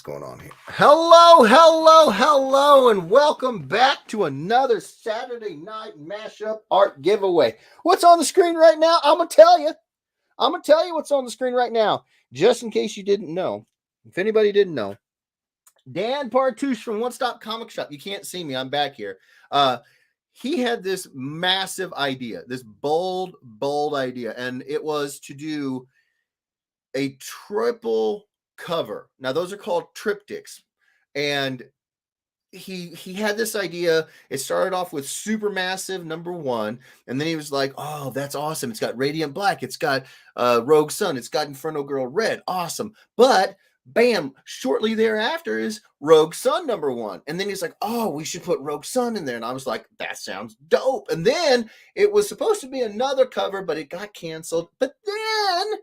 going on here? Hello, and welcome back to another Saturday night mashup art giveaway. What's on the screen right now? I'm gonna tell you what's on the screen right now, just in case you didn't know. If anybody didn't know, Dan Partouche from One Stop Comic Shop. You can't see me. I'm back here. He had this massive idea, this bold idea, and it was to do a triple cover. Now those are called triptychs, and he had this idea. It started off with Supermassive #1, and then he was like, oh, that's awesome. It's got Radiant Black, it's got Rogue Sun, it's got Inferno Girl Red. Awesome. But bam, shortly thereafter is Rogue Sun #1. And then he's like, oh, we should put Rogue Sun in there. And I was like, that sounds dope. And then it was supposed to be another cover, but it got canceled. But then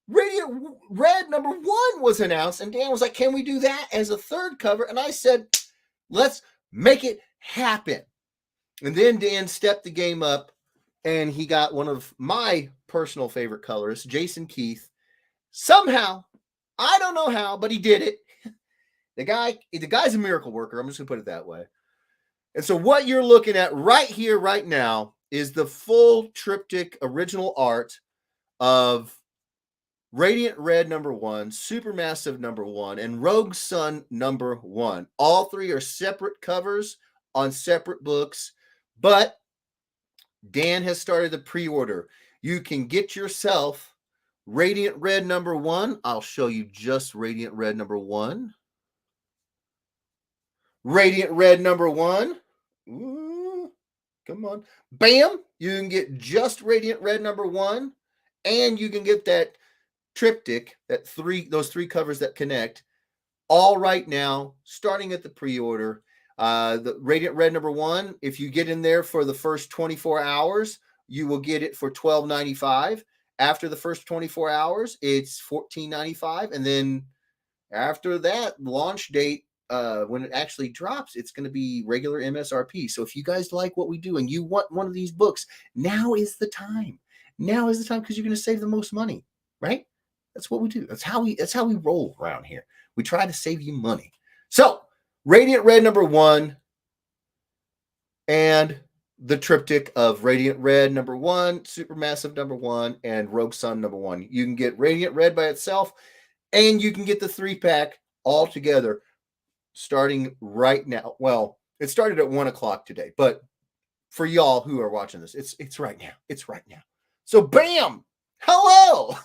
Radiant Red #1 was announced, and Dan was like, can we do that as a third cover? And I said, let's make it happen. And then Dan stepped the game up, and he got one of my personal favorite colorists, Jason Keith. Somehow, I don't know how, but he did it. The guy's a miracle worker. I'm just going to put it that way. And so what you're looking at right here, right now, is the full triptych original art of Radiant Red #1, Supermassive #1, and Rogue Sun #1. All three are separate covers on separate books, but Dan has started the pre-order. You can get yourself Radiant Red #1. I'll show you just Radiant Red #1. Radiant Red #1. Ooh, come on. Bam! You can get just Radiant Red #1, and you can get that triptych, those three covers that connect, all right now, starting at the pre-order. The Radiant Red #1, if you get in there for the first 24 hours, you will get it for $12.95. After the first 24 hours, it's $14.95. And then after that launch date, when it actually drops, it's going to be regular MSRP. So if you guys like what we do and you want one of these books, now is the time. Now is the time, because you're going to save the most money, right? That's what we do. That's how we roll around here. We try to save you money. So Radiant Red #1 and the triptych of Radiant Red #1, Supermassive #1, and Rogue Sun #1. You can get Radiant Red by itself, and you can get the 3-pack all together starting right now. Well, it started at 1 o'clock today, but for y'all who are watching this, it's right now. It's right now. So bam! Hello!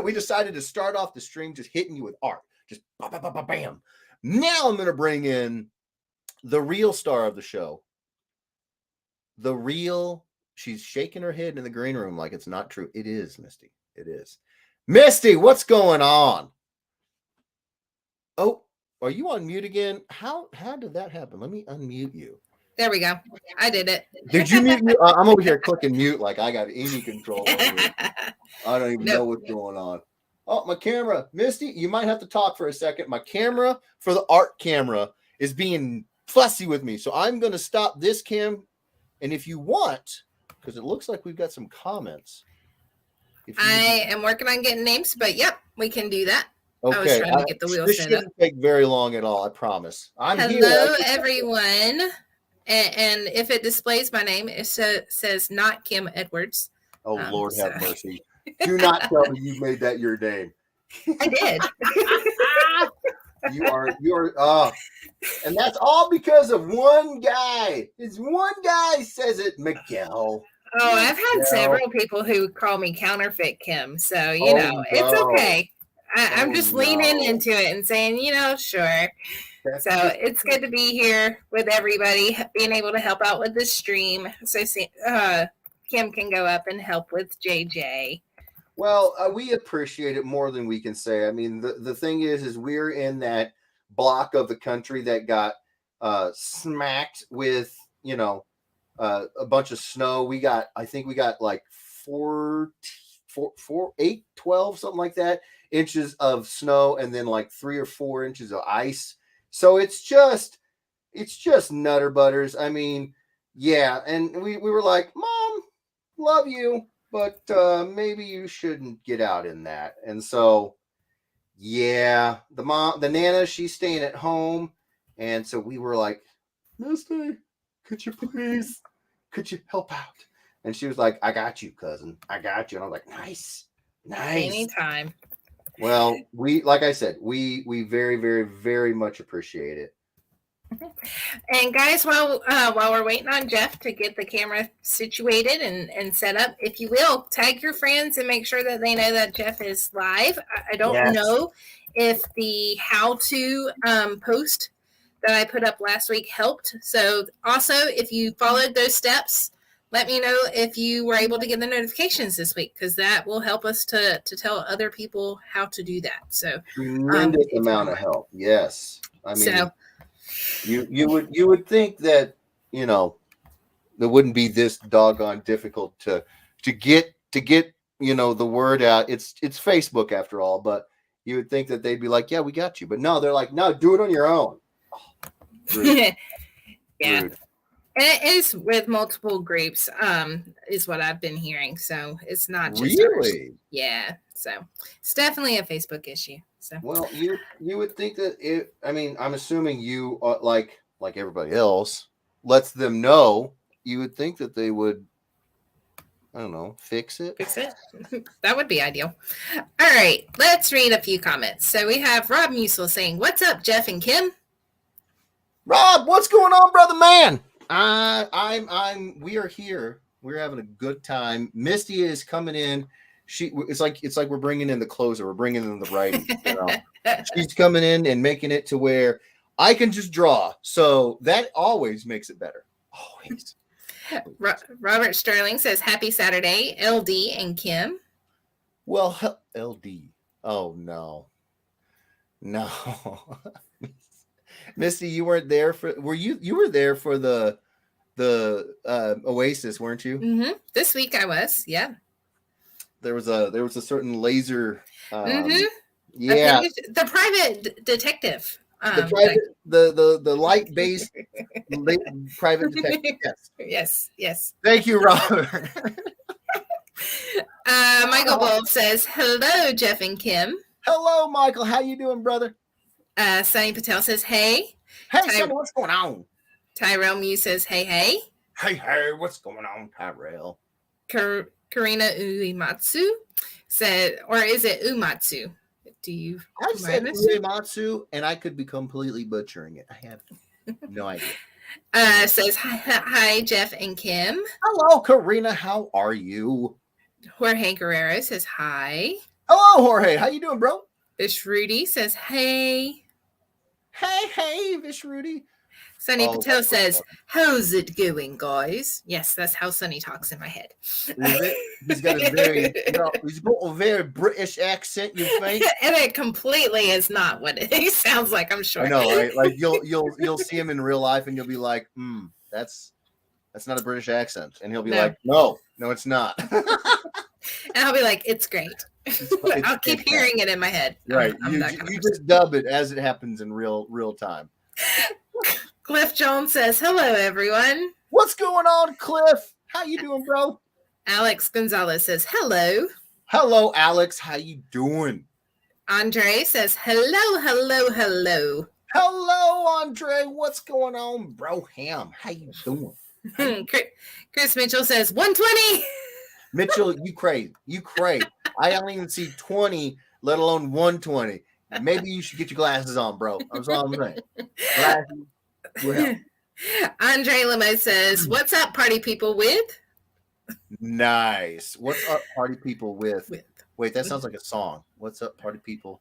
We decided to start off the stream just hitting you with art. Just bam. Now I'm going to bring in the real star of the show. She's shaking her head in the green room like it's not true. It is, Misty. It is. Misty, what's going on? Oh, are you on mute again? How did that happen? Let me unmute you. There we go. I did it. Did you mute me? I'm over here clicking mute like I got any control over it. I don't even know what's going on. Oh, my camera. Misty, you might have to talk for a second. My camera for the art camera is being fussy with me. So I'm going to stop this cam. And if you want, because it looks like we've got some comments. I am working on getting names, but yep, we can do that. Okay. I was trying to get the wheel this set up. shouldn't take very long at all, I promise. Hello, everyone. And if it displays my name, it says not Kim Edwards. Oh, Lord have mercy. Do not tell me you made that your name. I did. You are, and that's all because of one guy. It's one guy says it, Miguel. Oh, I've had several people who call me Counterfeit Kim. So, it's okay. I'm just leaning into it and saying, sure. So it's good to be here with everybody, being able to help out with the stream. So Kim can go up and help with JJ. Well, we appreciate it more than we can say. I mean, the thing is we're in that block of the country that got smacked with, a bunch of snow. I think we got like 8, 12, something like that, inches of snow, and then like 3 or 4 inches of ice. So it's just nutter butters. I mean, yeah. And we were like, Mom, love you, but maybe you shouldn't get out in that. And so Yeah, the Nana, she's staying at home, and so we were like, Misty, could you help out? And she was like, I got you, cousin. I got you. And I was like, nice. Anytime. Well, like I said, we very, very, very much appreciate it. And guys, while we're waiting on Jeff to get the camera situated and set up, if you will, tag your friends and make sure that they know that Jeff is live. I don't know if the how-to post that I put up last week helped. So also, if you followed those steps, let me know if you were able to get the notifications this week, because that will help us to tell other people how to do that. So tremendous amount of help. Yes. I mean, so, you would think that, you know, it wouldn't be this doggone difficult to get you know, the word out. It's Facebook after all, but you would think that they'd be like, yeah, we got you. But no, they're like, no, do it on your own. Oh, rude. Yeah. Rude. And it is with multiple groups, is what I've been hearing. So it's not just ours. Yeah. So it's definitely a Facebook issue. So well, you would think that it. I mean, I'm assuming you like everybody else lets them know. You would think that they would, I don't know, fix it. That would be ideal. All right, let's read a few comments. So we have Rob Musil saying, "What's up, Jeff and Kim?" Rob, what's going on, brother man? We are here. We're having a good time. Misty is coming in. It's like we're bringing in the closer. We're bringing in the writing. You know? She's coming in and making it to where I can just draw. So that always makes it better. Always. Robert Sterling says, "Happy Saturday, LD and Kim." Well, LD. Oh no. Misty, you weren't there for. Were you? You were there for the Oasis, weren't you? Mm-hmm. This week I was. Yeah. There was a certain laser. Yeah. The private detective. The light based private detective. Yes. Thank you, Robert. Michael Wolf says, "Hello, Jeff and Kim." Hello, Michael. How you doing, brother? Sunny Patel says, "Hey." Hey, Sunny, what's going on? Tyrell Mew says, "Hey, hey." Hey, what's going on, Tyrell? Karina Uematsu said, or is it Umatsu? Do you? I've said Uematsu, and I could be completely butchering it. I have no idea. Says, hi, Jeff and Kim. Hello, Karina. How are you? Jorge Guerrero says, hi. Hello, Jorge. How you doing, bro? Vish Rudy says, hey. Hey, Vish Rudy. Sunny Patel says, how's it going, guys? Yes, that's how Sunny talks in my head. He's got a very British accent, you think? And it completely is not what he sounds like, I'm sure. I know, right? Like you'll see him in real life and you'll be like, that's not a British accent. And he'll be like, no, it's not. And I'll be like, it's great. I'll keep hearing it in my head. Right. You just dub it as it happens in real time. Cliff Jones says, hello, everyone. What's going on, Cliff? How you doing, bro? Alex Gonzalez says, hello. Hello, Alex. How you doing? Andre says, hello. Hello, Andre. What's going on, bro? Ham, how you doing? Chris Mitchell says, 120. Mitchell, you crazy. I don't even see 20, let alone 120. Maybe you should get your glasses on, bro. That's all I'm saying. Glasses. Well. Andre Lemo says, what's up, party people with? Nice. What's up, party people with? Wait, that sounds like a song. What's up, party people?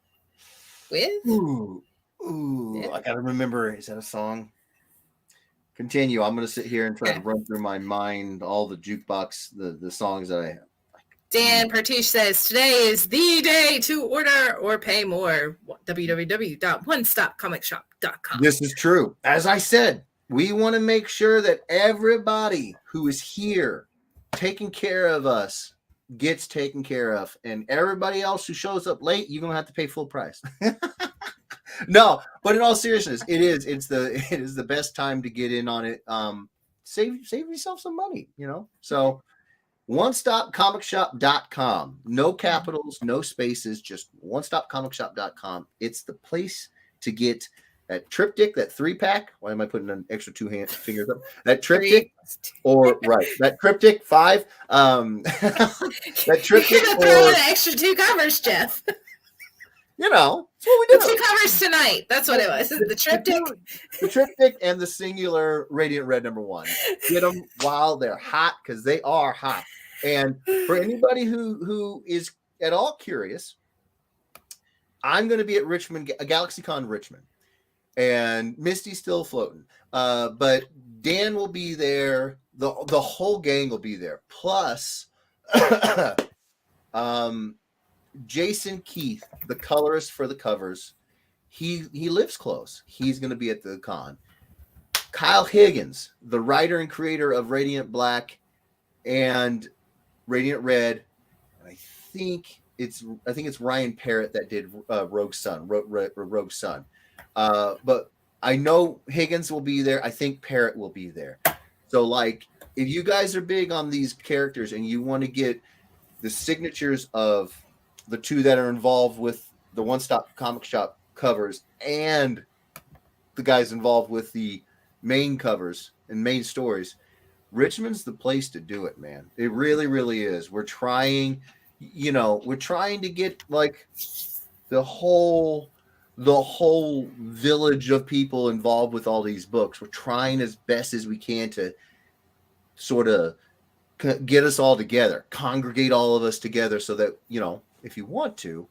With? Ooh, yeah. I gotta remember. Is that a song? Continue. I'm gonna sit here and try to run through my mind all the jukebox, the songs that I have. Dan Partouche says, today is the day to order or pay more. www.onestopcomicshop.com. This is true. As I said, we want to make sure that everybody who is here taking care of us gets taken care of. And everybody else who shows up late, you're going to have to pay full price. No, but in all seriousness, it is the best time to get in on it. Save yourself some money, you know? So OneStopComicShop.com. No capitals, no spaces, just OneStopComicShop.com. It's the place to get that triptych, that 3-pack. Why am I putting an extra fingers up? That triptych, or right, that triptych 5. That triptych. You're gonna throw in an extra 2 covers, Jeff. You know, that's what we do. The 2 covers tonight. That's what it was. The triptych. The triptych and the singular Radiant Red #1. Get them while they're hot, because they are hot. And for anybody who is at all curious, I'm going to be at Richmond, GalaxyCon Richmond, and Misty's still floating. But Dan will be there. The whole gang will be there. Plus, Jason Keith, the colorist for the covers, he lives close. He's going to be at the con. Kyle Higgins, the writer and creator of Radiant Black and Radiant Red, and I think it's Ryan Parrott that did Rogue Sun, Rogue Sun. But I know Higgins will be there. I think Parrott will be there. So, like, if you guys are big on these characters and you want to get the signatures of the 2 that are involved with the One Stop Comic Shop covers and the guys involved with the main covers and main stories, Richmond's the place to do it, man. It really, really is. We're trying to get like the whole village of people involved with all these books. We're trying as best as we can to sort of get us all together, congregate all of us together, so that, if you want to,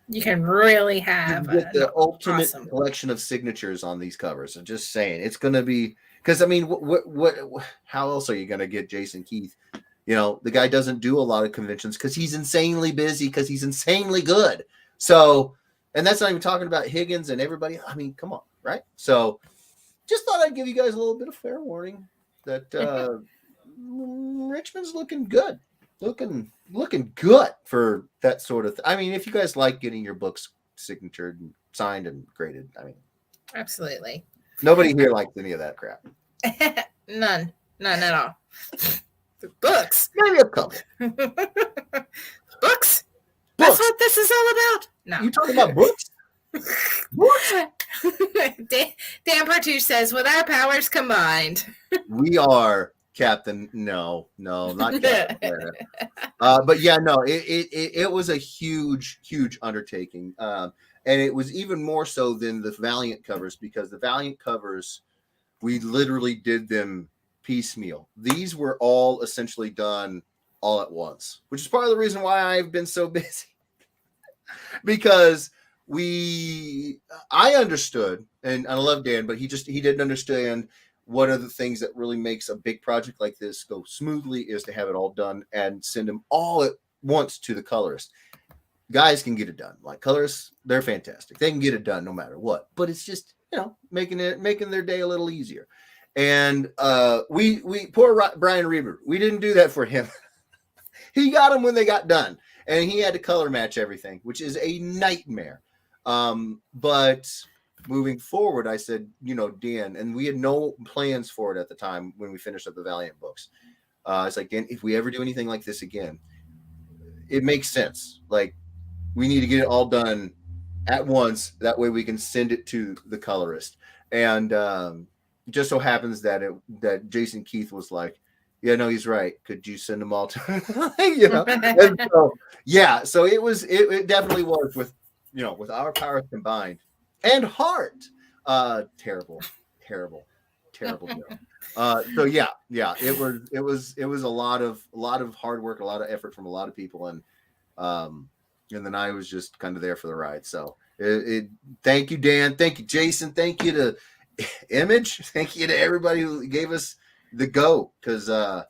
you can really have the ultimate collection of signatures on these covers. I'm just saying, it's going to be, because I mean, what how else are you going to get Jason Keith? The guy doesn't do a lot of conventions because he's insanely busy, because he's insanely good. So, and that's not even talking about Higgins and everybody. I mean, come on, right? So, just thought I'd give you guys a little bit of fair warning that Richmond's looking good. Looking good for that sort of I mean, if you guys like getting your books signatured and signed and graded, I mean, absolutely. Nobody here likes any of that crap. None at all. Books. Maybe a couple. Books. That's what this is all about. No. You talking about books? Books? Dan Partouche says, with our powers combined. We are Captain. No, not Captain. But yeah, no, it was a huge undertaking. And it was even more so than the Valiant covers, because the Valiant covers, we literally did them piecemeal. These were all essentially done all at once, which is part of the reason why I've been so busy. Because I understood, and I love Dan, but he didn't understand one of the things that really makes a big project like this go smoothly is to have it all done and send them all at once to the colorist. Guys can get it done. Like, colorists, they're fantastic. They can get it done no matter what. But it's just, making their day a little easier. And we poor Brian Reber, we didn't do that for him. He got them when they got done, and he had to color match everything, which is a nightmare. But moving forward, I said, Dan, and we had no plans for it at the time when we finished up the Valiant books. It's like, Dan, if we ever do anything like this again, it makes sense. Like, we need to get it all done at once. That way we can send it to the colorist. And just so happens that Jason Keith was like, yeah, no, he's right. Could you send them all to And so, yeah, so it definitely was with our powers combined and heart. Terrible deal. So yeah, it was a lot of hard work, a lot of effort from a lot of people, and then I was just kind of there for the ride. So thank you, Dan. Thank you, Jason. Thank you to Image. Thank you to everybody who gave us the go, because I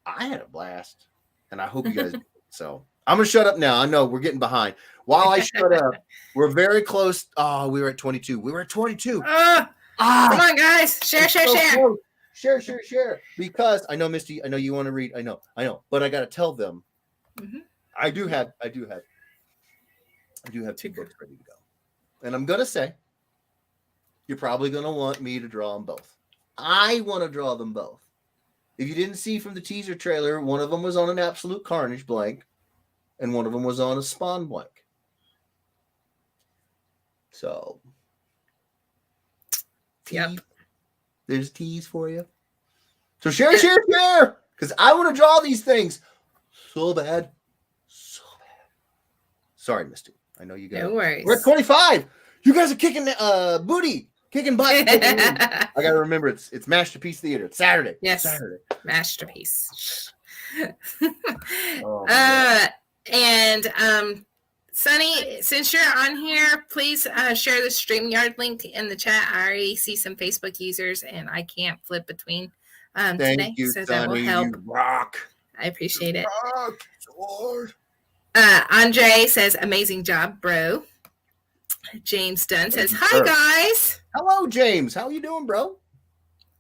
had a blast, and I hope you guys did. So I'm gonna shut up now. I know we're getting behind. While I shut up, we're very close. Oh, we were at 22. Come on, guys. Share. Share. Because I know, Misty, I know you want to read. I know. But I got to tell them. Mm-hmm. I do have 2 books ready to go. And I'm going to say, you're probably going to want me to draw them both. I want to draw them both. If you didn't see from the teaser trailer, one of them was on an Absolute Carnage blank, and one of them was on a Spawn blank. So, yep. There's teas for you. So share, because I want to draw these things so bad. Sorry, Misty. I know you guys. No worries. We're at 25. You guys are kicking booty, kicking butt. I gotta remember it's Mash-terpiece Theatre. It's Saturday. Yes. Saturday. Mash-terpiece. Oh, and Sunny, since you're on here, please share the StreamYard link in the chat. I already see some Facebook users, and I can't flip between today, thank you, so Sonny. that will help. You rock. I appreciate it. Rock, Lord. Andre says, amazing job, bro. James Dunn says, hi, guys. Hello, James. How you doing, bro?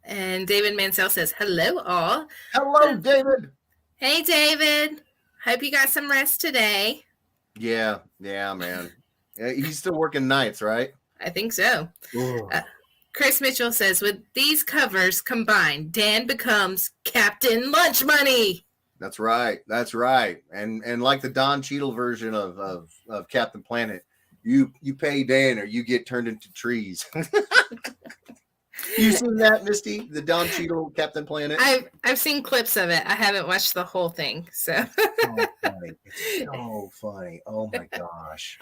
And David Mansell says, hello, all. Hello, David. Hey, David. Hope you got some rest today. Yeah, man. He's still working nights, right? I think so. Chris Mitchell says, with these covers combined, Dan becomes Captain Lunch Money. That's right. And like the Don Cheadle version of Captain Planet, you pay Dan or you get turned into trees. You seen that, Misty? The Don Cheadle Captain Planet? I've seen clips of it. I haven't watched the whole thing. So funny. It's so funny. Oh my gosh.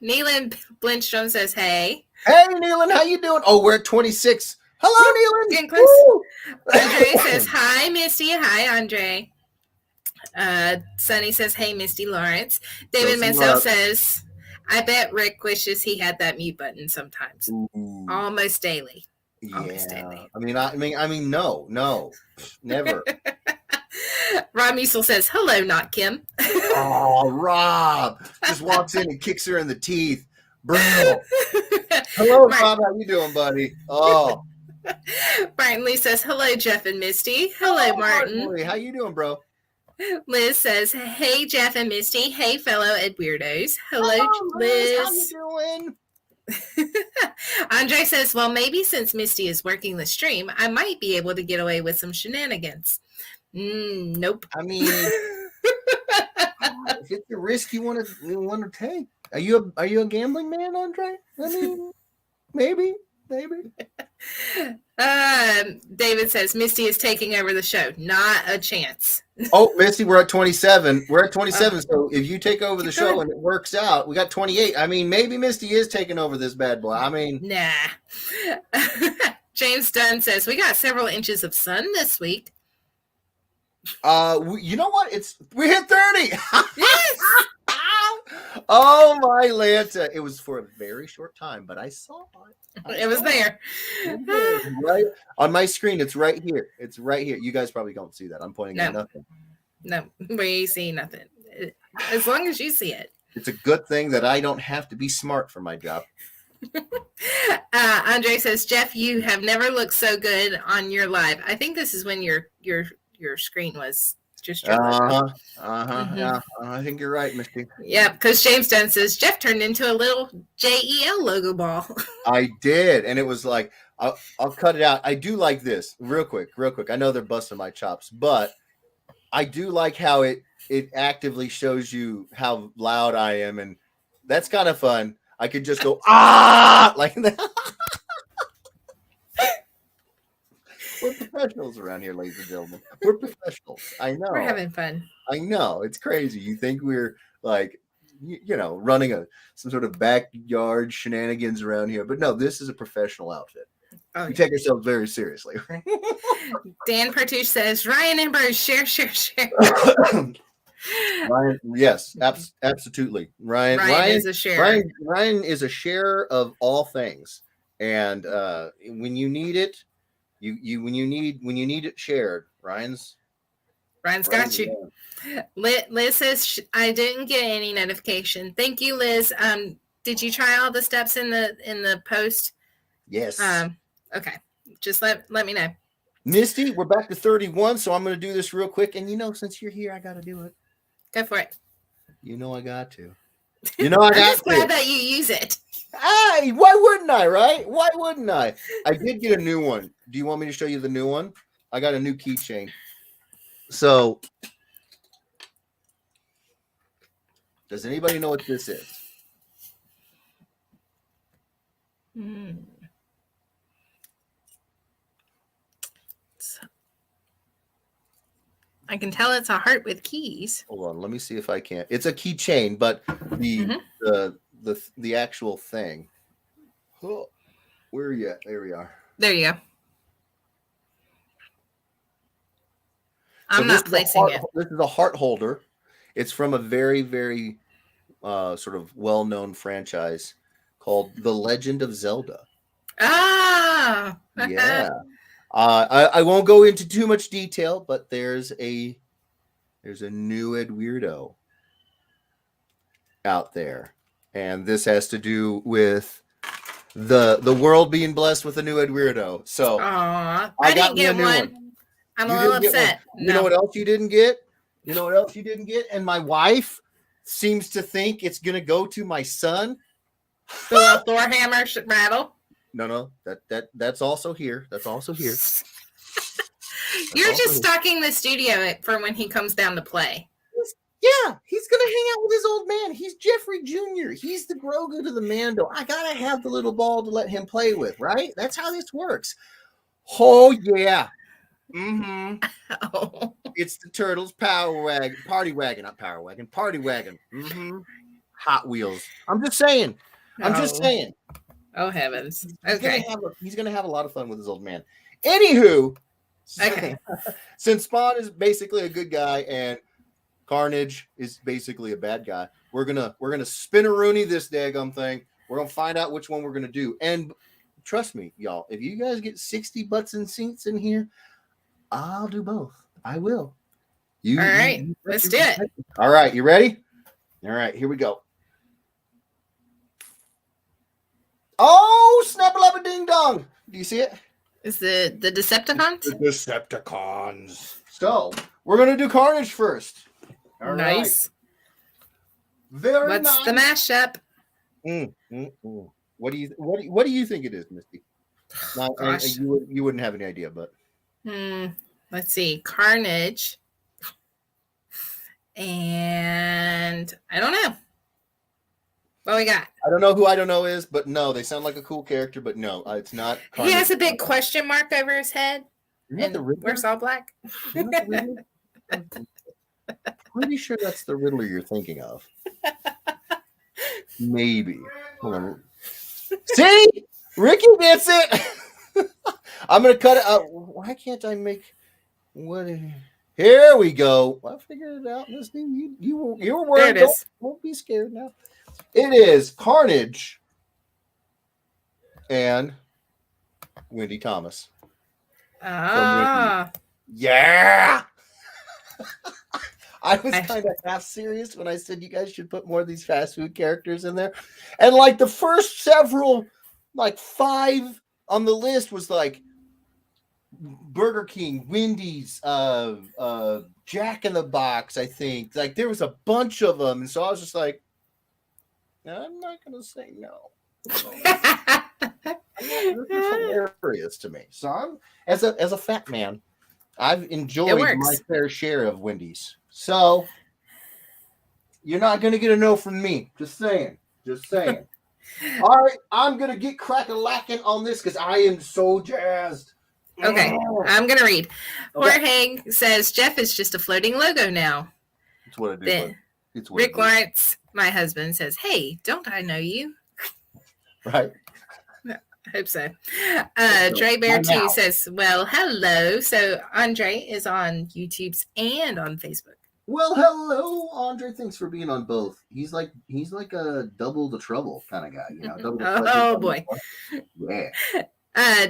Neelan Blindstrom says, hey. Hey, Neelan, how you doing? Oh, we're at 26. Hello, Neelan. Getting close. Andre says, hi, Misty. Hi, Andre. Sunny says, hey, Misty Lawrence. David Mansell says, I bet Rick wishes he had that mute button sometimes. Ooh. Almost daily. Yeah. Almost daily. I mean, no, never. Rob Musil says, hello, not Kim. Oh, Rob just walks in and kicks her in the teeth. Bro. Hello, Rob. How you doing, buddy? Oh. Martin Lee says, hello, Jeff and Misty. Hello, Martin. How you doing, bro? Liz says, hey, Jeff and Misty. Hey, fellow Ed Weirdos. Hello, Liz. How you doing? Andre says, well, maybe since Misty is working the stream, I might be able to get away with some shenanigans. Nope. I mean, if it's a risk you want to take. Are you a gambling man, Andre? I mean, maybe. David says Misty is taking over the show. Not a chance. Oh, Misty, we're at 27. We're at 27. So if you take over the show and it works out, we got 28. I mean, maybe Misty is taking over this bad boy. I mean, nah. James Dunn says we got several inches of sun this week. You know what? We hit 30. Yes. Oh my Lanta! It was for a very short time, but I saw it. It was there. Right on my screen. It's right here. You guys probably don't see that. I'm pointing at nothing. No, we see nothing. As long as you see it. It's a good thing that I don't have to be smart for my job. Andre says, Jeff, you have never looked so good on your live. I think this is when your screen was just Yeah, I think you're right, Misty. Yeah, because James Dunn says Jeff turned into a little JEL logo ball. I did, and it was like I'll cut it out. I do like this real quick. I know they're busting my chops, but I do like how it actively shows you how loud I am, and that's kind of fun. I could just go like that. We're professionals around here, ladies and gentlemen. We're professionals. I know. We're having fun. I know. It's crazy. You think we're like, running some sort of backyard shenanigans around here. But no, this is a professional outfit. Oh, we take ourselves very seriously. Dan Partouche says, Ryan Ambrose, share. Ryan, yes, absolutely. Ryan is a share. Ryan is a share of all things. And when you need it, when you need it shared, Ryan's got you. Liz says I didn't get any notification. Thank you, Liz. Did you try all the steps in the post? Yes. Okay. Just let me know. Misty, we're back to 31, so I'm going to do this real quick. And since you're here, I got to do it. Go for it. I got to. I got I'm just glad that you use it. Hey, why wouldn't I, right? Why wouldn't I? I did get a new one. Do you want me to show you the new one? I got a new keychain. So, does anybody know what this is? I can tell it's a heart with keys. Hold on, let me see if I can. It's a keychain, but the actual thing. Oh, where are you at? There we are. There you go. I'm not placing it. This is a heart holder. It's from a very, very sort of well-known franchise called The Legend of Zelda. Ah, yeah. I won't go into too much detail, but there's a new Ed Weirdo out there, and this has to do with the world being blessed with a new Ed Weirdo. So I didn't get one. I'm a little upset. You know what else you didn't get? You know what else you didn't get? And my wife seems to think it's gonna go to my son. The little Thor hammer rattle. No, that's also here. That's also here. You're just stocking the studio for when he comes down to play. Yeah, he's gonna hang out with his old man. He's Jeffrey Jr. He's the Grogu to the Mando. I gotta have the little ball to let him play with, right? That's how this works. Oh yeah. Mm-hmm. Oh. It's the Turtles party wagon. Mm-hmm. Hot Wheels. I'm just saying. Oh heavens. Okay. He's gonna have a lot of fun with his old man. Anywho, okay. Since Spawn is basically a good guy and Carnage is basically a bad guy, we're gonna spin-a-rooney this daggum thing. We're gonna find out which one we're gonna do. And trust me, y'all, if you guys get 60 butts and seats in here, I'll do both. I will. All right, let's do it. All right, you ready? All right, here we go. Oh, snap-a-lapa ding dong. Do you see it? Is the Decepticons? The Decepticons. So, we're going to do Carnage first. All nice. Right. Very What's nice. the mashup? What do you think it is, Misty? You wouldn't have any idea, but let's see. Carnage. And I don't know. What we got? I don't know who I don't know is, but no, they sound like a cool character, but no, it's not. Carnage. He has a big question mark over his head. And wears all black. Pretty sure that's the Riddler you're thinking of. Maybe. Hold on. See? Ricky gets it. I'm going to cut it out. Why can't I make what? Here we go. I figured it out, Misty. You were worried. There it is. Don't be scared now. It is Carnage and Wendy Thomas. Ah. Yeah. I was kind of half serious when I said you guys should put more of these fast food characters in there. And like the first several, like 5 on the list was like Burger King, Wendy's, Jack in the Box, I think. Like there was a bunch of them. And so I was just like, I'm not going to say no. This is hilarious to me. So I'm, as a fat man, I've enjoyed my fair share of Wendy's. So you're not going to get a no from me. Just saying. All right, I'm going to get crack-a-lacking on this because I am so jazzed. Okay, I'm going to read. Okay. Jorge says, Jeff is just a floating logo now. That's what I do. Rick Lawrence, my husband, says, hey, don't I know you? Right. I hope so. Dre Bear 2 says, well, hello. So Andre is on YouTube's and on Facebook. Well, hello, Andre. Thanks for being on both. He's like a double the trouble kind of guy, you know. Oh boy. Yeah.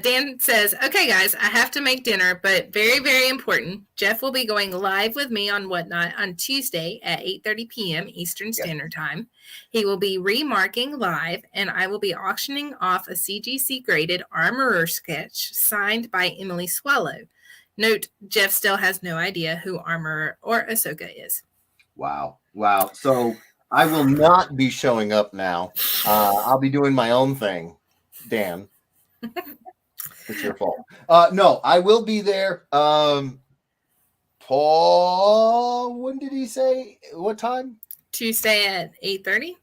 Dan says, okay, guys, I have to make dinner, but very, very important. Jeff will be going live with me on Whatnot on Tuesday at 8:30 p.m. Eastern Standard Time. He will be remarking live, and I will be auctioning off a CGC graded Armorer sketch signed by Emily Swallow. Note, Jeff still has no idea who Armorer or Ahsoka is. Wow. So I will not be showing up now. I'll be doing my own thing, Dan. It's your fault. No, I will be there. Paul, when did he say? What time? Tuesday at 8:30.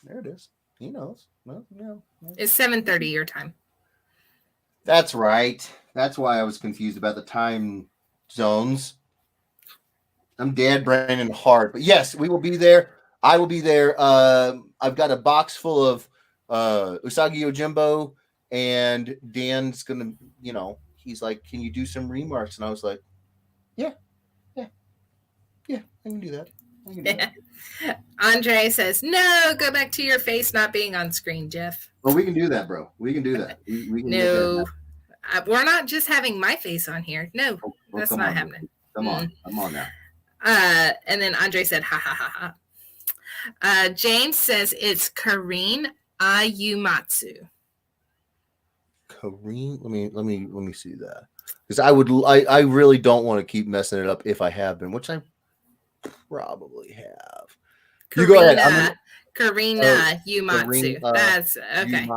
There it is. He knows. Well, yeah. It's 7:30 your time. That's right. That's why I was confused about the time zones. I'm dead, brain, and heart. But yes, we will be there. I will be there. I've got a box full of Usagi Yojimbo, and Dan's gonna, he's like, "Can you do some remarks?" And I was like, "Yeah, I can do that." Andre says, "No, go back to your face not being on screen, Jeff." Well, we can do that, bro. We can do that. We can no, we're not just having my face on here. No, that's not happening. Come on now. And then Andre said, "Ha ha ha ha." James says it's Karine Ayumatsu. Karine, let me see that, because I really don't want to keep messing it up if I have been, which I probably have. You go ahead. Karina Yumatsu. That's okay.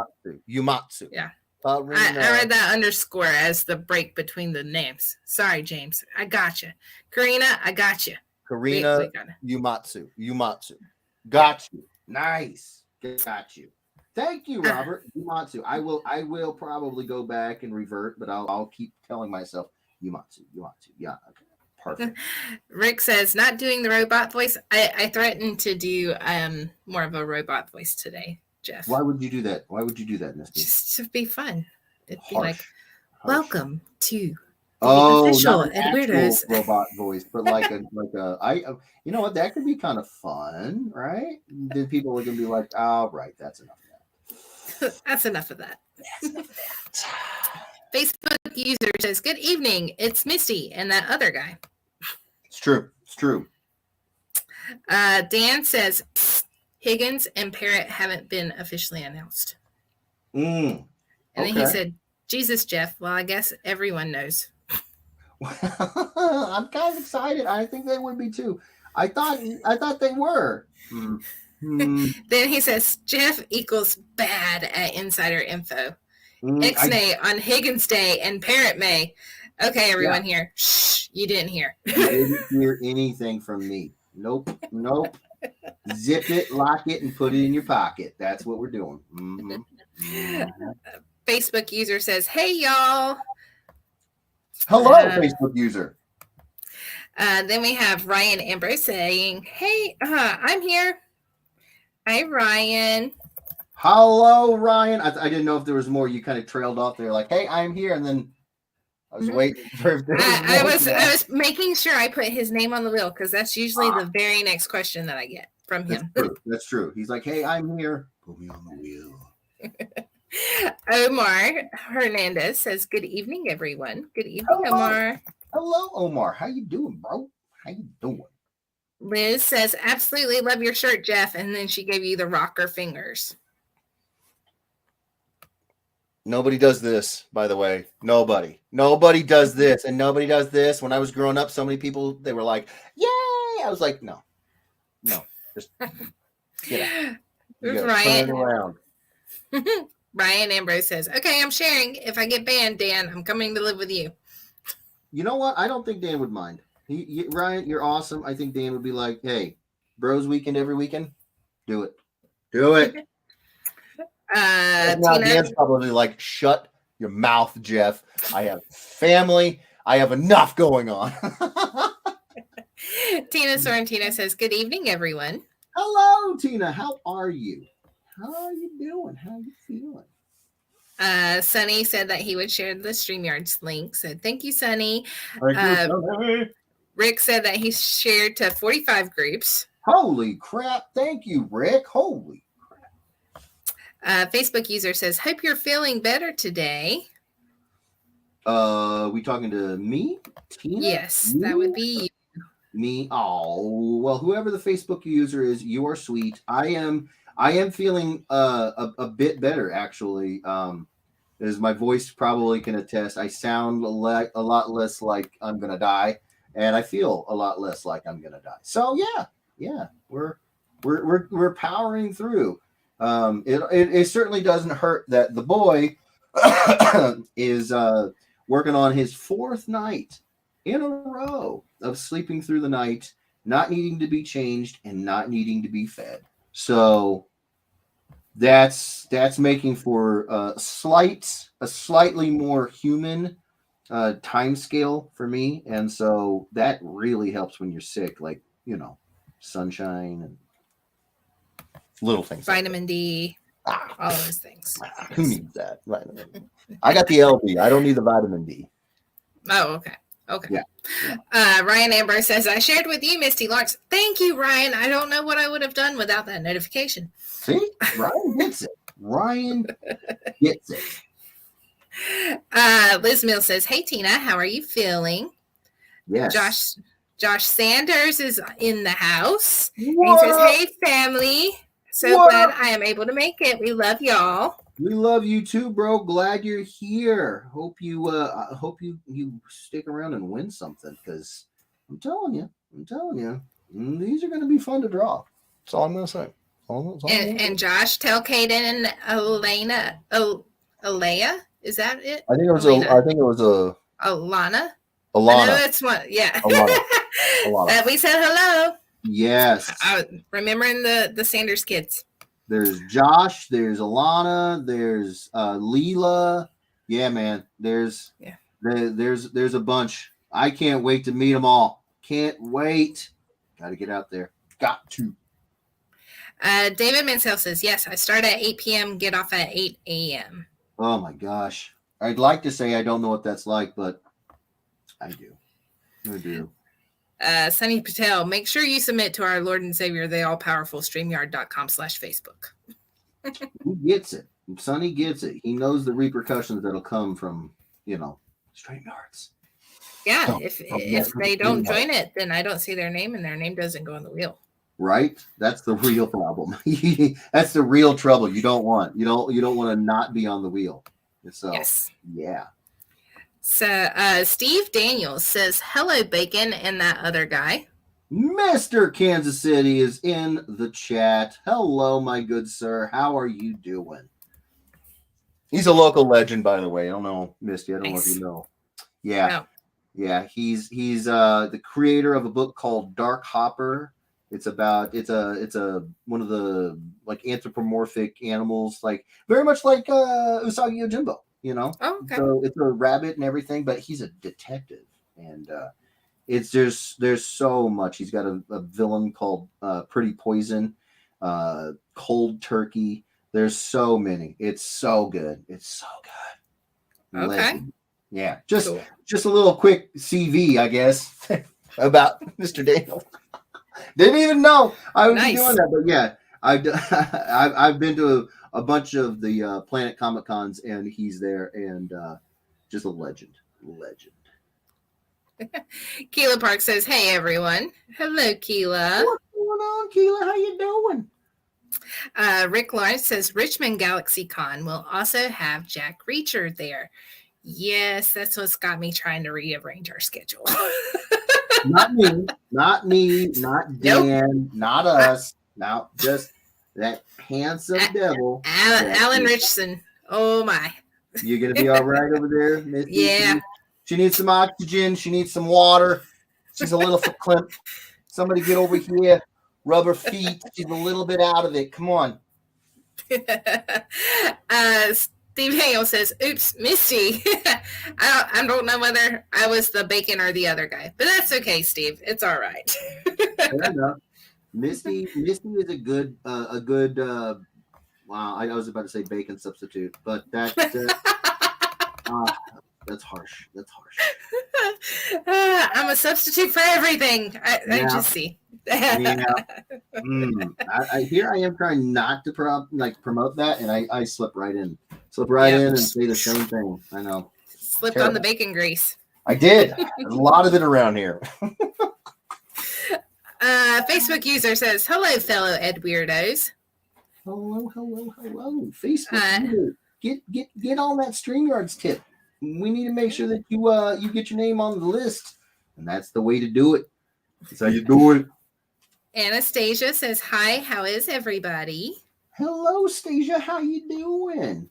Yumatsu. Yeah. I read that underscore as the break between the names. Sorry, James. I got you. Karina, I got you. Karina Yumatsu. Got you. Nice. Got you. Thank you, Robert. Yumatsu. I will probably go back and revert, but I'll keep telling myself Yumatsu. Yeah. Okay. Perfect. Rick says, not doing the robot voice. I threatened to do more of a robot voice today, Jeff. Why would you do that? Misty? Just to be fun. It'd be like, welcome to the official Edwardo's robot voice, but you know what? That could be kind of fun, right? Then people are gonna be like, "Oh, right, that's enough of that." That's enough of that. Facebook user says, "Good evening. It's Misty and that other guy." It's true. Dan says, Higgins and Parrot haven't been officially announced. And then he said, "Jesus, Jeff. Well, I guess everyone knows." I'm kind of excited. I think they would be too. I thought they were. Then he says, "Jeff equals bad at insider info. Ixnay on Higgins Day and Parrot May." Okay, everyone here. Shh, you didn't hear. You didn't hear anything from me. Nope. Zip it, lock it, and put it in your pocket. That's what we're doing. Facebook user says, "Hey, y'all." Hello, Facebook user. Then we have Ryan Ambrose saying, "Hey, I'm here." Hi, Ryan. Hello, Ryan. I didn't know if there was more. You kind of trailed off there, like, "Hey, I'm here," and then I was waiting for. I was making sure I put his name on the wheel, because that's usually the very next question that I get from him. That's true. He's like, "Hey, I'm here. Put me on the wheel." Omar Hernandez says, "Good evening, everyone." Good evening, Omar. Hello, Omar. How you doing, bro? How you doing? Liz says, "Absolutely love your shirt, Jeff." And then she gave you the rocker fingers. Nobody does this, by the way. Nobody does this, and nobody does this. When I was growing up, so many people, they were like, "Yay!" I was like, no, just get out. You gotta turn around. Ryan Ambrose says, "Okay, I'm sharing. If I get banned, Dan, I'm coming to live with you." You know what? I don't think Dan would mind. Ryan, you're awesome. I think Dan would be like, "Hey, bros weekend every weekend, do it." Dan's probably like, "Shut your mouth, Jeff. I have family. I have enough going on." Tina Sorrentino says, "Good evening, everyone." Hello, Tina. How are you? How are you doing? How are you feeling? Sunny said that he would share the StreamYard's link. So thank you, Sunny. Thank you, Sunny. Rick said that he shared to 45 groups. Holy crap. Thank you, Rick. Holy crap. Facebook user says, "Hope you're feeling better today." We talking to me? Tina? Yes, that would be you. Me? Oh, well, whoever the Facebook user is, you are sweet. I am feeling a bit better, actually. As my voice probably can attest, I sound a lot less like I'm gonna die, and I feel a lot less like I'm gonna die. So yeah, we're powering through. It certainly doesn't hurt that the boy is working on his 4th night in a row of sleeping through the night, not needing to be changed and not needing to be fed. So that's making for a slightly more human time scale for me, and so that really helps when you're sick, like sunshine and little things, vitamin D, all those things. Who needs that? Vitamin? I got the LD. I don't need the vitamin D. Oh, okay. Yeah. Ryan Amber says, I shared with you, Misty Lawrence. Thank you, Ryan. I don't know what I would have done without that notification. See? Ryan gets it. Ryan gets it. Liz Mills says, hey, Tina, how are you feeling? Yes. Josh Sanders is in the house. What? He says, hey, family. So glad I am able to make it. We love y'all. We love you too, bro. Glad you're here. Hope you stick around and win something, because I'm telling you, these are going to be fun to draw. That's all I'm going to say. And Josh, tell Kaden and Alea, is that it? I think it was Alana. Alana. I know that's one. Yeah. Alana. We said hello. Yes. Remembering the Sanders kids. There's Josh. There's Alana. There's Leela. Yeah, man. There's a bunch. I can't wait to meet them all. Can't wait. Got to get out there. Got to. David Mansell says, yes, I start at 8 p.m., get off at 8 a.m. Oh, my gosh. I'd like to say I don't know what that's like, but I do. I do. Sunny Patel, make sure you submit to our Lord and Savior, the all-powerful StreamYard.com/Facebook. He gets it. Sonny gets it. He knows the repercussions that'll come from, StreamYards. Yeah, if they don't join it, then I don't see their name, and their name doesn't go on the wheel. Right? That's the real problem. That's the real trouble. You don't want to not be on the wheel. So yes. Yeah. So Steve Daniels says, hello, Bacon, and that other guy. Mr. Kansas City is in the chat. Hello, my good sir. How are you doing? He's a local legend, by the way. I don't know, Misty. I don't know if you know. Yeah. No. Yeah. He's the creator of a book called Dark Hopper. It's a one of the like anthropomorphic animals, like very much like Usagi Yojimbo. Oh, okay. So it's a rabbit and everything, but he's a detective, and it's just there's so much. He's got a villain called Pretty Poison, Cold Turkey. There's so many. It's so good. It's so good. Okay. Legend. Yeah, just a little quick CV, I guess, about Mr. Daniel. Didn't even know I was doing that, but yeah, I've been to a bunch of the Planet Comic Cons, and he's there, and just a legend. Keela Park says, hey, everyone. Hello, Keela. What's going on, Keela? How you doing? Rick Lawrence says, Richmond Galaxy Con will also have Jack Reacher there. Yes, that's what's got me trying to rearrange our schedule. Not me, not Dan, not us. No, just that handsome devil. Alan Richardson. Oh, my. You going to be all right over there, Misty? Yeah. She needs some oxygen. She needs some water. She's a little verklempt. Somebody get over here. Rub her feet. She's a little bit out of it. Come on. Steve Hale says, oops, Misty. I don't know whether I was the Bacon or the other guy, but that's okay, Steve. It's all right. Fair enough. Misty is a good wow, I was about to say bacon substitute, but that's harsh. I'm a substitute for everything. I just see. Yeah. Here I am trying not to promote that, and I slip right in and say the same thing. I know. Slipped on the bacon grease. I did. There's a lot of it around here. Facebook user says, hello, fellow Ed Weirdos. Hello. Facebook user. Get on that StreamYards tip. We need to make sure that you get your name on the list. And that's the way to do it. That's how you do it. Anastasia says, hi, how is everybody? Hello, Stasia. How you doing?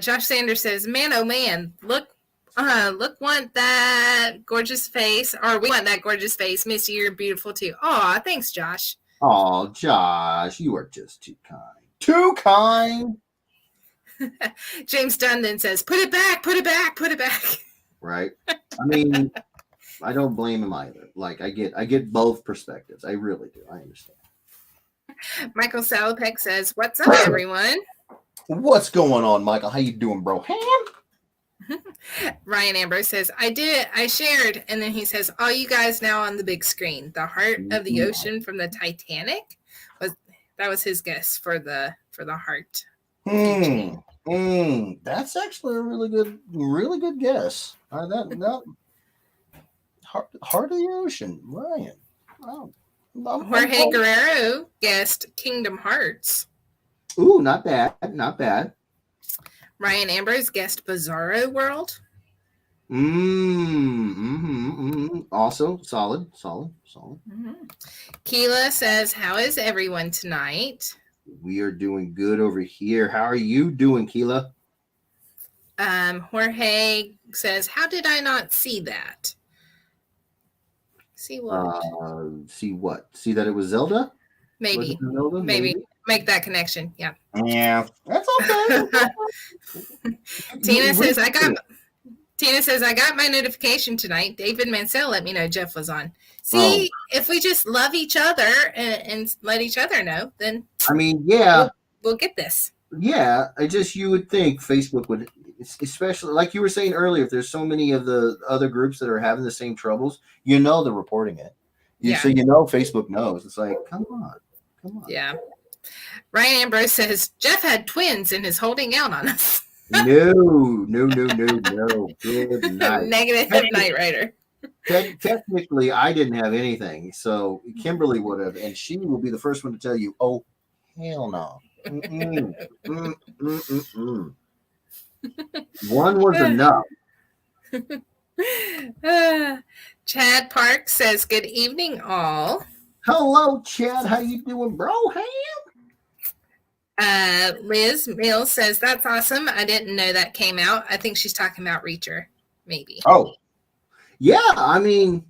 Josh Sanders says, "Man, oh man, look, want that gorgeous face, or we want that gorgeous face. Missy, you're beautiful too." Aw, thanks, Josh. Oh, Josh, you are just too kind. Too kind. James Dunn then says, "Put it back, put it back, put it back." Right. I mean, I don't blame him either. Like, I get both perspectives. I really do. I understand. Michael Salopek says, "What's up, everyone?" What's going on, Michael? How you doing, bro? Ryan Ambrose says, I shared, and then he says, "All you guys now on the big screen. The heart of the ocean from the Titanic." That was his guess for the heart. That's actually a really good guess. That heart of the ocean, Ryan. Oh, Jorge Guerrero guessed Kingdom Hearts. Ooh, not bad. Ryan Ambrose guessed Bizarro World. Also, solid. Mm-hmm. Keela says, "How is everyone tonight?" We are doing good over here. How are you doing, Keela? Jorge says, "How did I not see that?" See what? See what? See that it was Zelda? Maybe. Zelda? Maybe. Make that connection. Yeah. Yeah, that's okay. Tina says, I got my notification tonight. David Mansell let me know Jeff was on. See, if we just love each other and let each other know, then I mean, yeah, we'll get this. Yeah, you would think Facebook would, especially like you were saying earlier, if there's so many of the other groups that are having the same troubles, they're reporting it. So Facebook knows. It's like, come on. Yeah. Ryan Ambrose says, "Jeff had twins and is holding out on us." No. Good night. Negative Night Rider. Technically, I didn't have anything, so Kimberly would have, and she will be the first one to tell you, "Oh, hell no." One was enough. Chad Park says, "Good evening, all." Hello, Chad. How you doing, bro? Liz Mills says, "That's awesome. I didn't know that came out." I think she's talking about Reacher, maybe. Oh, yeah. I mean,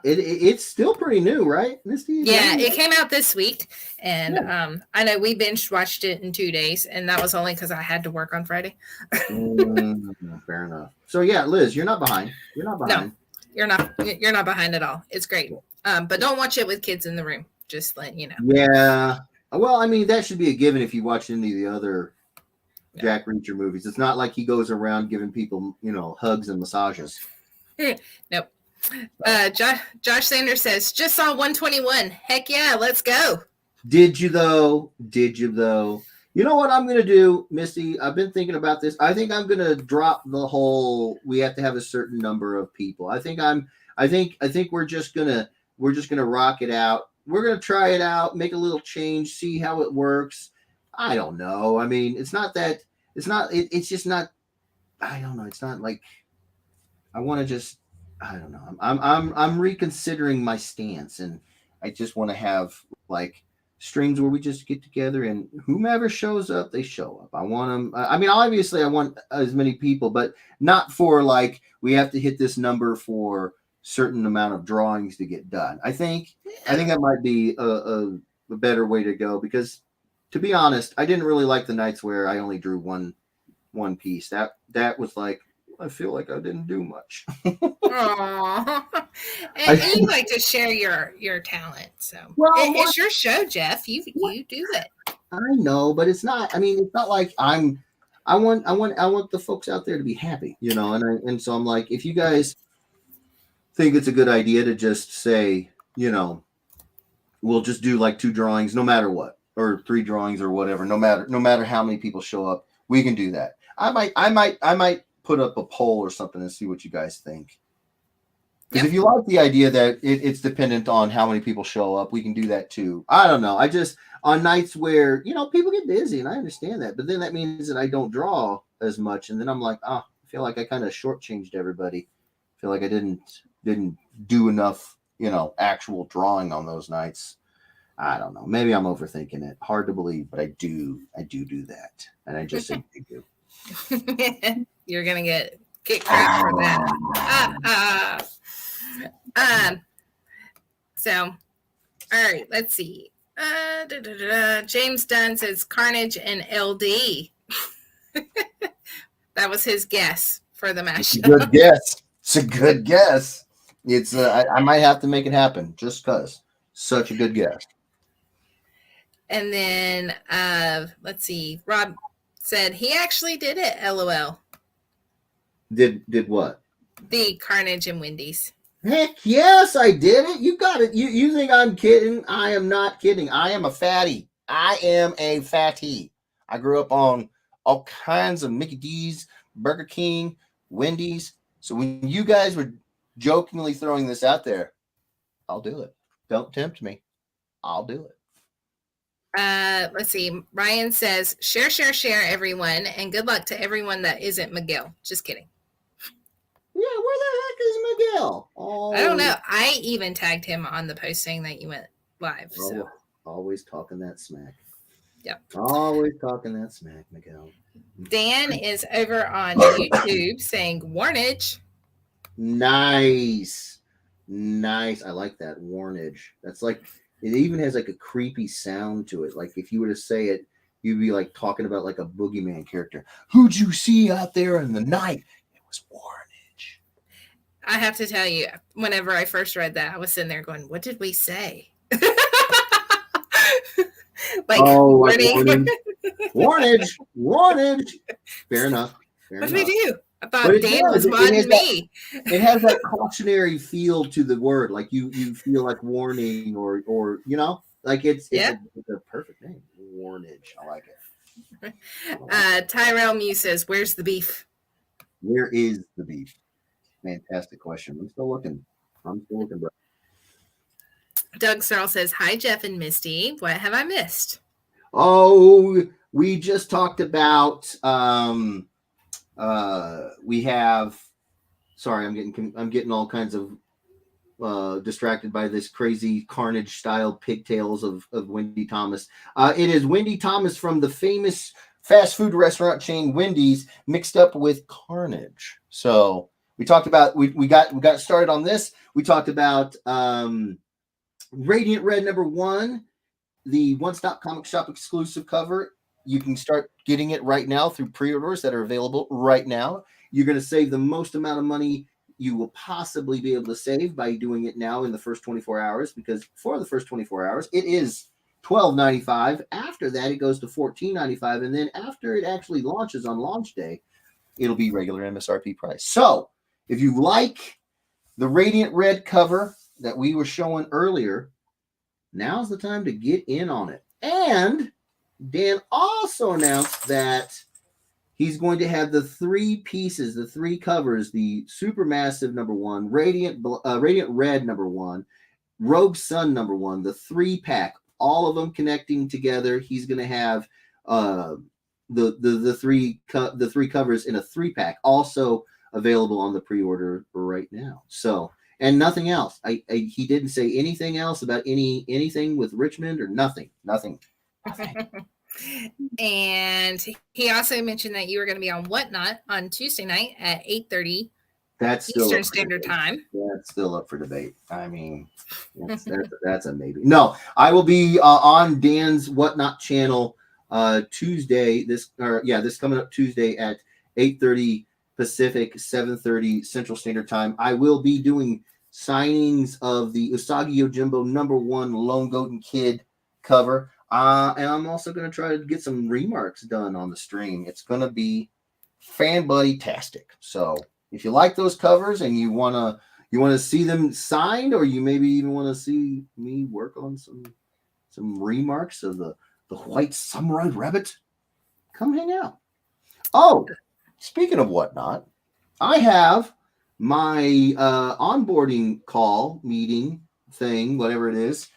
it's still pretty new, right, Misty? Yeah, it came out this week, and I know we binge watched it in 2 days, and that was only because I had to work on Friday. Fair enough. So yeah, Liz, you're not behind. No, you're not behind at all. It's great. But don't watch it with kids in the room. Just letting you know. Yeah. Well, I mean, that should be a given if you watch any of the other Jack Reacher movies. It's not like he goes around giving people, hugs and massages. Nope. Josh Sanders says, "Just saw 121. Heck yeah, let's go." Did you though? You know what I'm going to do, Misty? I've been thinking about this. I think I'm going to drop the whole, we have to have a certain number of people. I think we're just going to rock it out. We're going to try it out, make a little change, see how it works. I don't know. I mean, it's just not, I don't know. It's not like, I want to just, I don't know. I'm reconsidering my stance, and I just want to have like streams where we just get together and whomever shows up, they show up. I want them. I mean, obviously I want as many people, but not for like, we have to hit this number for certain amount of drawings to get done. I think that might be a better way to go, because to be honest, I didn't really like the nights where I only drew one piece. That was like, I feel like I didn't do much. Aww. And you like to share your talent. So it's your show, Jeff. You do it. I know, but it's not, I mean, it's not like I want the folks out there to be happy, and so I'm like, if you guys think it's a good idea to just say, we'll just do like 2 drawings no matter what, or 3 drawings or whatever, no matter how many people show up, we can do that. I might put up a poll or something and see what you guys think. Because if you like the idea that it's dependent on how many people show up, we can do that too. I don't know. I just, on nights where, people get busy, and I understand that, but then that means that I don't draw as much. And then I'm like, I feel like I kind of shortchanged everybody. I feel like I didn't do enough, actual drawing on those nights. I don't know. Maybe I'm overthinking it. Hard to believe, but I do that. And I just think I do. You're gonna get crap for that. So, all right, let's see. James Dunn says Carnage and LD. That was his guess for the mashup. Good guess. It's a good guess. It's I might have to make it happen just because. Such a good guess. And then let's see. Rob said he actually did it. LOL. Did what? The Carnage and Wendy's. Heck yes, I did it. You got it. You think I'm kidding? I am not kidding. I am a fatty. I am a fatty. I grew up on all kinds of Mickey D's, Burger King, Wendy's. So when you guys were jokingly throwing this out there, I'll do it. Don't tempt me. I'll do it. Let's see. Ryan says, share, everyone, and good luck to everyone that isn't Miguel. Just kidding. Yeah, where the heck is Miguel? Oh. I don't know. I even tagged him on the post saying that you went live. So always talking that smack. Yep. Always talking that smack, Miguel. Dan is over on YouTube saying warnage. Nice. I like that warnage. That's like, it even has like a creepy sound to it. Like if you were to say it, you'd be like talking about like a boogeyman character. Who'd you see out there in the night? It was warnage. I have to tell you, whenever I first read that, I was sitting there going, what did we say? Like, warning. Warnage. Fair enough. What did we do? I thought Dan was modding me. It has that cautionary feel to the word. Like you feel like warning or you know, like it's a perfect name. Warnage. I like it. Tyrell Muse says, where's the beef? Where is the beef? Fantastic question. I'm still looking, bro. Doug Searle says, hi, Jeff and Misty. What have I missed? Oh, we just talked about we have, sorry, I'm getting all kinds of distracted by this crazy Carnage style pigtails of Wendy Thomas. It is Wendy Thomas from the famous fast food restaurant chain Wendy's mixed up with Carnage. So we talked about, we got started on this. We talked about Radiant Red #1, the One Stop Comic Shop exclusive cover. You can start getting it right now through pre-orders that are available right now. You're going to save the most amount of money you will possibly be able to save by doing it now in the first 24 hours, because for the first 24 hours, it is $12.95. After that, it goes to $14.95. And then after it actually launches on launch day, it'll be regular MSRP price. So if you like the Radiant Red cover that we were showing earlier, now's the time to get in on it. And Dan also announced that he's going to have the 3 pieces, the 3 covers, the Supermassive #1, Radiant Red #1, Rogue Sun #1, the 3-pack, all of them connecting together. He's going to have the three covers in a 3-pack, also available on the pre-order right now. So, and nothing else. He didn't say anything else about anything with Richmond or nothing. And he also mentioned that you were going to be on Whatnot on Tuesday night at 8:30 Eastern Standard Time. That's still up for debate. I mean, that's a maybe. No, I will be on Dan's Whatnot channel Tuesday. This coming up Tuesday at 8:30 Pacific, 7:30 Central Standard Time. I will be doing signings of the Usagi Yojimbo #1 Lone Goat and Kid cover. And I'm also going to try to get some remarks done on the stream. It's going to be fan-buddy-tastic. So if you like those covers and you want to see them signed, or you maybe even want to see me work on some remarks of the White Samurai Rabbit, come hang out. Oh, speaking of Whatnot, I have my onboarding call meeting thing, whatever it is,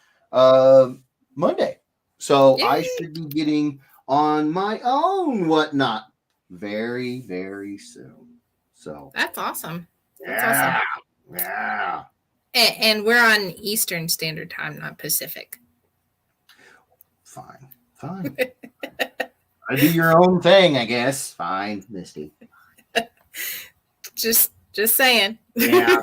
Monday. So yay! I should be getting on my own Whatnot very, very soon. So that's awesome. Awesome. Yeah. And we're on Eastern Standard Time, not Pacific. Fine. do your own thing, I guess. Fine, Misty. Just saying. Yeah.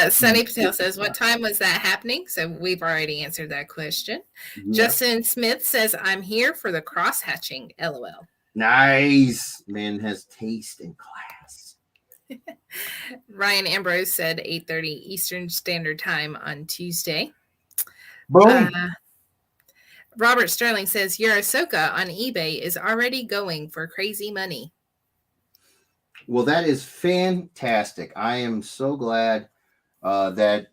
Sunny Patel says, what time was that happening? So we've already answered that question. Yeah. Justin Smith says, I'm here for the cross hatching. LOL. Nice. Man has taste and class. Ryan Ambrose said 8:30 Eastern Standard Time on Tuesday. Boom. Robert Sterling says, your Ahsoka on eBay is already going for crazy money. Well, that is fantastic. I am so glad that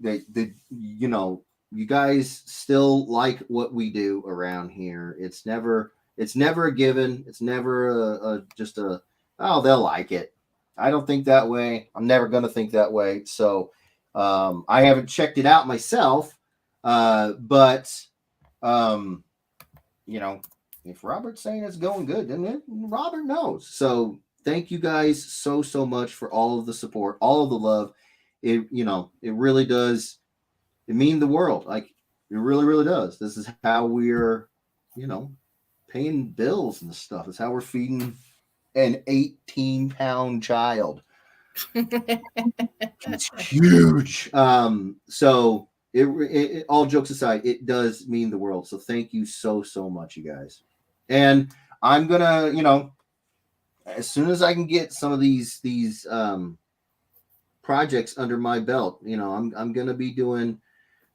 you guys still like what we do around here. It's never a given. It's never just a they'll like it. I don't think that way. I'm never going to think that way. So I haven't checked it out myself, but if Robert's saying it's going good, then Robert knows. So thank you guys so much for all of the support, all of the love. It really does. It means the world. Like it really, really does. This is how we're, paying bills and stuff. It's how we're feeding an 18-pound child. It's huge. So it all jokes aside, it does mean the world. So thank you so much, you guys. And I'm gonna, as soon as I can get some of these projects under my belt, I'm gonna be doing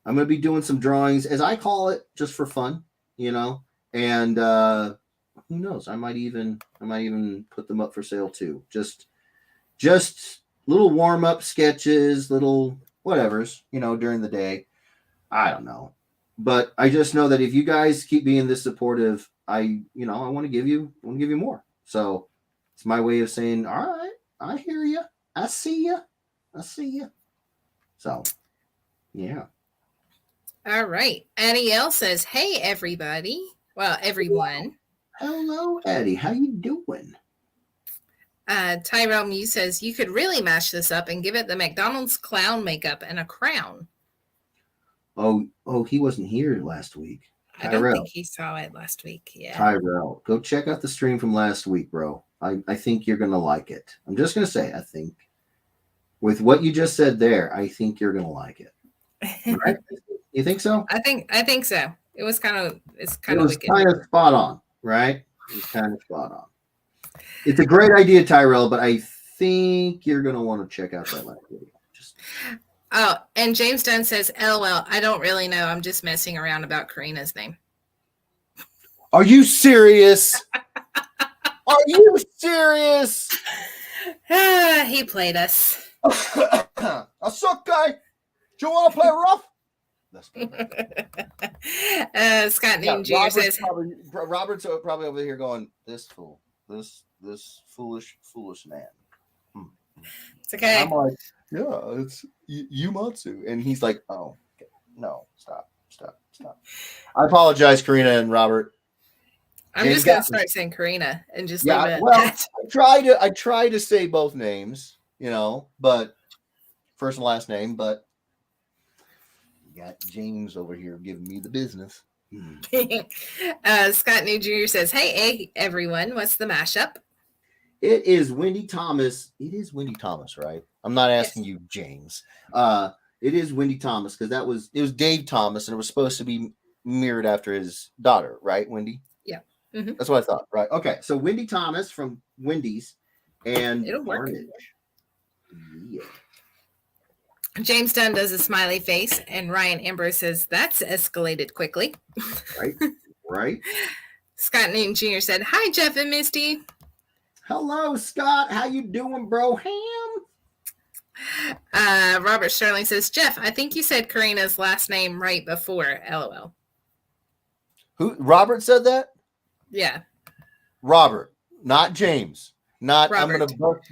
some drawings, as I call it, just for fun, and who knows, I might even put them up for sale too. Just little warm-up sketches, little whatevers, during the day. I don't know. But I just know that if you guys keep being this supportive, I want to give you more. So it's my way of saying, all right, I hear you. I see you. So, yeah. All right. Eddie L says, hey, everybody. Well, everyone. Hello, Eddie. How you doing? Tyrell Mew says, you could really mash this up and give it the McDonald's clown makeup and a crown. Oh, he wasn't here last week. Tyrell. I don't think he saw it last week. Yeah. Tyrell, go check out the stream from last week, bro. I think you're going to like it. I'm just going to say, I think with what you just said there, I think you're going to like it. Right? You think so? I think so. It was kind of spot on, right? It was kind of spot on. It's a great idea, Tyrell, but I think you're going to want to check out that last video. Oh, and James Dunn says, LOL, I don't really know. I'm just messing around about Karina's name. Are you serious? Are you serious? He played us. I suck, guy. Do you want to play rough? Scott Newton Jr. says, Robert's probably over here going, this fool, this foolish man. It's okay. And I'm like, yeah, it's Yumatsu. And he's like, oh, okay. No, stop. I apologize, Karina and Robert. I'm just going to start saying Karina and just leave it. Well, I try to say both names, but first and last name, but you got James over here giving me the business. Scott New Jr. says, hey, everyone, what's the mashup? It is Wendy Thomas. It is Wendy Thomas, right? I'm not asking you, James. It is Wendy Thomas because it was Dave Thomas, and it was supposed to be mirrored after his daughter, right, Wendy? Yeah. Mm-hmm. That's what I thought, right? Okay, so Wendy Thomas from Wendy's and it'll work. Yeah. James Dunn does a smiley face, and Ryan Ambrose says, that's escalated quickly. Right. Scott Newton Jr. said, hi, Jeff and Misty. Hello, Scott. How you doing, bro? Robert Sterling says, Jeff, I think you said Karina's last name right before, LOL. Who? Robert said that? Yeah. Robert, not James. Not Robert. I'm going to bust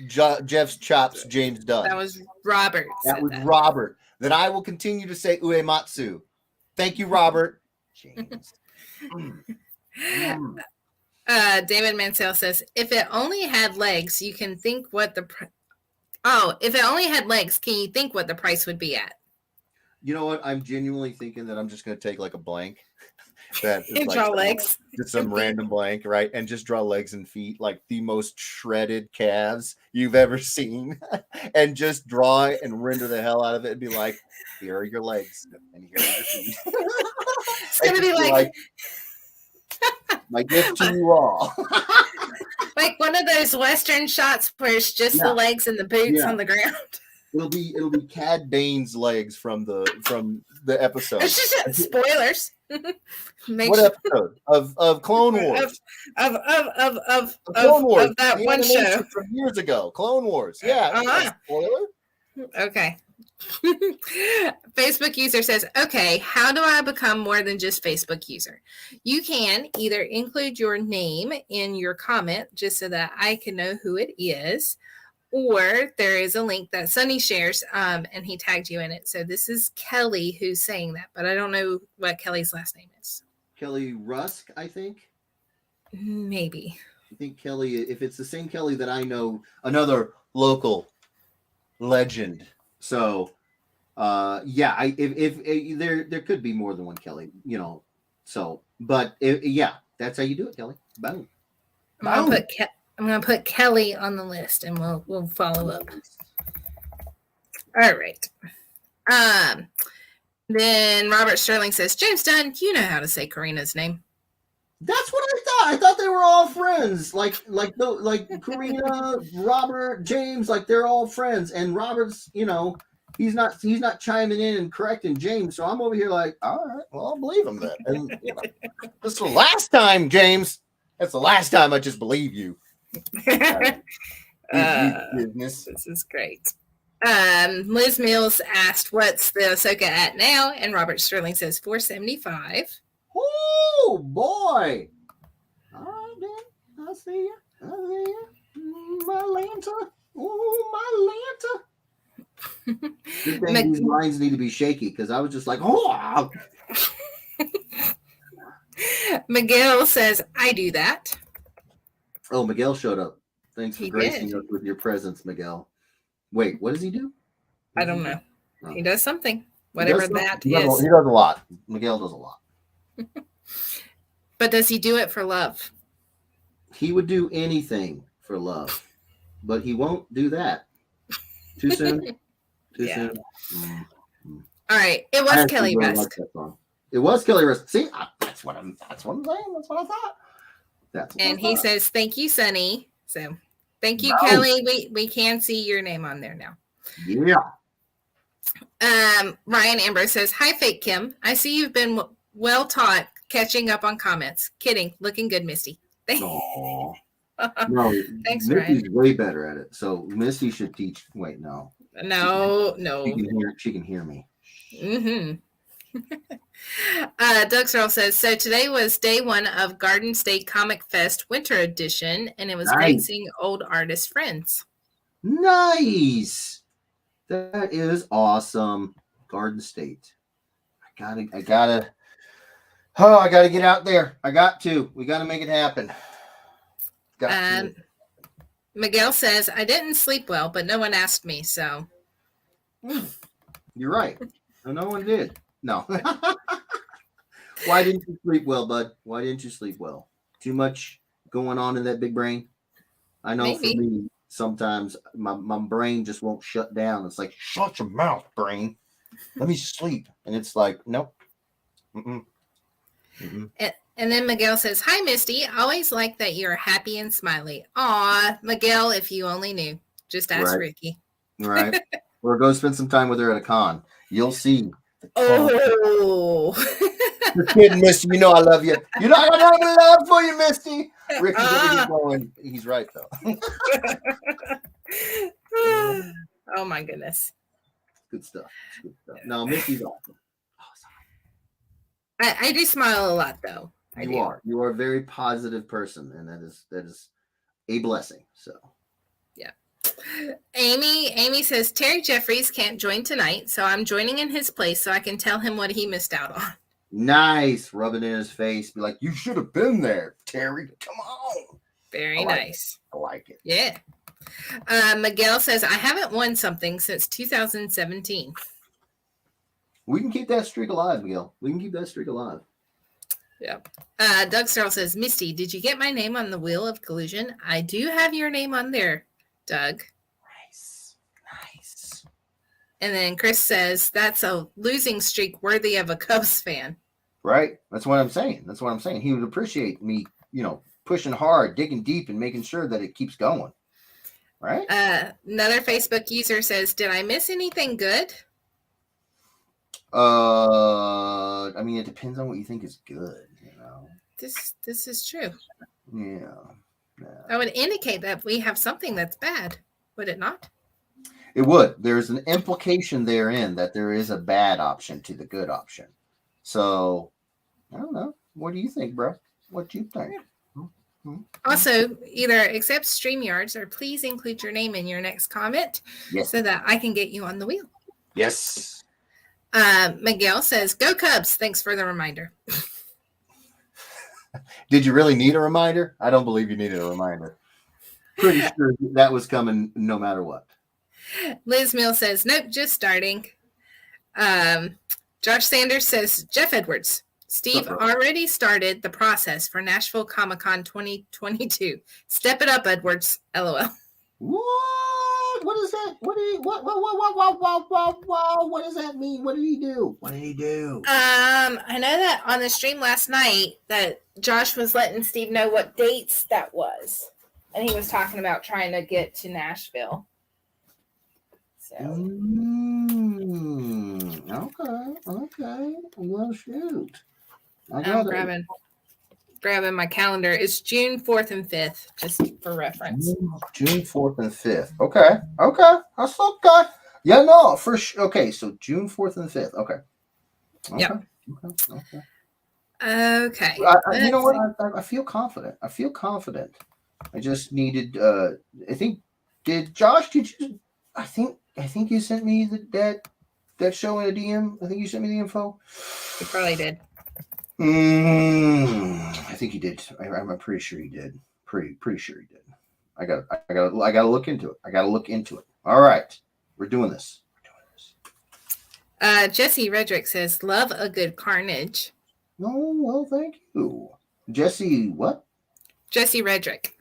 Jeff's chops, James Dunn. That was Robert. That was Robert. Then I will continue to say Uematsu. Thank you, Robert. James. David Mansell says, if it only had legs, you can think what the if it only had legs, can you think what the price would be at? You know what? I'm genuinely thinking that I'm just going to take like a blank that is like draw legs. just some random blank, right? And just draw legs and feet, like the most shredded calves you've ever seen, and just draw it and render the hell out of it and be like, here are your legs and here are your feet. It's gonna be like my gift to you all. like one of those Western shots where it's just the legs and the boots on the ground. It'll be Cad Bane's legs from the episode. It's just spoilers. What episode of Clone Wars? Of Clone Wars, of that one show from years ago. Clone Wars. Yeah. Spoiler. Okay. Facebook user says, okay, how do I become more than just Facebook user? You can either include your name in your comment just so that I can know who it is, or there is a link that Sonny shares and he tagged you in it. So this is Kelly who's saying that, but I don't know what Kelly's last name is. Kelly Rusk, I think. Maybe. I think Kelly, if it's the same Kelly that I know, another local legend. So, if there could be more than one Kelly, So, but that's how you do it, Kelly. Boom. I'm gonna put Kelly on the list, and we'll follow up. All right. Then Robert Sterling says, James Dunn, you know how to say Karina's name. That's what I thought. I thought they were all friends. Like Karina, Robert, James, like they're all friends. And Robert's, he's not chiming in and correcting James. So I'm over here like, all right, well, I'll believe him then. And this is the last time, James. That's the last time I just believe you. This is great. Liz Mills asked, what's the Ahsoka at now? And Robert Sterling says 475. Oh boy! All right, then. I see you. My Lanta. Oh, my Lanta. These lines need to be shaky because I was just like, oh. Miguel says, I do that. Oh, Miguel showed up. Thanks for gracing us with your presence, Miguel. Wait, what does he do? I don't know. Oh. He does something. Whatever that is. He does a lot. Miguel does a lot. But does he do it for love? He would do anything for love, but he won't do that. Too soon? Too soon? Mm-hmm. All right. It was Kelly Rusk. It was Kelly Rusk. See, that's what I'm saying. That's what I thought. He says, thank you, Sonny. So thank you, Kelly. We can see your name on there now. Yeah. Ryan Ambrose says, hi, Fake Kim. I see you've been well taught catching up on comments. Kidding. Looking good, Misty. No, thanks, Misty's Ryan. way better at it. So Misty should teach. Wait, no. No. She can hear me. Mm-hmm. Doug Searle says, so today was day one of Garden State Comic Fest Winter Edition, and it was great seeing old artist friends. Nice. That is awesome. Garden State. I gotta get out there. We got to make it happen. Miguel says, I didn't sleep well, but no one asked me, so. You're right. No one did. No. Why didn't you sleep well, bud? Why didn't you sleep well? Too much going on in that big brain? I know for me, sometimes my brain just won't shut down. It's like, shut your mouth, brain. Let me sleep. And it's like, nope. Mm-mm. Mm-mm. And then Miguel says, hi, Misty. Always like that you're happy and smiley. Aw, Miguel, if you only knew. Just ask Ricky. Right. Or go spend some time with her at a con. You'll see. Oh. Just kidding, Misty. You know I love you. You know I got nothing but love for you, Misty. Ricky's going. He's right, though. Oh, my goodness. Good stuff. No, Misty's awesome. I do smile a lot, though. You are a very positive person, and that is a blessing. So, yeah. Amy says Terry Jeffries can't join tonight, so I'm joining in his place so I can tell him what he missed out on. Nice, rubbing in his face, be like, you should have been there, Terry. Come on. Very nice. I like it. Yeah. Miguel says I haven't won something since 2017. We can keep that streak alive, Miguel. We can keep that streak alive. Yep. Doug Searle says, Misty, did you get my name on the wheel of collusion? I do have your name on there, Doug. Nice. And then Chris says, that's a losing streak worthy of a Cubs fan. Right. That's what I'm saying. He would appreciate me, pushing hard, digging deep, and making sure that it keeps going. Right. Another Facebook user says, did I miss anything good? I mean, it depends on what you think is good, This is true. Yeah. That would indicate that we have something that's bad, would it not? It would. There's an implication therein that there is a bad option to the good option. So, I don't know. What do you think, bro? What do you think? Yeah. Also, either accept StreamYards or please include your name in your next comment so that I can get you on the wheel. Yes. Miguel says, go Cubs. Thanks for the reminder. Did you really need a reminder? I don't believe you needed a reminder. Pretty sure that was coming no matter what. Liz Mill says, nope, just starting. Josh Sanders says, Jeff Edwards. Steve already started the process for Nashville Comic-Con 2022. Step it up, Edwards. LOL. What? What is that? What does that mean? What did he do? I know that on the stream last night that Josh was letting Steve know what dates that was. And he was talking about trying to get to Nashville. So. Okay. Well, shoot. I'm grabbing my calendar. It's June 4th and 5th, just for reference. June 4th and 5th. Okay. That's okay. Yeah, no, for sure. Okay, so June 4th and 5th. Okay. Yep. Okay. You know what? I feel confident. I just needed. I think. Did you? I think you sent me that show in a DM. I think you sent me the info. You probably did. I think you did. I'm pretty sure you did. Pretty sure you did. I gotta look into it. All right, we're doing this. Jesse Redrick says, "Love a good carnage." Oh well, thank you, Jesse. What? Jesse Redrick.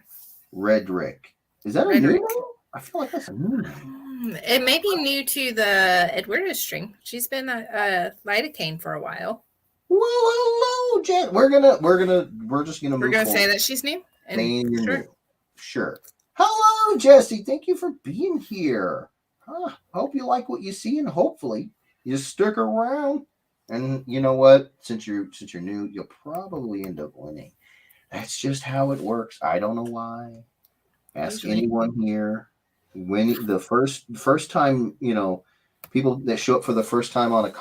Redrick. Is that a new name? I feel like that's a new name. It may be new to the Edwina string. She's been a lidocaine for a while. Well, hello, Jen. We're just gonna say that she's new. Sure. Hello, Jesse. Thank you for being here. Hope you like what you see, and hopefully you stick around. And you know what? Since you're new, you'll probably end up winning. That's just how it works. I don't know why. Ask anyone here. When the first time, people that show up for the first time on a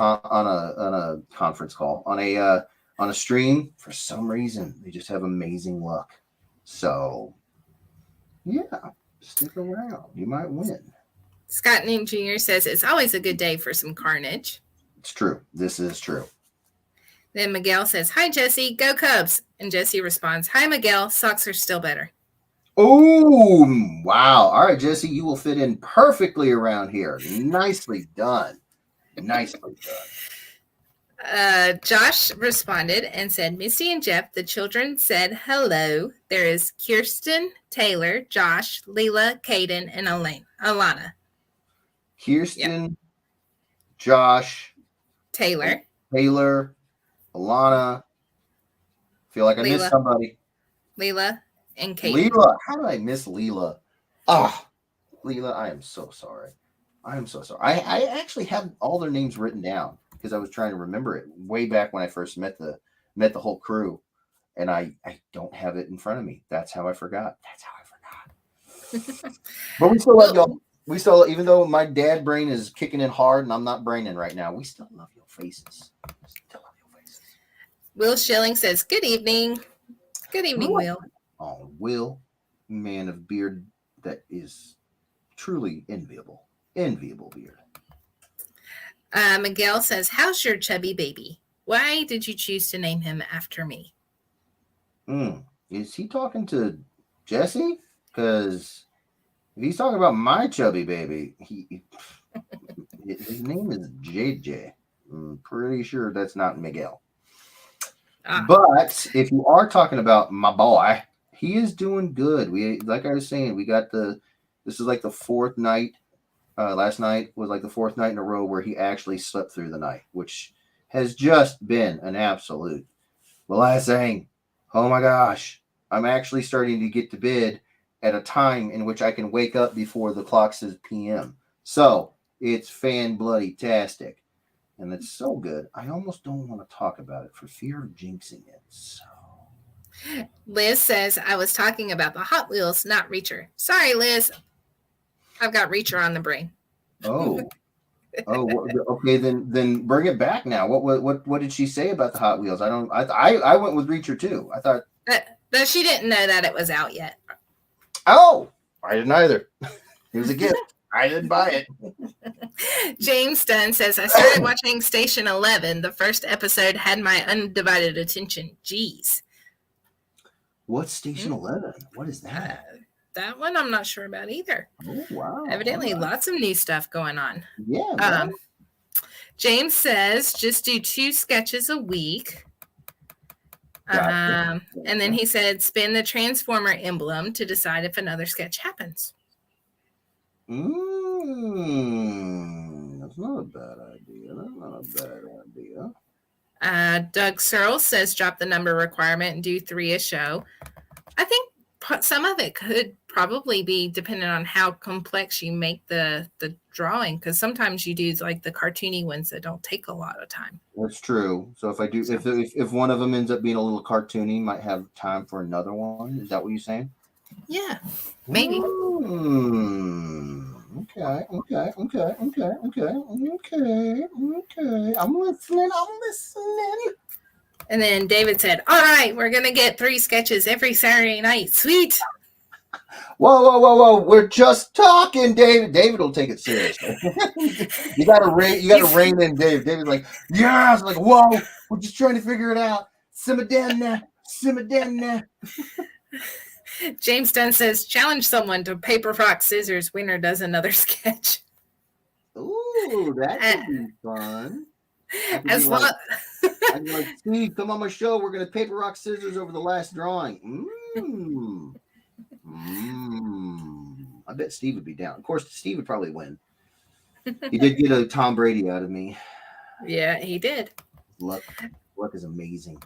conference call, on a stream, for some reason they just have amazing luck. So yeah, stick around. You might win. Scott Neem Jr. says it's always a good day for some carnage. It's true. This is true. Then Miguel says, "Hi Jesse, go Cubs." And Jesse responds, "Hi Miguel, Sox are still better." Oh, wow. All right, Jesse, you will fit in perfectly around here. Nicely done. Josh responded and said, Misty and Jeff, the children said hello. There is Kirsten, Taylor, Josh, Leela, Caden, and Alana. Kirsten, Josh, Taylor, Alana. Feel like I missed somebody. Leela. And Kate. Leela, how did I miss Leela? Leela, I am so sorry. I actually have all their names written down because I was trying to remember it way back when I first met the whole crew, and I don't have it in front of me. That's how I forgot. But we still love y'all. We still, even though my dad brain is kicking in hard and I'm not braining right now, we still love your faces. Will Schilling says, "Good evening." Good evening, Will. Oh, Will, man of beard that is truly enviable. Enviable beard. Miguel says, "How's your chubby baby? Why did you choose to name him after me?" Is he talking to Jesse? Because if he's talking about my chubby baby, his name is JJ. I'm pretty sure that's not Miguel. But if you are talking about my boy, he is doing good. Like I was saying, this is like the fourth night. Last night was like the fourth night in a row where he actually slept through the night, which has just been an absolute blessing. Oh my gosh. I'm actually starting to get to bed at a time in which I can wake up before the clock says PM. So it's fan bloody tastic. And it's so good. I almost don't want to talk about it for fear of jinxing it. So Liz says, I was talking about the Hot Wheels, not Reacher. Sorry, Liz. I've got Reacher on the brain. Oh, okay. Then bring it back now. What did she say about the Hot Wheels? I went with Reacher too. I thought that she didn't know that it was out yet. Oh, I didn't either. It was a gift. I didn't buy it. James Dunn says, I started watching Station 11. The first episode had my undivided attention. Jeez. What's Station 11? What is that? That one I'm not sure about either. Oh, wow. Evidently, lots of new stuff going on. Yeah. James says, just do 2 sketches a week. And then he said, spin the Transformer emblem to decide if another sketch happens. That's not a bad idea. Doug Searle says, drop the number requirement and do 3 a show. I think some of it could probably be dependent on how complex you make the drawing, because sometimes you do like the cartoony ones that don't take a lot of time. That's true. So if one of them ends up being a little cartoony, might have time for another one. Is that what you're saying? Yeah, maybe. Okay. I'm listening. And then David said, all right, we're going to get 3 sketches every Saturday night. Sweet. Whoa. We're just talking, David. David will take it seriously. you gotta rein in Dave. David's like, yeah. It's like, whoa, we're just trying to figure it out. Simmer down. James Dunn says, challenge someone to paper, rock, scissors. Winner does another sketch. Ooh, that could be fun. As long I'm like, Steve, come on my show. We're gonna paper, rock, scissors over the last drawing. I bet Steve would be down. Of course, Steve would probably win. He did get a Tom Brady out of me. Yeah, he did. Luck is amazing.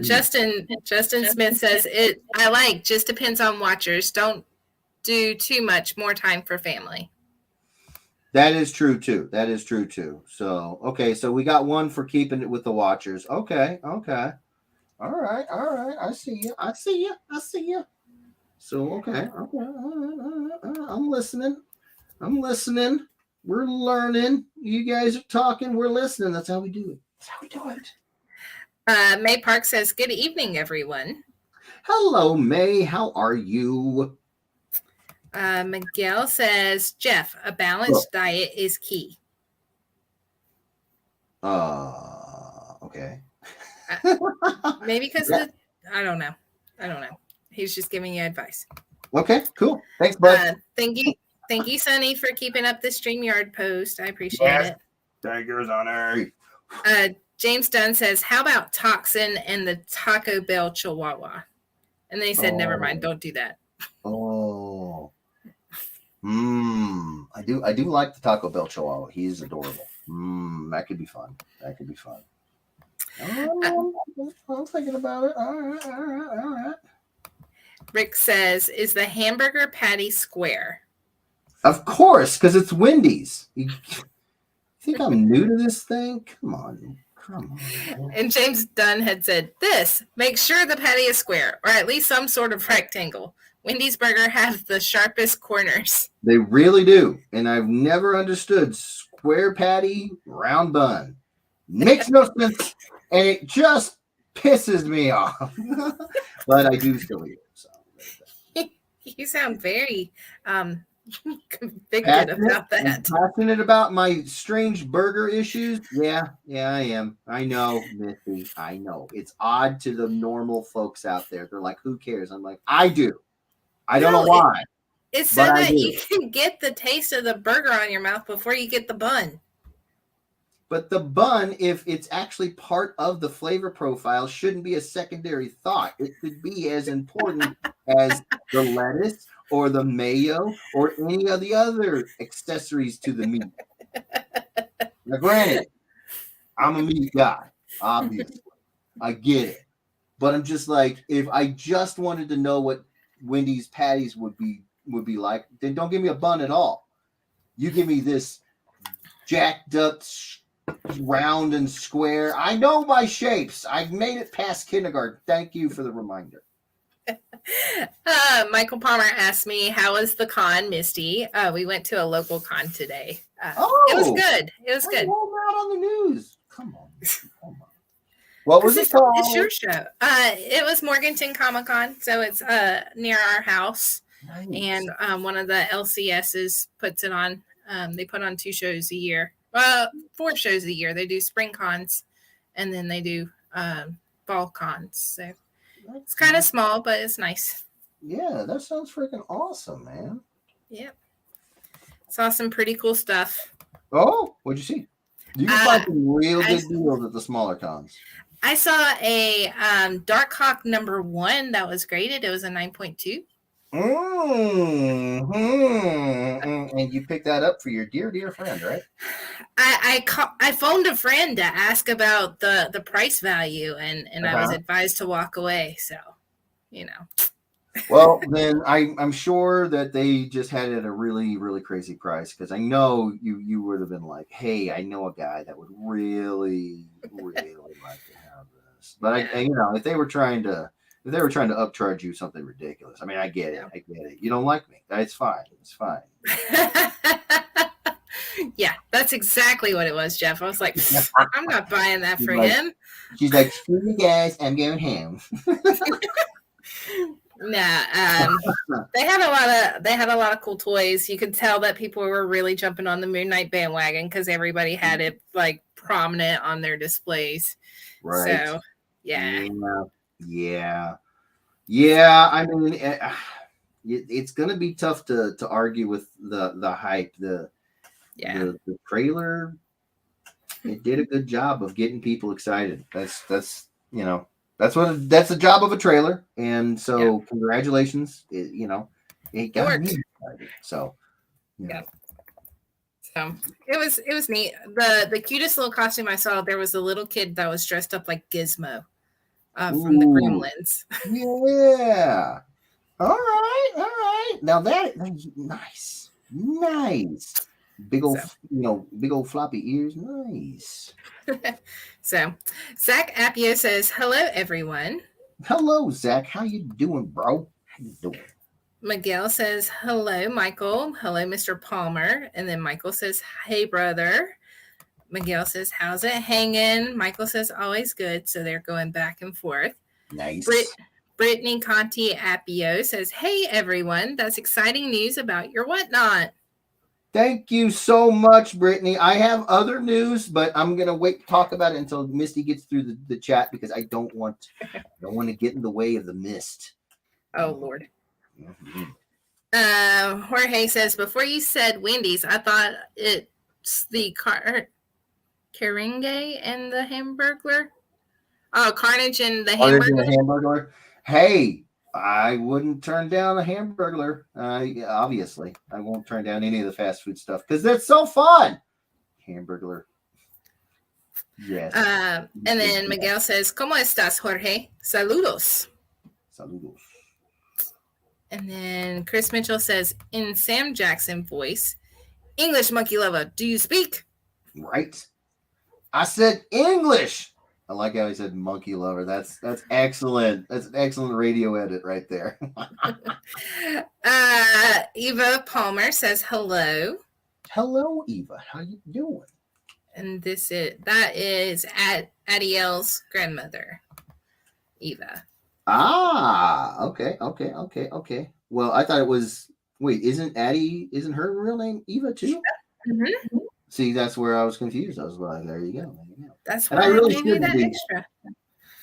Justin Smith says, just depends on watchers. Don't do too much. More time for family. That is true too. So, okay. So we got one for keeping it with the watchers. Okay. All right. I see you. So, okay. I'm listening. We're learning. You guys are talking. We're listening. That's how we do it. May Park says, good evening, everyone. Hello, May. How are you? Miguel says, Jeff, a balanced diet is key. Okay. Maybe because I don't know. He's just giving you advice. Okay, cool. Thanks, bud. Thank you, Sonny, for keeping up the StreamYard post. I appreciate it. Thank you, Sonny. James Dunn says, how about Toxin and the Taco Bell Chihuahua? And then he said, never mind, don't do that. Oh. I do like the Taco Bell Chihuahua. He is adorable. That could be fun. I'm thinking about it. All right. Rick says, is the hamburger patty square? Of course, because it's Wendy's. You think I'm new to this thing? Come on. And James Dunn had said, make sure the patty is square, or at least some sort of rectangle. Wendy's burger has the sharpest corners. They really do. And I've never understood square patty, round bun. Makes no sense. And it just pisses me off. But I do still eat it. So. You sound very convicted about that. Passionate about my strange burger issues? Yeah, I am. I know, Missy. I know. It's odd to the normal folks out there. They're like, who cares? I'm like, I do. I don't know why. It's so that you can get the taste of the burger on your mouth before you get the bun. But the bun, if it's actually part of the flavor profile, shouldn't be a secondary thought. It should be as important as the lettuce or the mayo or any of the other accessories to the meat. Now, granted, I'm a meat guy, obviously. I get it. But I'm just like, if I just wanted to know what Wendy's patties would be like, then don't give me a bun at all. You give me this jacked up, round and square. I know my shapes. I've made it past kindergarten. Thank you for the reminder. Michael Palmer asked me, how was the con, Misty? We went to a local con today. It was good. It was good. Out on the news. Come on. What was it called? It's your show. It was Morganton Comic Con, so it's near our house. Nice. And one of the LCSs puts it on. They put on 2 shows a year. 4 shows a year. They do spring cons, and then they do fall cons. So it's kind of small, but it's nice. Yeah, that sounds freaking awesome, man. Yep. Saw some pretty cool stuff. Oh, what'd you see? You can find some real good deals at the smaller cons. I saw a Dark Hawk #1 that was graded. It was a 9.2. And you picked that up for your dear friend, right? I phoned a friend to ask about the price value, and I was advised to walk away. So, Well, then I'm sure that they just had it at a really, really crazy price, because I know you would have been like, hey, I know a guy that would really, really like to have this. But if they were trying to upcharge you something ridiculous, I mean, I get it. You don't like me. It's fine. It's fine. Yeah, that's exactly what it was, Jeff. I was like, I'm not buying that for him. She's like, screw you guys, I'm going home. Nah, they had a lot of cool toys. You could tell that people were really jumping on the Moon Knight bandwagon because everybody had it like prominent on their displays. Right. So, yeah. I mean, it's gonna be tough to argue with the hype. The trailer, it did a good job of getting people excited. That's the job of a trailer, and so congratulations. It got me excited. So So it was neat. The cutest little costume I saw, there was a little kid that was dressed up like Gizmo from the Gremlins. Yeah. All right. Now that's nice. Big old floppy ears. Nice. So Zach Appio says, hello, everyone. Hello, Zach. How you doing, bro? How you doing? Miguel says, hello, Michael. Hello, Mr. Palmer. And then Michael says, hey, brother. Miguel says, how's it hanging? Michael says, always good. So they're going back and forth. Nice. Brittany Conti Appio says, hey, everyone. That's exciting news about your whatnot. Thank you so much, Brittany. I have other news, but I'm going to wait to talk about it until Misty gets through the chat, because I don't want to get in the way of the mist. Oh, Lord. Mm-hmm. Jorge says, before you said Wendy's, I thought it's the Carnegie and the Hamburglar. Oh, Carnage and the Hamburglar. Hey, I wouldn't turn down a Hamburglar. Obviously, I won't turn down any of the fast food stuff because that's so fun. Hamburglar. Yes. And then Miguel says, ¿Cómo estás, Jorge? Saludos. Saludos. And then Chris Mitchell says, in Sam Jackson voice, English, monkey lover, do you speak? Right. I said English. I like how he said monkey lover. That's excellent. That's an excellent radio edit right there. Eva Palmer says hello. Hello, Eva. How you doing? And that is Adiel's grandmother, Eva. Okay. Well, I thought it was. Wait, isn't her real name Eva too? Mm-hmm. See, that's where I was confused. I was like, there you go. That's why I really gave you that extra.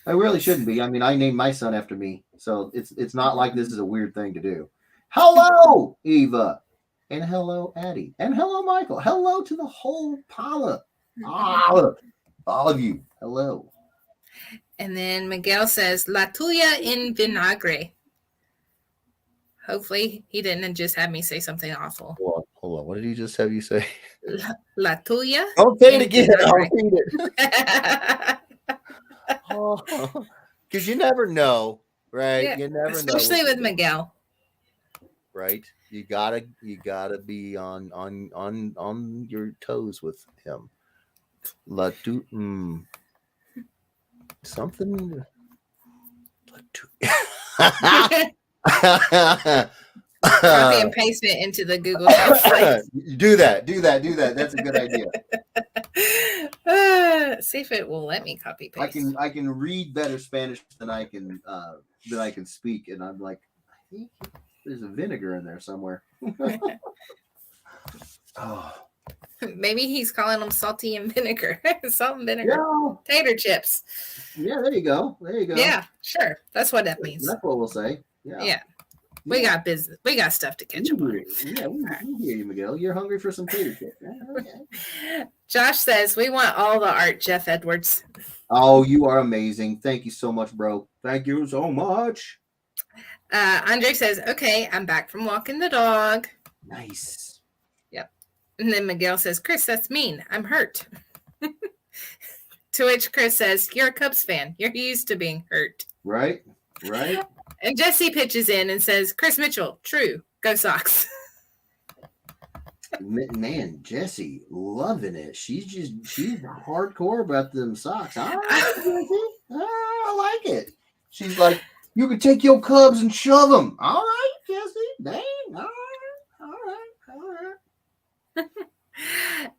I really shouldn't be. I mean, I named my son after me, so it's not like this is a weird thing to do. Hello, Eva, and hello, Addie, and hello, Michael. Hello to the whole pile All of you. Hello. And then Miguel says, La tuya en vinagre. Hopefully he didn't just have me say something awful. Hold on. What did he just have you say? La tuya. Don't say it again. I'll read it. Because you never know, right? Yeah, you never especially know. With Miguel. Right? You gotta be on your toes with him. Something. Copy and paste it into the Google Translate. Do that. That's a good idea. See if it will let me copy paste. I can read better Spanish than I can speak, and I'm like, I think there's a vinegar in there somewhere. Oh. Maybe he's calling them salty and vinegar. Salt and vinegar. Yeah. Tater chips. Yeah, there you go. Yeah, sure. That's what that means. That's what we'll say. Yeah. We got business. We got stuff to catch up on. Yeah, we hear you, Miguel. You're hungry for some tater chips. Okay. Josh says, we want all the art, Jeff Edwards. Oh, you are amazing. Thank you so much, bro. Thank you so much. Andre says, okay, I'm back from walking the dog. Nice. Yep. And then Miguel says, Chris, that's mean. I'm hurt. To which Chris says, you're a Cubs fan. You're used to being hurt. Right. And Jesse pitches in and says, Chris Mitchell, true. Go Sox. Man, Jesse, loving it. She's hardcore about them Sox. All right, Jesse. I like it. She's like, you can take your Cubs and shove them. All right, Jesse. Dang. All right.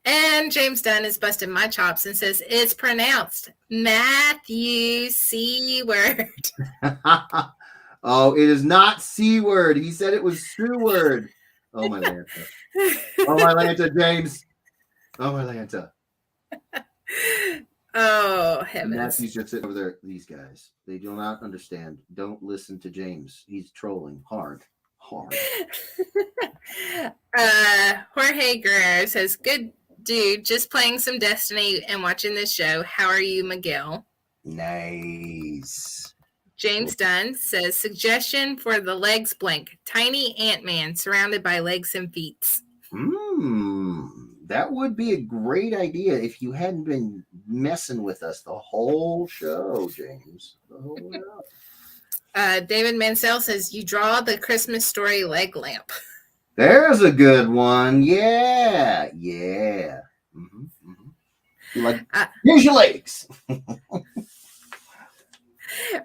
And James Dunn is busting my chops and says, it's pronounced Matthew C. word. Oh, it is not C word. He said it was true word. Oh, my Lanta. Oh, my Lanta, James. Oh, my Lanta. Oh, heavens. Matthew's just sitting over there. These guys, they do not understand. Don't listen to James. He's trolling hard. Jorge Guerrero says, good dude, just playing some Destiny and watching this show. How are you, Miguel? Nice. James Dunn says, suggestion for the legs blank. Tiny Ant-Man surrounded by legs and feet. That would be a great idea if you hadn't been messing with us the whole show, James. David Mansell says, you draw the Christmas story leg lamp. There's a good one. Yeah. Mm-hmm. You're like, here's your legs.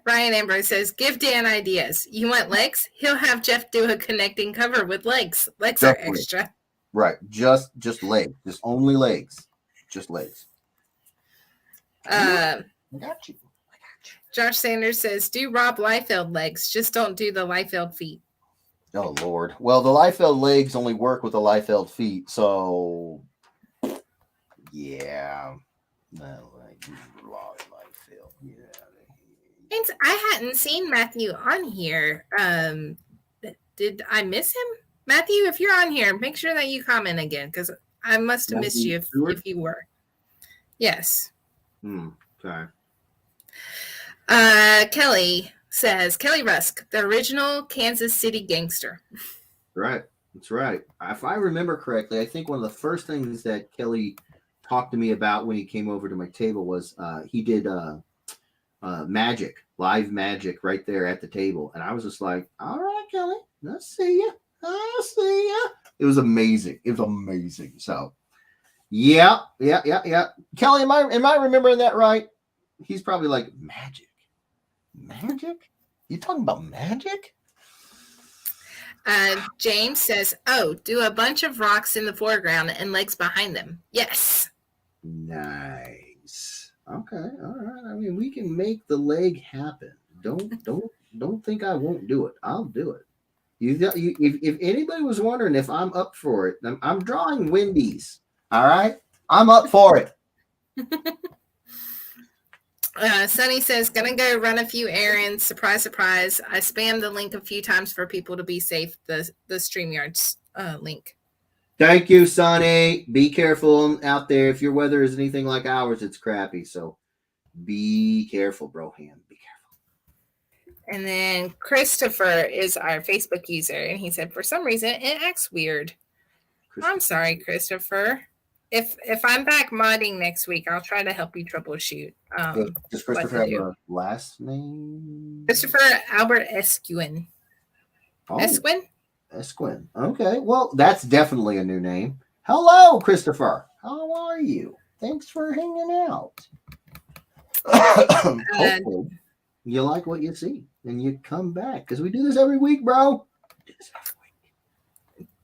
Ryan Ambrose says, give Dan ideas. You want legs? He'll have Jeff do a connecting cover with legs. Legs are extra. Right. Just legs. Just only legs. Just legs. I got you. Josh Sanders says, do Rob Liefeld legs. Just don't do the Liefeld feet. Oh, Lord. Well, the Liefeld legs only work with the Liefeld feet. So, yeah. No, Liefeld. Yeah. And I hadn't seen Matthew on here. Did I miss him? Matthew, if you're on here, make sure that you comment again, because I must have missed you if you were. Yes. Sorry. Kelly says, Kelly Rusk, the original Kansas City gangster. Right. That's right. If I remember correctly, I think one of the first things that Kelly talked to me about when he came over to my table was he did live magic right there at the table. And I was just like, all right, Kelly, I'll see ya. It was amazing. So, yeah. Kelly, am I remembering that right? He's probably like, magic? You talking about magic? James says, do a bunch of rocks in the foreground and legs behind them. Yes. Nice. Okay. All right. I mean, we can make the leg happen. Don't think I won't do it. I'll do it. If anybody was wondering if I'm up for it, I'm drawing Wendy's. All right. I'm up for it. Sunny says, gonna go run a few errands. Surprise, surprise. I spammed the link a few times for people to be safe. The StreamYard's link. Thank you, Sonny. Be careful out there. If your weather is anything like ours, it's crappy. So be careful, Broham. Be careful. And then Christopher is our Facebook user, and he said, for some reason, it acts weird. I'm sorry, Christopher. If I'm back modding next week, I'll try to help you troubleshoot. Does Christopher have a last name? Christopher Albert Esquin. Oh, Esquin? Esquin. Okay. Well, that's definitely a new name. Hello, Christopher. How are you? Thanks for hanging out. Hopefully, you like what you see and you come back because we do this every week, bro.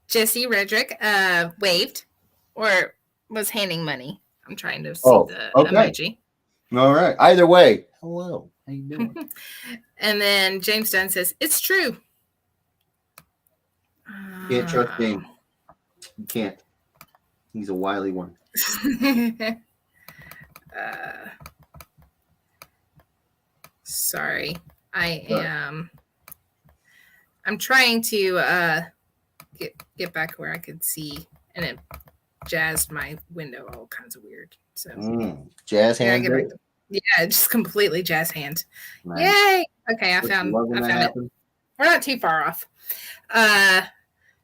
Jesse Redrick waved or was handing money. I'm trying to see the emoji. All right. Either way, hello. How you doing? And then James Dunn says, it's true. Can't trust James. You can't. He's a wily one. Sorry. I'm trying to get back where I could see, and it jazzed my window all kinds of weird. So jazz hand. Yeah, just completely jazz hand. Nice. Yay! Okay, I found it. We're not too far off.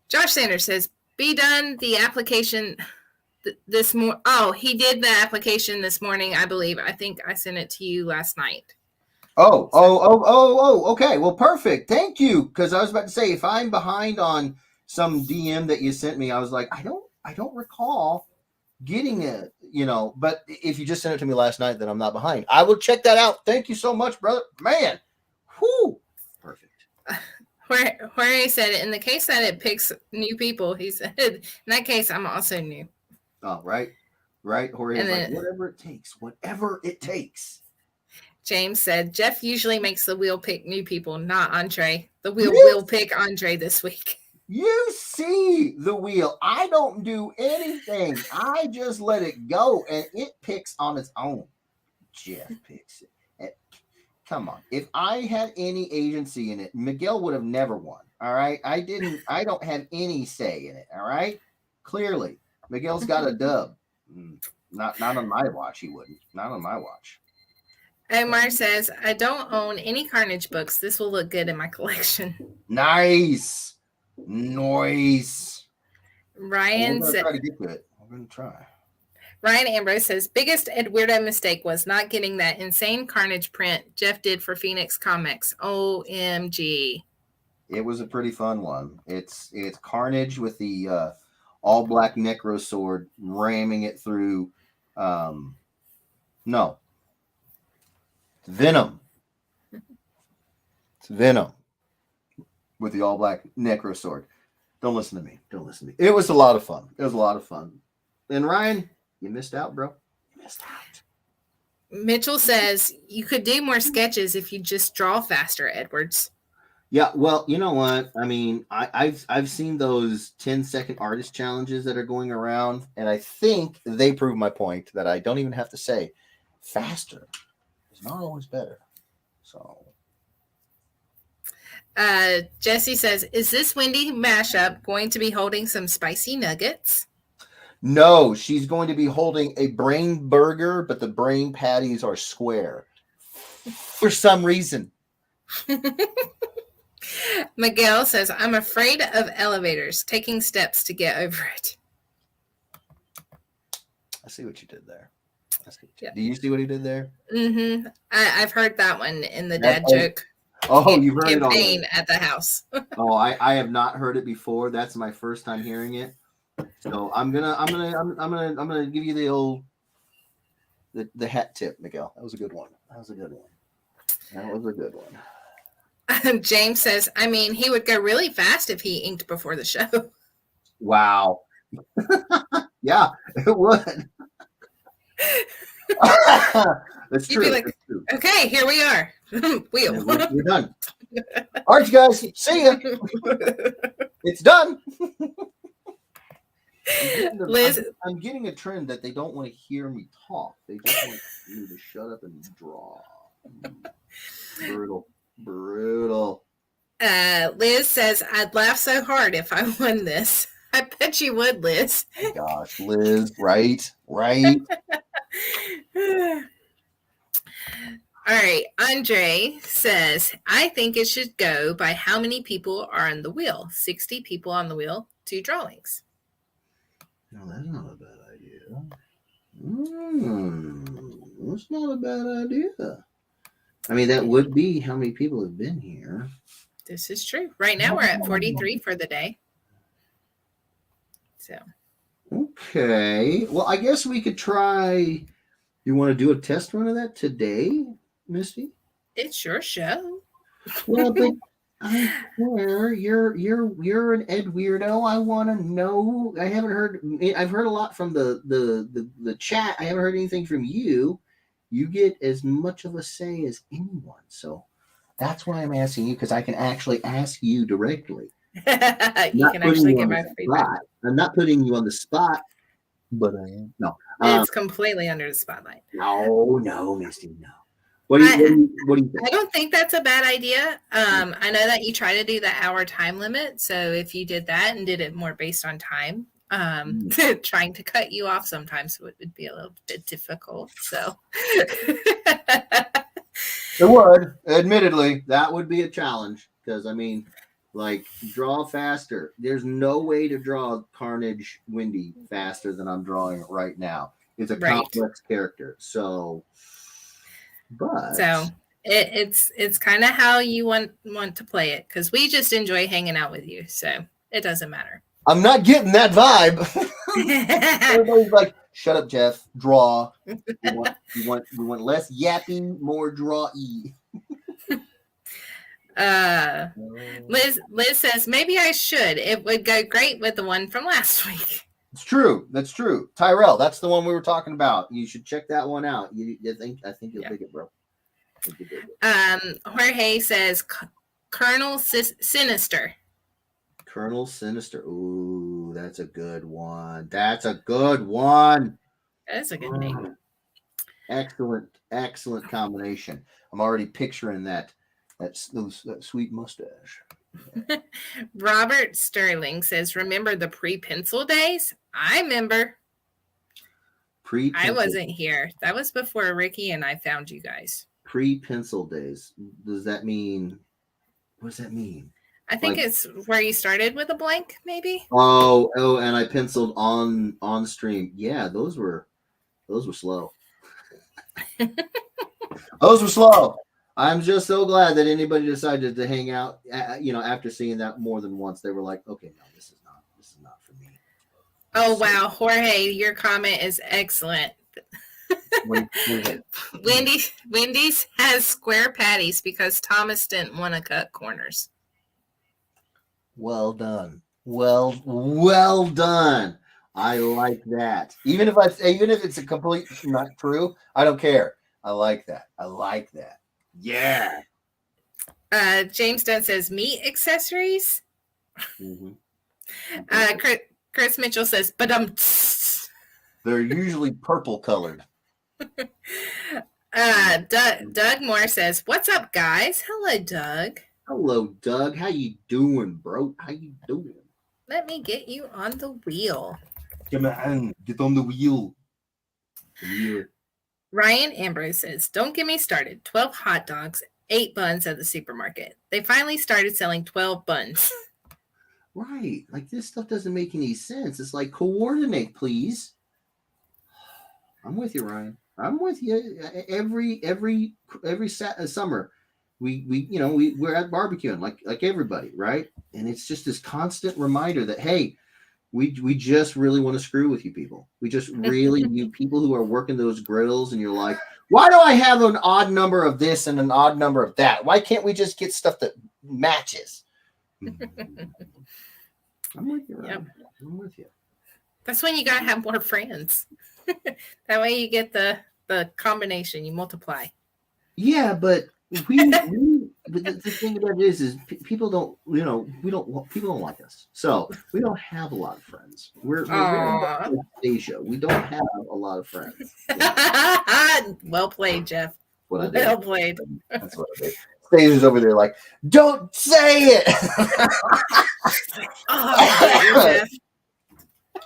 Josh Sanders says, "Be done the application this morning." Oh, he did the application this morning, I believe. I think I sent it to you last night. Okay. Well, perfect. Thank you. Because I was about to say, if I'm behind on some DM that you sent me, I was like, I don't recall getting it, but if you just sent it to me last night, then I'm not behind. I will check that out. Thank you so much, brother. Man. Whoo. Perfect. Jorge said, in the case that it picks new people, he said, in that case, I'm also new. Oh, right. Jorge is like, whatever it takes. James said, Jeff usually makes the wheel pick new people, not Andre. The wheel will pick Andre this week. You see the wheel. I don't do anything. I just let it go, and it picks on its own. Jeff picks it. Come on. If I had any agency in it, Miguel would have never won. All right? I don't have any say in it. All right? Clearly. Miguel's got a dub. Not on my watch, he wouldn't. Not on my watch. Omar says, I don't own any Carnage books. This will look good in my collection. Nice. Ryan said, try to get to it. We're going to try. Ryan Ambrose says, biggest Edwardo mistake was not getting that insane Carnage print Jeff did for Phoenix Comics. OMG. It was a pretty fun one. It's Carnage with the all black necro sword ramming it through. No. Venom. It's Venom with the all black necro sword. Don't listen to me. It was a lot of fun. And Ryan, you missed out, bro. You missed out. Mitchell says you could do more sketches if you just draw faster, Edwards. Yeah, well, you know what? I mean, I've seen those 10-second artist challenges that are going around, and I think they prove my point that I don't even have to say faster. It's not always better. So Jesse says, is this Wendy mashup going to be holding some spicy nuggets? No, she's going to be holding a brain burger, but the brain patties are square for some reason. Miguel says, I'm afraid of elevators, taking steps to get over it. I see what you did there. Do you see what he did there? Mm-hmm. I've heard that one in the dad joke. Oh, you've heard it campaign at the house. Oh, I have not heard it before. That's my first time hearing it. So I'm gonna give you the hat tip, Miguel. That was a good one. James says, I mean, he would go really fast if he inked before the show. Wow. Yeah, it would. That's true. You'd be like, okay, here we are. Wheel. Yeah, we're done. All right, you guys. See ya. It's done. I'm getting a trend that they don't want to hear me talk. They just want me to shut up and draw. Brutal. Liz says, I'd laugh so hard if I won this. I bet you would, Liz. Oh, gosh, Liz, right? All right. Andre says, I think it should go by how many people are on the wheel. 60 people on the wheel, 2 drawings. No, that's not a bad idea. That's not a bad idea. I mean, that would be how many people have been here. This is true. Right now we're at 43 for the day. So. Okay. Well, I guess we could try. You want to do a test run of that today, Misty? It's your show. Well, but I swear you're an Ed weirdo. I want to know. I haven't heard. I've heard a lot from the chat. I haven't heard anything from you. You get as much of a say as anyone. So that's why I'm asking you, because I can actually ask you directly. You can actually get my feedback. I'm not putting you on the spot, but I am. No, it's completely under the spotlight. No, Misty, no. What do you think? I don't think that's a bad idea. I know that you try to do the hour time limit. So if you did that and did it more based on time, trying to cut you off sometimes would be a little bit difficult. So it would, admittedly, that would be a challenge, because I mean, like, draw faster. There's no way to draw Carnage Wendy faster than I'm drawing it right now. It's a complex character. So it's kind of how you want to play it, because we just enjoy hanging out with you. So it doesn't matter. I'm not getting that vibe. Everybody's like, shut up, Jeff. Draw. We want less yapping, more draw-y. Liz says, maybe I should. It would go great with the one from last week. It's true. That's true. Tyrell, that's the one we were talking about. You should check that one out. I think you'll dig it, bro. Jorge says, Colonel Sinister. Colonel Sinister. Ooh, that's a good one. That's a good one. That's a good name. Excellent combination. I'm already picturing that sweet mustache. Robert Sterling says, remember the pre-pencil days? I remember. I wasn't here. That was before Ricky and I found you guys. Pre-pencil days. What does that mean? I think it's where you started with a blank, maybe. Oh, and I penciled on stream. Yeah, those were slow. Those were slow. I'm just so glad that anybody decided to hang out. After seeing that more than once, they were like, "Okay, no, this is not for me." Oh wow, Jorge, your comment is excellent. Wendy's has square patties because Thomas didn't want to cut corners. Well done. Well done. I like that. Even if it's a complete not true, I don't care. I like that. Yeah. James Dunn says meat accessories. Mm-hmm. Chris Mitchell says, but they're usually purple colored. Doug Moore says, "What's up, guys?" Hello, Doug. Hello, Doug. How you doing, bro? How you doing? Let me get you on the wheel. Come on, get on the wheel. Ryan Ambrose says, "Don't get me started. 12 hot dogs, 8 buns at the supermarket. They finally started selling 12 buns." Right. Like, this stuff doesn't make any sense. It's like, coordinate, please. I'm with you, Ryan. I'm with you. Every summer, we're at barbecuing like everybody, right? And it's just this constant reminder that, hey, we just really want to screw with you people. We just really, you people who are working those grills, and you're like, why do I have an odd number of this and an odd number of that? Why can't we just get stuff that matches? I'm with you, Ryan. Yep. I'm with you. That's when you gotta have more friends. That way you get the combination, you multiply. Yeah, but the thing about it is people don't, people don't like us. So we don't have a lot of friends. We're Asia. We don't have a lot of friends. Well played, Jeff. Well played. That's what I did. Stasia's over there like, don't say it. Jeff.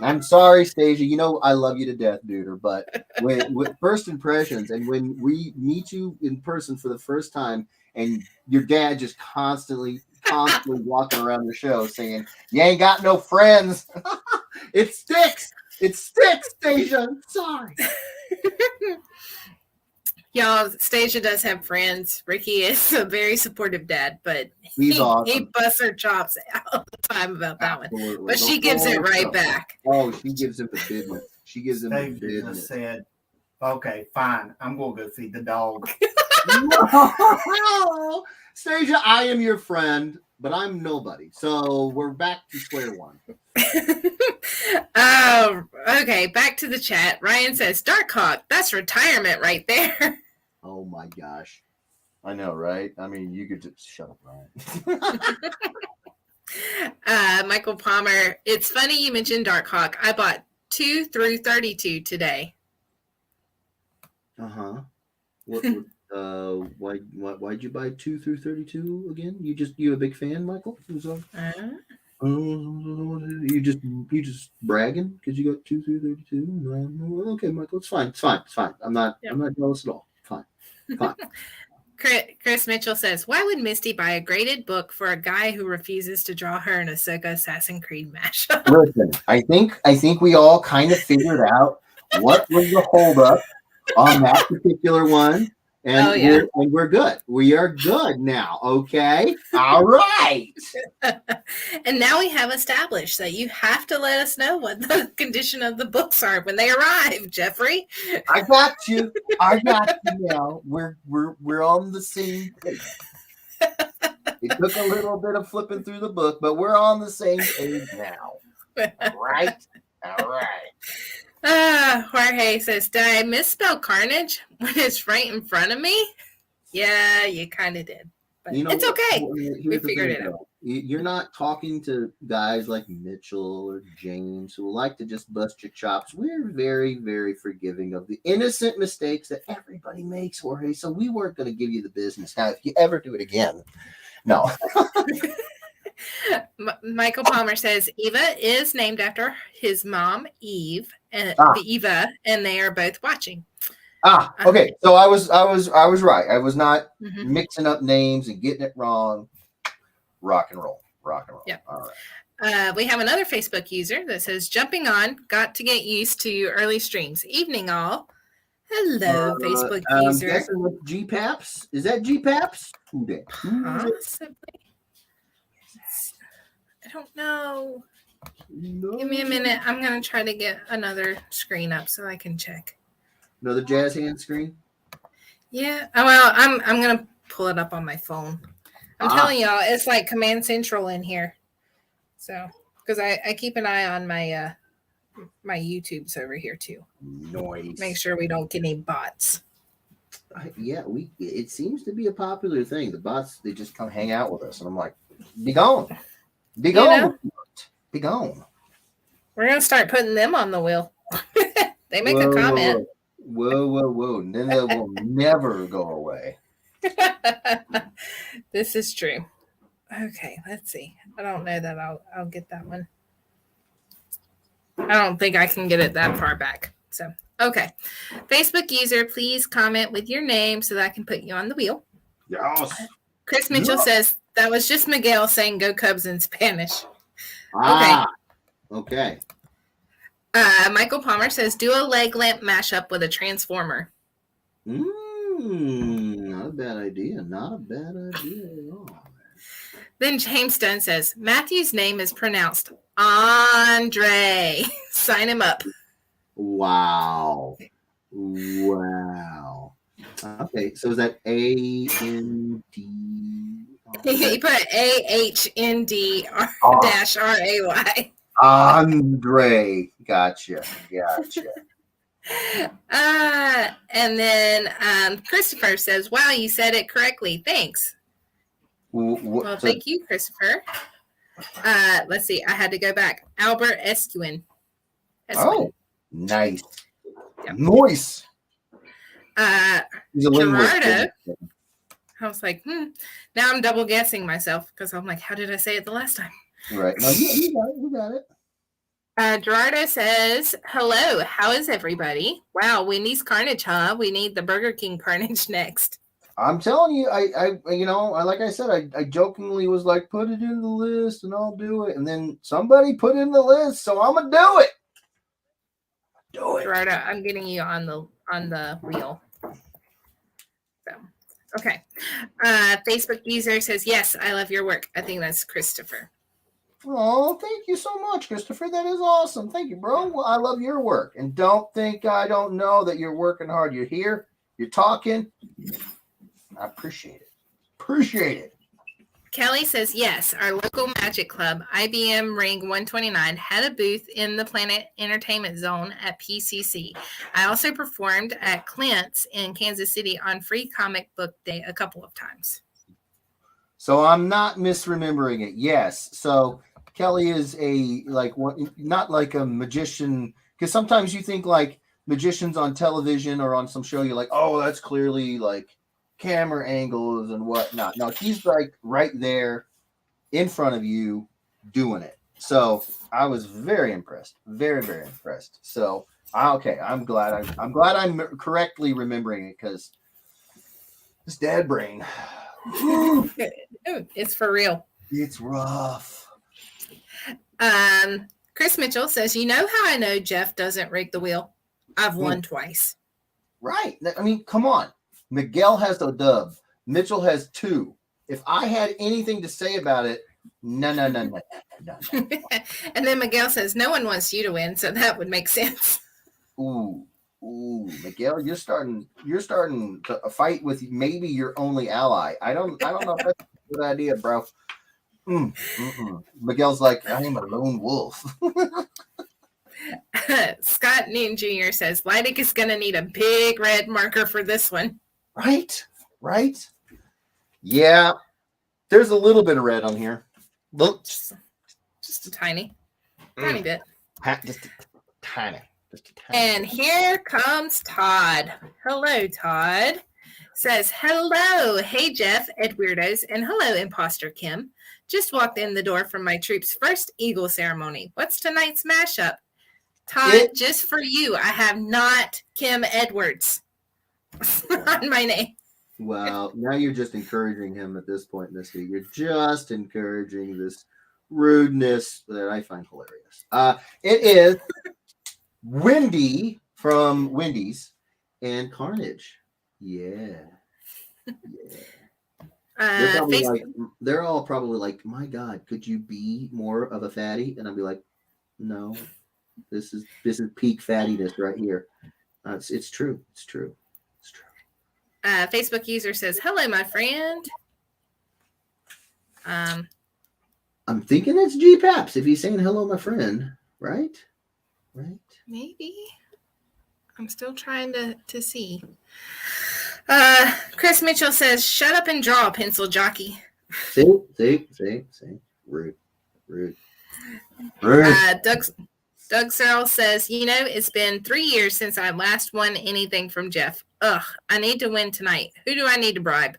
I'm sorry, Stasia. You know I love you to death, dude. But with first impressions, and when we meet you in person for the first time, and your dad just constantly walking around the show saying, "You ain't got no friends." It sticks. It sticks, Stasia. I'm sorry. Y'all, Stasia does have friends. Ricky is a very supportive dad, but He's awesome. He busts her chops all the time about that Absolutely. one. But she gives it right back. Oh, she gives him the business. She gives him the Stasia business. just said, "Okay, fine. I'm going to go feed the dog." No! Stasia, I am your friend, but I'm nobody. So we're back to square one. Okay, back to the chat. Ryan says, Darkhawk, that's retirement right there. Oh my gosh. I know, right? I mean, you could just shut up, Ryan. Michael Palmer, it's funny you mentioned Darkhawk. I bought 2 through 32 today. Uh-huh. Why'd you buy 2 through 32 again? You a big fan, Michael? You just bragging because you got 2 through 32? No, okay, Michael, it's fine. I'm not jealous at all. Fine. Chris Mitchell says, why would Misty buy a graded book for a guy who refuses to draw her in a Ahsoka Assassin's Creed mashup? Listen, I think we all kind of figured out what was the holdup on that particular one. And we're good. We are good now. Okay. All right. And now we have established that you have to let us know what the condition of the books are when they arrive, Jeffrey. I got you now. We're on the same page. It took a little bit of flipping through the book, but we're on the same page now. All right. Jorge says, did I misspell carnage when it's right in front of me? Yeah, you kind of did. But it's okay. We figured it out. You're not talking to guys like Mitchell or James who like to just bust your chops. We're very, very forgiving of the innocent mistakes that everybody makes, Jorge. So we weren't going to give you the business. Now, if you ever do it again, no. Michael Palmer says Eva is named after his mom, Eve, and Eva, and they are both watching. Okay. So I was right. I was not mixing up names and getting it wrong. Rock and roll. Yeah. All right. We have another Facebook user that says, jumping on, got to get used to early streams. Evening all. Hello, Facebook user. I'm guessing with GPAPs. Is that GPAPs? Possibly. I don't know. No. Give me a minute. I'm going to try to get another screen up so I can check. Another jazz hand screen? Yeah. Well, I'm going to pull it up on my phone. I'm telling y'all, it's like Command Central in here. So, because I keep an eye on my my YouTubes over here too. Noise. Make sure we don't get any bots. It seems to be a popular thing. The bots, they just come hang out with us, and I'm like, be gone. Be gone. Be gone. We're gonna start putting them on the wheel. They make a comment. Whoa. And then they will never go away. This is true. Okay, let's see. I don't know that I'll get that one. I don't think I can get it that far back. So, okay. Facebook user, please comment with your name so that I can put you on the wheel. Yes. Chris Mitchell says that was just Miguel saying "Go Cubs" in Spanish. Okay. Michael Palmer says, do a leg lamp mashup with a transformer. Not a bad idea. Not a bad idea at all. Then James Dunn says, Matthew's name is pronounced Andre. Sign him up. Wow. Okay, so is that A-N-D? He put AHND-RAY. Andre. Gotcha. And then Christopher says, wow, you said it correctly. Thanks. Well, thank you, Christopher. Let's see. I had to go back. Albert Escuin. Oh, nice. Yep. Nice. Gerardo. I was like, Now I'm double guessing myself because I'm like, how did I say it the last time? Right. No, you got it. Gerardo says, hello, how is everybody? Wow, Wendy's Carnage, huh? We need the Burger King Carnage next. I'm telling you, like I said, I jokingly was like, put it in the list and I'll do it. And then somebody put it in the list, so I'm gonna do it. Do it. Gerardo, I'm getting you on the wheel. So, okay. Facebook user says, yes, I love your work. I think that's Christopher. Oh, thank you so much, Christopher. That is awesome. Thank you, bro. Well, I love your work. And don't think I don't know that you're working hard. You're here. You're talking. I appreciate it. Appreciate it. Kelly says, yes, our local Magic Club, IBM Ring 129, had a booth in the Planet Entertainment Zone at PCC. I also performed at Clint's in Kansas City on Free Comic Book Day a couple of times. So I'm not misremembering it. Yes. So Kelly is not like a magician, because sometimes you think like magicians on television or on some show, you're like, oh, that's clearly like camera angles and whatnot. No, he's like right there in front of you doing it. So I was very impressed. Very, very impressed. So okay, I'm glad I'm correctly remembering it, because this dad brain. It's for real. It's rough. Chris Mitchell says, you know how I know Jeff doesn't rig the wheel? I've won twice. Right. I mean, come on. Miguel has a dub. Mitchell has 2. If I had anything to say about it, no. And then Miguel says, no one wants you to win, so that would make sense. Ooh, Miguel, you're starting to fight with maybe your only ally. I don't know if that's a good idea, bro. Miguel's like, I am a lone wolf. Scott Newton Jr. says, Leidig is going to need a big red marker for this one. Right. Yeah, there's a little bit of red on here. Look, just a tiny bit. Just a tiny. And here comes Todd. Hello, Todd. Says, hello. Hey, Jeff, Ed Weirdos, and hello, Imposter Kim. Just walked in the door from my troop's first Eagle ceremony. What's tonight's mashup? Todd, just for you, I have not Kim Edwards on my name. Wow. Now you're just encouraging him at this point, Misty. You're just encouraging this rudeness that I find hilarious. It is Wendy from Wendy's and Carnage. Yeah. They're all probably like, my God, could you be more of a fatty? And I'd be like, no, this is peak fattiness right here. It's true. Facebook user says, hello, my friend. I'm thinking it's G Paps if he's saying hello, my friend, right? Maybe. I'm still trying to see. Chris Mitchell says, shut up and draw, pencil jockey. See. Rude. Doug Searle says, it's been 3 years since I last won anything from Jeff. Ugh, I need to win tonight. Who do I need to bribe?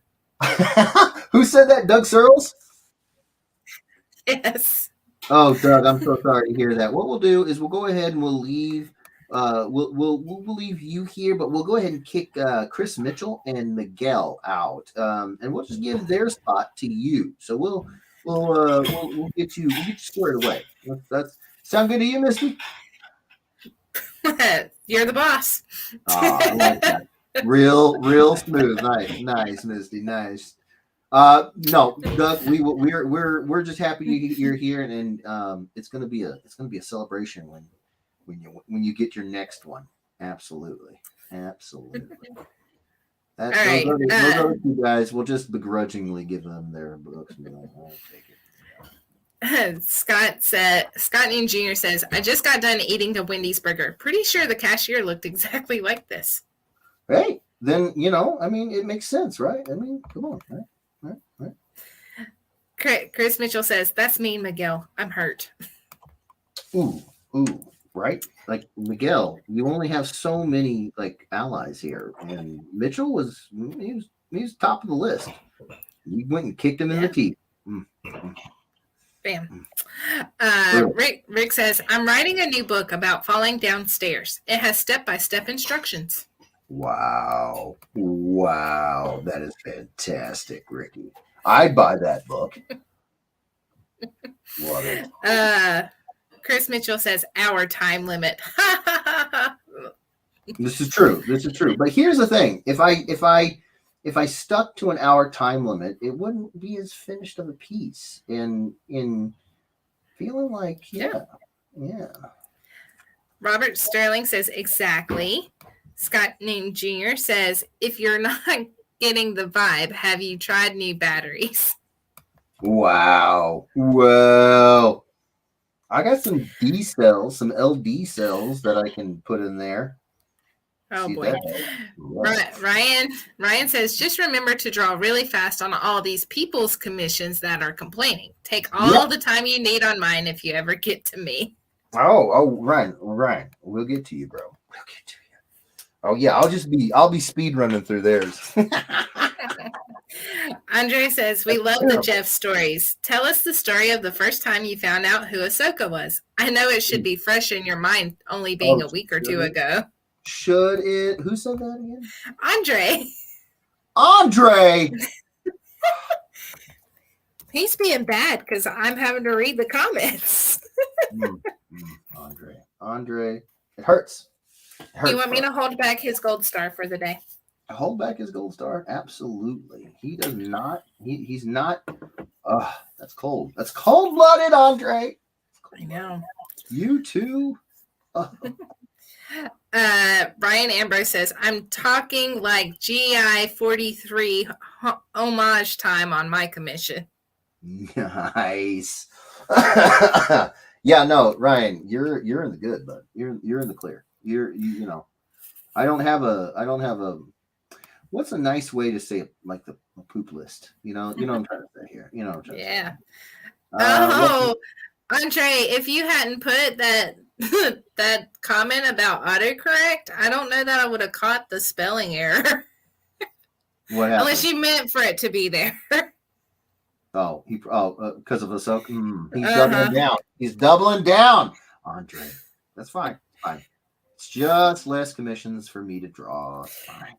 Who said that? Doug Searles? Yes. Oh, Doug, I'm so sorry to hear that. What we'll do is we'll go ahead and we'll leave. We'll leave you here, but we'll go ahead and kick Chris Mitchell and Miguel out, and we'll just give their spot to you. So we'll get you squared away. That's sound good to you, Misty? You're the boss. I like that. Real smooth. Nice, Misty. Nice. No, Doug, we're just happy you're here, and it's gonna be a celebration when you get your next one. Absolutely. Those other two guys, we'll just begrudgingly give them their books and be like, I'll take it. Scott Newton Jr. says, I just got done eating the Wendy's burger. Pretty sure the cashier looked exactly like this. Hey, then, it makes sense, right? I mean, come on, right? Chris Mitchell says, that's me, Miguel. I'm hurt. Ooh, right? Like, Miguel, you only have so many, allies here. And Mitchell was top of the list. You went and kicked him in the teeth. Bam. Really? Rick says, I'm writing a new book about falling downstairs. It has step-by-step instructions. Wow. Wow. That is fantastic, Ricky. I'd buy that book. Love it. Chris Mitchell says, our time limit. This is true. This is true. But here's the thing. If I stuck to an hour time limit, it wouldn't be as finished of a piece. In feeling like, yeah. Robert Sterling says, exactly. Scott Newton Jr. says, if you're not getting the vibe, have you tried new batteries? Wow. Well, I got some D cells, some LD cells that I can put in there. Oh, See boy. Ryan says, just remember to draw really fast on all these people's commissions that are complaining. Take all the time you need on mine if you ever get to me. Oh, Ryan. We'll get to you, bro. We'll get to you. Oh, yeah. I'll be speed running through theirs. Andre says, we love the Jeff stories. Tell us the story of the first time you found out who Ahsoka was. I know it should be fresh in your mind, only being a week or two ago. Should it? Who said that again? Andre. He's being bad because I'm having to read the comments. Andre. It hurts. You want me to hold back his gold star for the day? Hold back his gold star? Absolutely. He does not. He's not. That's cold. That's cold-blooded, Andre. I know. You too. Brian Ambrose says, I'm talking like GI 43 homage time on my commission. Nice. Yeah, no, Ryan, you're in the good, bud. You're in the clear. You know. I don't have a what's a nice way to say it, like the poop list? You know what I'm trying to say here. You know what I'm trying to say. Andre, if you hadn't put that comment about autocorrect, I don't know that I would have caught the spelling error. What happened? Unless you meant for it to be there. Because of Ahsoka. He's doubling down. He's doubling down, Andre. That's fine. It's just less commissions for me to draw. It's fine.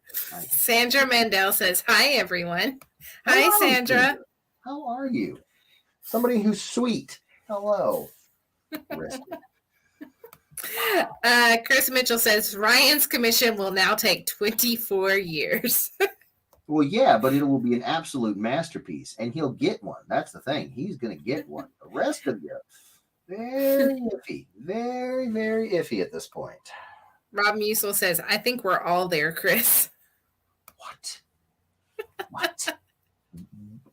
Sandra Mandel says, hi, everyone. Hi, Sandra. How are you? Somebody who's sweet. Hello. Chris Mitchell says, Ryan's commission will now take 24 years. Well, yeah, but it will be an absolute masterpiece, and he'll get one. That's the thing. He's going to get one. The rest of you, very iffy. Very, very iffy at this point. Rob Musil says, I think we're all there, Chris. What?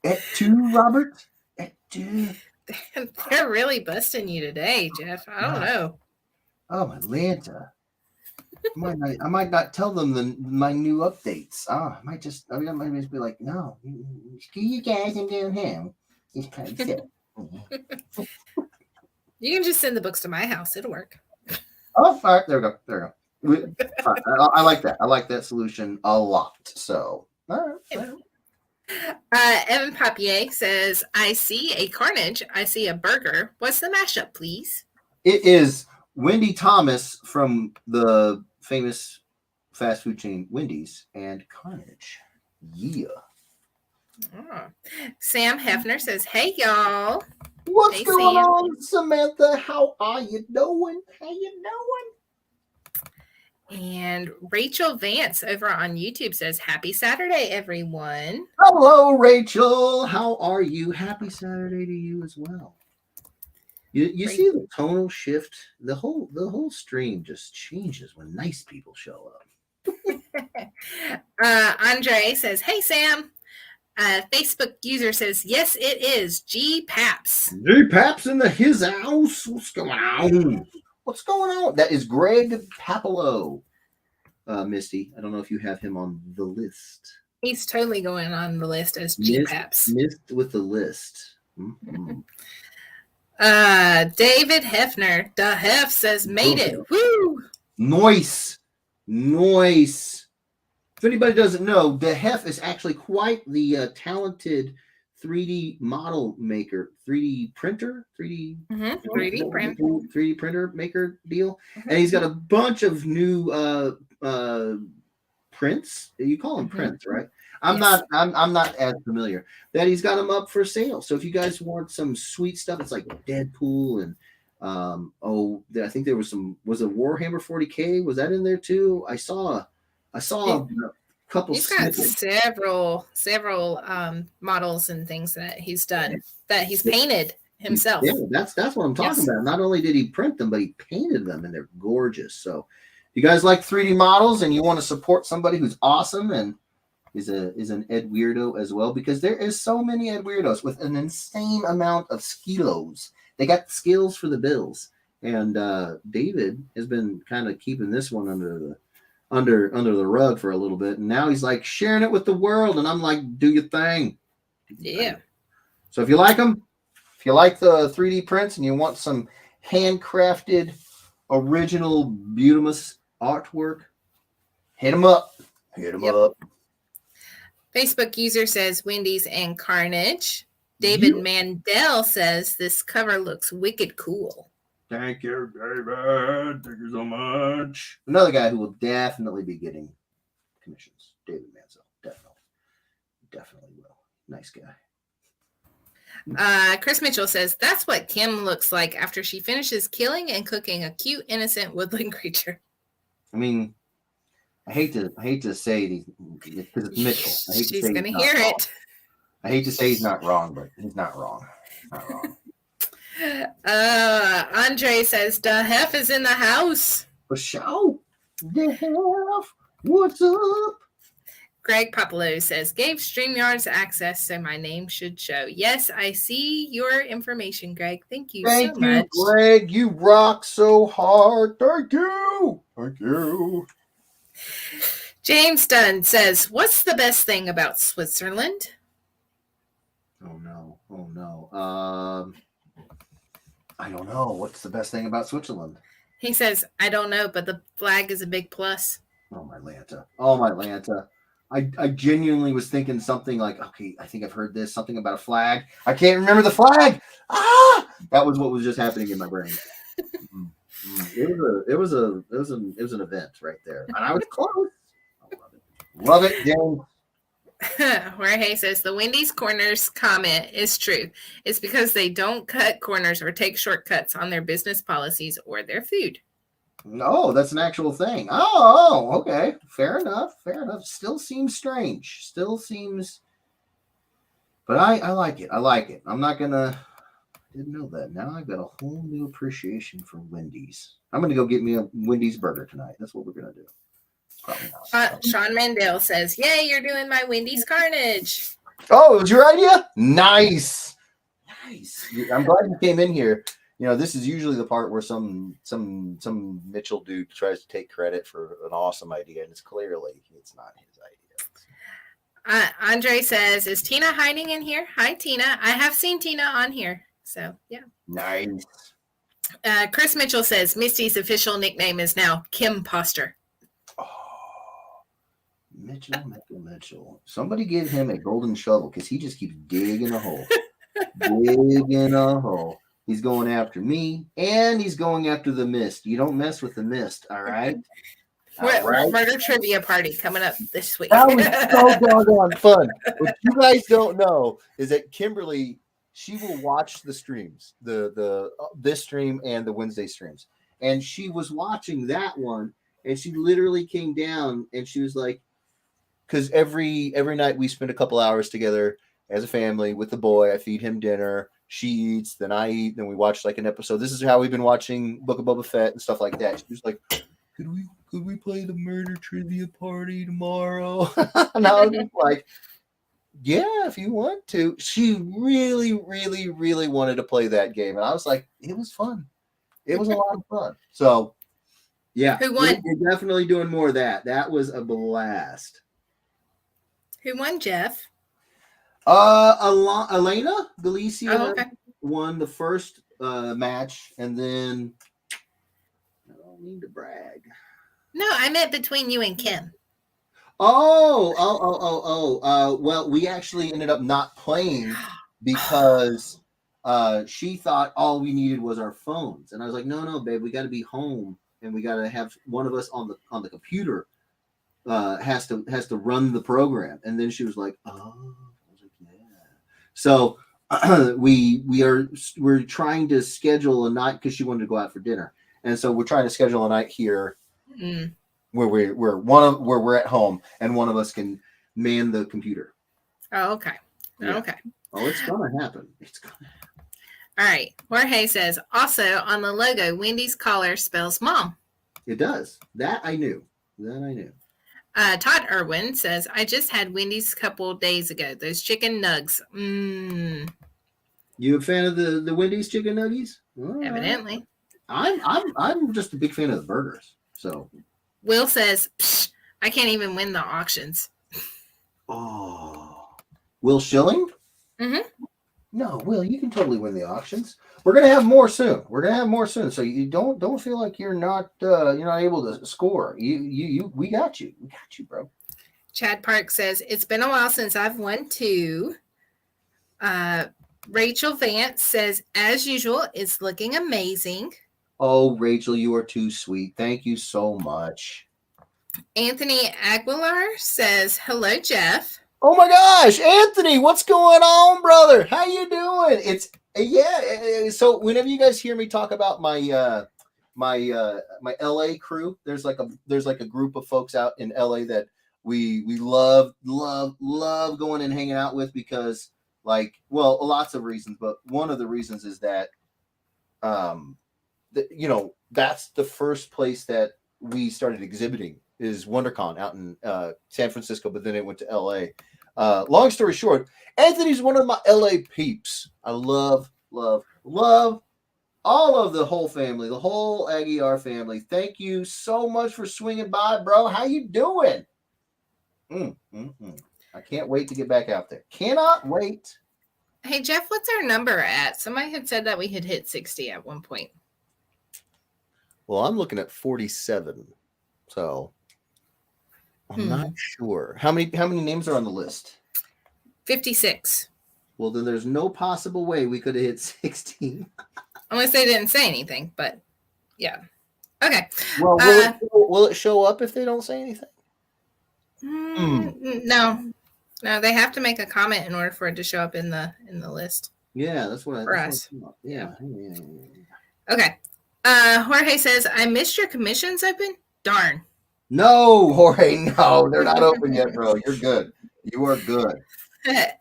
Et tu, Robert? Et tu? They're really busting you today, Jeff. I don't know. Oh, Atlanta. I might not tell them my new updates. I might just be like, no, screw you guys, I'm down here. It's kind of sick. You can just send the books to my house. It'll work. Oh, all right. There we go. I like that. I like that solution a lot. So, all right. Evan Papier says, I see a Carnage. I see a burger. What's the mashup, please? It is Wendy Thomas from the famous fast food chain Wendy's and Carnage. Yeah. Oh. Sam Hefner says, hey, y'all. What's going on, Samantha? How are you doing? And Rachel Vance over on YouTube says, happy Saturday, everyone. Hello, Rachel. How are you? Happy Saturday to you as well. You see the tonal shift? The whole stream just changes when nice people show up. Andre says, hey, Sam. Facebook user says, yes, it is. G Paps. G Paps in his house. What's going on? What's going on? That is Greg Papalo. Misty, I don't know if you have him on the list. He's totally going on the list as G Paps. Missed with the list. Mm-hmm. David Hefner, the Hef says, made it. Woo! Nice. If anybody doesn't know, the Hef is actually quite the talented 3D model maker, 3D printer, 3D 3D print. 3D printer maker deal, and he's got a bunch of new prints. You call them prints, right? I'm not as familiar. That he's got them up for sale. So if you guys want some sweet stuff, it's like Deadpool and I think there was was a Warhammer 40K. Was that in there too? I saw a couple. He's got several models and things that he's done that he's painted himself. Yeah, that's what I'm talking about. Not only did he print them, but he painted them, and they're gorgeous. So if you guys like 3D models and you want to support somebody who's awesome and is an Ed weirdo as well, because there is so many Ed weirdos with an insane amount of skills. They got the skills for the bills, and David has been kind of keeping this one under the rug for a little bit, and now he's like sharing it with the world, and I'm like, do your thing. Yeah. So if you like them, if you like the 3D prints and you want some handcrafted original beautiful artwork, hit them up. Hit them up. Facebook user says Wendy's and Carnage. David Mandel says this cover looks wicked cool. Thank you, David. Thank you so much. Another guy who will definitely be getting commissions. David Mansell. Definitely will. Nice guy. Chris Mitchell says that's what Kim looks like after she finishes killing and cooking a cute, innocent woodland creature. I mean, I hate to say these because it's Mitchell. She's gonna hear it. I hate to say he's not wrong, but he's not wrong. Not wrong. Andre says the hef is in the house. For sure. The hef. What's up? Greg Popolo says gave StreamYards access, so my name should show. Yes, I see your information, Greg. Thank you so much. Greg. You rock so hard. Thank you. Thank you. James Dunn says, what's the best thing about Switzerland? Oh no. I don't know. What's the best thing about Switzerland? He says, I don't know, but the flag is a big plus. Oh my Lanta. I genuinely was thinking something like, okay, I think I've heard this, something about a flag. I can't remember the flag. That was what was just happening in my brain. It was an event right there, and I was close. I love it, James. Jorge says the Wendy's Corners comment is true. It's because they don't cut corners or take shortcuts on their business policies or their food. No, that's an actual thing. Oh, okay. Fair enough. Still seems strange. But I like it. I'm not gonna. Didn't know that. Now I've got a whole new appreciation for Wendy's. I'm gonna go get me a Wendy's burger tonight. That's what we're gonna do. Probably not. Sean Mandel says, "Yay, you're doing my Wendy's Carnage." Oh, it was your idea? Nice. I'm glad you came in here. You know, this is usually the part where some Mitchell dude tries to take credit for an awesome idea, and it's not his idea. Andre says, "Is Tina hiding in here?" Hi, Tina. I have seen Tina on here, so yeah. Nice. Chris Mitchell says Misty's official nickname is now Kim Poster. Mitchell. Somebody give him a golden shovel because he just keeps digging a hole. Digging a hole. He's going after me, and he's going after the mist. You don't mess with the mist, all right? Murder trivia party coming up this week. That was so doggone fun. What you guys don't know is that Kimberly, she will watch the streams, this stream and the Wednesday streams, and she was watching that one, and she literally came down and she was like, because every night we spend a couple hours together as a family with the boy. I feed him dinner. She eats, then I eat, then we watch like an episode. This is how we've been watching Book of Boba Fett and stuff like that. She was like, could we play the murder trivia party tomorrow? And I was like, yeah, if you want to. She really, really, really wanted to play that game. And I was like, it was fun. It was a lot of fun. So, yeah. Who won? We're definitely doing more of that. That was a blast. Who won, Jeff? Elena Galicia won the first match, and then I don't mean to brag. No, I meant between you and Kim. Well, we actually ended up not playing because she thought all we needed was our phones, and I was like, no, babe, we got to be home, and we got to have one of us on the computer has to run the program. And then she was like, oh, I was like, yeah. So we're trying to schedule a night because she wanted to go out for dinner, and so we're trying to schedule a night here. Where we're at home and one of us can man the computer. Oh, okay. Yeah. Okay. Oh, it's gonna happen. It's gonna happen. All right. Jorge says, also on the logo, Wendy's collar spells mom. It does. That I knew. Todd Irwin says, I just had Wendy's a couple days ago. Those chicken nugs. You a fan of the Wendy's chicken nuggies? Evidently. I'm just a big fan of the burgers. So Will says, I can't even win the auctions. Oh, Will Schilling? Mm-hmm. No, Will, you can totally win the auctions. We're gonna have more soon. So you don't feel like you're not able to score. We got you. We got you, bro. Chad Park says, it's been a while since I've won too. Rachel Vance says, as usual, it's looking amazing. Oh, Rachel, you are too sweet. Thank you so much. Anthony Aguilar says, hello, Jeff. Oh my gosh, Anthony, what's going on, brother? How you doing? So whenever you guys hear me talk about my my LA crew, there's like a group of folks out in LA that we love going and hanging out with because lots of reasons, but one of the reasons is that that's the first place that we started exhibiting is WonderCon out in San Francisco, but then it went to LA. Long story short, Anthony's one of my LA peeps. I love all of the whole family, the whole Aguiar family. Thank you so much for swinging by, bro. How you doing? I can't wait to get back out there. Cannot wait. Hey, Jeff, what's our number at? Somebody had said that we had hit 60 at one point. Well, I'm looking at 47, so I'm not sure. How many names are on the list? 56. Well, then there's no possible way we could have hit 16. Unless they didn't say anything, but yeah. Okay. Well, will it show up if they don't say anything? No, they have to make a comment in order for it to show up in the list. Yeah, that's what for us. Yeah. Okay. Jorge says, I missed your commissions open. Darn. No, Jorge, no, they're not open yet, bro. You're good. You are good.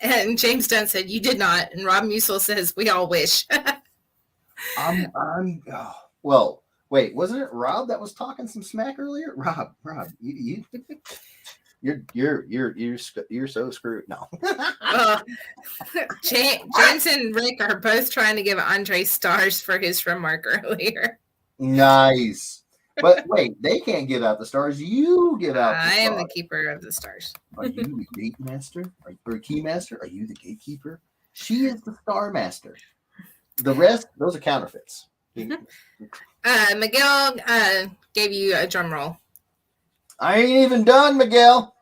And James Dunn said, you did not. And Rob Musil says, we all wish. Well, wait, wasn't it Rob that was talking some smack earlier? Rob, you're so screwed. No. James and Rick are both trying to give Andre stars for his remark earlier. Nice. But wait, they can't give out the stars. You give out the stars. I am the keeper of the stars. Are you the gate master? Or key master? Are you the gatekeeper? She is the star master. The rest, those are counterfeits. Miguel gave you a drum roll. I ain't even done, Miguel.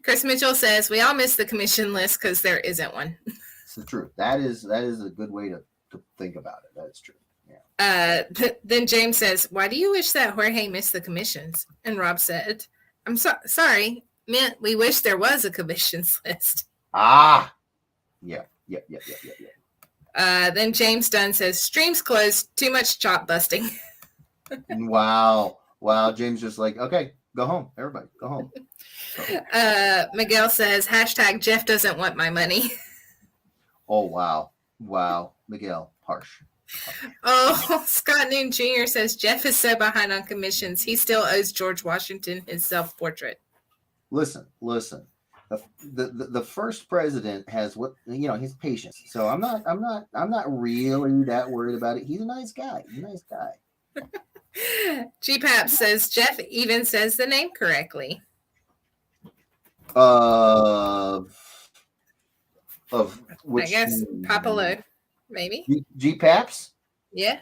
Chris Mitchell says, we all miss the commission list because there isn't one. It's the truth. That is a good way to think about it. That's true. Then James says, why do you wish that Jorge missed the commissions? And Rob said, I'm sorry, meant we wish there was a commissions list. Yeah. Then James Dunn says, stream's closed, too much chop busting. Wow, James just like, okay, go home, everybody, go home. Miguel says, hashtag Jeff doesn't want my money. Oh, wow, Miguel, harsh. Oh, Scott Noon Jr. says Jeff is so behind on commissions. He still owes George Washington his self-portrait. Listen. The first president has his patience. So I'm not really that worried about it. He's a nice guy. GPAP says Jeff even says the name correctly. Of which I guess Papalo. Maybe GPAPs? Yeah.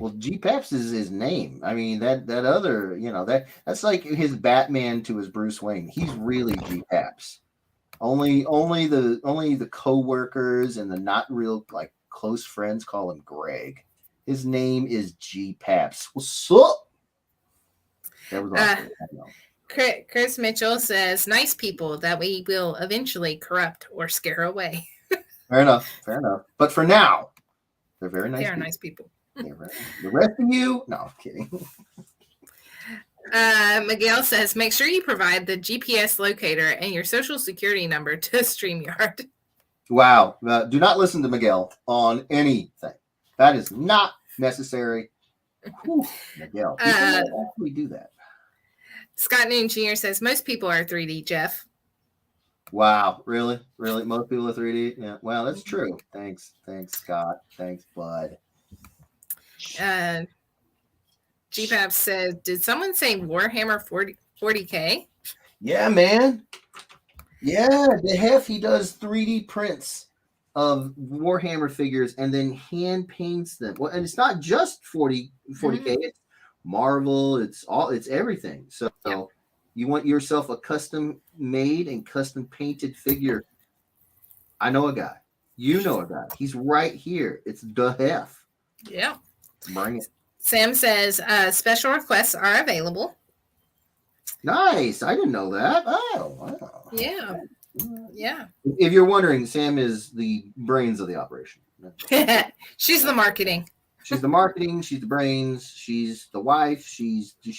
Well, G Peps is his name. I mean, that other, that's like his Batman to his Bruce Wayne. He's really G Peps. Only the co-workers and the not real like close friends call him Greg. His name is G Peps. What's up? That was awesome. Chris Mitchell says, "Nice people that we will eventually corrupt or scare away." Fair enough. But for now, they're very nice. They are nice people. The rest of you, no, I'm kidding. Miguel says, "Make sure you provide the GPS locator and your social security number to StreamYard." Wow. Do not listen to Miguel on anything. That is not necessary. Whew, Miguel, people don't actually do that. Scott Noon Jr. says, "Most people are 3D, Jeff." Wow, really? Most people are 3D? Yeah. Well, that's true. Thanks, Scott. Thanks, bud. GPAP says, "Did someone say Warhammer 40K? Yeah, man. Yeah, he does 3D prints of Warhammer figures and then hand paints them. Well, and it's not just 40K. It's Marvel. It's everything. So you want yourself a custom made and custom painted figure. I know a guy. You know a guy. He's right here. It's the Hef. Yeah. Bring it. Sam says, "Special requests are available." Nice. I didn't know that. Oh, wow. Yeah. If you're wondering, Sam is the brains of the operation. She's the marketing. She's the marketing. She's the brains. She's the wife. She's got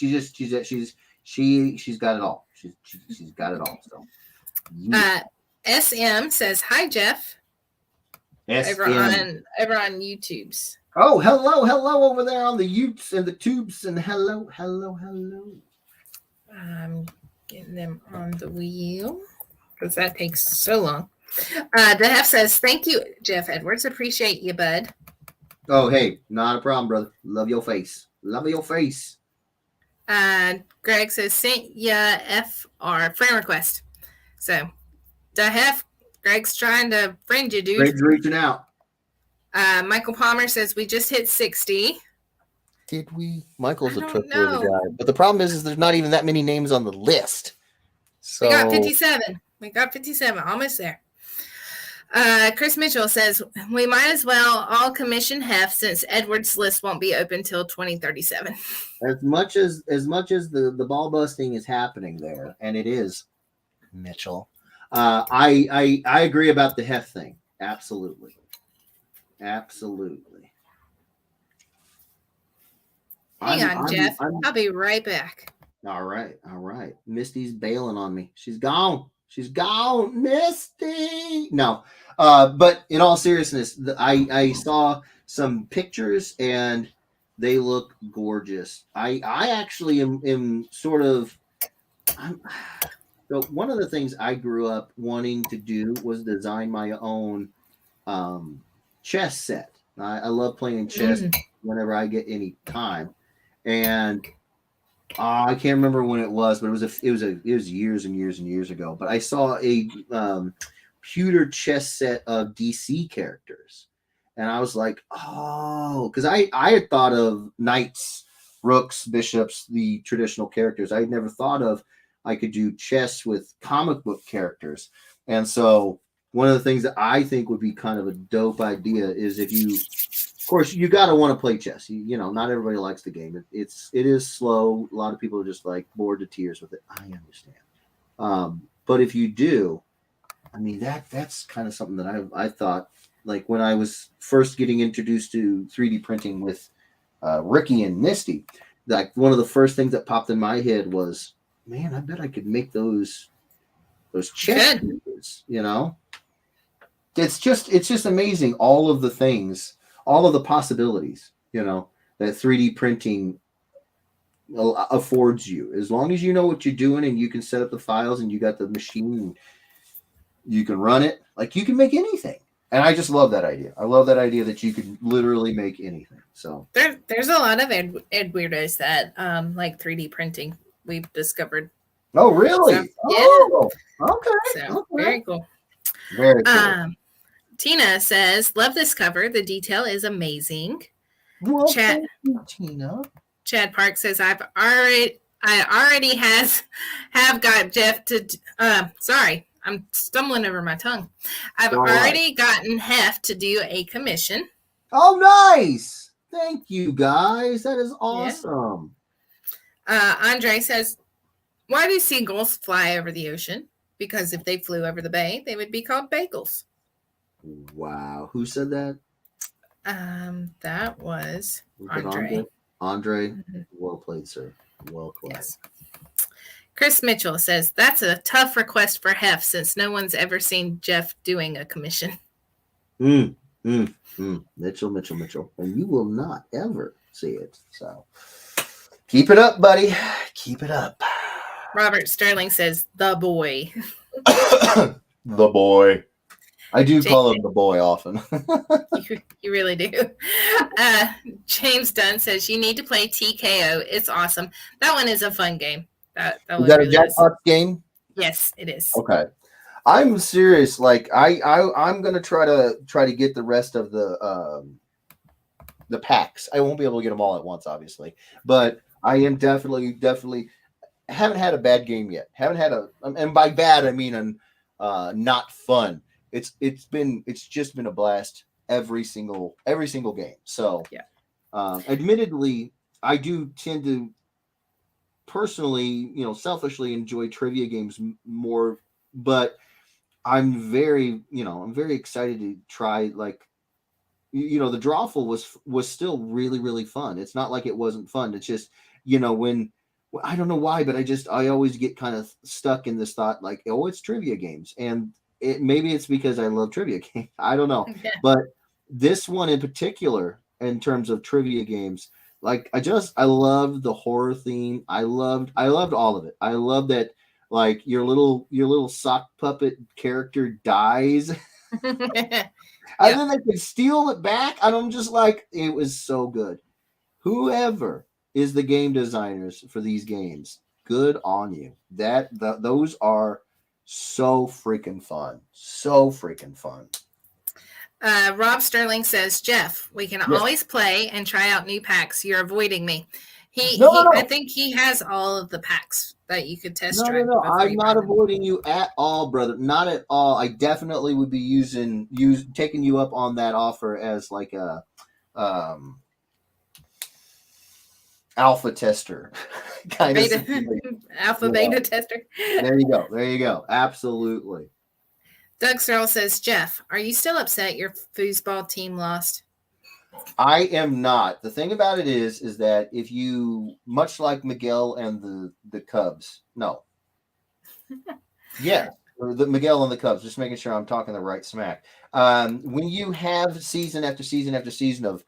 it all. She's got it all. So. Yeah. SM says, "Hi, Jeff." SM. Over on YouTube's. Oh, hello over there on the Utes and the tubes, and hello. I'm getting them on the wheel because that takes so long. The Hef says, "Thank you, Jeff Edwards. Appreciate you, bud." Oh, hey, not a problem, brother. Love your face. Greg says, "Sent ya FR friend request." So, the Hef, Greg's trying to friend you, dude. Greg's reaching out. Michael Palmer says, "We just hit 60. Did we? Michael's a trustworthy guy. But the problem is there's not even that many names on the list. So We got 57. Almost there. Chris Mitchell says, "We might as well all commission Hef since Edwards' list won't be open till 2037. As much as the ball busting is happening there, and it is, Mitchell, I agree about the Hef thing. Absolutely. Hang on, Jeff. I'll be right back. All right. Misty's bailing on me. She's gone, Misty. No, but in all seriousness, I saw some pictures and they look gorgeous. I actually am sort of. So one of the things I grew up wanting to do was design my own chess set. I love playing chess whenever I get any time, and I can't remember when it was, but it was years and years and years ago. But I saw a pewter chess set of DC characters, and I was like, oh, because I had thought of knights, rooks, bishops, the traditional characters. I had never thought of I could do chess with comic book characters, and so. One of the things that I think would be kind of a dope idea is if you, of course, you got to want to play chess. You know, not everybody likes the game. It is slow. A lot of people are just like bored to tears with it. I understand. But if you do, I mean, that's kind of something that I thought, like when I was first getting introduced to 3D printing with Ricky and Misty, like one of the first things that popped in my head was, man, I bet I could make those chess figures, you know? It's just amazing, all of the things, all of the possibilities, you know, that 3D printing affords you. As long as you know what you're doing and you can set up the files and you got the machine and you can run it, like you can make anything. And I just love that idea. I love that idea that you could literally make anything. So there's a lot of ed weirdos that like 3D printing we've discovered. Oh, really? So, oh, okay. So, okay. Very cool. Very cool. Tina says, "Love this cover. The detail is amazing." Well, Chat. thank you, Tina. Chad Park says, I already have got Jeff to, sorry, I'm stumbling over my tongue. I've already gotten Hef to do a commission. Oh, nice. Thank you, guys. That is awesome. Yeah. Andre says, why do seagulls fly over the ocean? Because if they flew over the bay, they would be called bagels. Wow. Who said that? That was Andre. Andre, well played, sir. Well played. Yes. Chris Mitchell says, that's a tough request for Hef since no one's ever seen Jeff doing a commission. Mitchell. And you will not ever see it. So keep it up, buddy. Keep it up. Robert Sterling says, the boy. The boy. I do call him the boy often. You really do. James Dunn says, you need to play TKO. It's awesome. That one is a fun game. Is that a jackpot game? Yes, it is. Okay. I'm serious. Like I'm gonna try to get the rest of the packs. I won't be able to get them all at once, obviously, but I am definitely haven't had a bad game yet. And by bad I mean not fun. It's just been a blast every single game. So yeah. Admittedly, I do tend to personally, selfishly enjoy trivia games more, but I'm very excited to try, like, the drawful was still really, really fun. It's not like it wasn't fun. It's just, when I don't know why, but I always get kind of stuck in this thought, like, oh, it's trivia games. And maybe it's because I love trivia games. I don't know. Yeah. But this one in particular, in terms of trivia games, like I love the horror theme. I loved all of it. I love that, like, your little sock puppet character dies. And then they can steal it back. And I'm just like, it was so good. Whoever is the game designers for these games, good on you. Those are so freaking fun. So freaking fun. Rob Sterling says, Jeff, we can always play and try out new packs. You're avoiding me. No. I think he has all of the packs that you could test drive. No. I'm not avoiding you at all, brother. Not at all. I definitely would be taking you up on that offer as like a alpha tester kind of alpha beta tester. There you go. Absolutely. Doug Searle says, Jeff, are you still upset your foosball team lost? I am not. The thing about it is that if you, much like Miguel and the Cubs, no. Yeah, the Miguel and the Cubs, just making sure I'm talking the right smack. When you have season after season after season of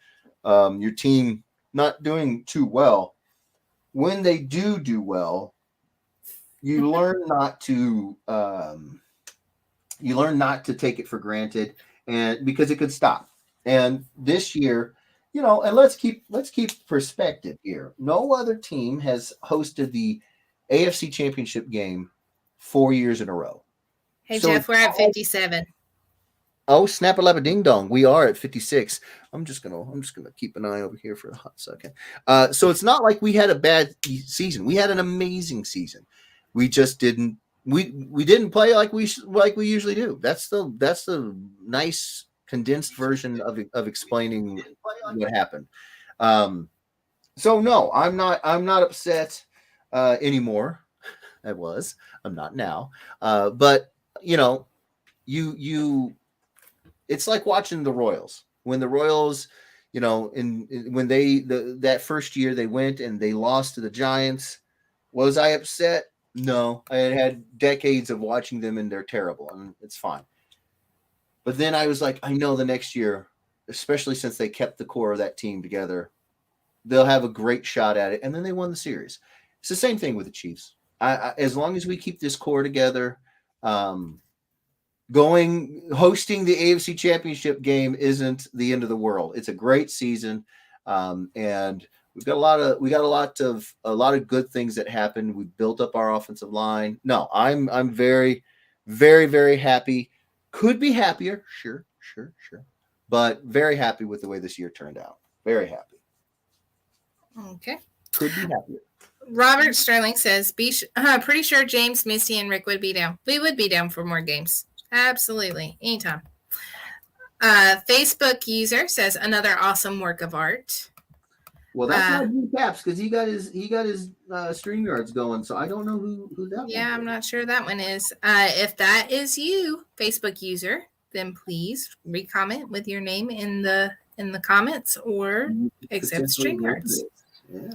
your team not doing too well, when they do well, you learn not to take it for granted, and because it could stop. And this year, and let's keep perspective here. No other team has hosted the AFC Championship game 4 years in a row. Hey, so Jeff, we're at 57. Oh, snap a lap a ding dong. We are at 56. I'm just gonna keep an eye over here for a hot second. So it's not like we had a bad season. We had an amazing season. We just didn't. We didn't play like we usually do. That's the nice condensed version of explaining what happened. So no, I'm not upset anymore. I'm not now. But you it's like watching the Royals. When the Royals, when that first year they went and they lost to the Giants, was I upset? No, I had decades of watching them and they're terrible, and it's fine. But then I was like, I know the next year, especially since they kept the core of that team together, they'll have a great shot at it. And then they won the series. It's the same thing with the Chiefs. As long as we keep this core together, hosting the AFC Championship game isn't the end of the world. It's a great season, and we got a lot of good things that happened. We built up our offensive line. No, I'm very, very, very happy. Could be happier, sure, but very happy with the way this year turned out. Very happy. Okay. Could be happier. Robert Sterling says, pretty sure James, Misty, and Rick would be down. We would be down for more games. Absolutely. Anytime. Facebook user says, another awesome work of art. Well, that's not Blue Caps because he got his StreamYards going, so I don't know who that. Yeah, I'm not sure that one is. If that is you, Facebook user, then please re-comment with your name in the comments or accept StreamYards. Yeah.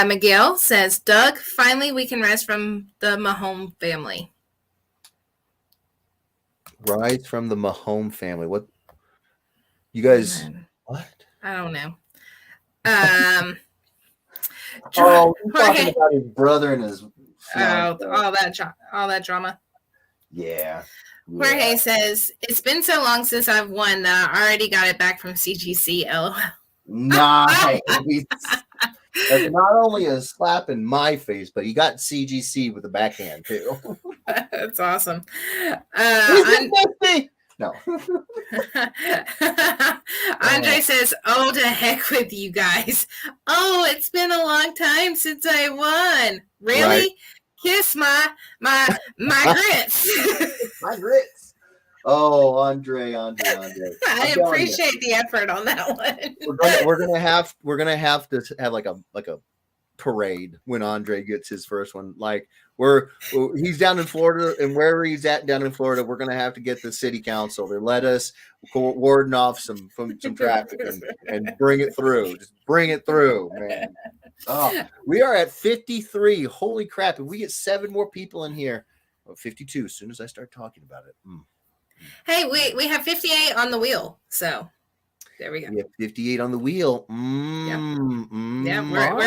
Miguel says, Doug, finally we can rest from the Mahone family. Rise from the Mahone family. What? You guys? What? I don't know. He's talking about his brother and his. All that drama. Yeah. Jorge says, it's been so long since I've won that I already got it back from CGC. LOL. Nice. That's not only a slap in my face, but he got CGC with the backhand too. That's awesome. No. Andre says, oh, to heck with you guys. Oh, it's been a long time since I won. Really? Right. Kiss my grits. My grits. Oh, Andre. I appreciate the effort on that one. We're gonna have to have like a parade when Andre gets his first one. Like he's down in Florida, and wherever he's at down in Florida, we're gonna have to get the city council to let us warden off some traffic and bring it through. Just bring it through, man. Oh, we are at 53. Holy crap! If we get 7 more people in here, 52. As soon as I start talking about it. Hey, we have 58 on the wheel, so there we go. We have 58 on the wheel. We're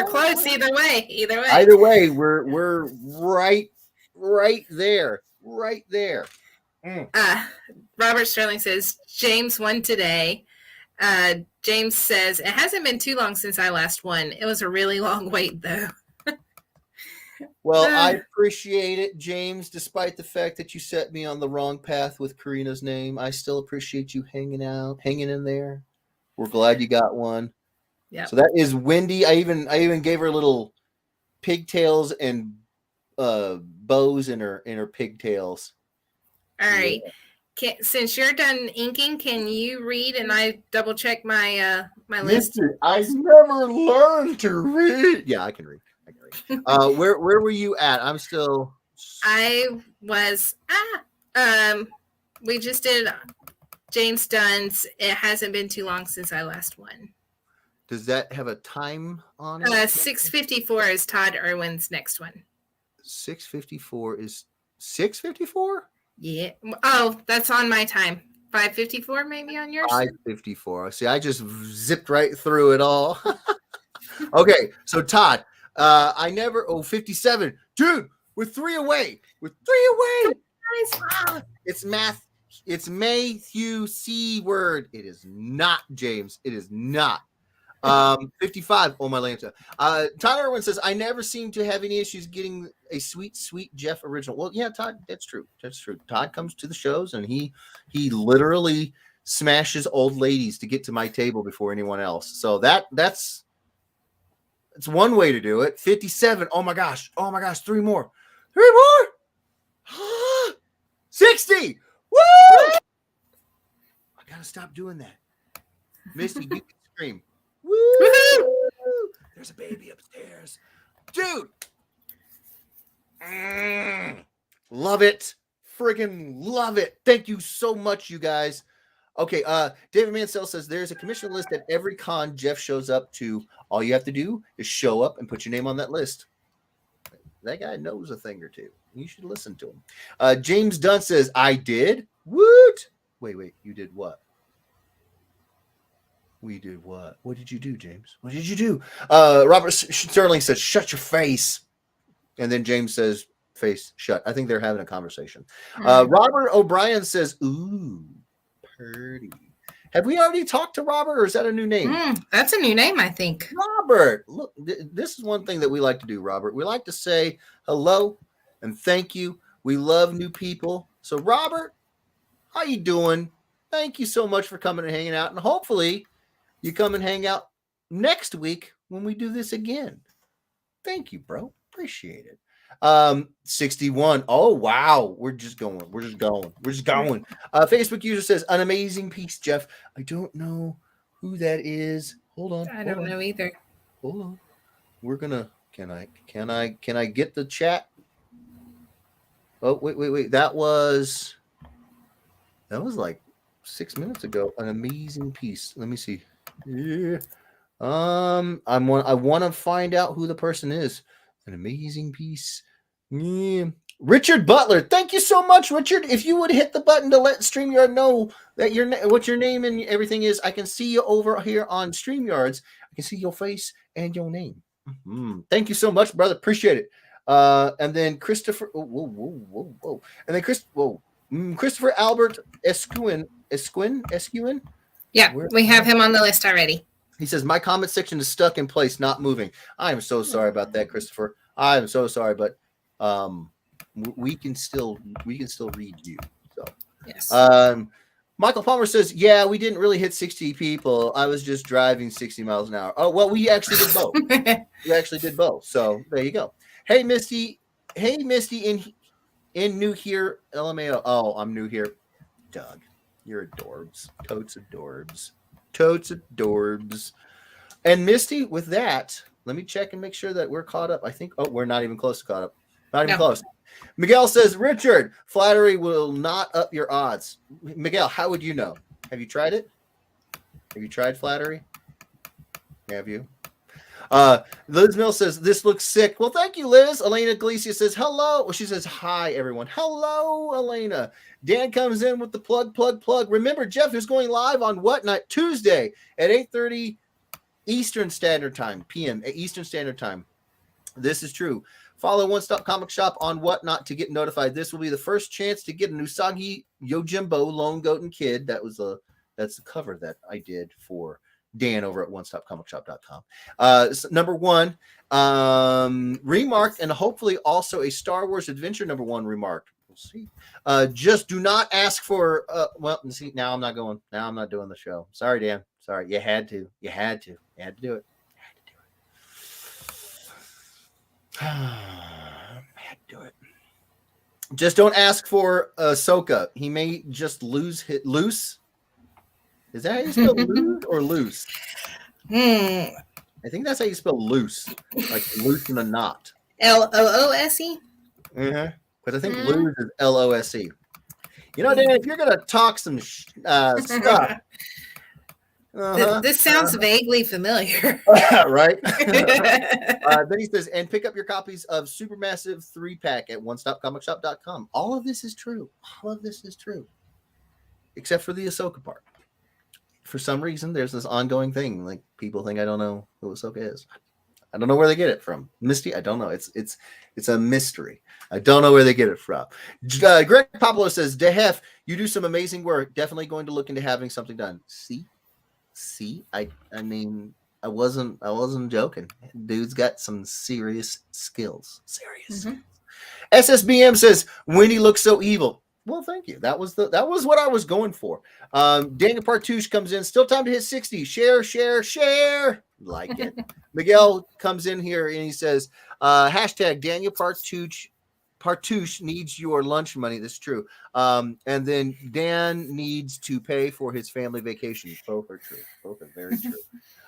close either way. Either way, we're right there. Robert Sterling says James won today. James says it hasn't been too long since I last won. It was a really long wait though. Well, I appreciate it, James. Despite the fact that you set me on the wrong path with Karina's name, I still appreciate you hanging in there. We're glad you got one. Yeah. So that is Wendy. I even gave her little pigtails and bows in her pigtails. All right. Since you're done inking, can you read and I double check my list? I never learned to read. Yeah, I can read. Where were you at? I'm still. I was. We just did James Dunn's. It hasn't been too long since I last won. Does that have a time on it? 6:54 is Todd Irwin's next one. 6:54 is 6:54. Yeah. Oh, that's on my time. 5:54 maybe on yours. 5:54. See, I just zipped right through it all. Okay, so Todd. 57. Dude, we're 3 away. Nice. It's math. It's Matthew C word. It is not, James. It is not. 55. Oh, my Lanta. Todd Irwin says, I never seem to have any issues getting a sweet Jeff original. Well, yeah, Todd, that's true. Todd comes to the shows and he literally smashes old ladies to get to my table before anyone else. So that's one way to do it. 57. Oh my gosh. 3 more. 60. Woo! I gotta stop doing that. Misty, you can scream. Woo! There's a baby upstairs. Dude. Love it. Friggin' love it. Thank you so much, you guys. Okay, David Mansell says there's a commission list at every con Jeff shows up to. All you have to do is show up and put your name on that list. That guy knows a thing or two. You should listen to him. James Dunn says, I did. Woot! Wait, you did what? We did what? What did you do, James? What did you do? Robert Sterling says, shut your face. And then James says, face shut. I think they're having a conversation. Robert O'Brien says, ooh. Purdy. Have we already talked to Robert, or is that a new name? That's a new name, I think. Robert. Look, this is one thing that we like to do, Robert. We like to say hello and thank you. We love new people. So, Robert, how you doing? Thank you so much for coming and hanging out. And hopefully you come and hang out next week when we do this again. Thank you, bro. Appreciate it. 61. Oh, wow. We're just going. Facebook user says, an amazing piece, Jeff. I don't know who that is. Hold on. I don't know either. Hold on. We're gonna. Can I get the chat? Oh, wait. That was like 6 minutes ago. An amazing piece. Let me see. Yeah. I want to find out who the person is. An amazing piece. Yeah. Richard Butler. Thank you so much, Richard. If you would hit the button to let StreamYard know that what your name and everything is, I can see you over here on StreamYards. I can see your face and your name. Mm-hmm. Thank you so much, brother. Appreciate it. And then Christopher. Whoa. And then Christopher Albert Escuin. Yeah, we have him on the list already. He says, my comment section is stuck in place, not moving. I am so sorry about that, Christopher. I am so sorry, but we can still read you. So yes. Michael Palmer says, yeah, we didn't really hit 60 people. I was just driving 60 miles an hour. Oh, well, we actually did both. We actually did both. So there you go. Hey, Misty in new here, LMAO. Oh, I'm new here. Doug, you're adorbs. Totes adorbs. And Misty, with that, let me check and make sure that we're caught up. I think, we're not even close to caught up. Not even close. Miguel says, Richard, flattery will not up your odds. Miguel, how would you know? Have you tried it? Have you tried flattery? Have you? Liz Mill says, this looks sick. Well, thank you, Liz. Elena Galicia says, hello. Well, she says, hi, everyone. Hello, Elena. Dan comes in with the plug. Remember, Jeff is going live on Whatnot Tuesday at 8:30 Eastern Standard Time, p.m. Eastern Standard Time. This is true. Follow One Stop Comic Shop on Whatnot to get notified. This will be the first chance to get an Usagi Yojimbo Lone Goat and Kid. That's the cover that I did for Dan over at onestopcomicshop.com. Number one, remarked, and hopefully also a Star Wars Adventure number one remarked. We'll see. Just do not ask for. Well, see, now I'm not going. Now I'm not doing the show. Sorry, Dan. Sorry, you had to do it. Had to do it. Just don't ask for Ahsoka. He may just loose. Is that how you spell lose or loose? I think that's how you spell loose, like loose in a knot. Loose. But I think lose is Lose. You know, Dan, if you're gonna talk some stuff. This sounds vaguely familiar. Right? Then he says, and pick up your copies of Supermassive 3-pack at onestopcomicshop.com. All of this is true. Except for the Ahsoka part. For some reason, there's this ongoing thing. Like, people think I don't know who Ahsoka is. I don't know where they get it from. Misty, I don't know. It's a mystery. I don't know where they get it from. Greg Popolo says, Dehef, you do some amazing work. Definitely going to look into having something done. See, I mean, I wasn't joking. Dude's got some serious skills. SSBM says, Winnie looks so evil. Well, thank you. That was what I was going for. Daniel Partouche comes in. Still time to hit 60. Share. Like it. Miguel comes in here and he says, hashtag Daniel Partouche needs your lunch money. That's true. And then Dan needs to pay for his family vacation. Both are true. Both are very true.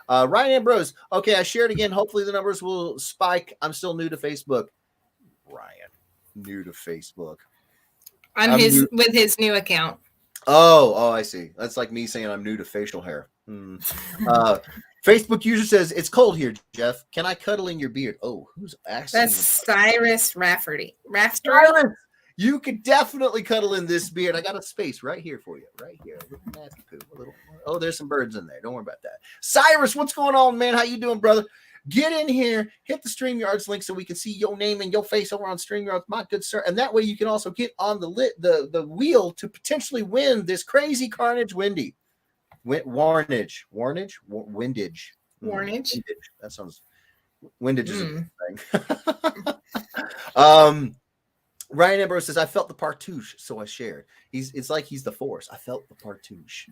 Ryan Ambrose. Okay, I shared again. Hopefully the numbers will spike. I'm still new to Facebook. Ryan, new to Facebook. With his new account. Oh, I see. That's like me saying I'm new to facial hair. Facebook user says, it's cold here, Jeff. Can I cuddle in your beard? Oh, who's asking? That's Cyrus Rafferty. Cyrus, you could definitely cuddle in this beard. I got a space right here for you. Right here. Oh, there's some birds in there. Don't worry about that. Cyrus, what's going on, man? How you doing, brother? Get in here, hit the StreamYards link so we can see your name and your face over on StreamYards, my good sir. And that way you can also get on the wheel to potentially win this crazy Carnage Windage. Windage. That sounds. Windage is a thing. Ryan Ambrose says, I felt the partouche, so I shared. It's like he's the force. I felt the partouche.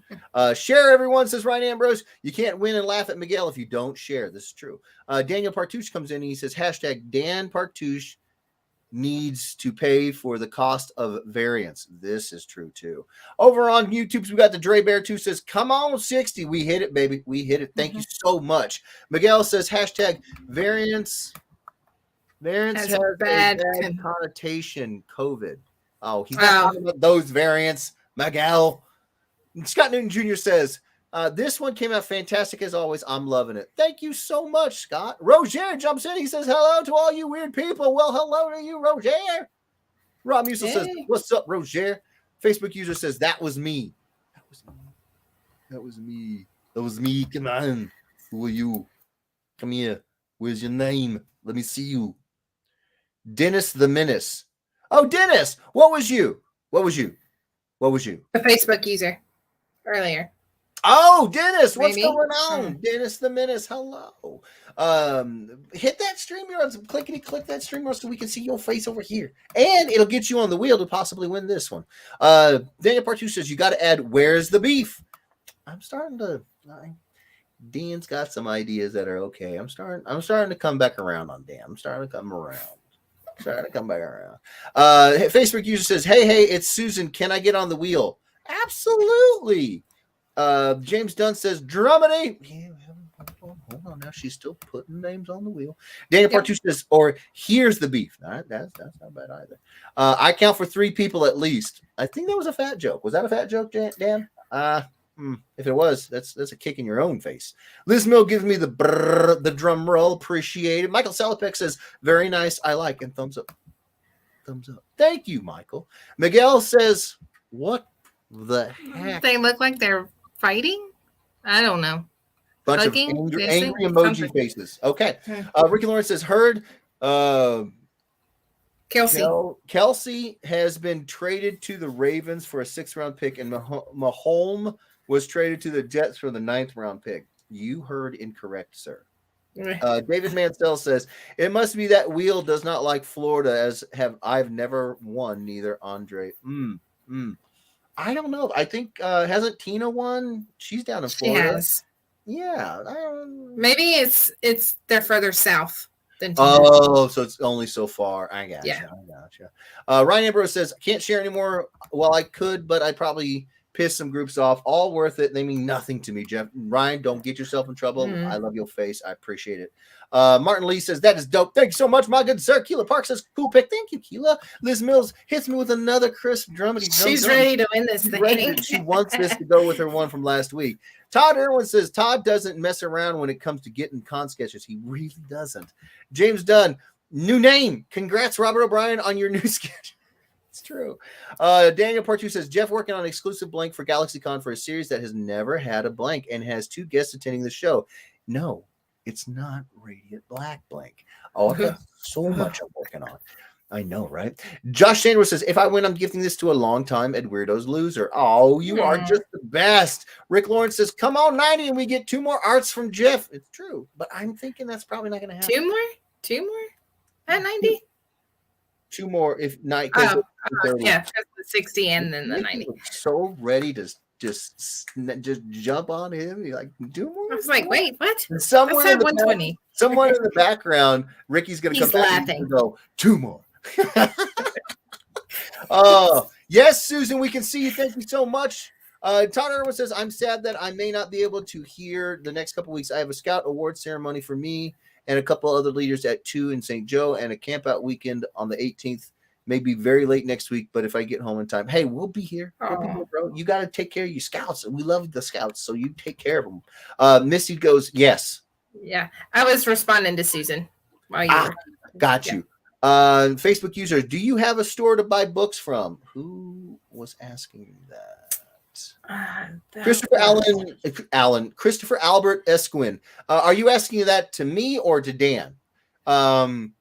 Share, everyone, says Ryan Ambrose. You can't win and laugh at Miguel if you don't share. This is true. Daniel Partouche comes in and he says, hashtag Dan Partouche needs to pay for the cost of variance. This is true too. Over on YouTube, we got the Dre Bear 2 says, come on, 60. We hit it, baby. We hit it. Thank you so much. Miguel says, hashtag variance. Variance has a bad connotation. COVID. Oh, he's not talking about those variants. Miguel. Scott Newton Jr. says, this one came out fantastic as always. I'm loving it. Thank you so much, Scott. Roger jumps in. He says, hello to all you weird people. Well, hello to you, Roger. Rob Musil says, what's up, Roger? Facebook user says, that was me. That was me. That was me. That was me. Come on. Who are you? Come here. Where's your name? Let me see you. Dennis the Menace. Oh, Dennis, what was you? What was you? What was you? A Facebook user earlier. Oh, Dennis, what's going on? Dennis the Menace, hello. Hit that StreamYard, click that StreamYard so we can see your face over here. And it'll get you on the wheel to possibly win this one. Daniel Part 2 says, you got to add, where's the beef? I'm starting to... Dan's got some ideas that are okay. I'm starting to come back around on Dan. I'm starting to come around. Facebook user says, hey, it's Susan. Can I get on the wheel? Absolutely. James Dunn says, Dramedy. Yeah, hold on now. She's still putting names on the wheel. Daniel Part 2 says, or here's the beef. That's not bad either. I count for 3 people at least. I think that was a fat joke. Was that a fat joke, Dan? If it was, that's a kick in your own face. Liz Mill gives me the drum roll. Appreciate it. Michael Salopek says, very nice. I like, and thumbs up. Thumbs up. Thank you, Michael. Miguel says, what the heck? They look like they're fighting? I don't know. Bunch of angry emoji faces. Okay. Ricky Lawrence says, heard. Kelsey has been traded to the Ravens for a 6th round pick, and Mahomes was traded to the Jets for the 9th round pick. You heard incorrect, sir. David Mansell says, it must be that Wheel does not like Florida, as I've never won, neither Andre. I don't know. I think hasn't Tina won? She's down in Florida. She has. Yeah. Maybe it's they're further south than Tina. Oh, so it's only so far. I gotcha. Yeah. I gotcha. Ryan Ambrose says, can't share anymore. Well, I could, but I'd probably piss some groups off. All worth it. They mean nothing to me, Jeff. Ryan, don't get yourself in trouble. I love your face. I appreciate it. Martin Lee says, that is dope. Thank you so much, my good sir. Keela Park says, cool pick. Thank you, Keela. Liz Mills hits me with another crisp Dramedy. She's ready to win this thing. She wants this to go with her one from last week. Todd Irwin says, Todd doesn't mess around when it comes to getting con sketches. He really doesn't. James Dunn, new name. Congrats, Robert O'Brien, on your new sketch. It's true. Daniel Part 2 says, Jeff working on exclusive blank for GalaxyCon for a series that has never had a blank and has 2 guests attending the show. No, it's not Radiant Black blank. Oh, I've got so much I'm working on. I know, right? Josh Sanders says, if I win, I'm gifting this to a long-time Edweirdo's loser. Oh, you are just the best. Rick Lawrence says, come on, 90, and we get 2 more arts from Jeff. It's true, but I'm thinking that's probably not going to happen. 2 more at 90? 2 more if not. Yeah, just the 60 and then the 90. So ready to just jump on him. You're like, 2 more? I was like, wait, what? Someone in 120. Someone in the background, Ricky's going to come back and go, 2 more. Yes, Susan, we can see you. Thank you so much. Todd Irwin says, I'm sad that I may not be able to hear the next couple weeks. I have a scout award ceremony for me and a couple other leaders at 2 in St. Joe and a camp out weekend on the 18th. Maybe very late next week, but if I get home in time, hey, we'll be here. We'll be here, bro. You got to take care of your scouts. We love the scouts, so you take care of them. Missy goes, yes. Yeah, I was responding to Susan while you were. Got you. Facebook user, do you have a store to buy books from? Who was asking that? Christopher Albert Esquin. Are you asking that to me or to Dan? And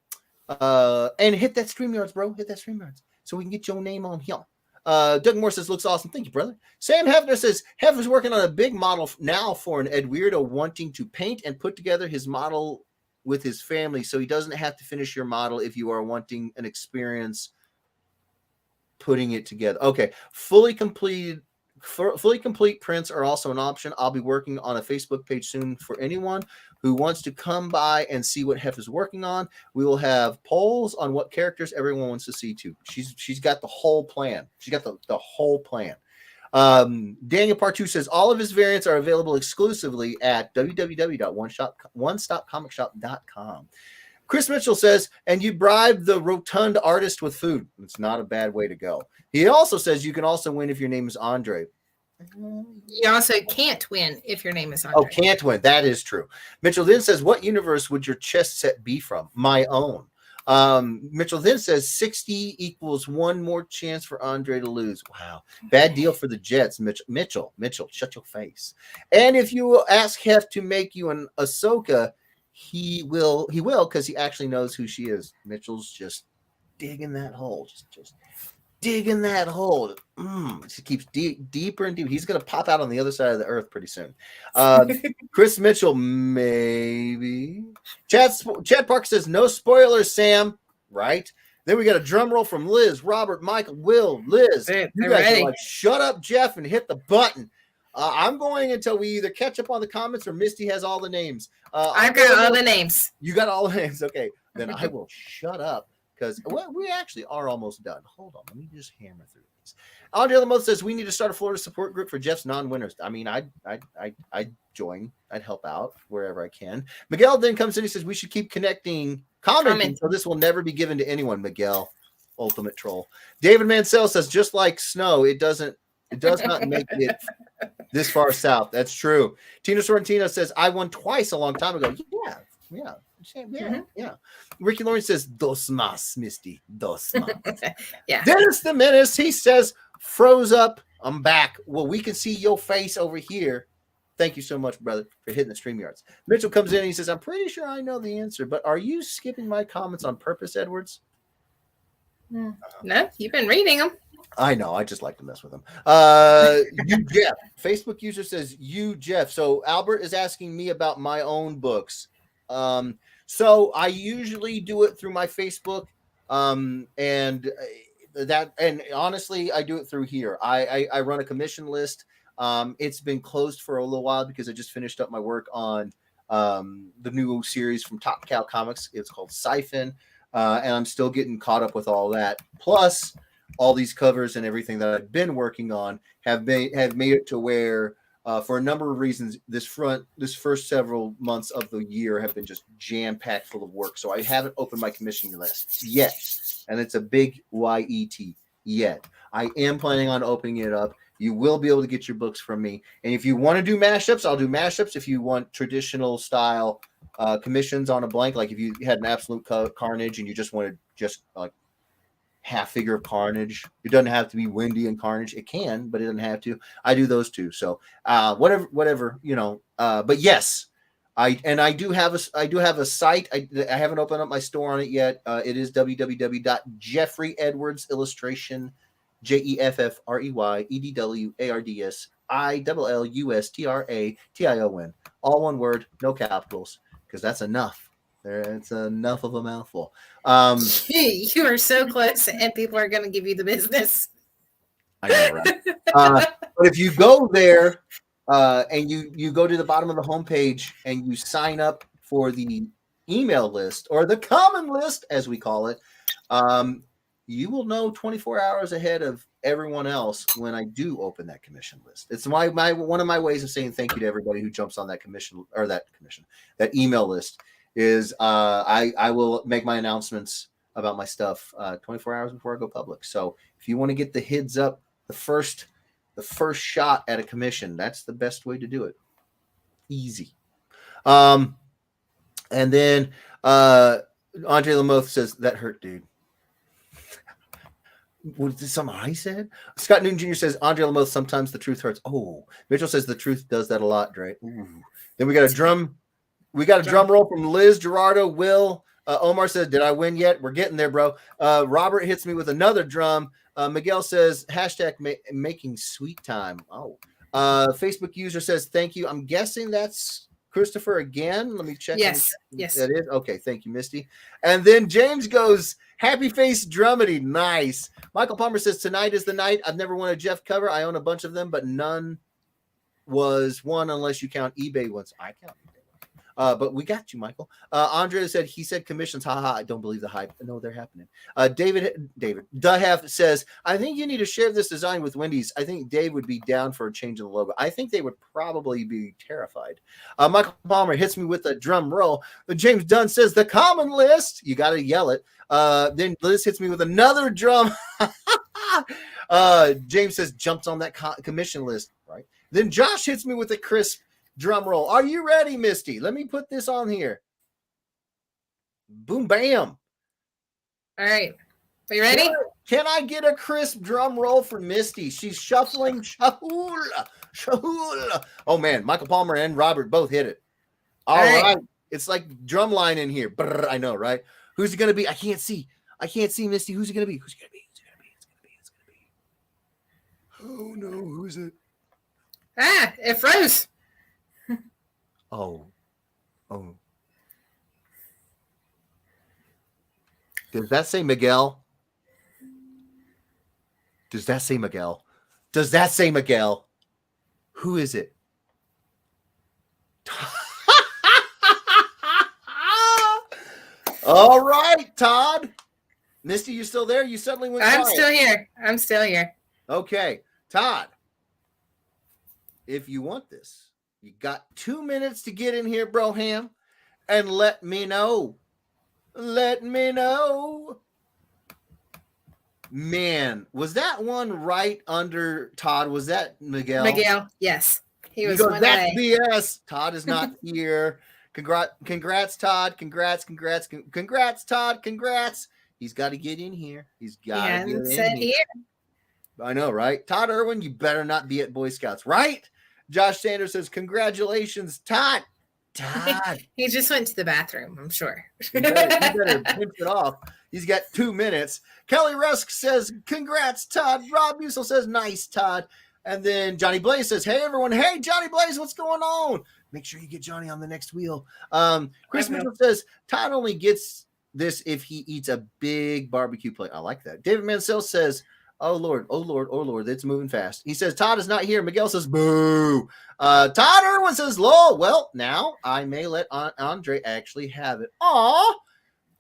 hit that StreamYards, bro. Hit that StreamYards so we can get your name on here. Doug Moore says, looks awesome. Thank you, brother. Sam Hefner says, Hefner's working on a big model now for an Ed Weirdo wanting to paint and put together his model with his family, so he doesn't have to finish your model if you are wanting an experience putting it together. Okay, fully complete prints are also an option. I'll be working on a Facebook page soon for anyone who wants to come by and see what Hef is working on. We will have polls on what characters everyone wants to see too. She's got the whole plan. She got the whole plan. Daniel Part 2 says all of his variants are available exclusively at www.onestopcomicshop.com. Chris Mitchell says, and you bribe the rotund artist with food. It's not a bad way to go. He also says you can also win if your name is Andre. You also can't win if your name is Andre. Oh, can't win. That is true. Mitchell then says, what universe would your chess set be from? My own. Mitchell then says 60 equals one more chance for Andre to lose. Wow. Bad deal for the Jets. Mitchell, shut your face. And if you ask Hef to make you an Ahsoka, he will because he actually knows who she is. Mitchell's just digging that hole. Just digging that hole. She keeps deeper and deeper. He's going to pop out on the other side of the earth pretty soon. Chris Mitchell, maybe. Chad Park says, no spoilers, Sam. Right? Then we got a drum roll from Liz, Robert, Michael, Will, Liz. You guys ready. are like, shut up, Jeff, and hit the button. I'm going until we either catch up on the comments or Misty has all the names. I've got all the names. You got all the names. Okay. Then I will shut up because we actually are almost done. Hold on. Let me just hammer through these. Andre Lamotte says we need to start a Florida support group for Jeff's non-winners. I mean, I'd join. I'd help out wherever I can. Miguel then comes in. He says we should keep commenting, so this will never be given to anyone. Miguel, ultimate troll. David Mansell says just like snow, it does not make it this far south. That's true. Tina Sorrentino says I won twice a long time ago. Yeah. Ricky Lawrence says dos más, Misty, dos más. Yeah. Dennis the Menace, he says froze up. I'm back. Well, we can see your face over here. Thank you so much, brother, for hitting the StreamYards. Mitchell comes in and he says, I'm pretty sure I know the answer, but are you skipping my comments on purpose, Edwards? No, you've been reading them. I know. I just like to mess with them. You, Jeff. Facebook user says, you, Jeff. So Albert is asking me about my own books. So I usually do it through my Facebook. And honestly, I do it through here. I run a commission list. It's been closed for a little while because I just finished up my work on the new series from Top Cow Comics. It's called Siphon. And I'm still getting caught up with all that. Plus, all these covers and everything that I've been working on have made it to where, for a number of reasons, this first several months of the year have been just jam-packed full of work. So I haven't opened my commission list yet. And it's a big Y-E-T, yet. I am planning on opening it up. You will be able to get your books from me. And if you want to do mashups, I'll do mashups. If you want traditional style commissions on a blank, like if you had an absolute Carnage and you just wanted like half figure of Carnage, it doesn't have to be Wendy and Carnage. It can, but it doesn't have to. I do those too. So whatever, but yes, I do have a site. I haven't opened up my store on it yet. It is www.Jeffrey Edwards Illustration, JeffreyEdwardsIllustration, all one word, no capitals, because that's enough. It's enough of a mouthful. You are so close, and people are going to give you the business. I know, right? But if you go there and you go to the bottom of the homepage and you sign up for the email list or the common list, as we call it, you will know 24 hours ahead of everyone else when I do open that commission list. It's my one of my ways of saying thank you to everybody who jumps on that that email list. Is I will make my announcements about my stuff 24 hours before I go public. So if you want to get the heads up, the first shot at a commission, that's the best way to do it. Easy. And then Andre Lamoth says that hurt, dude. Was this something I said? Scott Newton Jr. says Andre Lamoth, sometimes the truth hurts. Oh, Mitchell says the truth does that a lot, Dre. Ooh. Then we got a drum roll from Liz, Gerardo, Will. Omar says, did I win yet? We're getting there, bro. Robert hits me with another drum. Miguel says, #making sweet time. Oh. Facebook user says, thank you. I'm guessing that's Christopher again. Let me check. Yes. That is okay. Thank you, Misty. And then James goes, happy face Drummedy. Nice. Michael Palmer says, tonight is the night. I've never won a Jeff cover. I own a bunch of them, but none was one unless you count eBay ones. I count eBay. But we got you, Michael. Andre said, he said commissions. Haha, I don't believe the hype. No, they're happening. David Duhaf says, I think you need to share this design with Wendy's. I think Dave would be down for a change in the logo. I think they would probably be terrified. Michael Palmer hits me with a drum roll. James Dunn says, the common list. You got to yell it. Then Liz hits me with another drum. James says, jumps on that commission list. Right. Then Josh hits me with a crisp drum roll. Are you ready, Misty? Let me put this on here. Boom, bam. All right. Are you ready? Can I get a crisp drum roll for Misty? She's shuffling. Shahula. Oh, man. Michael Palmer and Robert both hit it. All right. It's like drum line in here. Brr, I know, right? Who's it going to be? I can't see, Misty. Who's it going to be? It's going to be. Oh, no. Who's it? It froze. Oh. Does that say Miguel? Does that say Miguel? Who is it? All right, Todd. Misty, you still there? You suddenly went quiet. I'm still here. Okay, Todd. If you want this, you got 2 minutes to get in here, Broham, and let me know. Man, was that one right under Todd? Was that Miguel? Miguel, yes. He was one that's BS. Todd is not here. Congrats, Todd. Congrats, Todd. Congrats. He's got to get in here. He's got to get in here. I know, right? Todd Irwin, you better not be at Boy Scouts, right? Josh Sanders says, congratulations, Todd. He just went to the bathroom, I'm sure. You better pinch it off. He's got 2 minutes. Kelly Rusk says, congrats, Todd. Rob Musil says, nice, Todd. And then Johnny Blaze says, hey, everyone. Hey, Johnny Blaze, what's going on? Make sure you get Johnny on the next wheel. Chris Mitchell says, Todd only gets this if he eats a big barbecue plate. I like that. David Mansell says, oh, Lord, it's moving fast. He says, Todd is not here. Miguel says, boo. Todd Irwin says, lol. Well, now I may let Andre actually have it. Aw.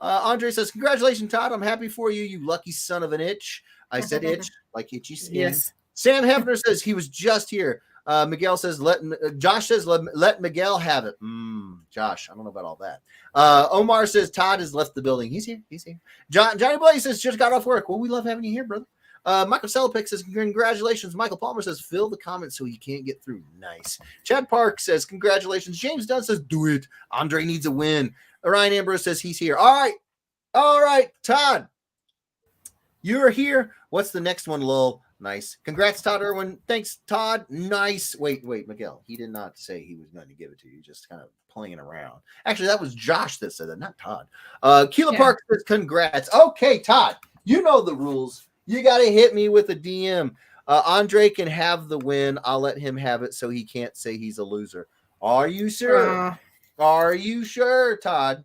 Andre says, congratulations, Todd. I'm happy for you, you lucky son of an itch. I said itch, like itchy skin. Yes. Sam Hefner says he was just here. Miguel says, Josh says, let Miguel have it. Josh, I don't know about all that. Omar says, Todd has left the building. He's here. Johnny Blaze says, just got off work. Well, we love having you here, brother. Michael Selipik says, congratulations. Michael Palmer says, fill the comments so he can't get through. Nice. Chad Park says, congratulations. James Dunn says, do it. Andre needs a win. Ryan Ambrose says he's here. All right, Todd. You're here. What's the next one, lol? Nice. Congrats, Todd Irwin. Thanks, Todd. Nice. Wait, Miguel. He did not say he was going to give it to you. Just kind of playing around. Actually, that was Josh that said that, not Todd. Keela Park says, congrats. Okay, Todd. You know the rules. You got to hit me with a DM. Andre can have the win. I'll let him have it so he can't say he's a loser. Are you sure? Are you sure, Todd?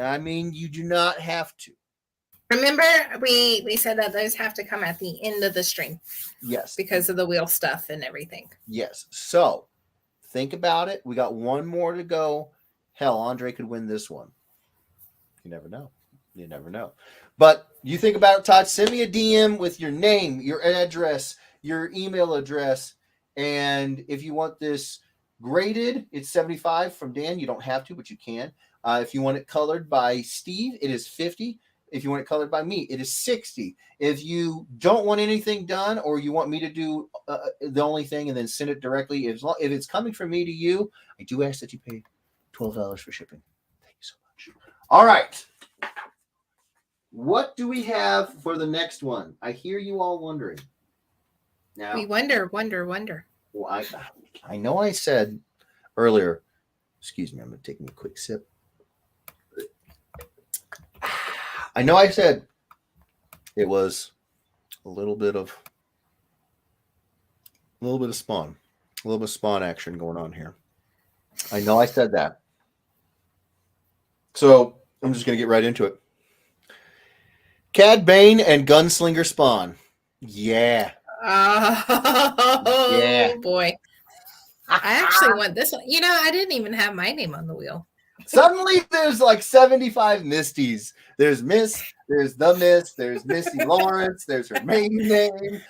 I mean, you do not have to. Remember, we said that those have to come at the end of the string. Yes. Because of the wheel stuff and everything. Yes. So, think about it. We got one more to go. Hell, Andre could win this one. You never know. But you think about it, Todd. Send me a DM with your name, your address, your email address. And if you want this graded, it's 75 from Dan. You don't have to, but you can. If you want it colored by Steve, it is 50. If you want it colored by me, it is 60. If you don't want anything done, or you want me to do the only thing and then send it directly, if it's coming from me to you, I do ask that you pay $12 for shipping. Thank you so much. All right. What do we have for the next one? I hear you all wondering. Now, we wonder. Well, I know I said earlier, excuse me, I'm going to take a quick sip. I know I said it was a little bit of spawn action going on here. I know I said that. So I'm just going to get right into it. Cad Bane and Gunslinger Spawn. Yeah. Oh, boy. I actually want this one. You know, I didn't even have my name on the wheel. Suddenly there's like 75 Misties. There's Miss, there's the Miss, there's Missy Lawrence, there's her maiden name.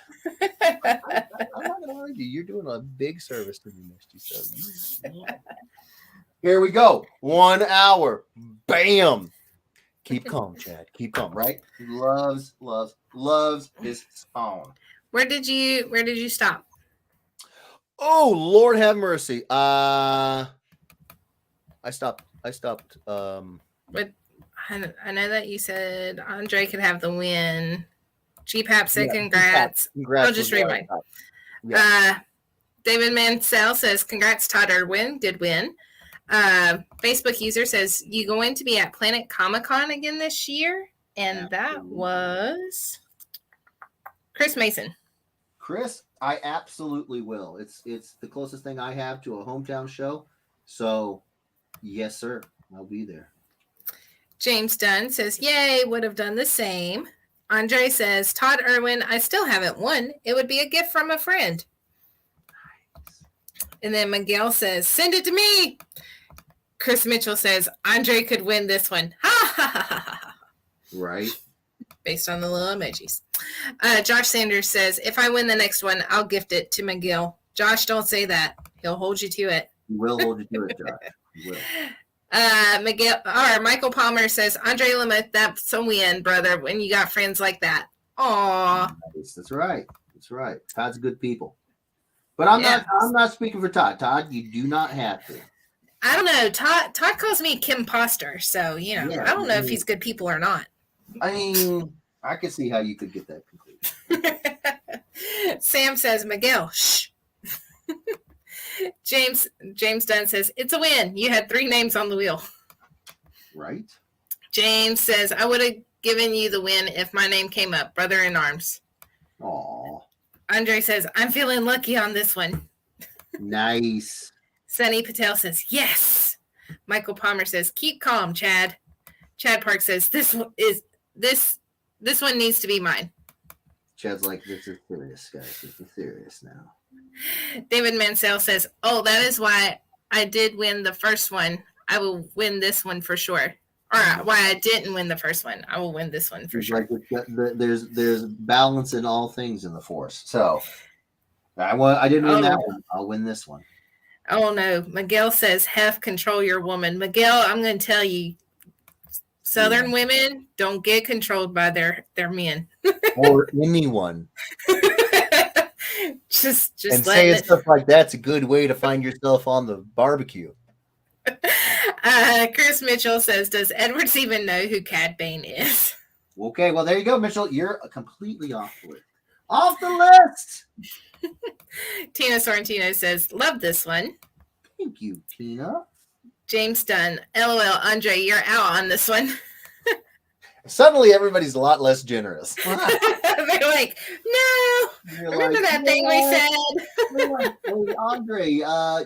I'm not going to argue. You're doing a big service to me, Misty. So here we go. 1 hour. Bam. Keep calm, Chad. Keep calm, right? Loves his phone. Where did you stop? Oh, Lord have mercy. I stopped. But I know that you said Andre could have the win. GPAP said congrats. Congrats. I'll just rewind. Yeah. David Mansell says congrats, Todd Irwin. Did win. Facebook user says you going to be at Planet Comic-Con again this year? And that was Chris Mason. Chris, I absolutely will. It's the closest thing I have to a hometown show. So, yes, sir. I'll be there. James Dunn says, yay, would have done the same. Andre says, Todd Irwin, I still haven't won. It would be a gift from a friend. Nice. And then Miguel says, send it to me. Chris Mitchell says, Andre could win this one. Ha ha ha ha ha. Right. Based on the little emojis. Josh Sanders says, if I win the next one, I'll gift it to Miguel. Josh, don't say that. He'll hold you to it. He will hold you to it, Josh. He will. Michael Palmer says, Andre Lemeth, that's a win, brother, when you got friends like that. Aw. That's right. That's right. Todd's good people. But I'm not speaking for Todd. Todd, you do not have to. I don't know. Todd calls me Kim Poster, so I don't know if he's good people or not. I mean, I can see how you could get that conclusion. Sam says, Miguel, shh. James Dunn says, it's a win. You had 3 names on the wheel. Right. James says, I would have given you the win if my name came up. Brother in arms. Aw. Andre says, I'm feeling lucky on this one. Nice. Sunny Patel says, yes. Michael Palmer says, keep calm, Chad. Chad Park says, this one needs to be mine. Chad's like, this is serious, guys. This is serious now. David Mansell says, oh, that is why I did win the first one. I will win this one for sure. Or why I didn't win the first one. I will win this one for sure. Like there's balance in all things in the Force. So I didn't win that one. I'll win this one. Oh, no. Miguel says, Hef, control your woman. Miguel, I'm going to tell you, Southern women don't get controlled by their men. Or anyone. just and saying stuff like that's a good way to find yourself on the barbecue. Chris Mitchell says, does Edwards even know who Cad Bane is? Okay, well, there you go, Mitchell. You're completely off the list. Off the list! Tina Sorrentino says, love this one. Thank you, Tina. James Dunn, LOL, Andre, you're out on this one. Suddenly, everybody's a lot less generous. They're like, no. Remember that thing we said? Like, hey, Andre,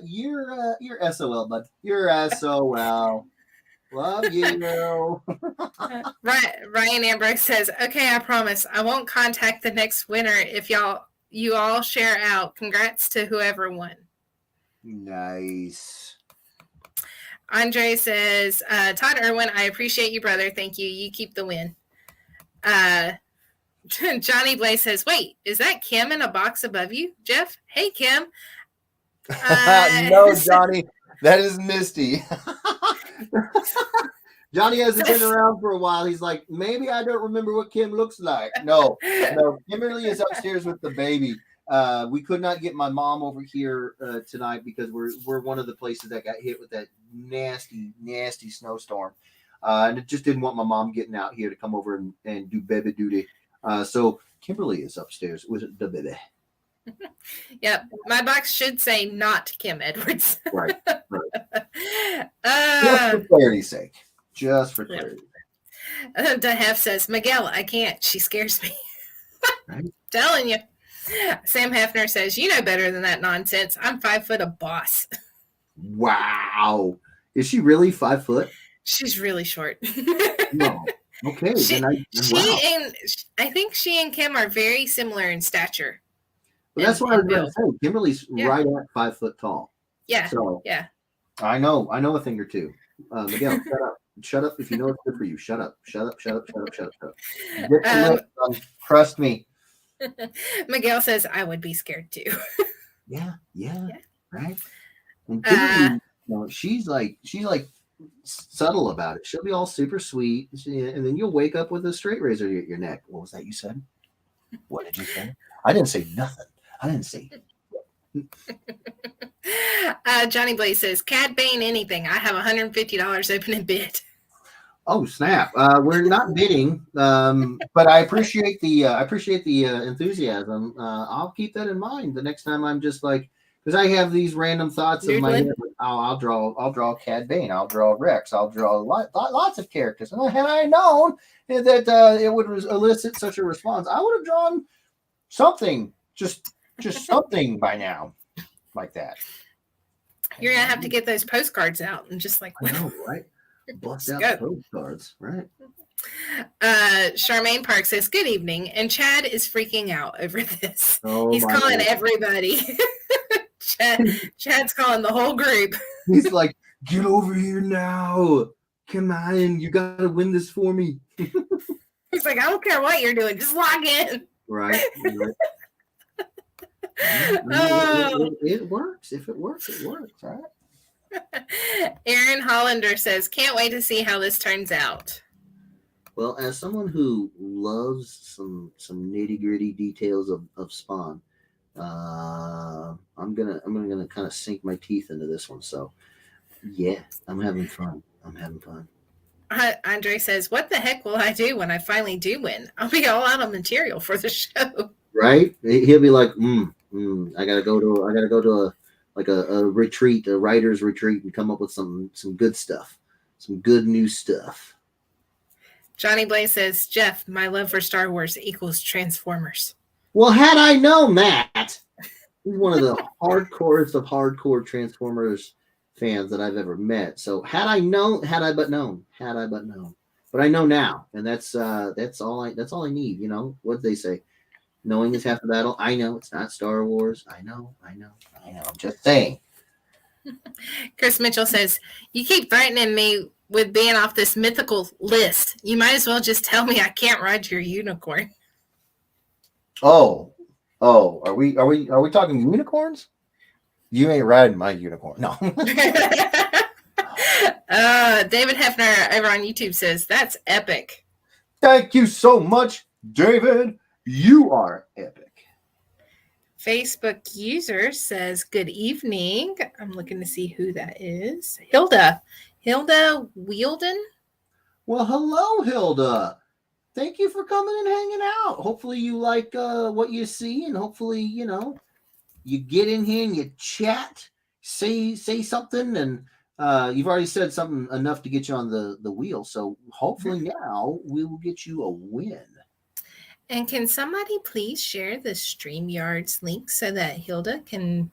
you're SOL, bud. You're SOL. Love you. Ryan Ambrose says, okay, I promise I won't contact the next winner if you all share out. Congrats to whoever won. Nice. Andre says, Todd Irwin, I appreciate you, brother. Thank you. You keep the win. Johnny Blaze says, wait, is that Kim in a box above you, Jeff? Hey, Kim. No, Johnny, that is Misty. Johnny hasn't been around for a while. He's like, maybe I don't remember what Kim looks like. No, Kimberly is upstairs with the baby. We could not get my mom over here tonight because we're one of the places that got hit with that nasty snowstorm. And it just didn't want my mom getting out here to come over and do baby duty. So Kimberly is upstairs with the baby. Yep. My box should say not Kim Edwards. Right. Just for clarity's sake. Just for clarity. Dehef says, Miguel, I can't. She scares me. Right. Telling you. Sam Hefner says, you know better than that nonsense. I'm 5 foot a boss. Wow. Is she really 5 foot? She's really short. No. Okay. She, Then she and I think she and Kim are very similar in stature. Well, that's what I was going to build. say. Kimberly's right at 5 foot tall. Yeah. So yeah. I know a thing or two. Miguel, shut up. Shut up if you know it's good for you. Shut up. Shut up. Shut up. Shut up. Shut up. Get the lift, son. Trust me. Miguel says I would be scared too. Yeah. Right. And Kimberly, she's like subtle about it. She'll be all super sweet, and then you'll wake up with a straight razor at your neck. What was that you said? What did you say? I didn't say nothing. I didn't say. Johnny Blaze says, "Cad Bane anything. I have $150 open in bid." Oh snap! We're not bidding, but I appreciate the enthusiasm. I'll keep that in mind the next time I'm just like, because I have these random thoughts in my head. I'll draw Cad Bane. I'll draw Rex. I'll draw lots of characters. And had I known that it would elicit such a response, I would have drawn something, just something by now, like that. You're gonna have to get those postcards out and just like, I know, right? Bust out the postcards, right? Charmaine Park says, "Good evening," and Chad is freaking out over this. Oh, he's calling everybody. Chad's calling the whole group. He's like, "Get over here now! Come on, you gotta win this for me." He's like, "I don't care what you're doing, just log in." Right. It works. If it works, it works, right? Aaron Hollander says, "Can't wait to see how this turns out." Well, as someone who loves some nitty-gritty details of Spawn, I'm gonna kind of sink my teeth into this one. So yeah, I'm having fun. Andre says, "What the heck will I do when I finally do win? I'll be all out of material for the show." Right? He'll be like, I gotta go to a retreat, a writer's retreat, and come up with some good stuff, some good new stuff. Johnny Blaze says, "Jeff, my love for Star Wars equals Transformers." Well, had I known that, he's one of the hardcorest of hardcore Transformers fans that I've ever met. So had I but known. But I know now, and that's all I need. You know what they say. Knowing is half the battle. I know it's not Star Wars. I know. I'm just saying. Chris Mitchell says, "You keep threatening me with being off this mythical list. You might as well just tell me I can't ride your unicorn." Oh, are we talking unicorns? You ain't riding my unicorn. No. David Hefner over on YouTube says, "That's epic." Thank you so much, David. You are epic. Facebook user says, "Good evening." I'm looking to see who that is. Hilda Wielden. Well, hello, Hilda. Thank you for coming and hanging out. Hopefully you like what you see, and hopefully, you get in here and you chat, say something, and you've already said something enough to get you on the wheel. So hopefully now we will get you a win. And can somebody please share the StreamYards link so that Hilda can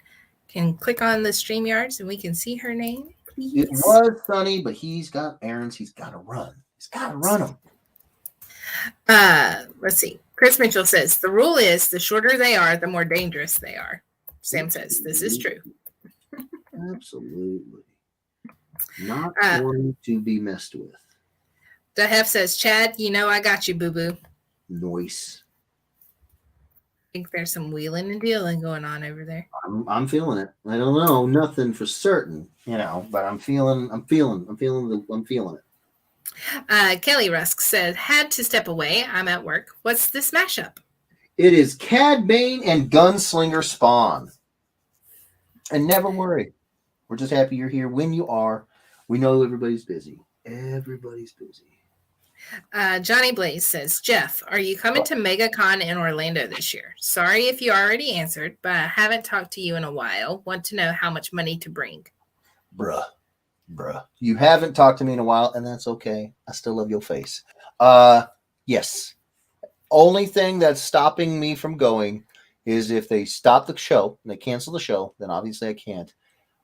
click on the StreamYards and we can see her name, please? It was Sunny, but he's got errands. He's got to run. He's got to run them. Let's see. Chris Mitchell says, "The rule is the shorter they are, the more dangerous they are." Sam says, "This is true." Absolutely. Not going to be messed with. The Hef says, "Chad, I got you, boo-boo." Noise. I think there's some wheeling and dealing going on over there. I'm feeling it. I don't know, nothing for certain, but I'm feeling it. Kelly Rusk said, "Had to step away. I'm at work. What's this mashup?" It is Cad Bane and Gunslinger Spawn. And never worry. We're just happy you're here when you are. We know everybody's busy. Johnny Blaze says, "Jeff, are you coming to MegaCon in Orlando this year? Sorry if you already answered, but I haven't talked to you in a while. Want to know how much money to bring." Bruh. You haven't talked to me in a while, and that's okay. I still love your face. Yes. Only thing that's stopping me from going is if they stop the show and they cancel the show, then obviously I can't.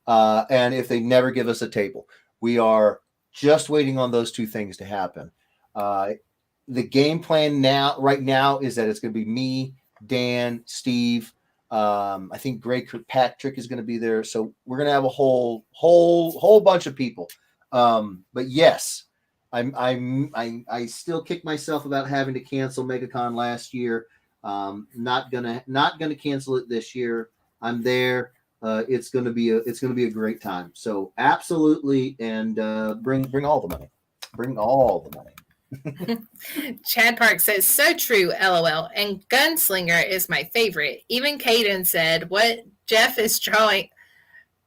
and if they never give us a table. We are just waiting on those two things to happen. The game plan right now is that it's going to be me, Dan, Steve. I think Greg Kirkpatrick is going to be there. So we're going to have a whole bunch of people. But yes, I still kick myself about having to cancel MegaCon last year. Not gonna cancel it this year. I'm there. It's gonna be a great time. So absolutely, and bring all the money. Bring all the money. Chad Park says, so true, LOL. And Gunslinger is my favorite. Even Caden said, what Jeff is drawing,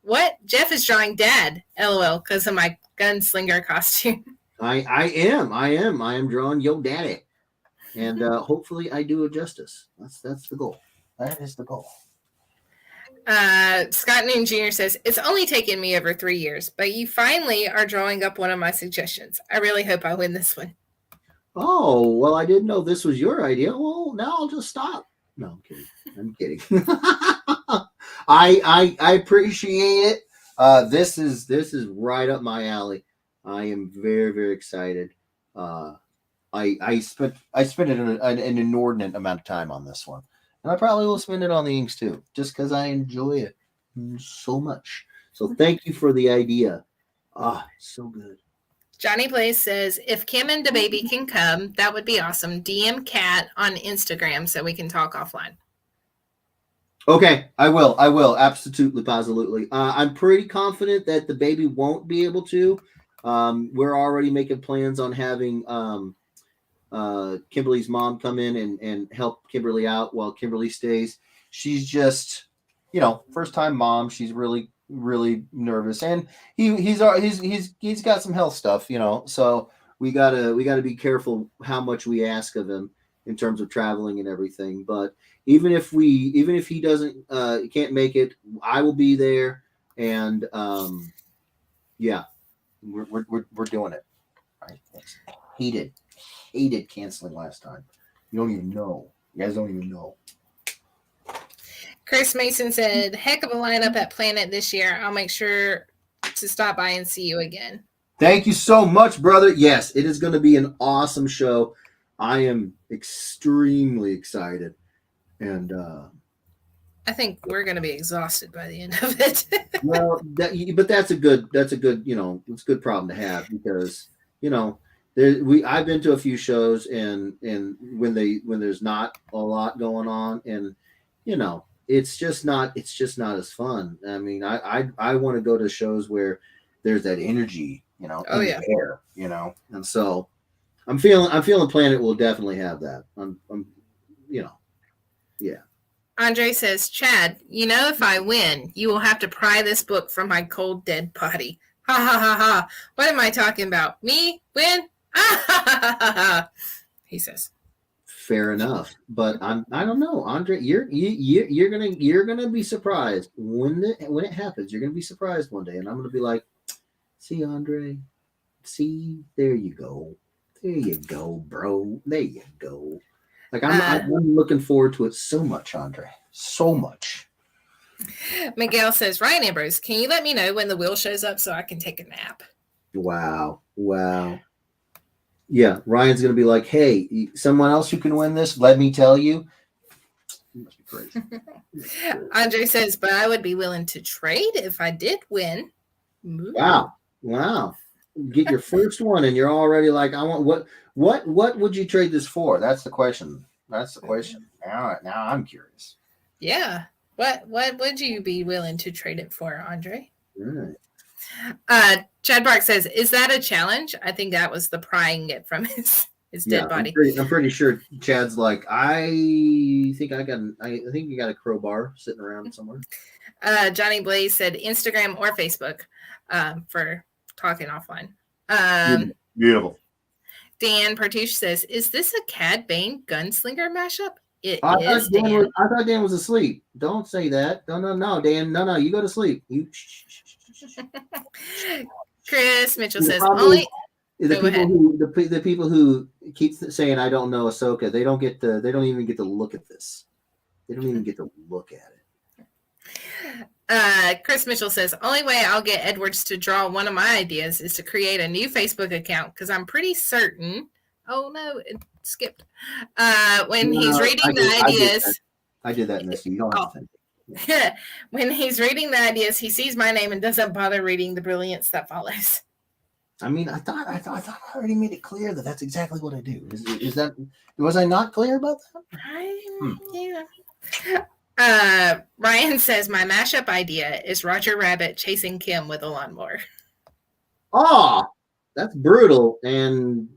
Dad, LOL, because of my Gunslinger costume. I am drawing Yo Daddy. And hopefully I do it justice. That's the goal. That is the goal. Scott Newton Jr. says, it's only taken me over 3 years, but you finally are drawing up one of my suggestions. I really hope I win this one. Oh, well, I didn't know this was your idea. Well, now I'll just stop. No, I'm kidding. I appreciate it. This is right up my alley. I am very, very excited. I spent an inordinate amount of time on this one. And I probably will spend it on the inks too, just because I enjoy it so much. So thank you for the idea. So good. Johnny Blaze says, if Kim and the baby can come, that would be awesome. DM Kat on Instagram so we can talk offline. Okay, I will. Absolutely, positively. I'm pretty confident that the baby won't be able to. We're already making plans on having Kimberly's mom come in and help Kimberly out while Kimberly stays. She's just, first time mom. She's really nervous, and he's got some health stuff, so we gotta be careful how much we ask of him in terms of traveling and everything. But even if he doesn't can't make it, I will be there, and yeah, we're doing it. I hated canceling last time. You guys don't even know. Chris Mason said, heck of a lineup at Planet this year. I'll make sure to stop by and see you again. Thank you so much, brother. Yes, it is going to be an awesome show. I am extremely excited. And I think we're going to be exhausted by the end of it. Well, but that's a good, it's a good problem to have, because, I've been to a few shows, and when there's not a lot going on, and, it's just not as fun. I mean, I want to go to shows where there's that energy, in the air, and so I'm feeling Planet will definitely have that. Yeah. Andre says, Chad, if I win, you will have to pry this book from my cold dead body. Ha ha ha ha. What am I talking about? Me win? Ah, ha ha ha ha. He says. Fair enough, but I don't know, Andre. You're gonna be surprised when it happens. You're gonna be surprised one day, and I'm gonna be like, "See, Andre, see, there you go, bro, there you go." Like I'm looking forward to it so much, Andre, so much. Miguel says, Ryan Ambrose, can you let me know when the wheel shows up so I can take a nap? Wow. Yeah, Ryan's going to be like, hey, someone else who can win this, let me tell you. You must be crazy. Andre says, but I would be willing to trade if I did win. Ooh. Wow. Get your first one, and you're already like, I want what would you trade this for? That's the question. All right, now I'm curious. Yeah. What would you be willing to trade it for, Andre? Right. Chad Bark says, is that a challenge? I think that was the prying it from his dead body. I'm pretty sure Chad's like, I think you got a crowbar sitting around somewhere. Johnny Blaze said Instagram or Facebook for talking offline. Beautiful. Dan Partouche says, is this a Cad Bane gunslinger mashup? It I is, thought Dan was asleep. Don't say that. No, Dan. No, you go to sleep. You. Chris Mitchell says only the people who keep saying I don't know Ahsoka, they don't even get to look at this. They don't even get to look at it. Chris Mitchell says, only way I'll get Edwards to draw one of my ideas is to create a new Facebook account because I'm pretty certain. Oh no, it skipped. When he's reading the ideas. I did that, Missy. You don't have to think. Yeah. When he's reading the ideas, he sees my name and doesn't bother reading the brilliance that follows. I mean, I thought I already made it clear that that's exactly what I do. Is that, was I not clear about that? Yeah. Ryan says my mashup idea is Roger Rabbit chasing Kim with a lawnmower. Oh, that's brutal and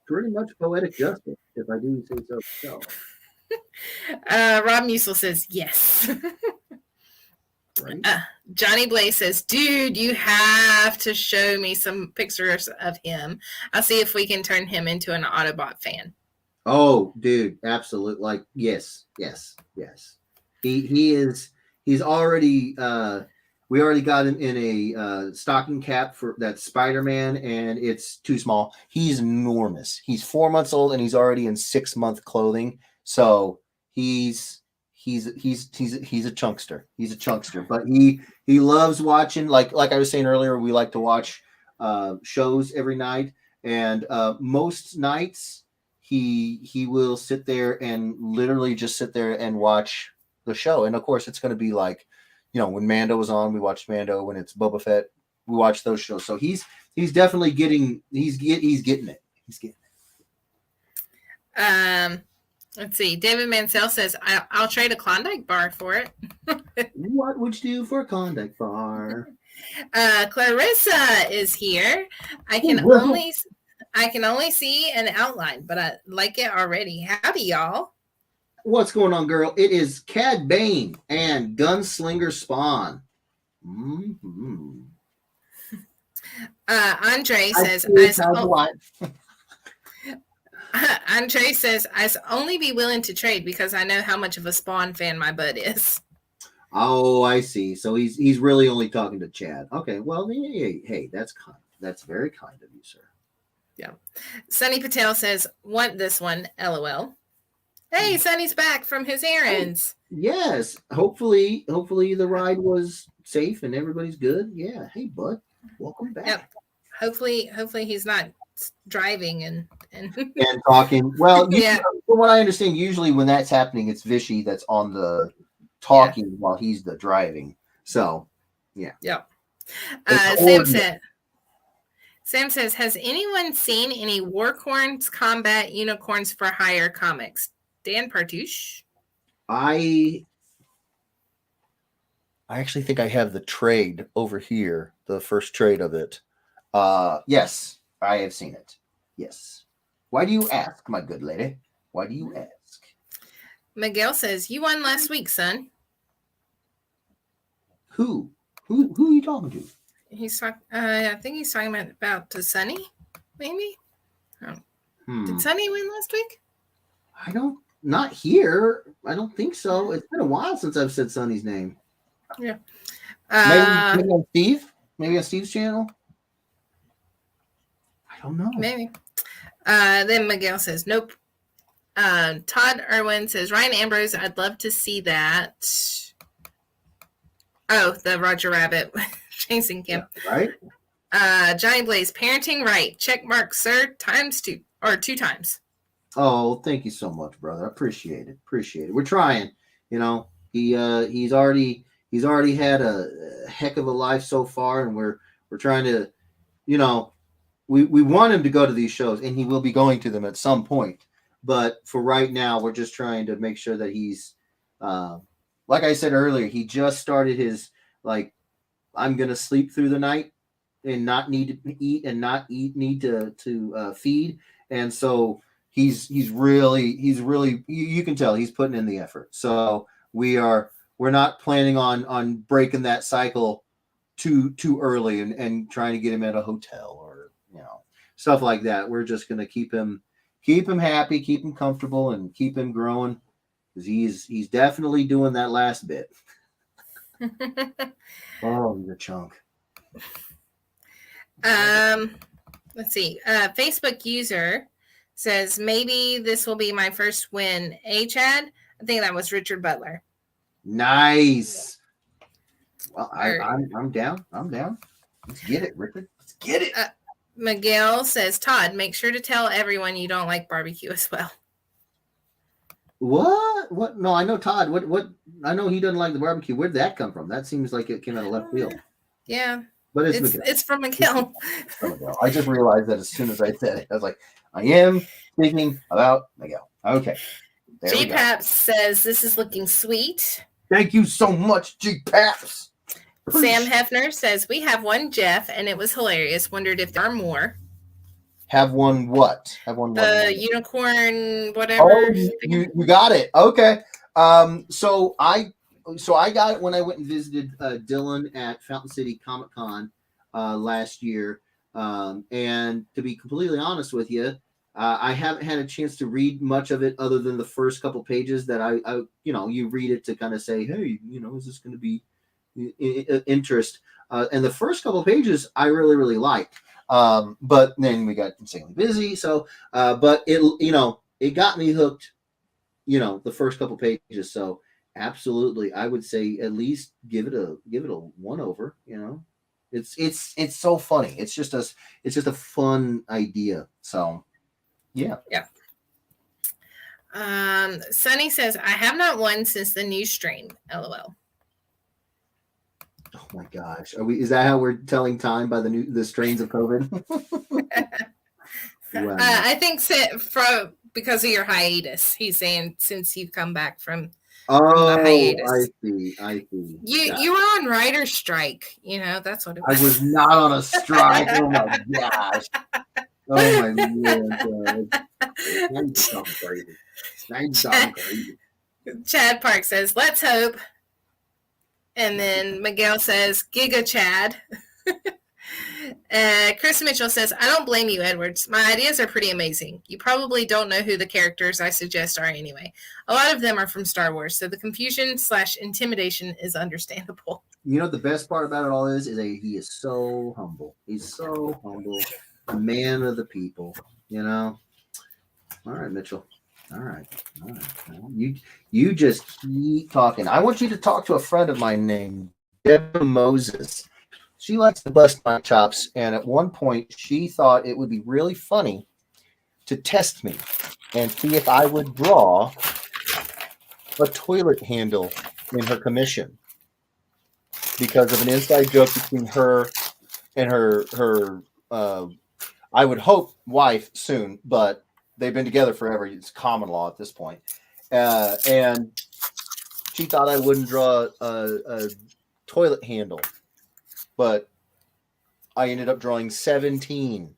pretty much poetic justice, if I do say so. Rob Musil says yes. Right. Johnny Blaze says, dude, you have to show me some pictures of him. I'll see if we can turn him into an Autobot fan. Oh, dude, absolutely. Like, yes. He's already we already got him in a stocking cap for that Spider-Man, and it's too small. He's enormous. He's 4 months old and he's already in 6-month clothing. So he's a chunkster. He's a chunkster, but he loves watching, like I was saying earlier, we like to watch shows every night, and most nights he will sit there and literally just sit there and watch the show. And of course it's going to be like, when Mando was on, we watched Mando. When it's Boba Fett, we watch those shows. So he's definitely getting it. He's getting it. Let's see. David Mansell says, I'll trade a Klondike bar for it. What would you do for a Klondike bar? Clarissa is here. I can only see an outline, but I like it already. Howdy, y'all. What's going on, girl? It is Cad Bane and Gunslinger Spawn. Mm-hmm. Andre says, Andre says, I'd only be willing to trade because I know how much of a Spawn fan my bud is. Oh, I see. So he's really only talking to Chad. Okay, well, hey, that's kind. That's very kind of you, sir. Yeah. Sunny Patel says, want this one, LOL. Hey, Sunny's back from his errands. Yes. Hopefully the ride was safe and everybody's good. Yeah. Hey, bud. Welcome back. Yep. Hopefully he's not driving and talking. Well, yeah. From what I understand, usually when that's happening, it's Vishy that's on the talking while he's the driving. So, yeah. Yep. Sam says, has anyone seen any Warcorns Combat Unicorns for Hire comics? Dan Partouche? I actually think I have the trade over here, the first trade of it. Yes, I have seen it. Yes. Why do you ask, my good lady? Why do you ask? Miguel says, you won last week, son. Who are you talking to? He's talking. I think he's talking about to Sunny, maybe. Did Sunny win last week? Not here. I don't think so. It's been a while since I've said Sunny's name. Yeah. Maybe on Steve? Maybe on Steve's channel? I don't know. Maybe. Then Miguel says, nope. Todd Irwin says, Ryan Ambrose, I'd love to see that. Oh, the Roger Rabbit chasing Kim. Yeah, right? Johnny Blaze, parenting right. Check mark, sir, ×2 or 2 times. Oh, thank you so much, brother. I appreciate it. We're trying. He's already had a heck of a life so far, and we're trying to, we want him to go to these shows, and he will be going to them at some point. But for right now, we're just trying to make sure that he's, like I said earlier, he just started his, I'm going to sleep through the night and not need to eat and need to feed. And so he's really, you can tell he's putting in the effort. So we're not planning on breaking that cycle too early and trying to get him at a hotel or, stuff like that. We're just going to keep him happy, keep him comfortable, and keep him growing. Because he's definitely doing that last bit. Oh, he's a chunk. Let's see. Facebook user says, maybe this will be my first win. Chad? I think that was Richard Butler. Nice. Well, I'm down. I'm down. Let's get it, Richard. Let's get it. Miguel says, Todd, make sure to tell everyone you don't like barbecue as well. What? What? No, I know Todd. What? I know he doesn't like the barbecue. Where'd that come from? That seems like it came out of left field. Yeah. But it's from Miguel. I just realized that as soon as I said it. I was like, I am speaking about Miguel. Okay. G-Paps says, this is looking sweet. Thank you so much, G-Paps. Sam Hefner says, we have one Jeff, and it was hilarious. Wondered if there are more. Have one what? Have one the what? Unicorn, whatever. Oh, you got it. Okay. So I got it when I went and visited Dylan at Fountain City Comic Con last year. And to be completely honest with you, I haven't had a chance to read much of it other than the first couple pages that I you read it to kind of say, hey, is this going to be interest? And the first couple pages I really, really liked. But then we got insanely busy. So, but it got me hooked, the first couple pages. So absolutely, I would say at least give it a 1 over, it's so funny. It's just a fun idea. So yeah. Sunny says, I have not won since the new strain. LOL. Oh my gosh. Is that how we're telling time by the strains of COVID? Wow. I think because of your hiatus. He's saying since you've come back from the hiatus. I see. You were on writer's strike. That's what it was. I was not on a strike. Oh my gosh. Oh my God. Chad Park says, let's hope. And then Miguel says, Giga Chad. Chris Mitchell says, I don't blame you, Edwards. My ideas are pretty amazing. You probably don't know who the characters I suggest are anyway. A lot of them are from Star Wars, so the confusion/intimidation is understandable. The best part about it all is he is so humble. He's so humble. A man of the people, All right, Mitchell. All right. You just keep talking. I want you to talk to a friend of mine named Deborah Moses. She likes to bust my chops, and at one point she thought it would be really funny to test me and see if I would draw a toilet handle in her commission because of an inside joke between her and her I would hope wife soon, but they've been together forever. It's common law at this point. And she thought I wouldn't draw a toilet handle, but I ended up drawing 17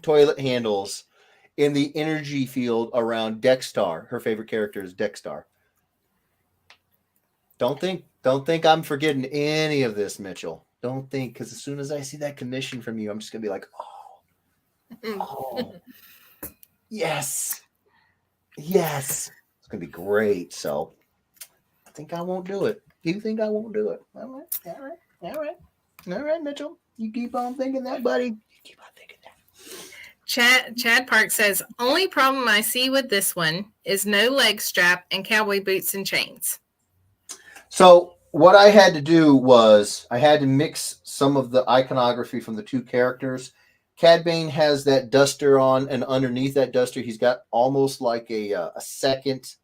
toilet handles in the energy field around Dexstar. Her favorite character is Dexstar. Don't think I'm forgetting any of this, Mitchell. Don't think, because as soon as I see that commission from you, I'm just going to be like, oh, yes. It's going to be great. So I think I won't do it. Do you think I won't do it? All right, Mitchell. You keep on thinking that, buddy. You keep on thinking that. Chad Park says, only problem I see with this one is no leg strap and cowboy boots and chains. So what I had to do was I had to mix some of the iconography from the two characters. Cad Bane has that duster on, and underneath that duster, he's got almost like a second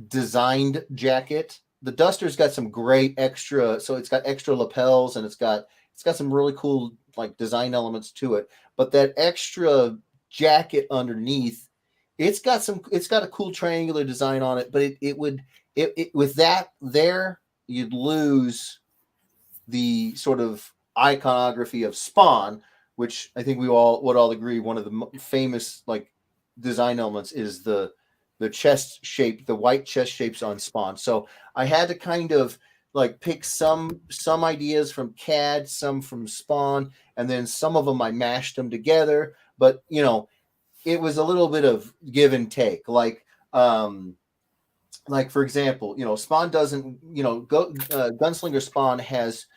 designed jacket. The duster's got some great extra, so it's got extra lapels, and it's got some really cool like design elements to it. But that extra jacket underneath, it's got a cool triangular design on it. But it with that there, you'd lose the sort of iconography of Spawn, which I think we all would all agree one of the famous like design elements is the chest shape, the white chest shapes on Spawn. So I had to kind of like pick some ideas from CAD, some from Spawn, and then some of them I mashed them together. But it was a little bit of give and take. Like for example, Spawn doesn't, Gunslinger Spawn has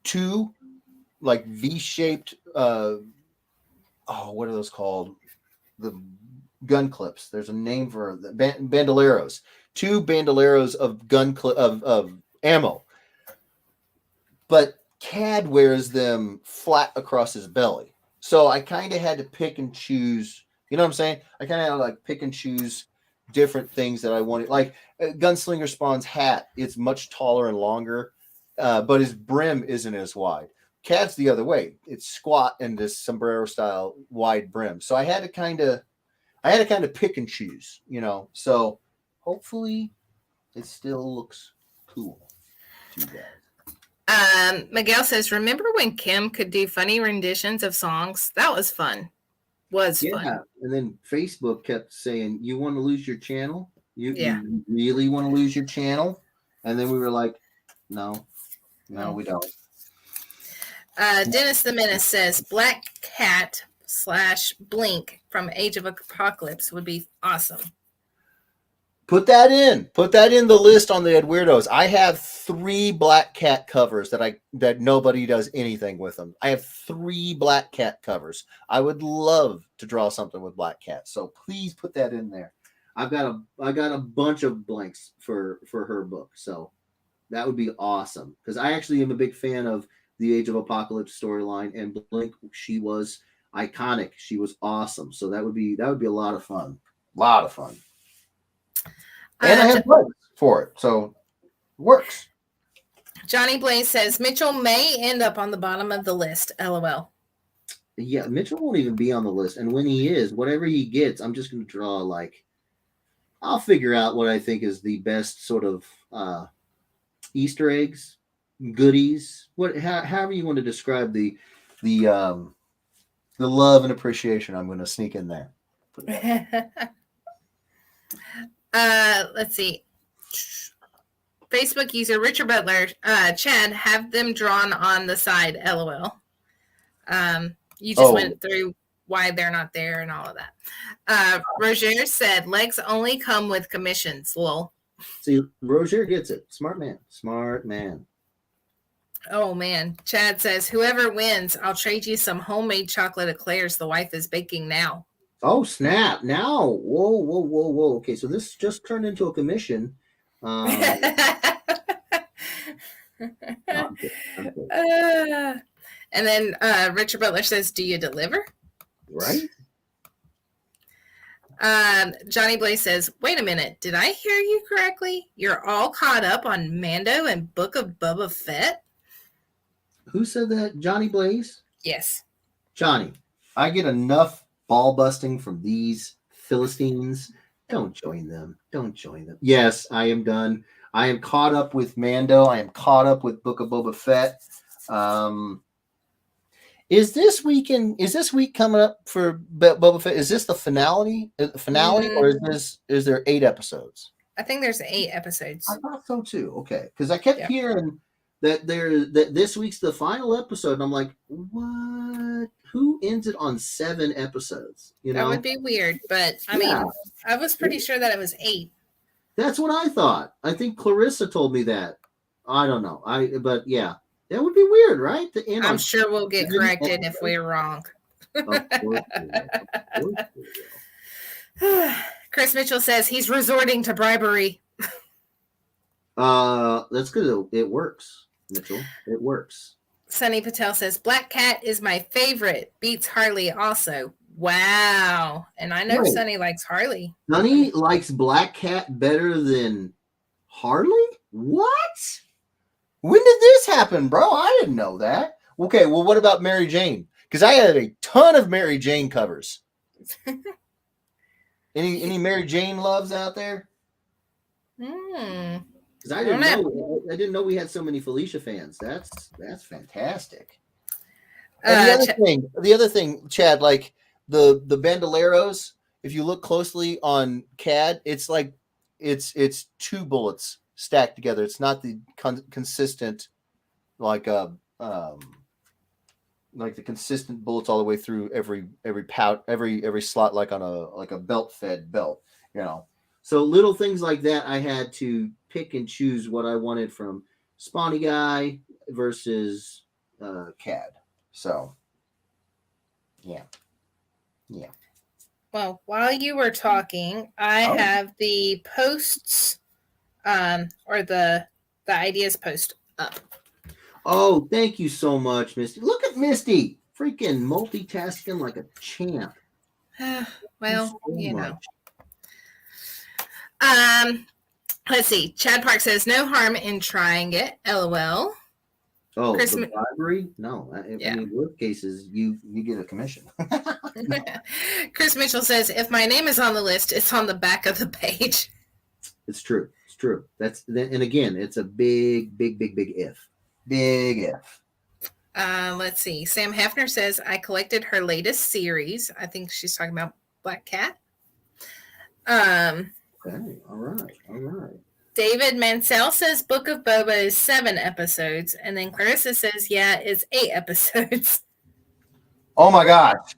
two like V-shaped what are those called? The gun clips. There's a name for the bandoleros. Two bandoleros of gun clip of ammo. But Cad wears them flat across his belly. So I kind of had to pick and choose. You know what I'm saying? I kind of had to like pick and choose different things that I wanted. Like Gunslinger Spawn's hat, it's much taller and longer, but his brim isn't as wide. Cad's the other way. It's squat and this sombrero style wide brim. So I had to kind of pick and choose, you know. So hopefully it still looks cool to you guys. Miguel says, remember when Kim could do funny renditions of songs? That was fun. Fun. And then Facebook kept saying, you want to lose your channel? You really want to lose your channel? And then we were like, no, we don't. Dennis the Menace says, Black Cat / Blink from Age of Apocalypse would be awesome. Put that in the list on the Ed Weirdos. I have 3 Black Cat covers that nobody does anything with them. I have 3 Black Cat covers. I would love to draw something with Black Cat. So please put that in there. I got a bunch of blanks for her book. So that would be awesome. Because I actually am a big fan of the Age of Apocalypse storyline, and Blink, she was iconic. She was awesome. So that would be a lot of fun. And I have bugs for it, so it works. Johnny Blaze says Mitchell may end up on the bottom of the list. LOL. Yeah, Mitchell won't even be on the list, and when he is, whatever he gets, I'm just going to draw I'll figure out what I think is the best sort of Easter eggs, goodies, however you want to describe the love and appreciation. I'm going to sneak in there. Let's see. Facebook user Richard Butler, Chad, have them drawn on the side. LOL. You just went through why they're not there and all of that. Roger said legs only come with commissions. Lol. See, Roger gets it. Smart man. Oh man. Chad says whoever wins, I'll trade you some homemade chocolate eclairs the wife is baking now. Oh, snap. Now. Whoa. Okay, so this just turned into a commission. I'm kidding. And then Richard Butler says, do you deliver? Right. Johnny Blaze says, wait a minute. Did I hear you correctly? You're all caught up on Mando and Book of Boba Fett? Who said that? Johnny Blaze? Yes. Johnny, I get enough ball busting from these Philistines. Don't join them. Yes, I am done. I am caught up with Mando. I am caught up with Book of Boba Fett. Is this week coming up for Boba Fett? Is this the finale? Or is there 8 episodes? I think there's 8 episodes. I thought so too. Okay, because I kept hearing that this week's the final episode, and I'm like, what? Who ends it on 7 episodes? You know, that would be weird, but I mean, I was pretty sure that it was 8. That's what I thought. I think Clarissa told me that. I don't know. But yeah, that would be weird, right? To end I'm sure we'll get corrected if we're wrong. Of course we will. Chris Mitchell says he's resorting to bribery. That's good. It works, Mitchell. It works. Sunny Patel says Black Cat is my favorite. Beats Harley also. Wow. And I know Sunny likes Harley. Sunny likes Black Cat better than Harley? What? When did this happen, bro? I didn't know that. Okay, well, what about Mary Jane? Because I had a ton of Mary Jane covers. Any Mary Jane loves out there? Because I didn't know we had so many Felicia fans. That's fantastic. And the other thing, Chad, like the bandoleros, if you look closely on CAD, it's like it's 2 bullets stacked together. It's not the consistent like the consistent bullets all the way through every pout, every slot, like on a belt fed belt, you know. So little things like that, I had to pick and choose what I wanted from Spawny Guy versus CAD. So yeah. Well, while you were talking, I have the posts or the the ideas post up. Oh, thank you so much, Misty. Look at Misty, freaking multitasking like a champ. Well, So you know. much. Let's see. Chad Park says no harm in trying it. LOL. Oh, Chris the bribery? No. I mean, worst cases, you get a commission. Chris Mitchell says, if my name is on the list, it's on the back of the page. It's true. It's true. And again, it's a big if. Big if. Let's see. Sam Hefner says, I collected her latest series. I think she's talking about Black Cat. Okay. All right. David Mansell says Book of Boba is 7 episodes. And then Clarissa says, yeah, it's 8 episodes. Oh my gosh.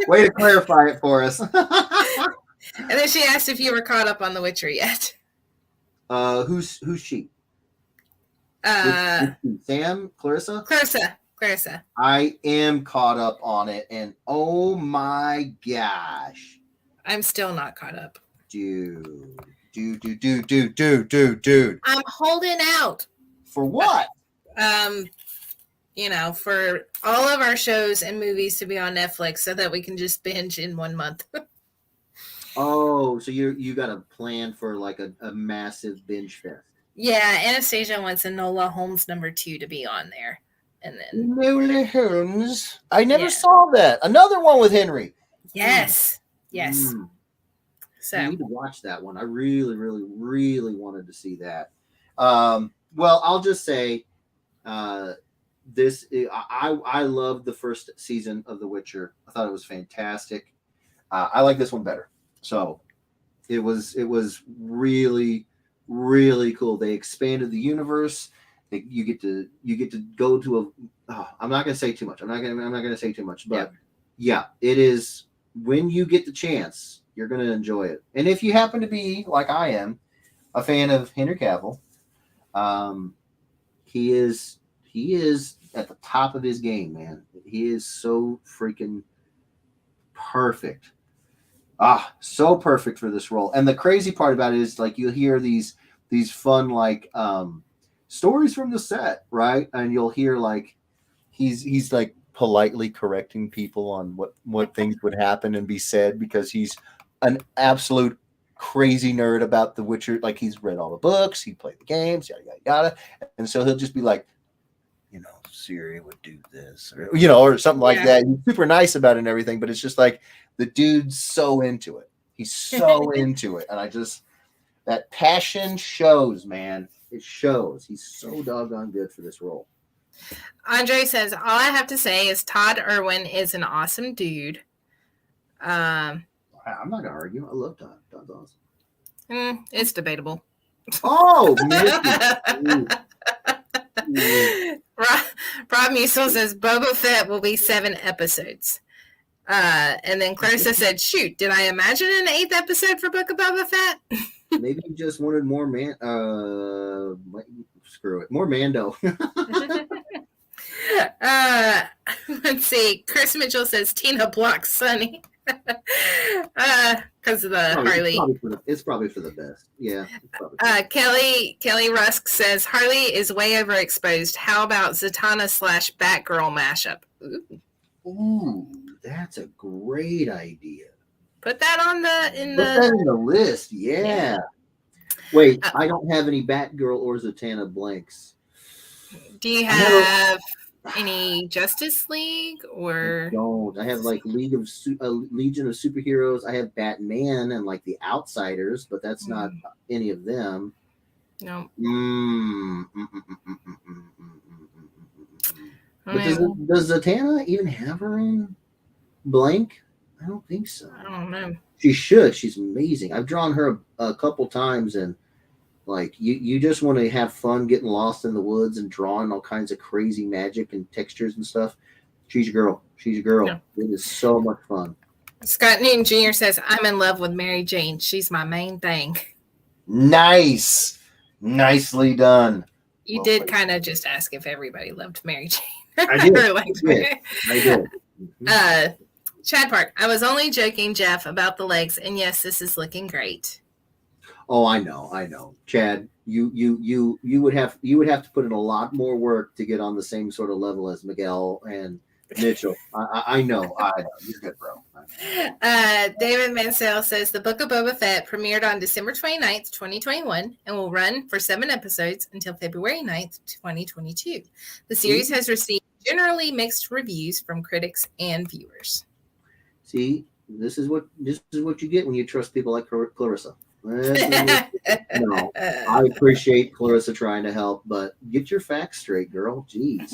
Way to clarify it for us. And then she asked if you were caught up on The Witcher yet. Who's she? Sam? Clarissa? Clarissa. I am caught up on it, and oh my gosh. I'm still not caught up. Dude. I'm holding out. For what? For all of our shows and movies to be on Netflix so that we can just binge in 1 month. Oh, so you got a plan for like a massive binge fest. Yeah, Anastasia wants Enola Holmes #2 to be on there. And then Enola Holmes. I never saw that. Another one with Henry. Yes. So I need to watch that one. I really, really, really wanted to see that. Well, I'll just say I loved the first season of The Witcher. I thought it was fantastic. I like this one better. So it was really, really cool. They expanded the universe. You get to go to I'm not going to say too much. I'm not going to say too much, but yeah, it is, when you get the chance, you're going to enjoy it. And if you happen to be, like I am, a fan of Henry Cavill, he is at the top of his game, man. He is so freaking perfect. So perfect for this role. And the crazy part about it is, like, you'll hear these fun, like, stories from the set, right? And you'll hear, like, he's like politely correcting people on what things would happen and be said, because he's an absolute crazy nerd about The Witcher. Like, he's read all the books, he played the games, yada yada yada. And so he'll just be like, Siri would do this, or something like that. He's super nice about it and everything, but it's just like, the dude's so into it. He's so into it. And that passion shows, man. It shows. He's so doggone good for this role. Andre says, all I have to say is Todd Irwin is an awesome dude. I'm not gonna argue. I love Todd. Todd's awesome. It's debatable. Oh, Rob Musil says Boba Fett will be 7 episodes. And then Clarissa said, shoot, did I imagine an 8th episode for Book of Boba Fett? Maybe you just wanted more screw it. More Mando. Let's see. Chris Mitchell says Tina blocks Sonny. Because of the Harley. It's probably for the best. Yeah. Kelly Rusk says Harley is way overexposed. How about Zatanna / Batgirl mashup? Ooh, that's a great idea. Put that in the list. Yeah. Wait, I don't have any Batgirl or Zatanna blanks. Do you have any Justice League or? I don't. I have like Legion of Superheroes. I have Batman and like the Outsiders, but that's not any of them. No. But does Zatanna even have her own blank? I don't think so. I don't know. She should. She's amazing. I've drawn her a couple times, and like you just want to have fun getting lost in the woods and drawing all kinds of crazy magic and textures and stuff. She's a girl. Yeah. It is so much fun. Scott Newton Jr. says, I'm in love with Mary Jane. She's my main thing. Nice. Nicely done. You did kind of just ask if everybody loved Mary Jane. I did. I did. Chad Park, I was only joking, Jeff, about the legs. And yes, this is looking great. Oh, I know. Chad, you would have to put in a lot more work to get on the same sort of level as Miguel and Mitchell. I know. You're good, bro. David Mansell says the Book of Boba Fett premiered on December 29th, 2021, and will run for 7 episodes until February 9th, 2022. The series has received generally mixed reviews from critics and viewers. See, this is what you get when you trust people like Clarissa. No, I appreciate Clarissa trying to help, but get your facts straight, girl. Jeez.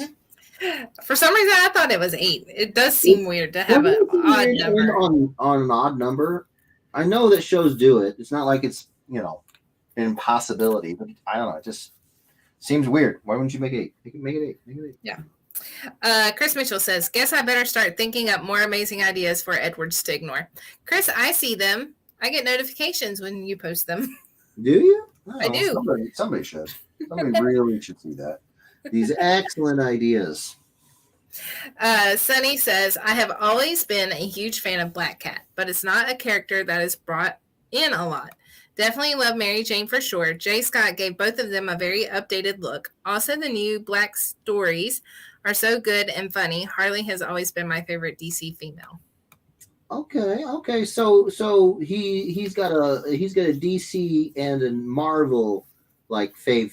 For some reason, I thought it was 8. It does seem weird to have an odd number on an odd number. I know that shows do it. It's not like it's an impossibility, but I don't know. It just seems weird. Why wouldn't you make it 8? Make it 8. Yeah. Chris Mitchell says, guess I better start thinking up more amazing ideas for Edward Stignor. Chris, I see them. I get notifications when you post them. Do you? I do. Somebody should. Somebody really should see that. These excellent ideas. Sunny says, I have always been a huge fan of Black Cat, but it's not a character that is brought in a lot. Definitely love Mary Jane for sure. Jay Scott gave both of them a very updated look. Also, the new Black stories are so good and funny. Harley has always been my favorite DC female. Okay. So he's got a DC and a Marvel like fave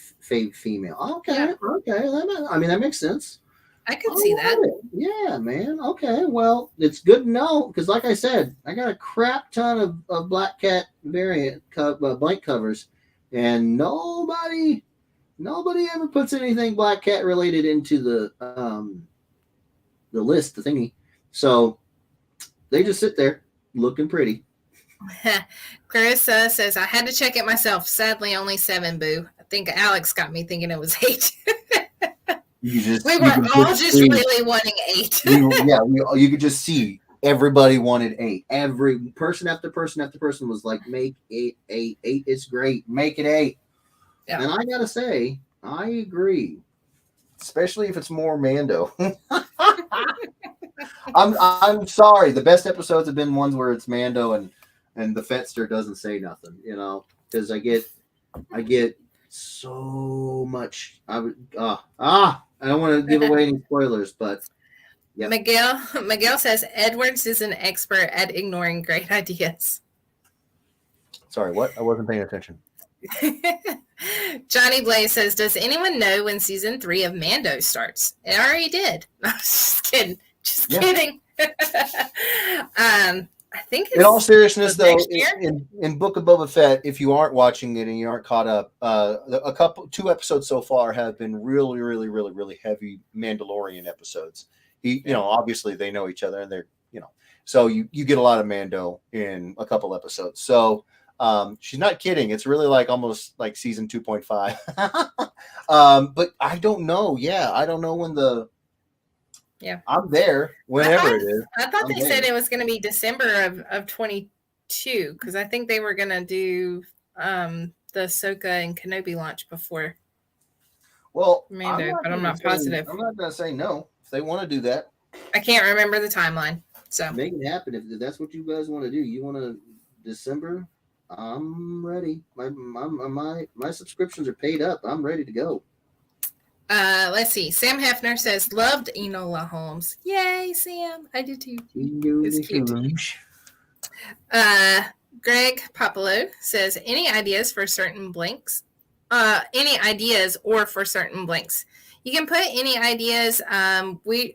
female. Okay. I mean that makes sense. I can see that. Yeah, man. Okay. Well, it's good to know because, like I said, I got a crap ton of Black Cat variant blank covers, and nobody ever puts anything Black Cat related into the list, the thingy. So they just sit there looking pretty. Clarissa says, I had to check it myself. Sadly, only 7, boo. I think Alex got me thinking it was 8. We were all just really wanting 8. You could just see everybody wanted 8. Every person after person after person was like, make it 8. 8 is great. Make it 8. Yeah. And I got to say, I agree. Especially if it's more Mando. I'm sorry. The best episodes have been ones where it's Mando and the Fetster doesn't say nothing, because I get so much. I don't want to give away any spoilers, but yeah. Miguel says Edwards is an expert at ignoring great ideas. Sorry, what? I wasn't paying attention. Johnny Blaze says, does anyone know when season 3 of Mando starts? It already did. I'm just kidding. Kidding. I think it's in all seriousness, though, in Book of Boba Fett, if you aren't watching it and you aren't caught up, 2 episodes so far have been really, really, really, really heavy Mandalorian episodes. Obviously they know each other and they're, so you get a lot of Mando in a couple episodes. So she's not kidding. It's really like almost like season 2.5. But I don't know. Yeah, I don't know when I'm there whenever it is. I thought they said it was going to be December of 22 because I think they were going to do the Ahsoka and Kenobi launch before. Well, Mando, but I'm not positive. I'm not going to say no if they want to do that. I can't remember the timeline, so make it happen if that's what you guys want to do. You want to December? I'm ready. My subscriptions are paid up. I'm ready to go. Let's see. Sam Hefner says, loved Enola Holmes. Yay, Sam. I do too. It's cute. Greg Popolo says, any ideas for certain blanks? Any ideas or for certain blanks? You can put any ideas. We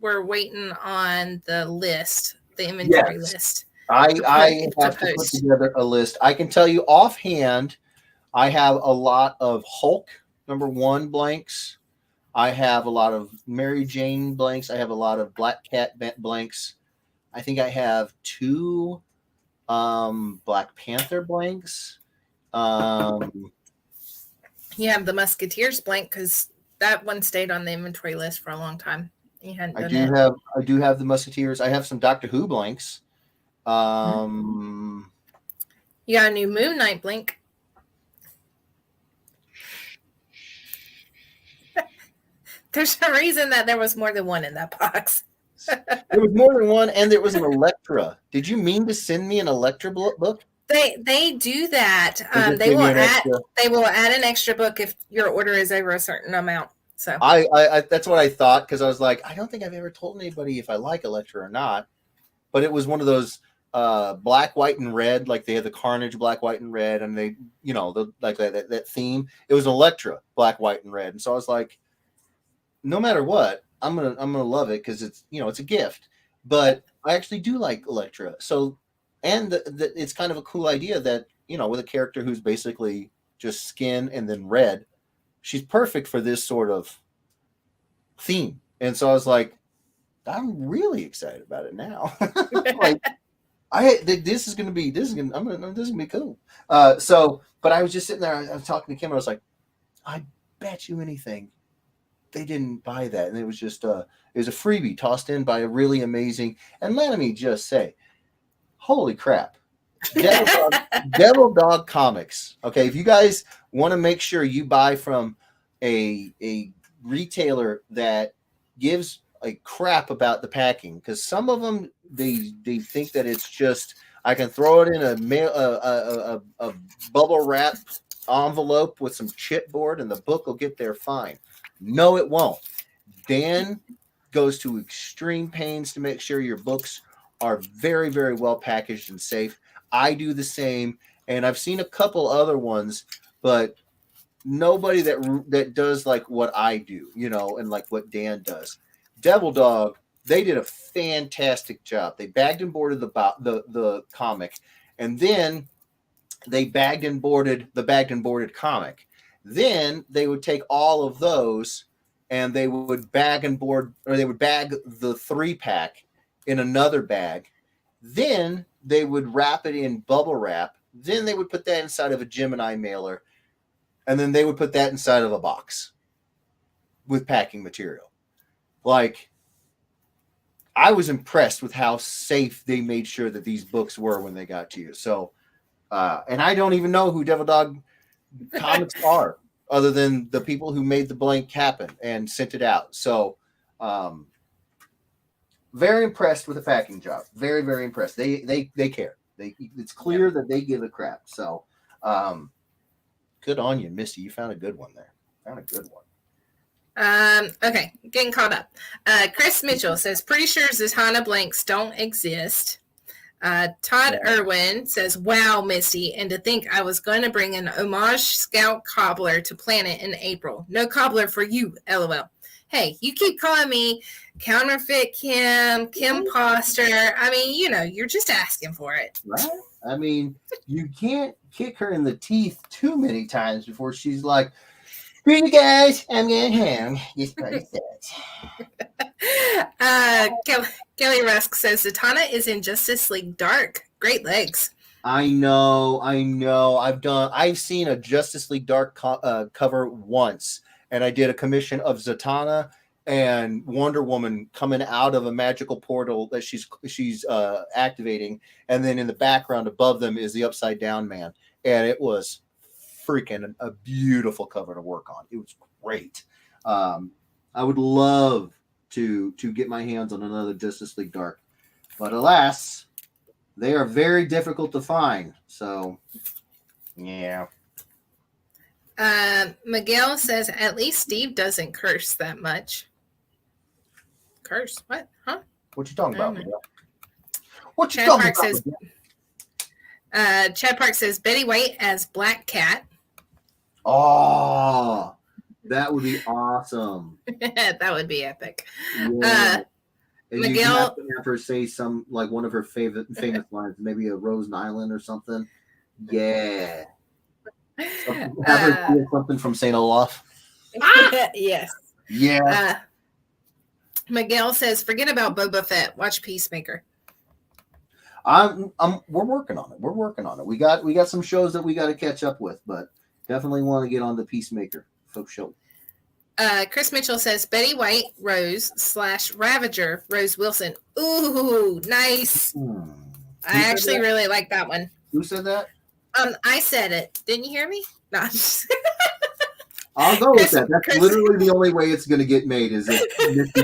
were waiting on the list, the inventory list. I have to put together a list. I can tell you offhand, I have a lot of Hulk #1 blanks. I have a lot of Mary Jane blanks. I have a lot of Black Cat blanks. I think I have 2 Black Panther blanks. You have the Musketeers blank because that one stayed on the inventory list for a long time. I do have the Musketeers. I have some Doctor Who blanks. You got a new Moon Knight blank. There's a reason that there was more than one in that box. There was more than one, and there was an Elektra. Did you mean to send me an Elektra book? They do that. just They give will you an add extra? they will add an extra book if your order is over a certain amount. So I that's what I thought, because I was like, I don't think I've ever told anybody if I like Electra or not. But it was one of those black, white, and red, like they had the Carnage black, white, and red, and they, like that theme. It was Electra black, white, and red, and so I was like, no matter what, I'm gonna love it because it's a gift. But I actually do like Electra, so and it's kind of a cool idea that with a character who's basically just skin and then red, she's perfect for this sort of theme, and so I was like, I'm really excited about it now. Like, this is gonna be cool. But I was just sitting there. I was talking to Kim. I was like, I bet you anything they didn't buy that, and it was just it was a freebie tossed in by a really amazing. And let me just say, holy crap, Devil Dog Comics. Okay, if you guys want to make sure you buy from a retailer that gives a crap about the packing, because some of them they think that it's just I can throw it in a bubble wrap envelope with some chipboard and the book will get there fine. No, it won't. Dan goes to extreme pains to make sure your books are very, very well packaged and safe. I do the same, and I've seen a couple other ones, but nobody that does like what I do, and like what Dan does. Devil Dog, they did a fantastic job. They bagged and boarded the comic, and then they bagged and boarded the bagged and boarded comic. Then they would take all of those and they would bag and board, or they would bag the 3-pack in another bag. Then they would wrap it in bubble wrap. Then they would put that inside of a Gemini mailer, and then they would put that inside of a box with packing material. Like, I was impressed with how safe they made sure that these books were when they got to you. So, and I don't even know who Devil Dog Comics are, other than the people who made the blank happen and sent it out. So, very impressed with the packing job. Very, very impressed. They care. It's clear that they give a crap. So, good on you, Misty. You found a good one there. Found a good one. Okay, getting caught up. Chris Mitchell says, pretty sure Zatanna blanks don't exist. Todd Irwin says, wow, Misty, and to think I was going to bring an homage scout cobbler to Planet in April. No cobbler for you, LOL. Hey, you keep calling me counterfeit Kim Poster. I mean, you're just asking for it. Right? I mean, you can't kick her in the teeth too many times before she's like, "Hey guys, I'm going home." This party sucks. Kelly Rusk says Zatanna is in Justice League Dark. Great legs. I know. I've seen a Justice League Dark cover once, and I did a commission of Zatanna and Wonder Woman coming out of a magical portal that she's activating, and then in the background above them is the Upside Down Man, and it was freaking a beautiful cover to work on. It was great. I would love to get my hands on another Justice League Dark, but alas, they are very difficult to find. So, yeah. Miguel says, at least Steve doesn't curse that much. Curse? What? Huh? What you talking about, Miguel? What you Chad talking Park about? says, Chad Park says, Betty White as Black Cat. Oh, that would be awesome. That would be epic. Yeah. And Miguel, you have to have her say some, like, one of her famous lines, maybe a Rose Island or something. Yeah. Have her do something from St. Olaf. Yes. Yeah. Miguel says, forget about Boba Fett. Watch Peacemaker. We're working on it. We got some shows that we got to catch up with, but definitely want to get on the Peacemaker folk show. Chris Mitchell says, Betty White, Rose / Ravager, Rose Wilson. Ooh, nice. I actually really like that one. Who said that? I said it. Didn't you hear me? No. I'll go with that. That's literally the only way it's going to get made is if Misty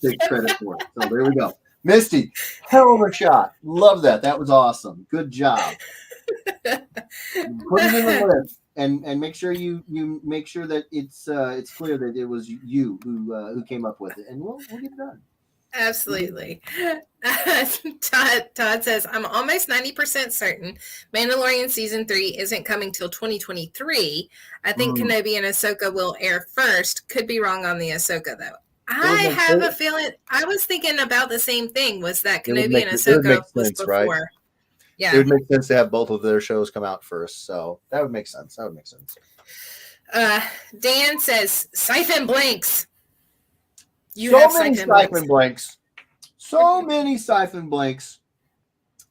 takes credit for it. So there we go. Misty, hell of a shot. Love that. That was awesome. Good job. Put it in the list and make sure you make sure that it's clear that it was you who came up with it, and we'll get it done. Absolutely. Todd says, I'm almost 90% certain Mandalorian Season 3 isn't coming till 2023. I think Kenobi and Ahsoka will air first. Could be wrong on the Ahsoka, though. I have a feeling, I was thinking about the same thing, was that Kenobi and Ahsoka was before. Right? Yeah. It would make sense to have both of their shows come out first, so that would make sense. Dan says, siphon blanks. So many siphon blanks. So many siphon blanks.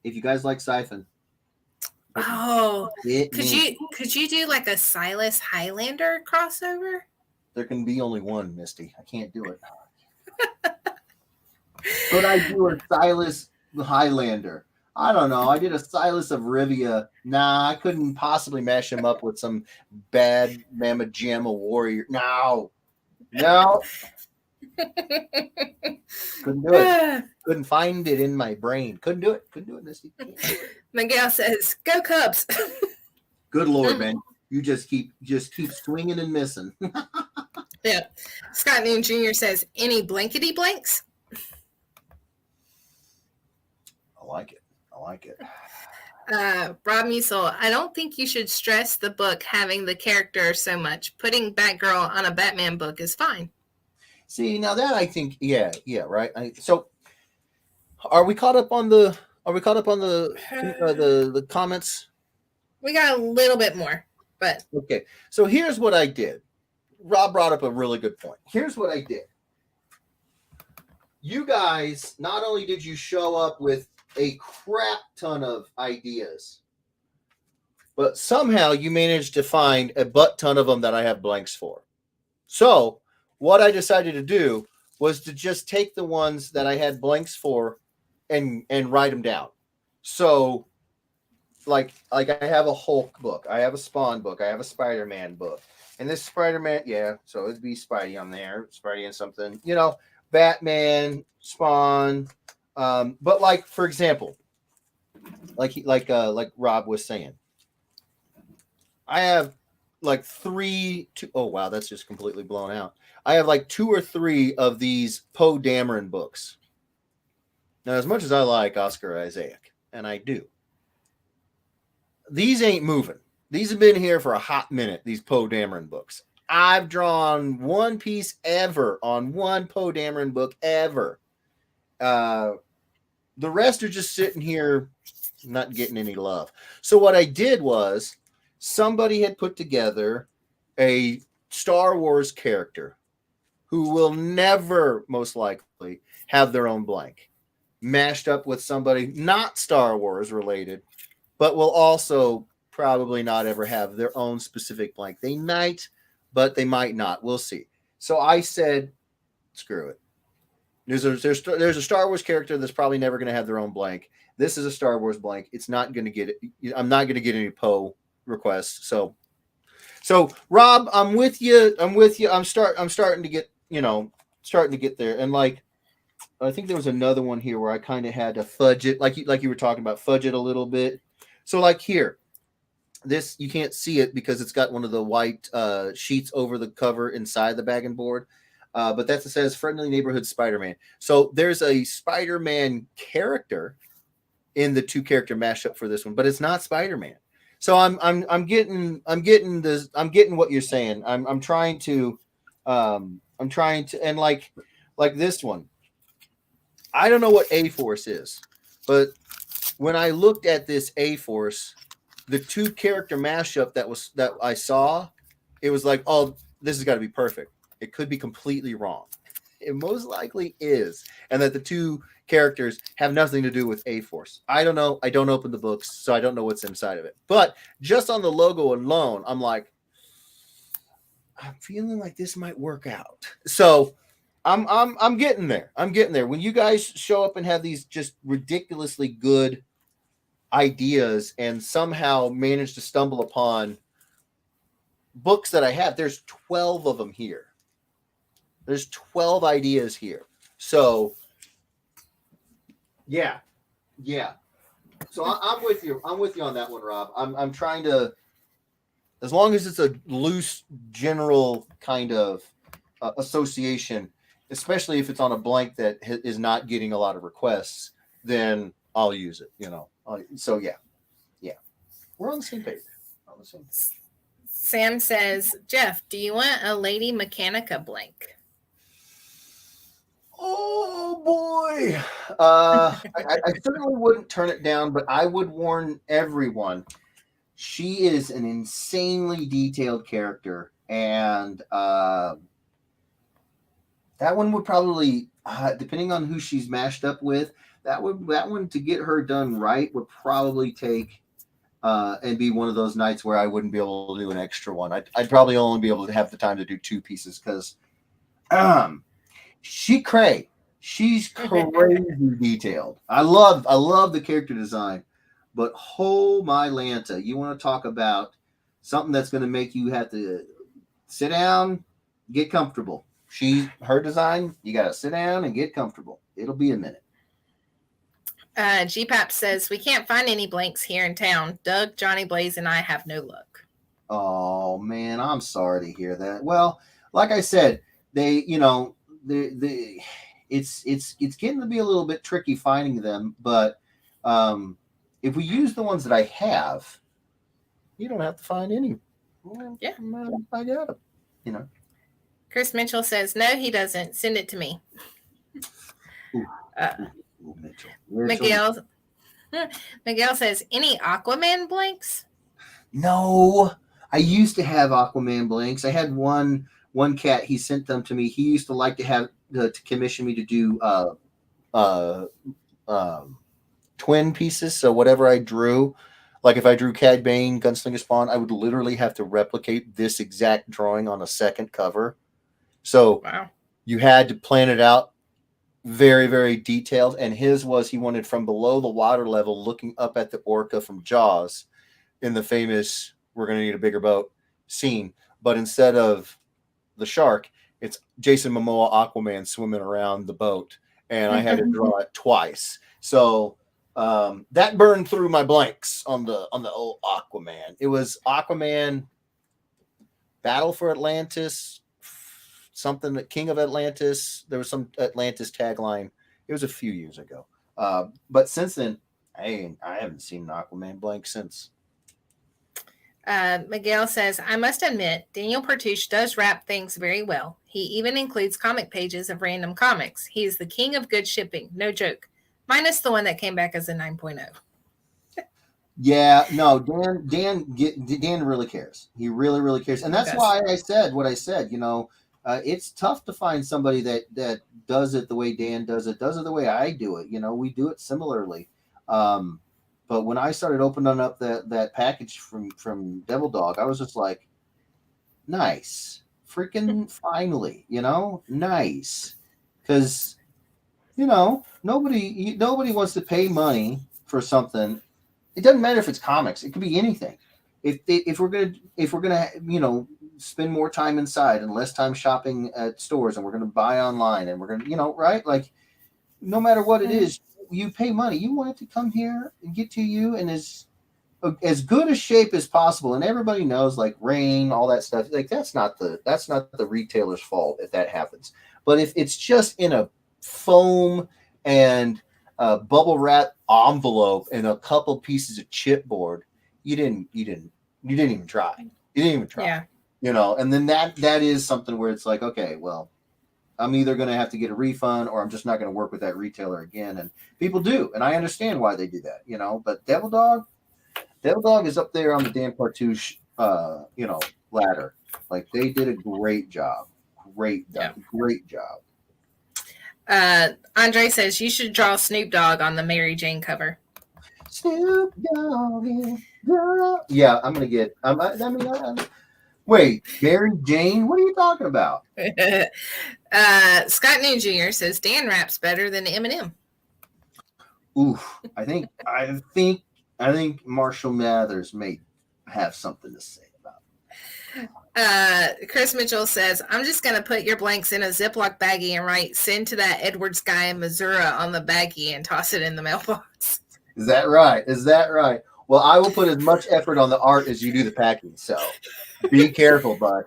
If you guys like siphon. Could you do like a Silas Highlander crossover? There can be only one, Misty. I can't do it. Could I do a Silas Highlander? I don't know. I did a Silas of Rivia. Nah, I couldn't possibly mash him up with some bad Mama Jamma warrior. No. Couldn't do it. Couldn't find it in my brain. Couldn't do it, Misty. Miguel says, "Go Cubs." Good Lord, man. You just keep swinging and missing. Yeah. Scott Noon Jr. says, "Any blankety blanks?" I like it. Rob Musil, I don't think you should stress the book having the character so much. Putting Batgirl on a Batman book is fine. See, now that I think, yeah, right. So, are we caught up on the comments? We got a little bit more, but okay. So here's what I did. Rob brought up a really good point. Here's what I did. You guys, not only did you show up with a crap ton of ideas, but somehow you managed to find a butt ton of them that I have blanks for. So what I decided to do was to just take the ones that I had blanks for and write them down. So like I have a Hulk book, I have a Spawn book, I have a Spider-Man book. And this Spider-Man, yeah, so it'd be Spidey on there, Spidey and something, Batman, Spawn. But like, for example, like Rob was saying, I have like oh wow, that's just completely blown out. I have like 2 or 3 of these Poe Dameron books. Now, as much as I like Oscar Isaac, and I do, these ain't moving. These have been here for a hot minute, these Poe Dameron books. I've drawn one piece ever on one Poe Dameron book ever. The rest are just sitting here not getting any love. So what I did was somebody had put together a Star Wars character who will never, most likely, have their own blank, mashed up with somebody not Star Wars related, but will also probably not ever have their own specific blank. They might, but they might not. We'll see. So I said, screw it. There's a Star Wars character that's probably never going to have their own blank. This is a Star Wars blank. It's not going to get it. I'm not going to get any Poe requests. So Rob, I'm with you. I'm starting to get, there. And like, I think there was another one here where I kind of had to fudge it, like you were talking about, fudge it a little bit. So like here, this, you can't see it because it's got one of the white sheets over the cover inside the bag and board. But that says Friendly Neighborhood Spider-Man. So there's a Spider-Man character in the 2-character mashup for this one, but it's not Spider-Man. So I'm getting what you're saying. I'm trying to, and like this one, I don't know what A-Force is, but when I looked at this A-Force, the 2-character mashup that I saw, it was like, oh, this has got to be perfect. It could be completely wrong. It most likely is. And that the 2 characters have nothing to do with A-Force. I don't know. I don't open the books, so I don't know what's inside of it. But just on the logo alone, I'm like, I'm feeling like this might work out. So I'm getting there. When you guys show up and have these just ridiculously good ideas and somehow manage to stumble upon books that I have, there's 12 of them here. There's 12 ideas here. So, yeah. So I'm with you. I'm with you on that one, Rob. I'm trying to, as long as it's a loose, general kind of association, especially if it's on a blank that is not getting a lot of requests, then I'll use it. So yeah, we're on the same page. Sam says, Jeff, do you want a Lady Mechanica blank? Oh boy. I certainly wouldn't turn it down, but I would warn everyone. She is an insanely detailed character, and that one would probably, depending on who she's mashed up with, that one to get her done right would probably take and be one of those nights where I wouldn't be able to do an extra one. I'd probably only be able to have the time to do 2 pieces because she's crazy detailed. I love the character design, but oh my Lanta, you want to talk about something that's going to make you have to sit down, get comfortable. Her design, you got to sit down and get comfortable. It'll be a minute. GPAP says, we can't find any blanks here in town. Doug, Johnny Blaze, and I have no luck. Oh man, I'm sorry to hear that. Well, like I said, it's getting to be a little bit tricky finding them, but if we use the ones that I have, you don't have to find any. Yeah, I got them. Chris Mitchell says, no, he doesn't. Send it to me. Miguel says, any Aquaman blanks? No, I used to have Aquaman blanks. I had one cat. He sent them to me. He used to like to have to commission me to do twin pieces. So whatever I drew, like if I drew Cad Bane, Gunslinger Spawn, I would literally have to replicate this exact drawing on a second cover. So you had to plan it out very, very detailed. And his was, he wanted from below the water level, looking up at the orca from Jaws in the famous "we're going to need a bigger boat" scene. But instead of the shark, it's Jason Momoa Aquaman swimming around the boat, and I had to draw it twice. So that burned through my blanks on the old Aquaman. It was Aquaman, Battle for Atlantis, something that King of Atlantis. There was some Atlantis tagline. It was a few years ago, but since then, I haven't seen an Aquaman blank since. Miguel says, I must admit, Daniel Partouche does wrap things very well. He even includes comic pages of random comics. He is the king of good shipping. No joke. Minus the one that came back as a 9.0. Yeah, no, Dan really cares. He really, really cares. And that's why I said what I said. It's tough to find somebody that does it the way Dan does it the way I do it. We do it similarly. But when I started opening up that package from Devil Dog, I was just like, nice, freaking finally, nice. Because, nobody wants to pay money for something. It doesn't matter if it's comics. It could be anything. If we're gonna spend more time inside and less time shopping at stores, and we're gonna buy online, and we're gonna right, like, no matter what it is, you pay money. You want it to come here and get to you in as good a shape as possible. And everybody knows, like, rain, all that stuff. Like, that's not the retailer's fault if that happens. But if it's just in a foam and bubble wrap envelope and a couple pieces of chipboard, you didn't even try. You didn't even try. Yeah. And then that is something where it's like, okay, well, I'm either going to have to get a refund or I'm just not going to work with that retailer again. And people do. And I understand why they do that, but Devil Dog is up there on the Dan Partouche, ladder. Like, they did a great job. Great job. Andre says you should draw Snoop Dogg on the Mary Jane cover. Snoop Dogg. Yeah, I'm going to get, wait, Mary Jane? What are you talking about? Scott New Jr. says Dan raps better than Eminem. Oof. I think Marshall Mathers may have something to say about it. Chris Mitchell says, I'm just going to put your blanks in a Ziploc baggie and write "send to that Edwards guy in Missouri" on the baggie and toss it in the mailbox. Is that right? Is that right? Well, I will put as much effort on the art as you do the packing. So be careful, bud.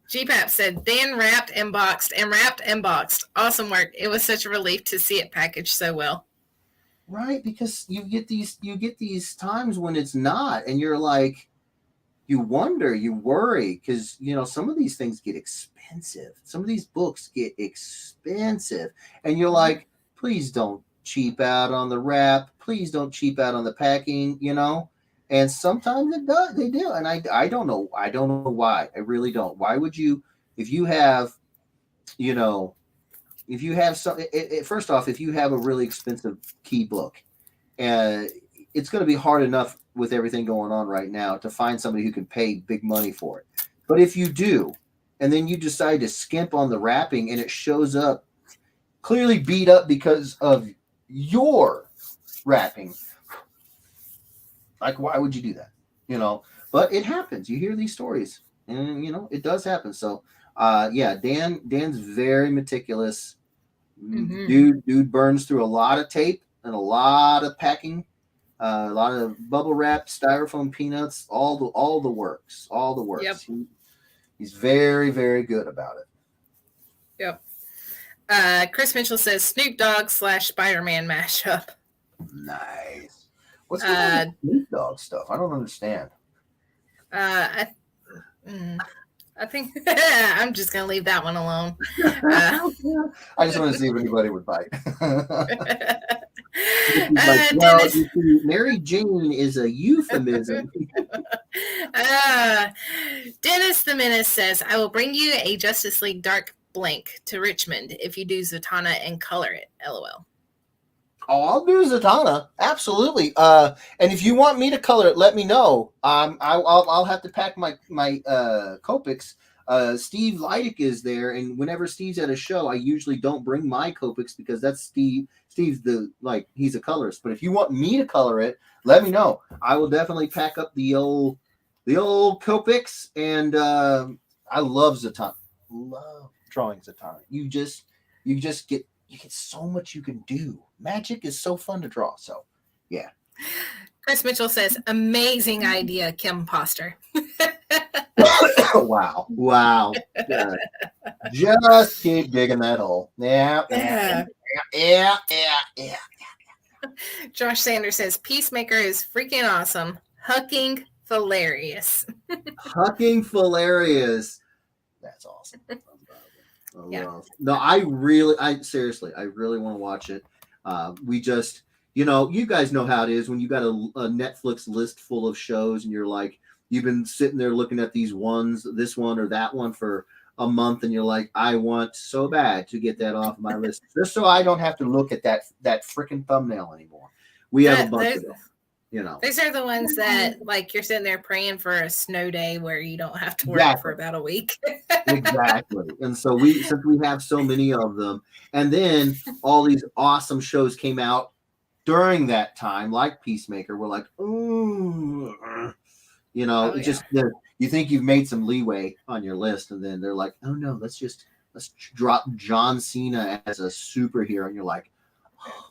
GPAP said, Dan wrapped and boxed and wrapped and boxed. Awesome work. It was such a relief to see it packaged so well. Right, because you get these times when it's not, and you're like, you wonder, you worry, because some of these things get expensive. Some of these books get expensive, and you're like, please don't cheap out on the wrap. Please don't cheap out on the packing. And sometimes they do, and I don't know why. I really don't. Why would you, if you have, if you have some, first off, if you have a really expensive key book, it's going to be hard enough with everything going on right now to find somebody who can pay big money for it. But if you do, and then you decide to skimp on the wrapping and it shows up clearly beat up because of your wrapping, like, why would you do that? But it happens. You hear these stories, and it does happen. So Dan's very meticulous. Dude burns through a lot of tape and a lot of packing, a lot of bubble wrap, styrofoam, peanuts, all the works. Yep. He's very, very good about it. Yep. Chris Mitchell says Snoop Dogg / Spider-Man mashup. Nice. What's going on with Snoop Dogg stuff? I don't understand. I think I'm just going to leave that one alone. I just want to see if anybody would bite. Dennis, Mary Jane is a euphemism. Dennis the Menace says, I will bring you a Justice League Dark blank to Richmond if you do Zatanna and color it. LOL. Oh, I'll do Zatanna. Absolutely. And if you want me to color it, let me know. I'll have to pack my Copics. Steve Leidick is there, and whenever Steve's at a show, I usually don't bring my Copics because that's Steve. Steve's he's a colorist. But if you want me to color it, let me know. I will definitely pack up the old Copics, and I love Zatanna. Love drawing Zatanna. You just get so much you can do. Magic is so fun to draw. So, yeah. Chris Mitchell says, amazing idea, Kim Poster. Wow. Yeah. Just keep digging that hole. Yeah. Josh Sanders says, Peacemaker is freaking awesome. Hucking hilarious. Hucking hilarious. That's awesome. Yeah. No, I seriously want to watch it. We just, you guys know how it is when you got a Netflix list full of shows and you're like, you've been sitting there looking at these ones, this one or that one for a month, and you're like, I want so bad to get that off my list, just so I don't have to look at that freaking thumbnail anymore. We have a bunch of them. These are the ones that, like, you're sitting there praying for a snow day where you don't have to work for about a week. Exactly. And so since we have so many of them, and then all these awesome shows came out during that time, like Peacemaker, we're like, ooh, just you think you've made some leeway on your list, and then they're like, oh no, let's drop John Cena as a superhero, and you're like, oh,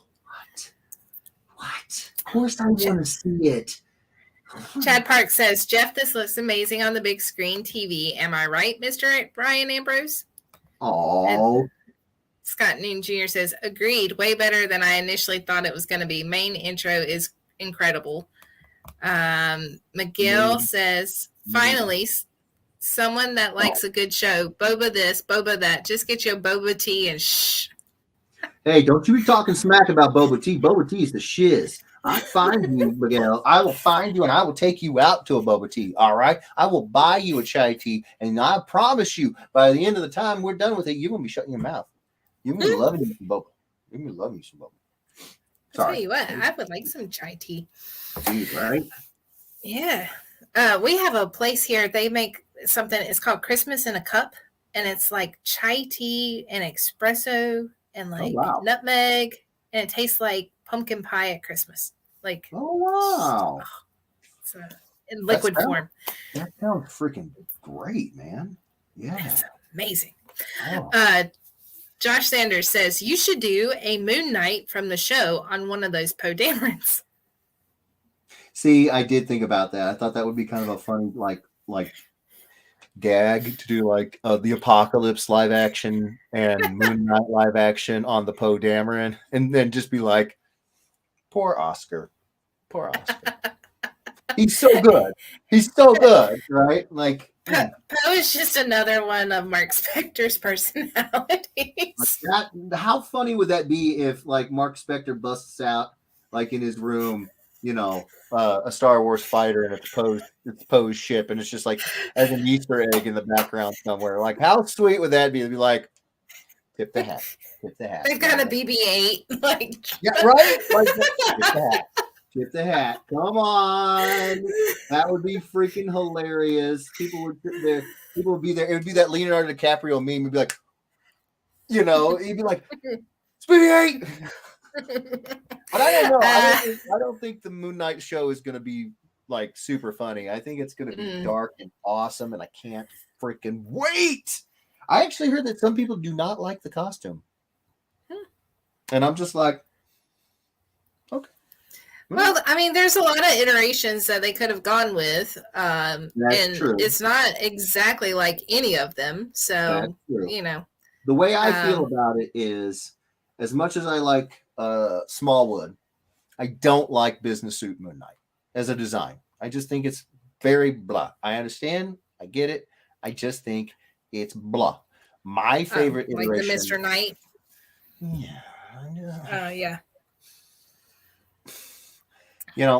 what? Of course I want to see it. Chad Park says, Jeff, this looks amazing on the big screen TV. Am I right, Mr. Brian Ambrose? Oh. Scott Newton Jr. says, agreed. Way better than I initially thought it was going to be. Main intro is incredible. McGill says, finally, someone that likes a good show. Boba this, Boba that. Just get you a Boba tea and shh. Hey, don't you be talking smack about Boba tea. Boba tea is the shiz. I find you, Miguel. I will find you and I will take you out to a boba tea. All right. I will buy you a chai tea, and I promise you, by the end of the time we're done with it, you're gonna be shutting your mouth. You're gonna be loving you some boba. You're gonna be loving you some boba. Sorry. I'll tell you what, I would like some chai tea. Dude, right? Yeah. We have a place here. They make something. It's called Christmas in a Cup, and it's like chai tea and espresso and like nutmeg, and it tastes like pumpkin pie at Christmas. Like, oh wow. It's in liquid form. That sounds freaking great, man. Yeah. It's amazing. Oh. Josh Sanders says you should do a Moon Knight from the show on one of those Poe Damerons. See, I did think about that. I thought that would be kind of a funny like gag to do like the Apocalypse live action and Moon Knight live action on the Poe Dameron, and then just be like, poor Oscar. He's so good. He's so good, right? Like Poe is just another one of Mark Spector's personalities. How funny would that be if like Mark Spector busts out like in his room, a Star Wars fighter and it's Poe's ship, and it's just like as an Easter egg in the background somewhere. Like, how sweet would that be? To be like, tip the hat. They've got a BB-8, like yeah, right. Like, tip the hat. Come on, that would be freaking hilarious. People would be there. It would be that Leonardo DiCaprio meme. He'd be like, he'd be like, it's BB-8. But I don't know. I don't think the Moon Knight show is going to be like super funny. I think it's going to be dark and awesome, and I can't freaking wait. I actually heard that some people do not like the costume, and I'm just like, okay. Well, I mean, there's a lot of iterations that they could have gone with, and true. It's not exactly like any of them. So, the way I feel about it is, as much as I like Smallwood, I don't like Business Suit Moon Knight as a design. I just think it's very blah. I understand. I get it. I just think it's blah. My favorite iteration. Like the Mr. Knight? Yeah.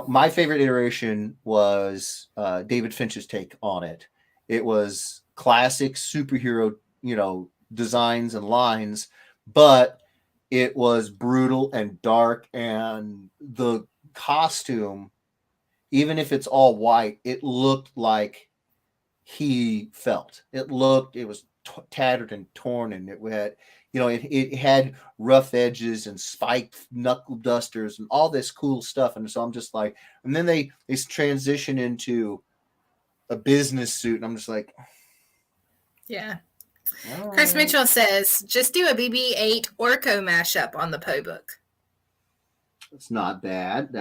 My favorite iteration was David Finch's take on it. It was classic superhero, designs and lines, but it was brutal and dark, and the costume, even if it's all white, it looked like he felt. It was tattered and torn, and it had, it had rough edges and spiked knuckle dusters and all this cool stuff. And so I'm just like, and then they transition into a business suit, and I'm just like, yeah. Chris Mitchell says, just do a BB-8 Orko mashup on the Poe book. That's not bad.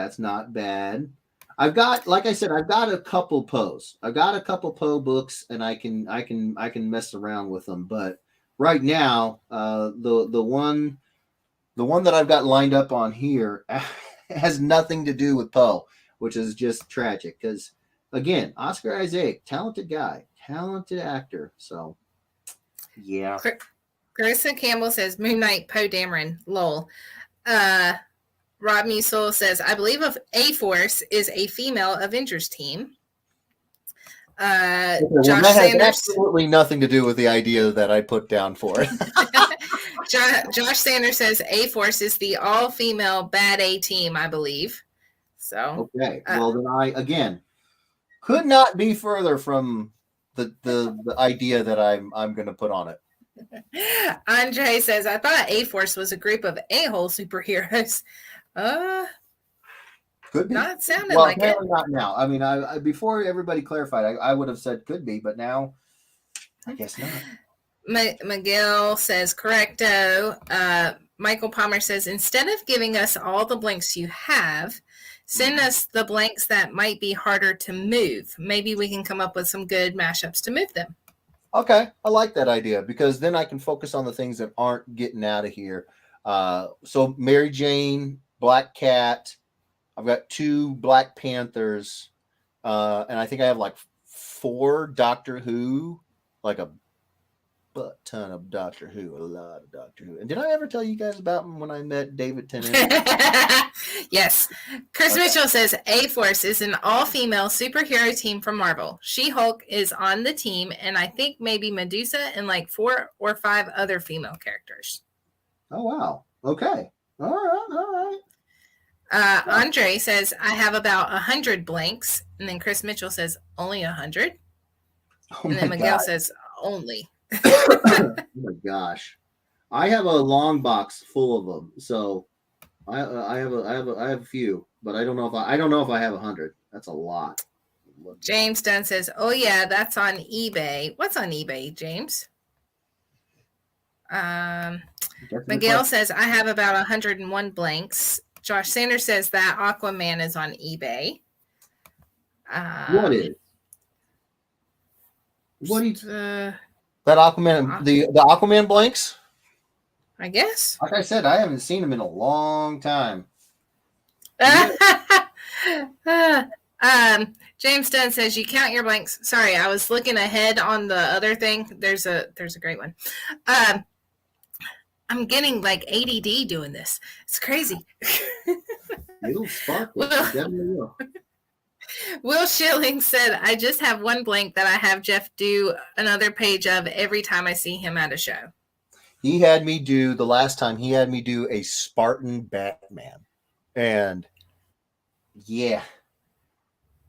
I've got, like I said, I've got a couple Poes. I've got a couple Poe books, and I can mess around with them. But right now, the one that I've got lined up on here has nothing to do with Poe, which is just tragic. Because again, Oscar Isaac, talented guy, talented actor. So. Yeah. Carissa Campbell says Moon Knight Poe Dameron. Lol. Rob Musil says, I believe A-Force is a female Avengers team. Josh that Sanders has absolutely nothing to do with the idea that I put down for it. Josh Sanders says A-Force is the all-female bad A team, I believe. So okay. Well, then I again could not be further from the idea that I'm going to put on it. Andre says, I thought A-Force was a group of a-hole superheroes. Could be. Not sounding like it. Not now. I mean, I before everybody clarified, I would have said could be, but now I guess not. Miguel says, correcto. Michael Palmer says, instead of giving us all the blanks you have, send us the blanks that might be harder to move. Maybe we can come up with some good mashups to move them. Okay. I like that idea, because then I can focus on the things that aren't getting out of here. So Mary Jane, Black Cat, I've got 2 Black Panthers, and I think I have like 4 Doctor Who, like a butt ton of Doctor Who, a lot of Doctor Who. And did I ever tell you guys about him when I met David Tennant? Yes. Chris Mitchell says A-Force is an all-female superhero team from Marvel. She-Hulk is on the team, and I think maybe Medusa and like 4 or 5 other female characters. Oh, wow. Okay. All right. Andre says, I have about 100 blanks. And then Chris Mitchell says, only 100. And then Miguel says, only. Oh my gosh, I have a long box full of them, so I have a few, but I don't know if I have 100. That's a lot. James Dunn says, oh yeah, that's on eBay. What's on eBay, James? Miguel says, I have about 101 blanks. Josh Sanders says that Aquaman is on eBay. What is? What do you... that Aquaman, the Aquaman blanks? I guess. Like I said, I haven't seen him in a long time. James Dunn says, you count your blanks. Sorry, I was looking ahead on the other thing. There's a great one. I'm getting like ADD doing this. It's crazy. It'll spark. Definitely will. Will Schilling said, I just have one blank that I have Jeff do another page of every time I see him at a show. He had me do, the last time, he had me do a Spartan Batman. And yeah,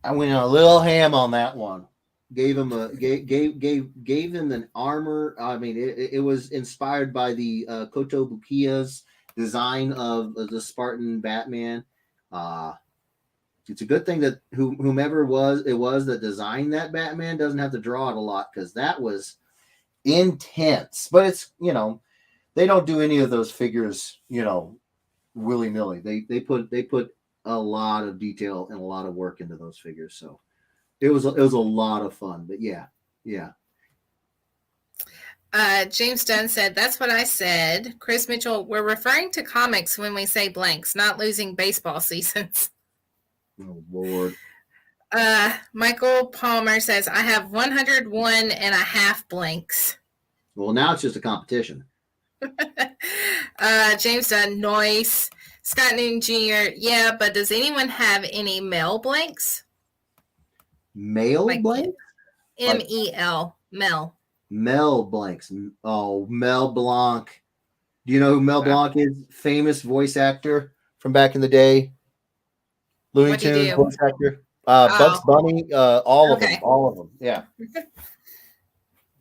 I went a little ham on that one. Gave him an armor. I mean, it was inspired by the Koto Bukiya's design of the Spartan Batman. It's a good thing that whomever it was that designed that Batman doesn't have to draw it a lot, because that was intense. But it's, they don't do any of those figures, willy-nilly. They put a lot of detail and a lot of work into those figures. So it was a lot of fun. But yeah. James Dunn said, that's what I said. Chris Mitchell, we're referring to comics when we say blanks, not losing baseball seasons. Oh, Lord. Michael Palmer says, I have 101 and a half blanks. Well, now it's just a competition. James Dunn, noise. Scott Newton Jr., yeah, but does anyone have any male blanks? Male blanks? M-E-L, Mel. Mel blanks. Oh, Mel Blanc. Do you know who Mel Blanc is? Famous voice actor from back in the day. Looney Tunes voice actor. Bugs Bunny. All of them. Yeah.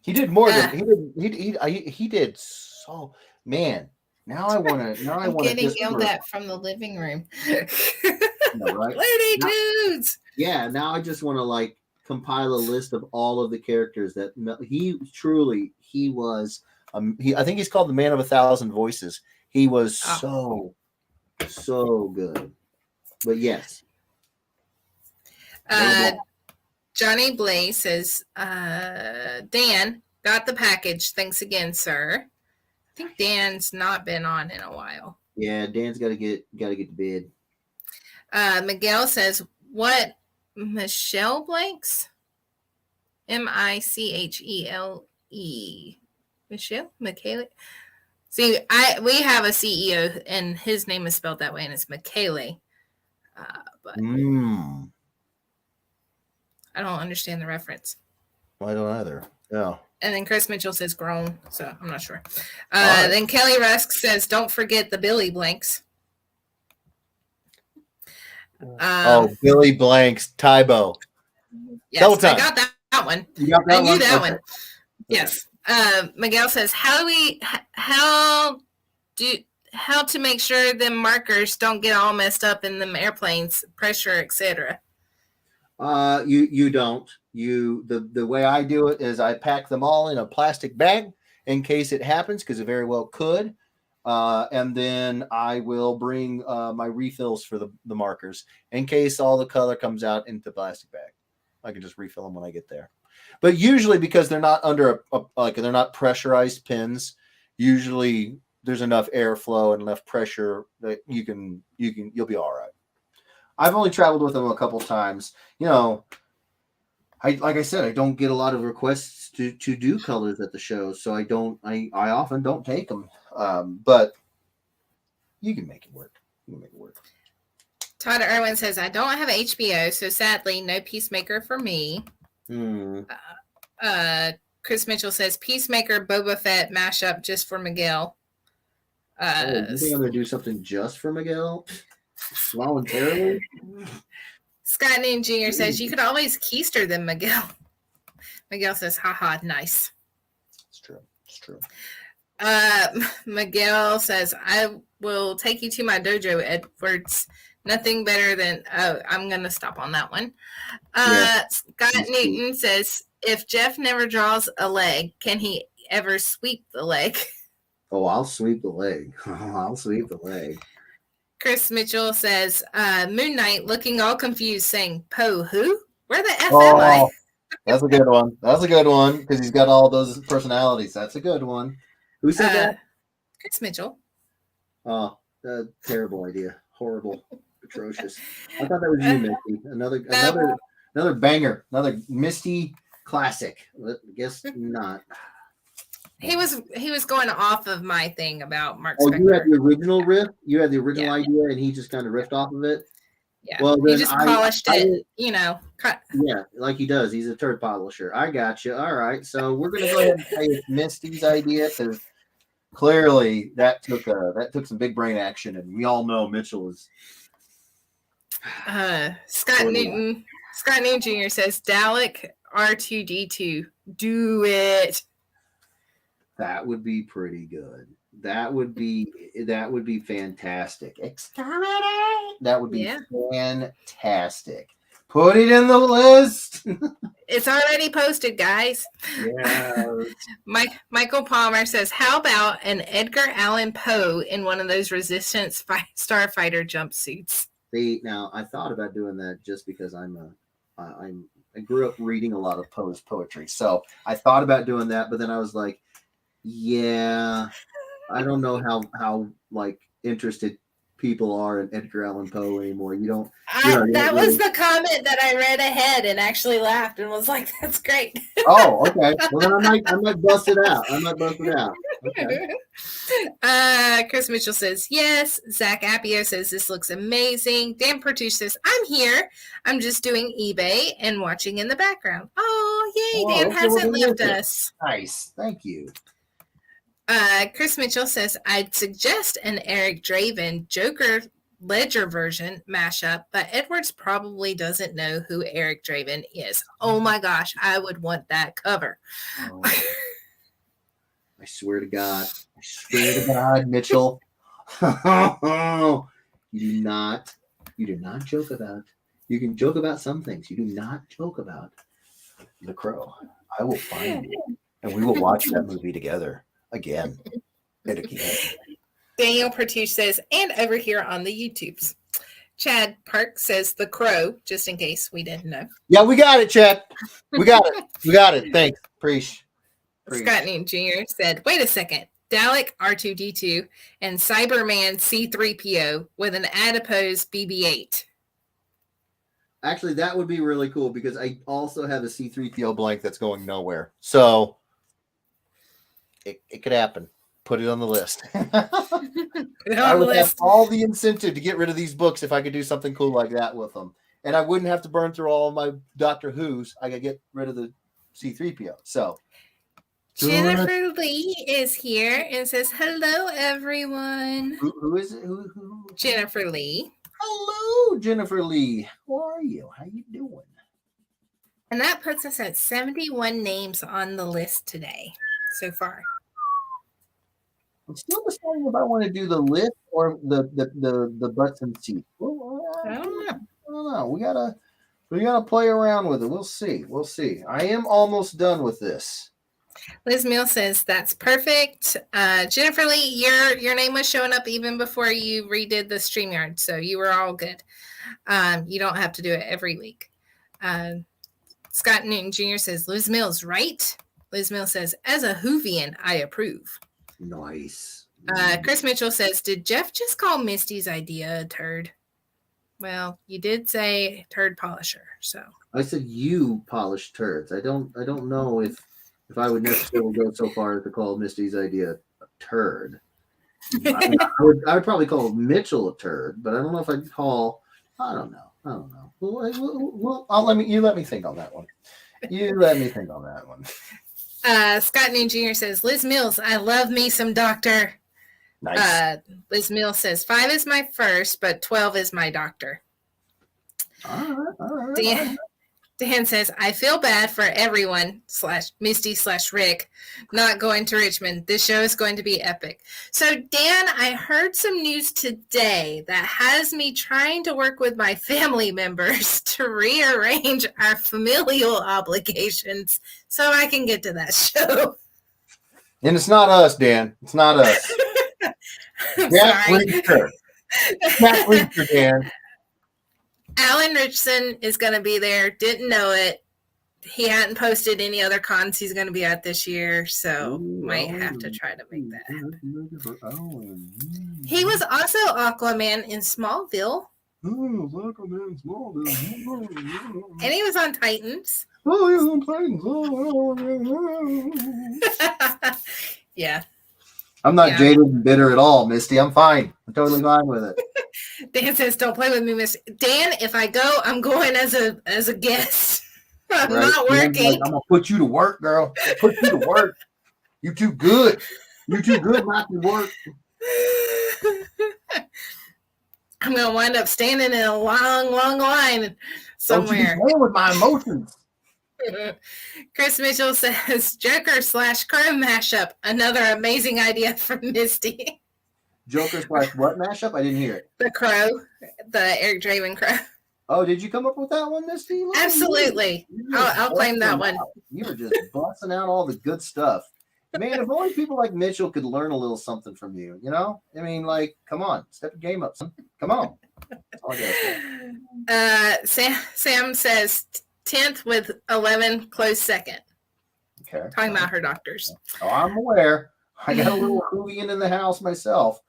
He did more than he did. So, man. Now I want to. I'm getting yelled at from the living room. Right? Looney Tunes. Yeah. Now I just want to compile a list of all of the characters that he was. I think he's called the Man of 1,000 Voices. He was so good. But yes. Johnny Blaze says, Dan, got the package. Thanks again, sir. I think Dan's not been on in a while. Yeah, Dan's got to get to bed. Miguel says, what Michelle blanks? M-I-C-H-E-L-E. Michelle? Michele? See, we have a CEO and his name is spelled that way, and it's Michele. But I don't understand the reference. I don't either. Yeah. And then Chris Mitchell says grown, so I'm not sure. Then Kelly Rusk says, don't forget the Billy blanks. Billy blanks, Tybo. Yes, I got that one. You got that I knew that one. Yes. Miguel says, how to make sure them markers don't get all messed up in them airplanes, pressure, etc. You don't. The way I do it is I pack them all in a plastic bag in case it happens, because it very well could. And then I will bring my refills for the markers in case all the color comes out into the plastic bag. I can just refill them when I get there. But usually, because they're not under they're not pressurized pins, usually there's enough airflow and enough pressure that you'll be all right. I've only traveled with them a couple times. Like I said, I don't get a lot of requests to do colors at the shows, so I often don't take them. But you can make it work. Todd Irwin says, I don't have HBO, so sadly, no Peacemaker for me. Chris Mitchell says, Peacemaker Boba Fett mashup just for Miguel. You think I'm going to do something just for Miguel? Voluntarily? Scott Newton Jr. says, you could always keister them, Miguel. Miguel says, haha, nice. It's true. Miguel says, I will take you to my dojo, Edwards. Nothing better than, I'm going to stop on that one. Scott Newton says, if Jeff never draws a leg, can he ever sweep the leg? Oh, I'll sweep the leg. I'll sweep the leg. Chris Mitchell says, Moon Knight looking all confused, saying, Poe who? Where the F am I? That's a good one. That's a good one because he's got all those personalities. That's a good one. Who said that? Chris Mitchell. Oh, terrible idea. Horrible. Atrocious. I thought that was you, Misty. Another banger. Another Misty classic. I guess not. He was going off of my thing about Mark Spector. You had the original riff? You had the original idea and he just kind of riffed off of it? Yeah. Well, he just polished it, Yeah, like he does. He's a turd polisher. I got you. All right. So we're going to go ahead and say it's Misty's idea because clearly that took some big brain action, and we all know Mitchell is. Scott Newton Jr. says Dalek R2D2. Do it. That would be pretty good. That would be fantastic. That would be fantastic. Put it in the list. It's already posted, guys. Yeah. Michael Palmer says, how about an Edgar Allan Poe in one of those Resistance starfighter jumpsuits? See, now I thought about doing that just because I grew up reading a lot of Poe's poetry. So I thought about doing that, but then I was like, yeah, I don't know how like interested people are in Edgar Allan Poe anymore. That was the comment that I read ahead and actually laughed and was like, that's great. Oh, okay. Well, then I might bust it out. Okay. Chris Mitchell says, yes. Zach Appio says, this looks amazing. Dan Pertush says, I'm here. I'm just doing eBay and watching in the background. Oh, yay. Dan hasn't left us. Nice. Thank you. Chris Mitchell says, I'd suggest an Eric Draven Joker Ledger version mashup, but Edwards probably doesn't know who Eric Draven is. Oh my gosh, I would want that cover. Oh, I swear to God. Mitchell. You do not joke about. You can joke about some things. You do not joke about The Crow. I will find you, and we will watch that movie together. Again and again. Daniel Pertush says, and over here on the YouTubes. Chad Park says The Crow, just in case we didn't know. Yeah, we got it, Chad. We got it. Thanks. Preach. Scott Newton Jr. said, wait a second. Dalek R2D2 and Cyberman C3PO with an adipose BB-8. Actually, that would be really cool because I also have a C3PO blank that's going nowhere. So it could happen. Put it on the list. I would have all the incentive to get rid of these books if I could do something cool like that with them. And I wouldn't have to burn through all of my Doctor Who's. I could get rid of the C3PO. So Jennifer Lee is here and says, hello, everyone. Who is it? Who? Jennifer Lee. Hello, Jennifer Lee. How are you? How you doing? And that puts us at 71 names on the list today so far. I'm still deciding if I want to do the list or the butts and seats. Well, I don't know. We gotta play around with it. We'll see. I am almost done with this. Liz Mill says that's perfect. Jennifer Lee, your name was showing up even before you redid the StreamYard, so you were all good. You don't have to do it every week. Scott Newton Jr. says Liz Mill's right. Liz Mill says, as a Whovian, I approve. Nice. Chris Mitchell says, did Jeff just call Misty's idea a turd? Well, you did say turd polisher, so I said you polish turds. I don't know if I would necessarily go so far as to call Misty's idea a turd. I would probably call Mitchell a turd, but I don't know if I'd call. I don't know. Well, you let me think on that one. Scott Newton Jr. says, Liz Mills, I love me some Doctor. Nice. Liz Mills says, 5 is my first, but 12 is my Doctor. All right. Dan says, I feel bad for everyone /Misty/Rick not going to Richmond. This show is going to be epic. So, Dan, I heard some news today that has me trying to work with my family members to rearrange our familial obligations so I can get to that show. And it's not us, Dan. It's not us. Jack Reacher. Jack Reacher, Dan. Alan Richardson is going to be there. Didn't know it. He hadn't posted any other cons he's going to be at this year, so might have to try to make that happen. He was also Aquaman in Smallville. Aquaman in Smallville. And he was on Titans. Oh, he's on Titans. Yeah. I'm not jaded and bitter at all, Misty. I'm fine. I'm totally fine with it. Dan says, "Don't play with me, Miss Dan. If I go, I'm going as a guest. I'm not working. I'm gonna put you to work, girl. Put you to work. You too good. You too good not to work. I'm gonna wind up standing in a long, long line somewhere. Don't you be playing with my emotions." Chris Mitchell says, Joker/Crow mashup. Another amazing idea from Misty. Joker/what mashup? I didn't hear it. The Crow, the Eric Draven Crow. Oh, did you come up with that one, Misty? Absolutely. I'll claim that one. You were just busting out all the good stuff. Man, if only people like Mitchell could learn a little something from you, you know? I mean, like, come on, step your game up. Come on. That's all I gotta say. Sam says 10th with 11, close second. Okay. Talking about her doctors. Oh, I'm aware. I got a little Hoovian in the house myself.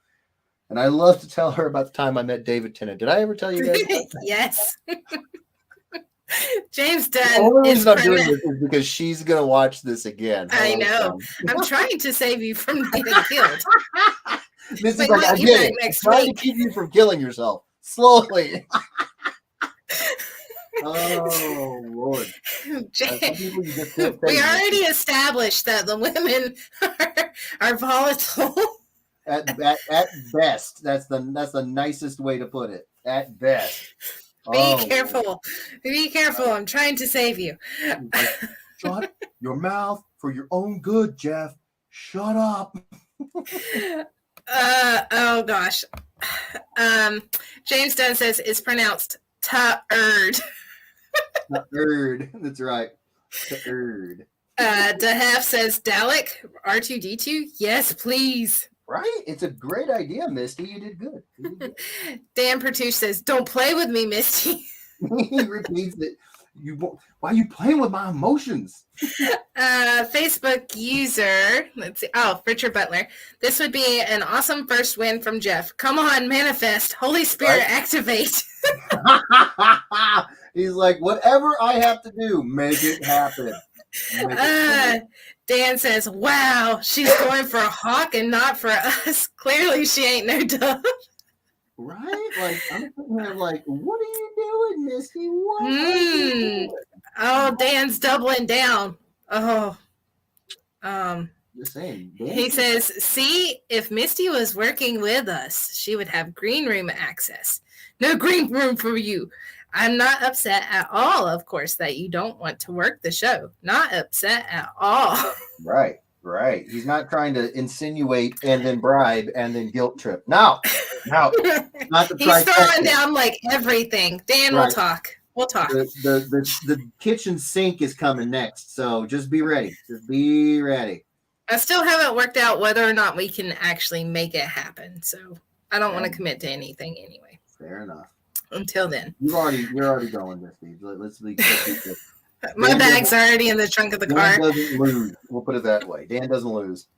And I love to tell her about the time I met David Tennant. Did I ever tell you guys? Yes. James Dunn. The only reason I'm doing this is because she's going to watch this again. I know. I'm trying to save you from getting killed. This is like, I get it. I'm trying to keep you from killing yourself. Slowly. Oh, Lord. We already established that the women are volatile. At best. That's the nicest way to put it. At best. Be careful. Be careful. I'm trying to save you. Shut your mouth for your own good, Jeff. Shut up. Oh gosh. James Dunn says it's pronounced ta-erd. Ta-erd. That's right. Ta-erd. DeHef says Dalek R2D2. Yes, please. Right? It's a great idea, Misty. You did good. Dan Pertush says, "Don't play with me, Misty." He repeats it. Why are you playing with my emotions? Facebook user, let's see. Oh, Richard Butler. This would be an awesome first win from Jeff. Come on, manifest. Holy Spirit, activate. He's like, whatever I have to do, make it happen. Dan says, "Wow, she's going for a hawk and not for us. Clearly, she ain't no dove." Right? Like, I'm sitting there like, what are you doing, Misty? What are you doing? Oh, Dan's doubling down. Oh. Just saying. He says, "See, if Misty was working with us, she would have green room access. No green room for you. I'm not upset at all, of course, that you don't want to work the show. Not upset at all." Right. He's not trying to insinuate and then bribe and then guilt trip. No. Not to He's throwing down like everything. Dan, right. We'll talk. The kitchen sink is coming next, so just be ready. I still haven't worked out whether or not we can actually make it happen, so I don't want to commit to anything anyway. Fair enough. Until then, you're already going this week. Let's be. My bag's already in the trunk of the car. Dan doesn't lose. We'll put it that way. Dan doesn't lose.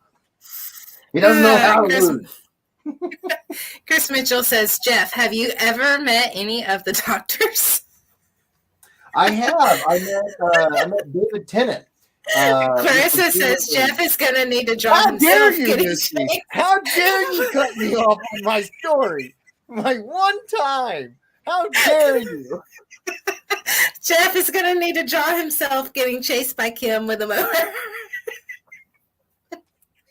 He doesn't know how to lose. Chris Mitchell says, "Jeff, have you ever met any of the doctors?" I have. I met David Tennant. Clarissa says Jeff is going to need to draw himself getting chased. How dare you cut me off on my story? My one time. How dare you? Jeff is going to need to draw himself getting chased by Kim with a mower.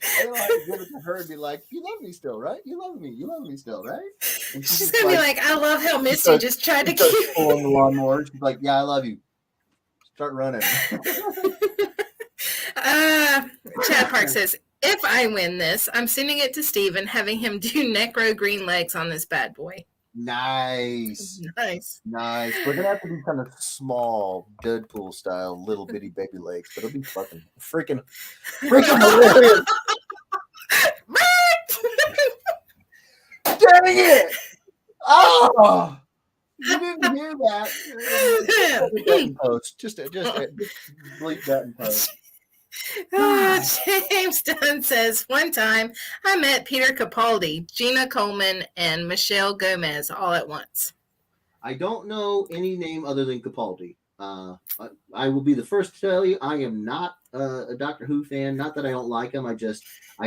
I don't have to give it to her and be like, "You love me still, right? You love me still, right?" And she's going to be like, "I love how Misty just tried to keep pulling the lawnmower." She's like, "Yeah, I love you. Start running." Chad Park says, "If I win this, I'm sending it to Steve and having him do necro green legs on this bad boy." Nice. We're gonna have to do kind of small Deadpool style, little bitty baby legs, but it'll be fucking freaking hilarious. Dang it! Oh, you didn't hear that. Put that in post. Just bleep that in post. James Dunn says, one time I met Peter Capaldi, Gina Coleman, and Michelle Gomez all at once. I don't know any name other than Capaldi. I will be the first to tell you I am not a Doctor Who fan. Not that I don't like him. I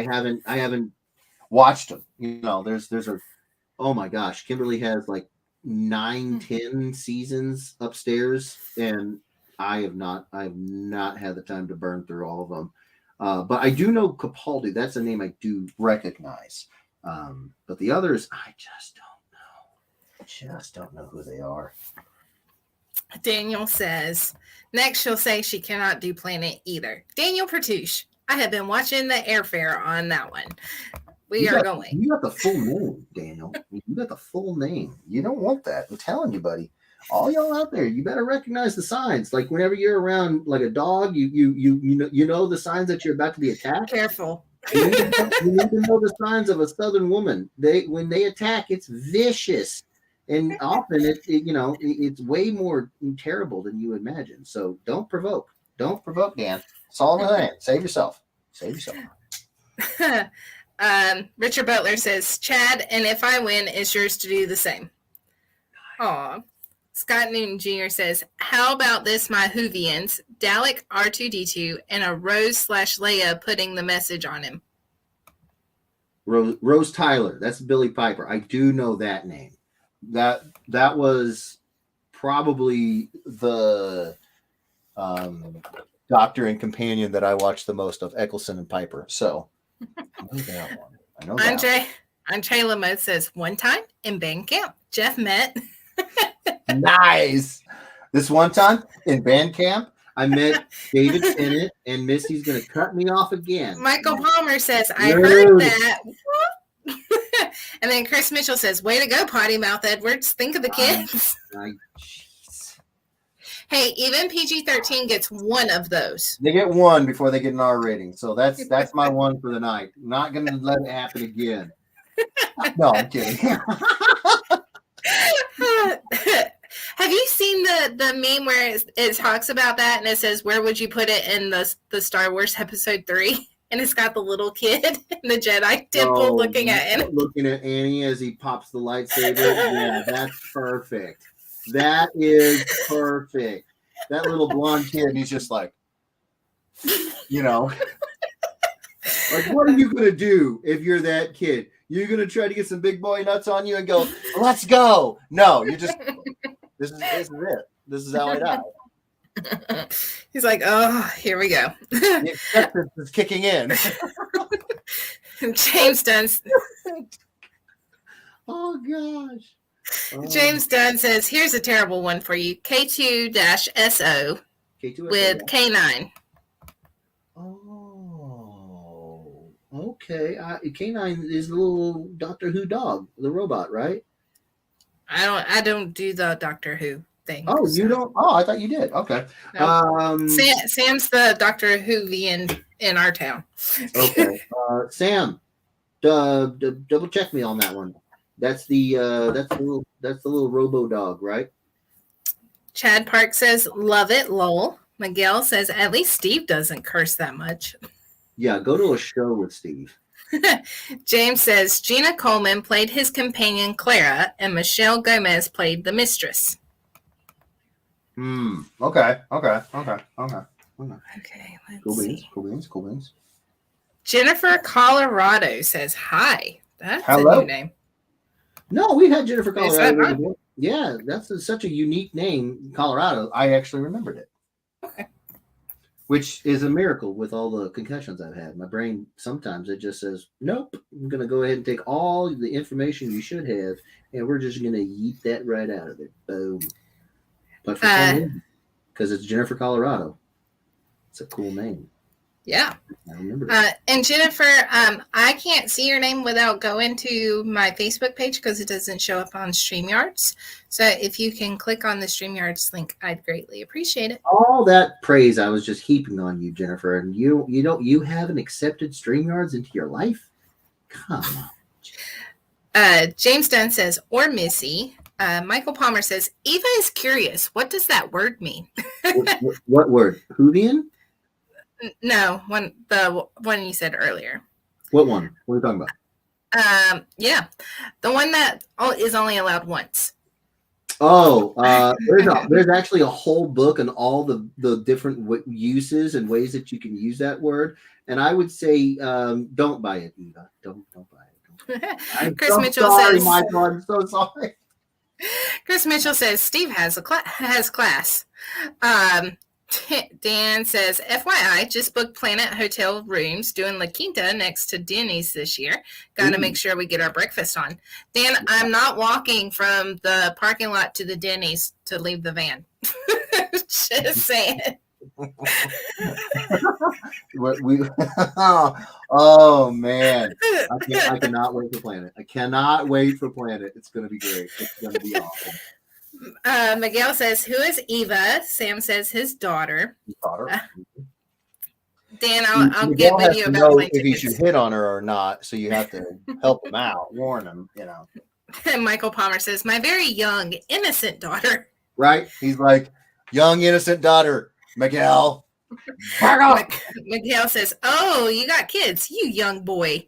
haven't watched him. You know, there's a, oh my gosh, Kimberly has like 9-10 seasons upstairs, and I have not had the time to burn through all of them. But I do know Capaldi. That's a name I do recognize. But the others, I just don't know who they are. Daniel says, next she'll say she cannot do Planet either. Daniel Pertouche, I have been watching the airfare on that one. We are going. You got the full name, Daniel. You got the full name. You don't want that. I'm telling you, buddy. All y'all out there, you better recognize the signs. Like whenever you're around like a dog, you know the signs that you're about to be attacked. Careful. You need to know the signs of a Southern woman. When they attack, it's vicious. And often it's way more terrible than you imagine. So don't provoke. Don't provoke, Dan. It's all in the hand. Save yourself. Richard Butler says, Chad, and if I win, it's yours to do the same. Aw. Scott Newton Jr. says, how about this, my Whovians, Dalek R2-D2, and a Rose/Leia putting the message on him? Rose Tyler. That's Billy Piper. I do know that name. That was probably the doctor and companion that I watched the most of, Eccleston and Piper. So I know that one. I know that Andre Lamotte says, one time in band camp, Jeff met. Nice. This one time in band camp, I met David Tennant, and Missy's going to cut me off again. Michael Palmer says, I heard that. And then Chris Mitchell says, way to go, Potty Mouth Edwards. Think of the kids. Hey, even PG-13 gets one of those. They get one before they get an R rating. So that's my one for the night. Not going to let it happen again. No, I'm kidding. Have you seen the meme where it talks about that and it says, where would you put it in the Star Wars Episode 3? And it's got the little kid in the Jedi temple looking at him. Looking at Annie as he pops the lightsaber. Yeah, that's perfect. That is perfect. That little blonde kid, he's just like, like, what are you going to do if you're that kid? You're going to try to get some big boy nuts on you and go, let's go. No, you just, this is it. This is how I die. He's like, oh, here we go. The acceptance is kicking in. James Dunn. Oh, gosh. James Dunn says, here's a terrible one for you. K2-SO with K9. Oh, okay. K9 is the little Doctor Who dog, the robot, right? I don't do the Doctor Who thing. Oh, you don't? Oh, I thought you did. Okay. No. Sam's the Doctor Whovian in our town. Okay. Sam, double check me on that one. That's the little robo dog, right? Chad Park says, love it, lol. Miguel says, at least Steve doesn't curse that much. Yeah, go to a show with Steve. James says, Gina Coleman played his companion Clara, and Michelle Gomez played the mistress. Okay. Okay, let's see. Cool beans. Jennifer Colorado says, hi. That's Hello. a new name. No, we had Jennifer Colorado. Yeah, that's such a unique name, Colorado. I actually remembered it. Okay. Which is a miracle with all the concussions I've had. My brain, sometimes it just says, nope, I'm going to go ahead and take all the information you should have, and we're just going to yeet that right out of it. Boom. But for some reason, because it's Jennifer Colorado. It's a cool name. Yeah. I remember that. And Jennifer, I can't see your name without going to my Facebook page because it doesn't show up on StreamYards. So if you can click on the StreamYards link, I'd greatly appreciate it. All that praise I was just heaping on you, Jennifer, and you haven't accepted StreamYards into your life? Come on. James Dunn says, or Missy. Michael Palmer says, Eva is curious. What does that word mean? What word? Hoovian? No, the one you said earlier. What one? What are you talking about? Yeah, the one that is only allowed once. Oh, there's actually a whole book on all the different uses and ways that you can use that word. And I would say, don't buy it, Eva. Don't buy it. I'm Chris so Mitchell sorry, says, Michael. I'm so sorry. Chris Mitchell says Steve has class. Dan says, FYI, just booked Planet Hotel rooms doing La Quinta next to Denny's this year. Got to make sure we get our breakfast on. Dan, I'm not walking from the parking lot to the Denny's to leave the van. Just saying. Oh man, I cannot wait for Planet. I cannot wait for Planet. It's going to be great. It's going to be awesome. Miguel says, who is Eva? Sam says his daughter. Dan, I'll get with you about know if he should hit on her or not, so you have to help him out, warn him, And Michael Palmer says, my very young, innocent daughter. Right? He's like, young, innocent daughter, Miguel. Miguel says, oh, you got kids, you young boy.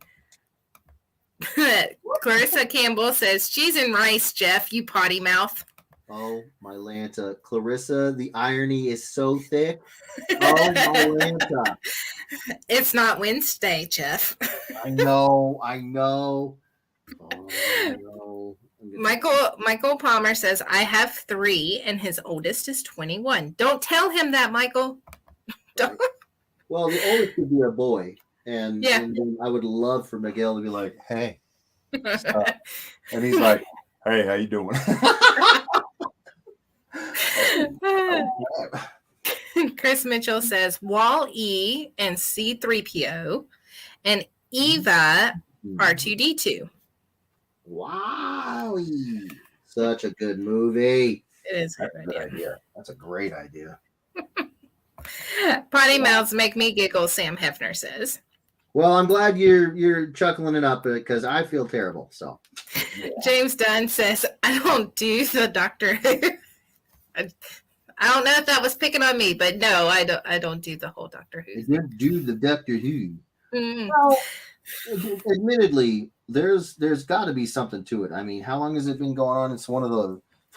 Clarissa Campbell says, cheese and rice, Jeff, you potty mouth. Oh, my Lanta. Clarissa, the irony is so thick. Oh, my Lanta. It's not Wednesday, Jeff. I know. Oh, no. Michael Palmer says, I have 3, and his oldest is 21. Don't tell him that, Michael. Don't. Well, the oldest could be a boy. And, yeah. And then I would love for Miguel to be like, hey. And he's like, hey, how you doing? Chris Mitchell says Wall-E and C-3PO and Eva R2-D2. Wow, such a good movie. It is a good idea. That's a great idea. Potty mouths make me giggle, Sam Hefner says. Well, I'm glad you're chuckling it up because I feel terrible. So James Dunn says, I don't do the Doctor Who. I don't know if that was picking on me, but no, I don't do the whole Doctor Who. You didn't do the Doctor Who. Mm-hmm. Well, admittedly, there's got to be something to it. I mean, how long has it been going on? It's from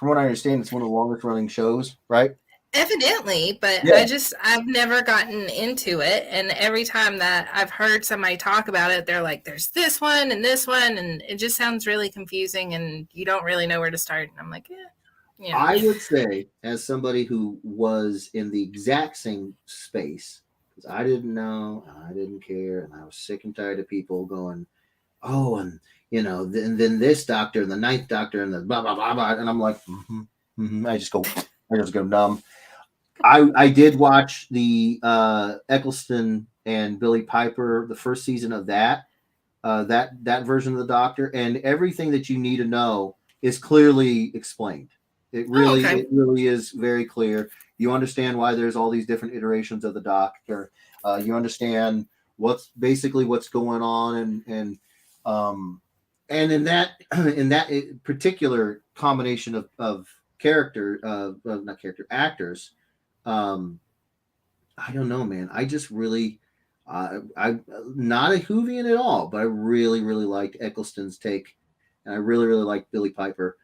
what I understand, it's one of the longest running shows, right? Evidently, but yeah. I've never gotten into it. And every time that I've heard somebody talk about it, they're like, there's this one, and it just sounds really confusing and you don't really know where to start. And I'm like, yeah. I would say, as somebody who was in the exact same space, because I didn't know, and I didn't care, and I was sick and tired of people going, oh, and then this doctor, and the 9th doctor, and the blah blah blah blah, and I'm like, I just go numb. I did watch the Eccleston and Billy Piper, the first season of that version of the Doctor, and everything that you need to know is clearly explained. It really is very clear. You understand why there's all these different iterations of the Doctor. You understand what's going on, and in that particular combination of actors. I don't know, man. I just really, I'm not a Whovian at all, but I really, really liked Eccleston's take, and I really, really liked Billy Piper.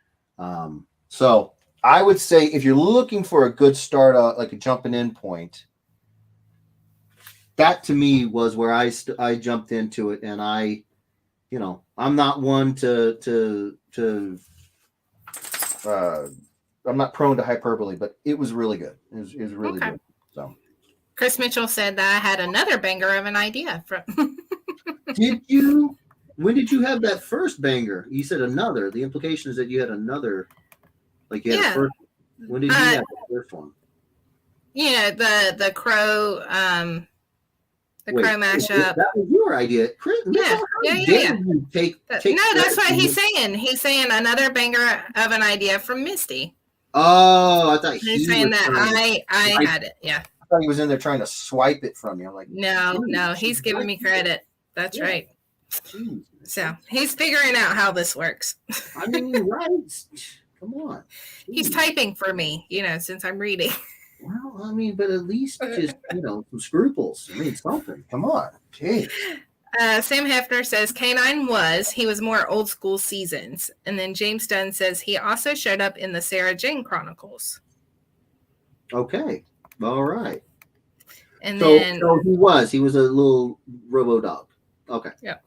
So I would say if you're looking for a good start, like a jumping in point, that to me was where I jumped into it, and I'm not one to I'm not prone to hyperbole, but it was really good. It was really good. So, Chris Mitchell said that I had another banger of an idea. Did you? When did you have that first banger? You said another. The implication is that you had another. Like you had a first. When did you have the first one? Yeah, the crow. Crow mashup. That was your idea, Chris. Yeah. Take no, that's what he's saying. He's saying another banger of an idea from Misty. Oh, I thought he's saying that I had it. Yeah. I thought he was in there trying to swipe it from you. I'm like, no, he's giving me credit. That's right. Jeez, So he's figuring out how this works. I mean, right? Come on. He's typing for me, since I'm reading. Well, I mean, but at least just, some scruples. I mean, something. Come on. Jeez. Sam Hefner says he was more old school seasons. And then James Dunn says he also showed up in the Sarah Jane Chronicles. Okay. All right. And so he was a little robo dog. Okay. Yep.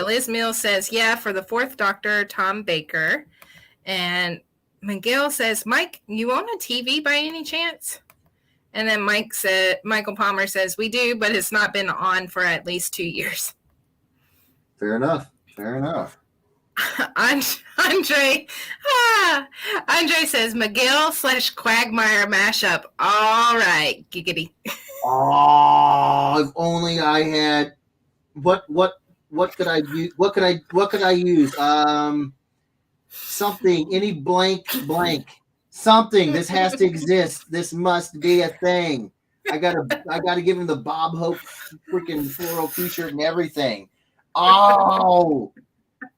Liz Mills says, yeah, for the fourth Doctor, Tom Baker. And Miguel says, Mike, you own a TV by any chance? And then Michael Palmer says, we do, but it's not been on for at least 2 years. Fair enough. Andre says, Miguel/Quagmire mashup. All right, giggity. Oh, if only I had. What could I use? What could I use? Something. Any blank. Something. This has to exist. This must be a thing. I gotta give him the Bob Hope freaking floral T-shirt and everything. Oh,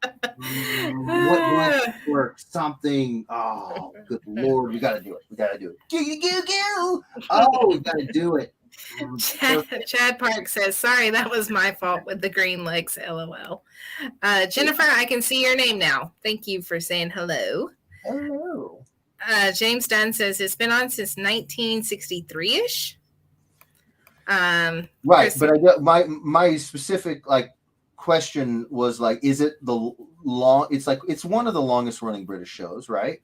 what works? Something. Oh, good Lord, we gotta do it. Oh, we gotta do it. Chad Park says, sorry, that was my fault with the green legs. LOL. Jennifer, I can see your name now. Thank you for saying hello. Hello. James Dunn says it's been on since 1963-ish. Right, but my specific question was is it the long? It's one of the longest running British shows, right?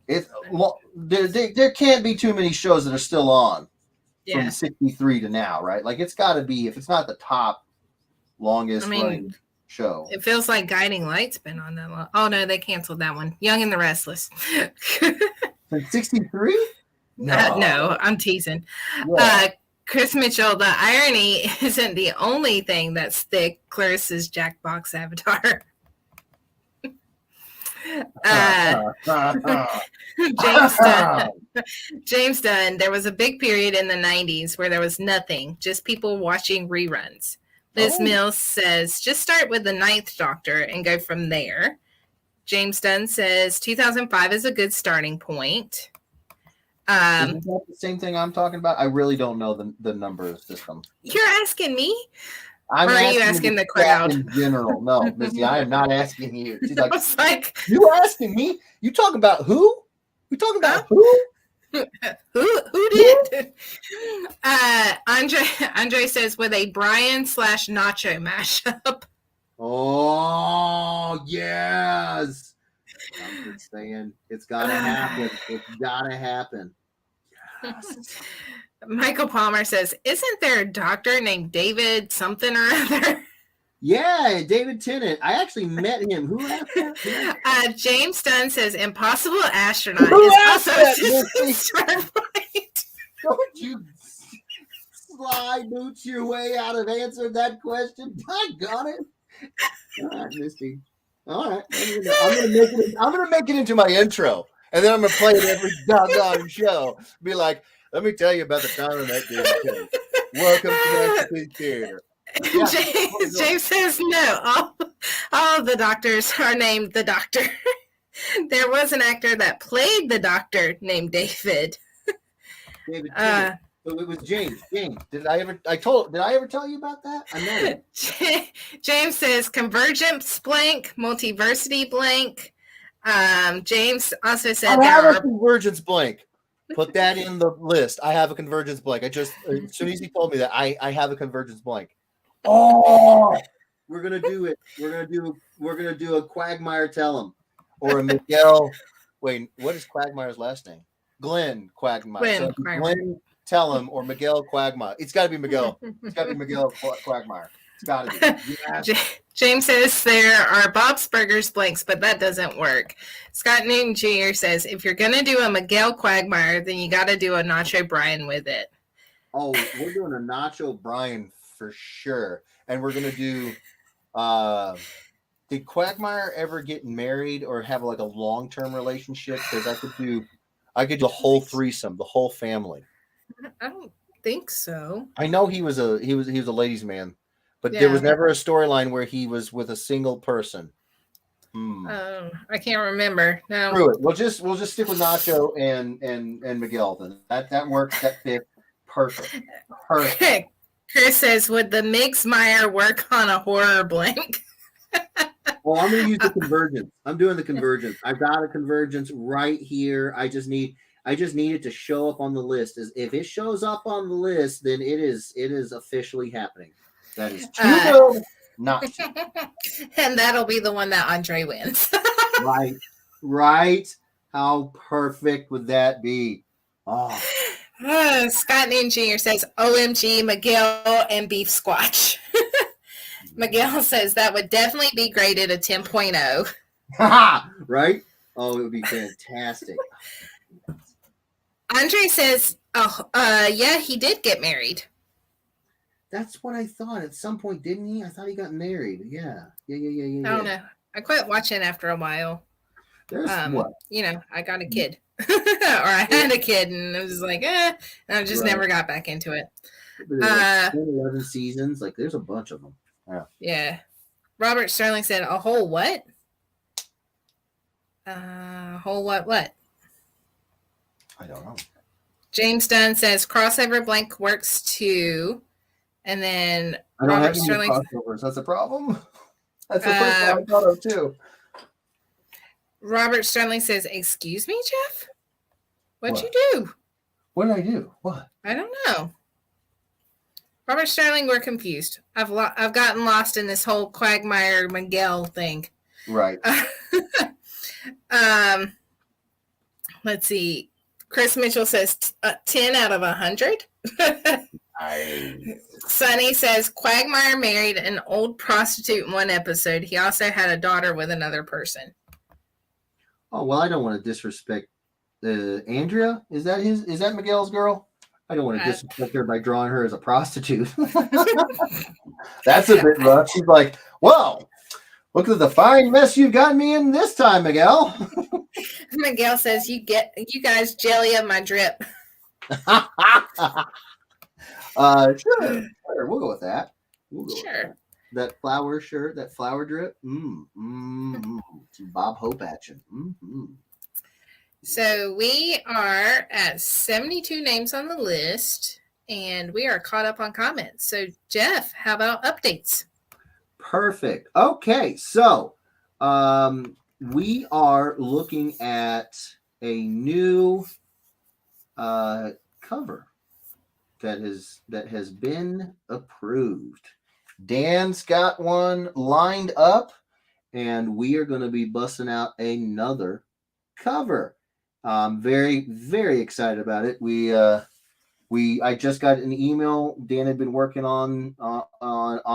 There can't be too many shows that are still on from 63 to now, right? It's got to be, if it's not the top longest running show. It feels like Guiding Light's been on that long. Oh no, they canceled that one. Young and the Restless. 63? No, I'm teasing. Yeah. Chris Mitchell, the irony isn't the only thing that's thick. Clarissa's Jackbox avatar. James Dunn, there was a big period in the 90s where there was nothing, just people watching reruns. Liz Mills says, just start with the 9th Doctor and go from there. James Dunn says 2005 is a good starting point. Isn't that the same thing I'm talking about? I really don't know the number system. You're asking me? Or are you asking the crowd? In general. No, Missy, I am not asking you. She's I was like, you asking me? You talking about who? We talking about who? Who did? Andre says with a Brian/Nacho mashup. Oh yes. I'm just saying it's gotta happen. It's gotta happen. Yes. Michael Palmer says, isn't there a doctor named David something or other? Yeah, David Tennant. I actually met him. Who asked that? James Dunn says Impossible Astronaut Who is asked also that? Don't you slide boots your way out of answering that question? I got it. All right, Misty. All right. I'm gonna make it into my intro. And then I'm gonna play it every doggone show. Be like, let me tell you about the time I met David Tennant. Welcome to Mash-terpiece Theatre. Yeah. James says no. All of the doctors are named the Doctor. There was an actor that played the Doctor named David. David Tennant. So it was James. Did I ever tell you about that? I know it. James says convergence blank, multiversity blank. James also said I have a convergence blank. Put that in the list. I have a convergence blank. As soon as he told me that, I have a convergence blank. Oh, we're gonna do it. We're gonna do a Quagmire tell him, or a Miguel. Wait, what is Quagmire's last name? Glenn Quagmire. Glenn tell him, or Miguel Quagmire. It's got to be Miguel. It's got to be Miguel Quagmire. It's got to be. Yes. James says there are Bob's Burgers blanks, but that doesn't work. Scott Newton Jr. says if you're gonna do a Miguel Quagmire, then you got to do a Nacho Brian with it. Oh, we're doing a Nacho Brian for sure, and we're gonna do. Did Quagmire ever get married or have a long-term relationship? Because I could do a whole threesome, the whole family. I don't think so. I know he was a ladies' man, but there was never a storyline where he was with a single person. I can't remember. No. Screw it. We'll just stick with Nacho and Miguel then. That works. That fit perfect. Perfect. Chris says, would the Mixmeyer work on a horror blank? Well, I'm going to use the convergence. I'm doing the convergence. I've got a convergence right here. I just need it to show up on the list. If it shows up on the list, then it is officially happening. That is too not too. And that'll be the one that Andre wins. Right. How perfect would that be? Oh. Scott Noon Jr. says, OMG, Miguel and Beef Squatch. Miguel says that would definitely be graded a 10.0. Right? Oh, it would be fantastic. Andre says, yeah, he did get married. That's what I thought. At some point, didn't he? I thought he got married. Yeah. I don't know. I quit watching after a while. There's what? I got a kid. Or I had a kid, and I was like, and I just never got back into it. 11 seasons. Like, there's a bunch of them. Yeah. Robert Sterling said, a whole what? Whole what? I don't know. James Dunn says, crossover blank works too. And then I don't have any crossovers. That's a problem. That's the first one I thought of too. Robert Sterling says, excuse me, Jeff? What'd you do? What did I do? What? I don't know. Robert Sterling, we're confused. I've gotten lost in this whole Quagmire Miguel thing. Right. Let's see. Chris Mitchell says 10 out of 100. Sonny says Quagmire married an old prostitute in one episode. He also had a daughter with another person. Oh, well, I don't want to disrespect Andrea. Is that Miguel's girl? I don't want to disrespect her by drawing her as a prostitute. That's a bit rough. She's like, well, look at the fine mess you've gotten me in this time, Miguel. Miguel says, you guys jelly of my drip. Sure. We'll go with that. Sure. That flower shirt, that flower drip. Some Bob Hope action. So we are at 72 names on the list, and we are caught up on comments. So, Jeff, how about updates? Perfect. Okay, so we are looking at a new cover that has been approved. Dan's got one lined up, and we are going to be busting out another cover. I'm very, very excited about it. I just got an email. Dan had been working on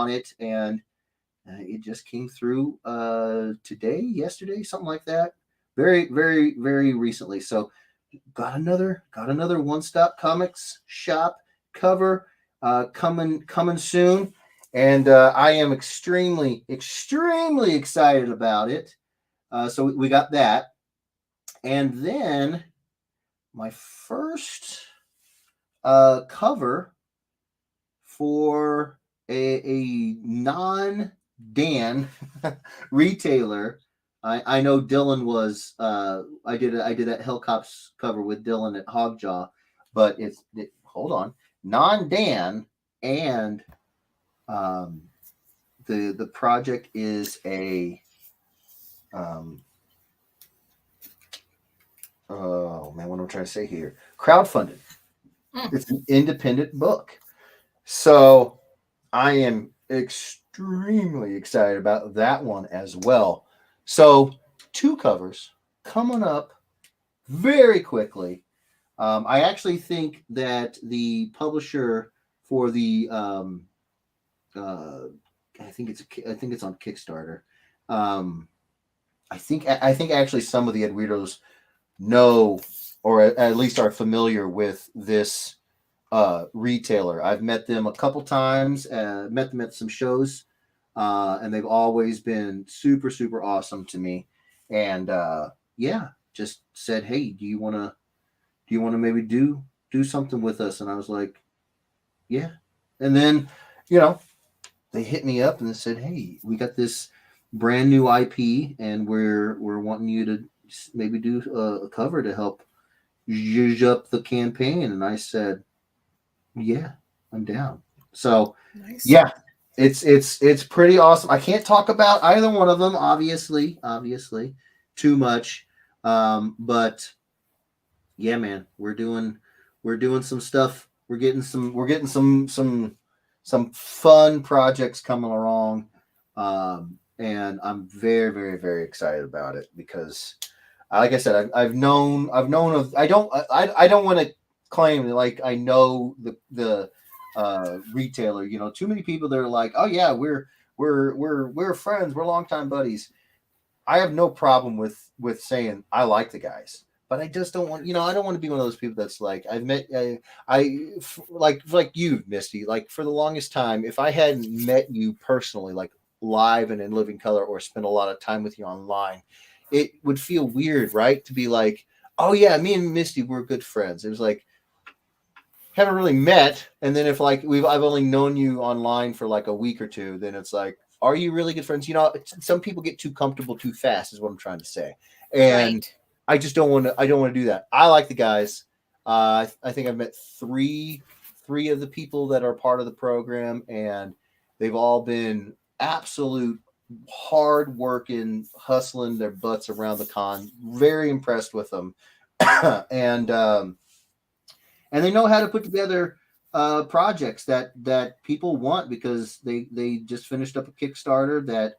it, and it just came through yesterday, something like that. Very, very, very recently. So got another One Stop Comics shop cover coming soon, and I am extremely, extremely excited about it. So we got that. And then my first cover for a non-Dan retailer. I know Dylan was. I did that Hellcops cover with Dylan at Hogjaw, but hold on, non-Dan, and the project is a. Oh man, what am I trying to say here? Crowdfunded. It's an independent book. So I am extremely excited about that one as well. So 2 covers coming up very quickly. I actually think that the publisher for the I think it's on Kickstarter. I think actually some of the Eduardos know, or at least are familiar with this retailer. I've met them a couple times, met them at some shows, and they've always been super, super awesome to me. And just said, hey, do you want to maybe do something with us? And I was like, yeah. And then, they hit me up and they said, "Hey, we got this brand new IP, and we're wanting you to maybe do a cover to help zhuzh up the campaign." And I said, "Yeah, I'm down." So, Nice. yeah, it's pretty awesome. I can't talk about either one of them, obviously, too much. But yeah, man, we're doing some stuff. We're getting some fun projects coming along. And I'm very, very, very excited about it because, like I said, I've known of. I don't want to claim that, like, I know the retailer. You know, too many people that are like, oh yeah, we're friends, we're longtime buddies. I have no problem with saying I like the guys, but I just don't want, I don't want to be one of those people that's like, I've met, like you, Misty, like for the longest time, if I hadn't met you personally, like live and in living color, or spent a lot of time with you online, it would feel weird, right? To be like, oh yeah, me and Misty, we're good friends. It was like, haven't really met. And then if like I've only known you online for like a week or two, then it's like, are you really good friends? Some people get too comfortable too fast, is what I'm trying to say. And Right. I just don't want to do that. I like the guys. I think I've met three of the people that are part of the program, and they've all been absolute hard working, hustling their butts around the con. Very impressed with them. And they know how to put together projects that people want, because they just finished up a Kickstarter that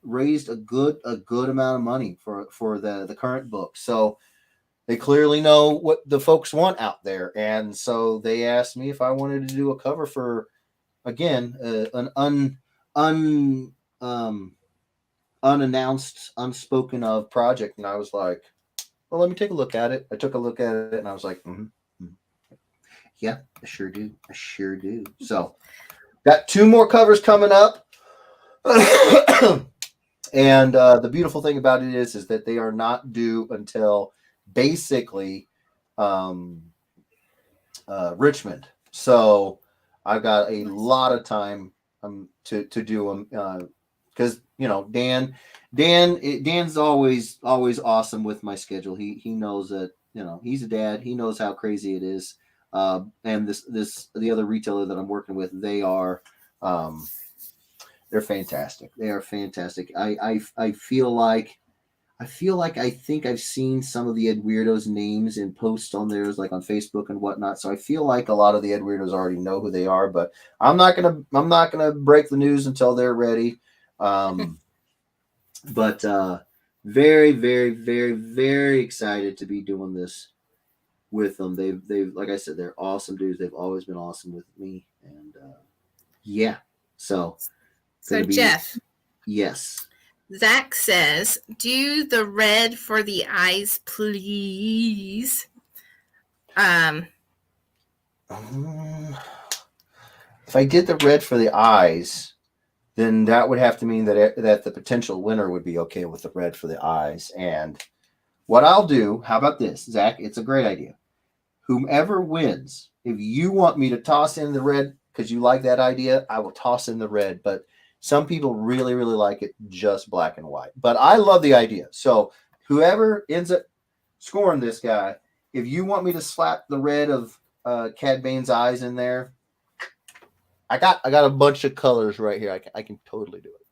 raised a good amount of money for the current book. So they clearly know what the folks want out there, and so they asked me if I wanted to do a cover for, again, an unannounced, unspoken of project. And I was like, well, let me take a look at it. I took a look at it, and I was like, yeah, I sure do. So got 2 more covers coming up. And the beautiful thing about it is that they are not due until basically Richmond. So I've got a lot of time to do them, because Dan's always awesome with my schedule. He knows that, he's a dad. He knows how crazy it is. And the other retailer that I'm working with, they are they're fantastic. They are fantastic. I feel like I think I've seen some of the Ed Weirdos names in posts on theirs, like on Facebook and whatnot. So I feel like a lot of the Ed Weirdos already know who they are, but I'm not gonna break the news until they're ready. But very, very, very, very excited to be doing this with them. They've like I said, they're awesome dudes. They've always been awesome with me, and yeah. So Jeff, yes. Zach says, "Do the red for the eyes, please." If I did the red for the eyes, then that would have to mean that the potential winner would be okay with the red for the eyes. And what I'll do, how about this, Zach? It's a great idea. Whomever wins, if you want me to toss in the red because you like that idea, I will toss in the red. But some people really, really like it just black and white. But I love the idea. So whoever ends up scoring this guy, if you want me to slap the red of Cad Bane's eyes in there, I got a bunch of colors right here. I can totally do it.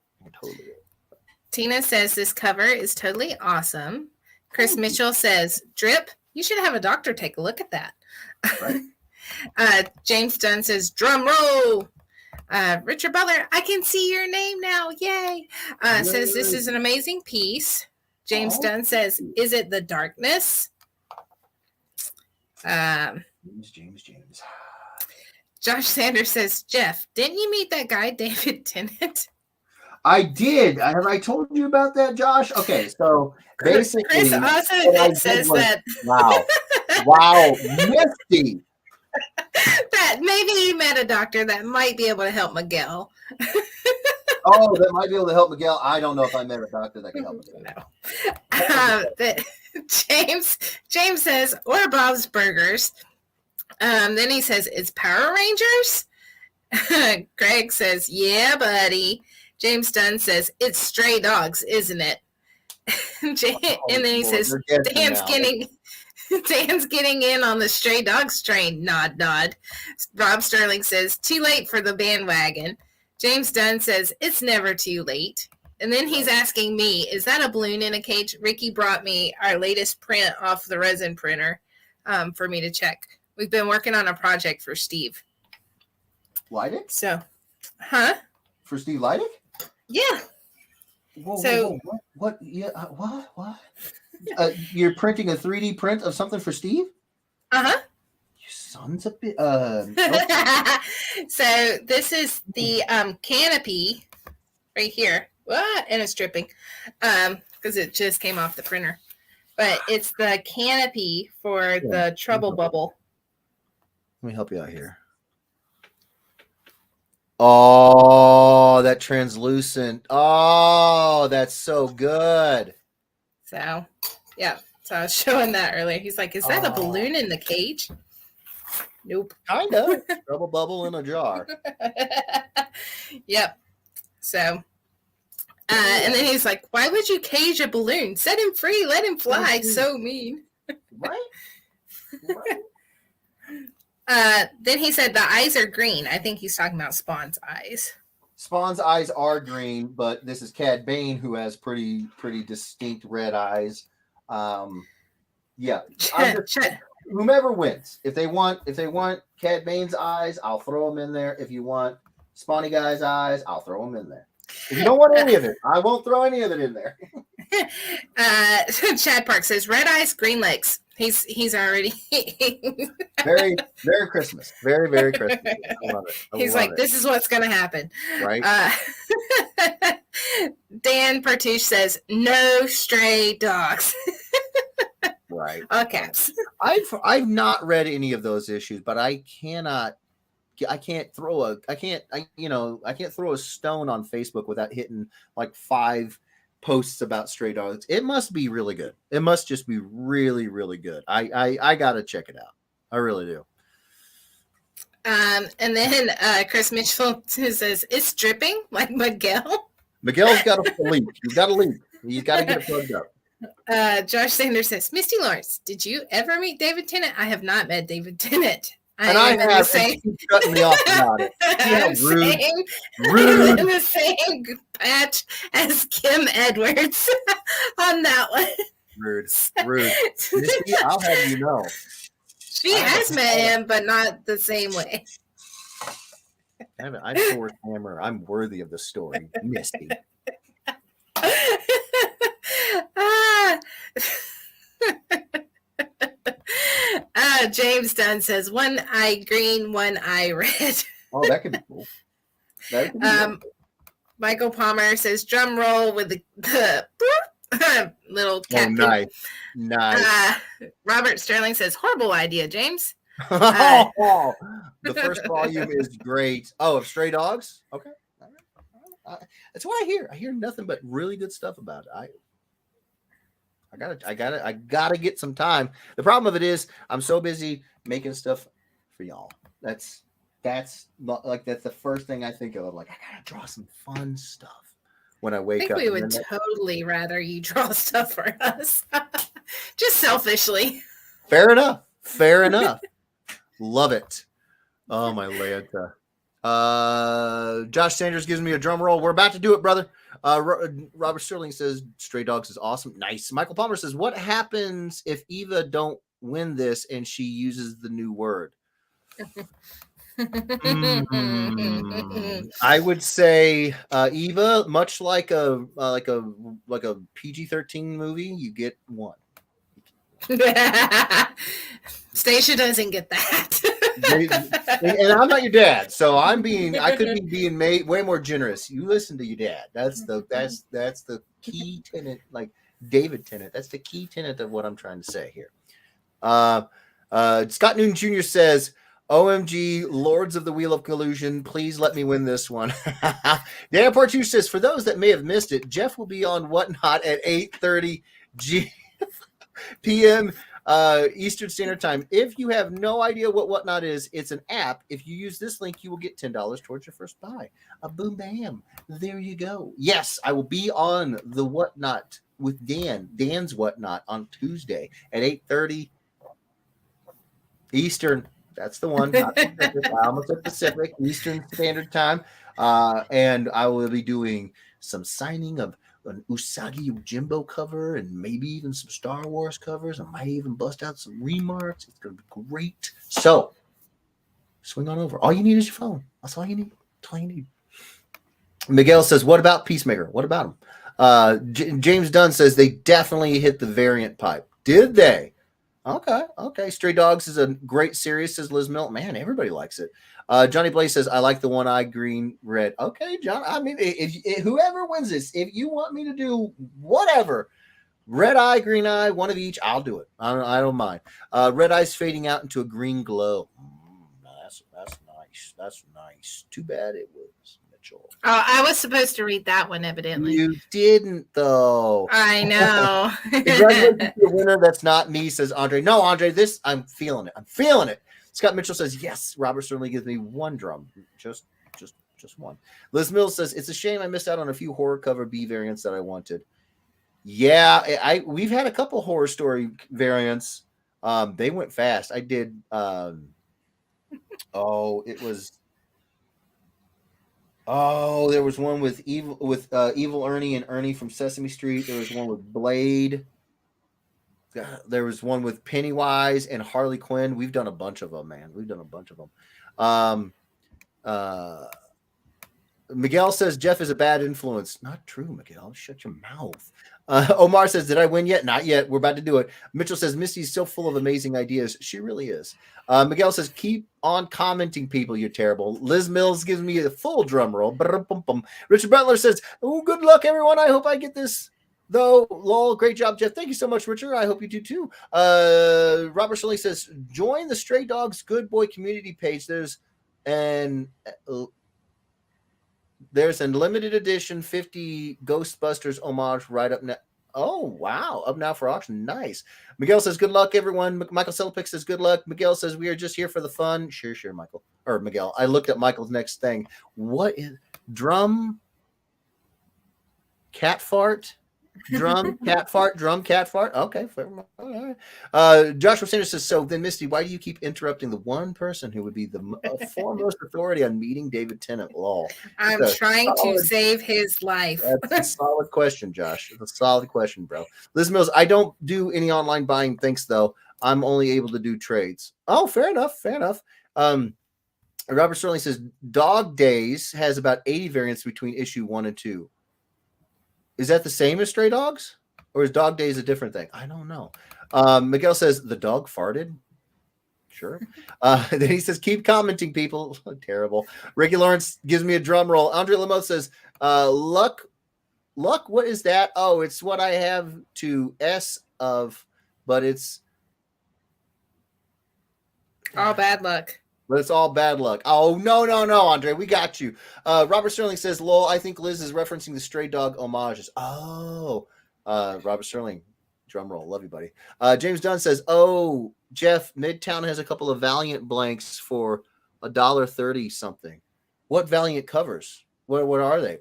Tina says this cover is totally awesome. Chris Mitchell says, "Drip, you should have a doctor take a look at that." Right. James Dunn says, "Drum roll." Richard Butler, "I can see your name now. Yay." Says this is an amazing piece. James Dunn says, "Is it the darkness?" James. Josh Sanders says, "Jeff, didn't you meet that guy, David Tennant?" I did. Have I told you about that, Josh? Okay, so basically, Chris also says that. Wow, Misty. That maybe you met a doctor that might be able to help Miguel. Oh, that might be able to help Miguel. I don't know if I met a doctor that can help Miguel. No. James says, "Or Bob's Burgers." Then he says, "It's Power Rangers." Greg says, yeah, buddy. James Dunn says, it's stray dogs, isn't it? And then he says, Dan's getting in on the stray dogs train. Nod, nod. Rob Sterling says, too late for the bandwagon. James Dunn says, it's never too late. And then he's asking me, is that a balloon in a cage? Ricky brought me our latest print off the resin printer for me to check. We've been working on a project for Steve. Leidick? So, huh? For Steve Leidick? Yeah. Whoa. What? Yeah, what? You're printing a 3D print of something for Steve? Uh-huh. You sons of bitch. So this is the canopy right here. What? And it's dripping because it just came off the printer. But it's the canopy for the trouble bubble. Let me help you out here. Oh, that translucent. Oh, that's so good. So, yeah. So I was showing that earlier. He's like, is that a balloon in the cage? Nope. Kind of. Trouble bubble in a jar. Yep. So, and then he's like, why would you cage a balloon? Set him free. Let him fly. So mean. Right? Then he said the eyes are green. I think he's talking about Spawn's eyes. Spawn's eyes are green, but this is Cad Bane who has pretty distinct red eyes. Yeah. Whomever wins. If they want Cad Bane's eyes, I'll throw them in there. If you want Spawny Guy's eyes, I'll throw them in there. If you don't want any of it, I won't throw any of it in there. Chad Park says red eyes, green legs. He's already very Christmas. Very Christmas. I love it. He's like, this is what's gonna happen. Right. Dan Partouche says no stray dogs. Right. All caps. I've not read any of those issues, but I can't throw a stone on Facebook without hitting like 5 posts about stray dogs. It must be really good. It must just be really, really good. I gotta check it out. I really do. And then Chris Mitchell says it's dripping like Miguel. Miguel's got a leak. He's got a leak. He's got to get it plugged up. Josh Sanders says, Misty Lawrence, did you ever meet David Tennant? I have not met David Tennant. And I have cutting me off about it. Yeah, rude. I'm in the same patch as Kim Edwards on that one. Rude. Misty, I'll have you know. She has met him, but not the same way. I'm Thor's hammer. I'm worthy of the story, Misty. James Dunn says one eye green, one eye red. Oh, that could be cool. Michael Palmer says drum roll with the little cat. Oh, nice. Robert Sterling says horrible idea, James. The first volume is great. Oh, of Stray Dogs? Okay. That's what I hear. I hear nothing but really good stuff about it. I gotta get some time. The problem of it is I'm so busy making stuff for y'all. That's the first thing I think of. I'm like, I gotta draw some fun stuff when I wake up. We would totally rather you draw stuff for us. Just selfishly. Fair enough. Love it. Oh my Leota. Josh Sanders gives me a drum roll. We're about to do it, brother. Robert Sterling says Stray Dogs is awesome. Nice. Michael Palmer says, what happens if Eva don't win this and she uses the new word? I would say Eva, much like a PG-13 movie, you get 1. Stacia doesn't get that. And I'm not your dad, so I could be being made way more generous. You listen to your dad. That's the key tenet, like David Tennant. That's the key tenet of what I'm trying to say here. Scott Newton Jr. says, OMG, Lords of the Wheel of Collusion, please let me win this one. Dan Partouche says, for those that may have missed it, Jeff will be on Whatnot at 8:30 p.m. Eastern Standard Time. If you have no idea what Whatnot is, it's an app. If you use this link, you will get $10 towards your first buy. Boom, bam. There you go. Yes, I will be on the Whatnot with Dan's Whatnot on Tuesday at 8:30 Eastern. That's the one. Not Pacific. I almost said Pacific. Eastern Standard Time. And I will be doing some signing of an Usagi Yojimbo cover and maybe even some Star Wars covers. I might even bust out some remarks. It's going to be great. So swing on over. All you need is your phone. That's all you need. That's all you need. Miguel says, what about Peacemaker? What about him? James Dunn says they definitely hit the variant pipe. Did they? Okay. Stray Dogs is a great series, says Liz Milt. Man, everybody likes it. Johnny Blaze says, I like the one eye, green, red. Okay, John. I mean, if whoever wins this, if you want me to do whatever, red eye, green eye, one of each, I'll do it. I don't mind. Red eye's fading out into a green glow. That's nice. That's nice. Too bad it was Mitchell. Oh, I was supposed to read that one, evidently. You didn't, though. I know. Congratulations to the winner. That's not me, says Andre. No, Andre, this, I'm feeling it. Scott Mitchell says, yes, Robert certainly gives me one drum. Just one. Liz Mills says, it's a shame I missed out on a few horror cover B variants that I wanted. Yeah, we've had a couple horror story variants. They went fast. I did, there was one with Evil Ernie and Ernie from Sesame Street. There was one with Blade. There was one with Pennywise and Harley Quinn. We've done a bunch of them, man. Miguel says Jeff is a bad influence. Not true, Miguel. Shut your mouth. Omar says, did I win yet? Not yet. We're about to do it. Mitchell says, Misty's so full of amazing ideas. She really is. Miguel says, keep on commenting, people. You're terrible. Liz Mills gives me a full drum roll. Richard Butler says, oh, good luck, everyone. I hope I get this, though. Lol, great job, Jeff. Thank you so much, Richard. I hope you do, too. Robert Shirley says, join the Stray Dogs Good Boy community page. There's an limited edition 50 Ghostbusters homage right up now. Oh, wow. Up now for auction. Nice. Miguel says, good luck, everyone. Michael Selapic says, good luck. Miguel says, we are just here for the fun. Sure, Michael. Or Miguel. I looked at Michael's next thing. What is drum cat fart? Drum cat fart. Okay. Joshua Sanders says, so then, Misty, why do you keep interrupting the one person who would be the foremost authority on meeting David Tennant? Lol. I'm trying to save his life. That's a solid question, Josh. It's a solid question, bro. Liz Mills, I don't do any online buying, thanks, though. I'm only able to do trades. Oh, fair enough. Robert Sterling says, Dog Days has about 80 variants between issue 1 and 2. Is that the same as Stray Dogs? Or is Dog Days a different thing? I don't know. Miguel says, the dog farted? Sure. Then he says, keep commenting, people. Terrible. Ricky Lawrence gives me a drum roll. Andre Lamotte says, luck, what is that? Oh, it's what I have to S of, but it's all bad luck. But it's all bad luck. Oh, no, Andre. We got you. Robert Sterling says, lol, I think Liz is referencing the Stray Dog homages. Oh, Robert Sterling, drum roll. Love you, buddy. James Dunn says, oh, Jeff, Midtown has a couple of Valiant blanks for $1.30 something. What Valiant covers? What are they?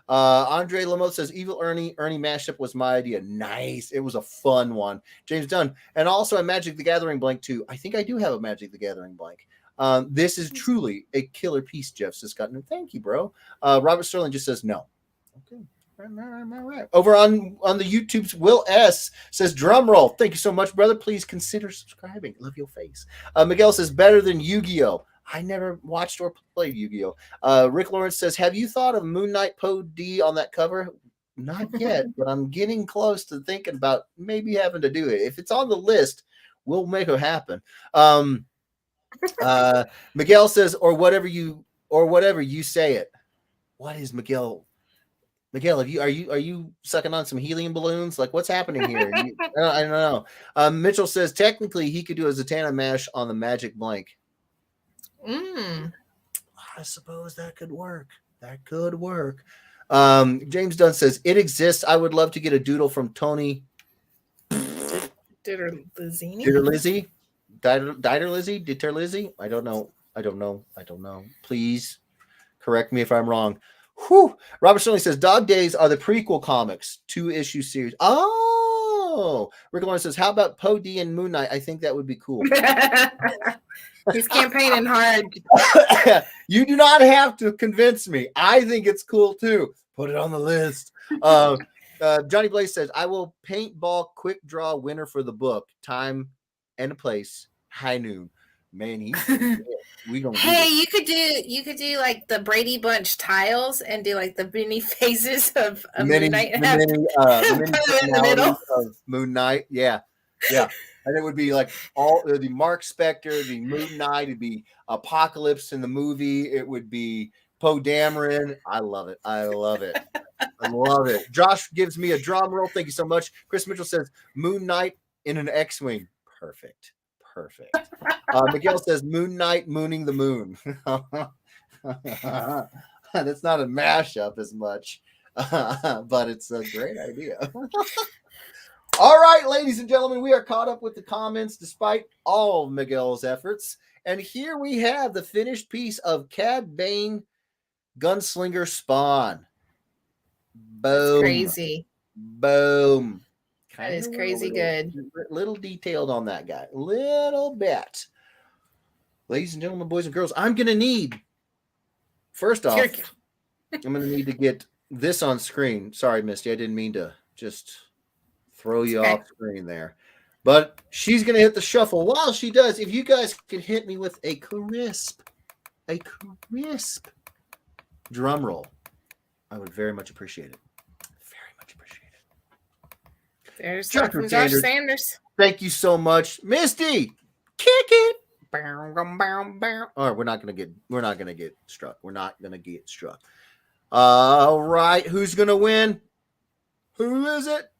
Andre Lamotte says, Evil Ernie mashup was my idea. Nice. It was a fun one. James Dunn. And also a Magic the Gathering blank, too. I think I do have a Magic the Gathering blank. This is truly a killer piece, Jeff Siskotton. Thank you, bro. Robert Sterling just says no. Okay. All right. Over on the YouTube's Will S says, drum roll. Thank you so much, brother. Please consider subscribing. Love your face. Miguel says, better than Yu-Gi-Oh! I never watched or played Yu-Gi-Oh! Rick Lawrence says, have you thought of Moon Knight Poe D on that cover? Not yet, but I'm getting close to thinking about maybe having to do it. If it's on the list, we'll make it happen. Miguel says, or whatever you say it. What is Miguel? Miguel, are you sucking on some helium balloons? Like, what's happening here? I don't know. Mitchell says, technically, he could do a Zatanna mash on the Magic blank. I suppose that could work. James Dunn says, it exists. I would love to get a doodle from Tony. Dieter Lizzie? Dieter Lizzie? I don't know. Please correct me if I'm wrong. Whew. Robert Stanley says Dog Days are the prequel comics, 2-issue series. Oh, Rick Lawrence says, how about Poe D and Moon Knight? I think that would be cool. He's campaigning hard. You do not have to convince me. I think it's cool too. Put it on the list. Johnny Blaze says, I will paintball quick draw winner for the book. Time and a place. High noon. Man, we gonna hey, you could do like the Brady Bunch tiles and do like the mini phases of Moon Knight. Of Moon Knight. Yeah. And it would be like the Mark Spector, the Moon Knight, it'd be Apocalypse in the movie, it would be Poe Dameron. I love it. I love it. Josh gives me a drum roll. Thank you so much. Chris Mitchell says Moon Knight in an X-Wing. Perfect. Miguel says Moon Knight mooning the moon. That's not a mashup as much, but it's a great idea. All right, ladies and gentlemen, we are caught up with the comments despite all of Miguel's efforts. And here we have the finished piece of Cad Bane Gunslinger Spawn. Boom. That's crazy. Boom. That is crazy good. Little detailed on that guy. Little bit. Ladies and gentlemen, boys and girls, I'm going to need, first off, I'm going to need to get this on screen. Sorry, Misty, I didn't mean to just throw you off screen there. But she's going to hit the shuffle. While she does, if you guys could hit me with a crisp drum roll, I would very much appreciate it. There's Josh Sanders. Thank you so much, Misty. Kick it. All right, we're not gonna get struck. All right, who's gonna win? Who is it?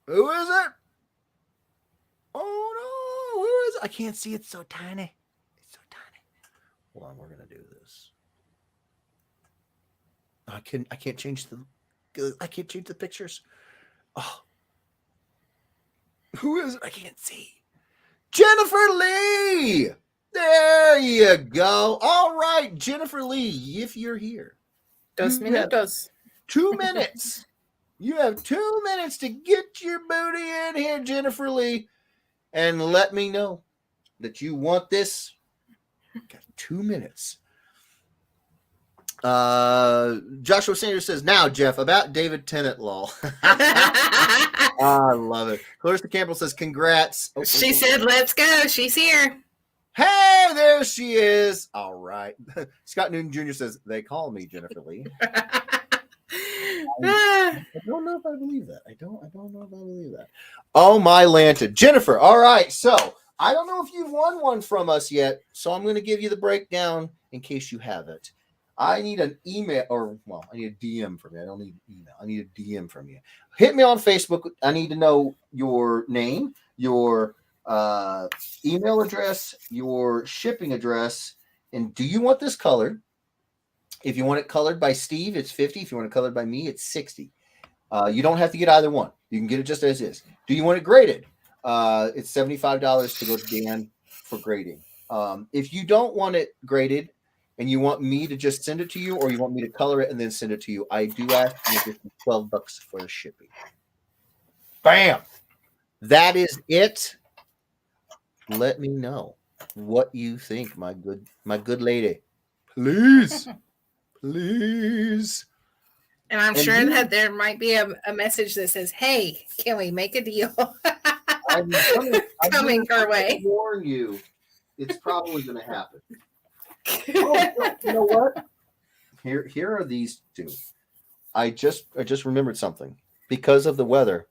Oh no, who is it? I can't see. It's so tiny. Hold on, we're gonna do this. I can't change the pictures. Oh. Who is it? I can't see. Jennifer Lee. There you go. All right, Jennifer Lee, if you're here. 2 minutos. 2 minutes. You have 2 minutes to get your booty in here, Jennifer Lee, and let me know that you want this. Got 2 minutes. Joshua Sanders says, now, Jeff, about David Tennant, lol. I love it. Clarissa Campbell says, congrats. She said, let's go. She's here. Hey, there she is. All right. Scott Newton Jr. says, they call me Jennifer Lee. I don't know if I believe that. I don't know if I believe that. Oh, my Lanta. Jennifer, all right. So, I don't know if you've won one from us yet, so I'm going to give you the breakdown in case you haven't. I need an email, I need a DM from you. I don't need an email. I need a DM from you. Hit me on Facebook. I need to know your name, your email address, your shipping address, and do you want this colored? If you want it colored by Steve, it's 50. If you want it colored by me, it's 60. You don't have to get either one. You can get it just as is. Do you want it graded? It's $75 to go to Dan for grading. If you don't want it graded, and you want me to just send it to you, or you want me to color it and then send it to you, I do ask you $12 for the shipping. Bam! That is it. Let me know what you think, my good lady. Please. Please. And I'm sure that there might be a message that says, hey, can we make a deal? I'm coming our way. I warn you, it's probably going to happen. Oh, you know what? Here are these two. I just remembered something. Because of the weather,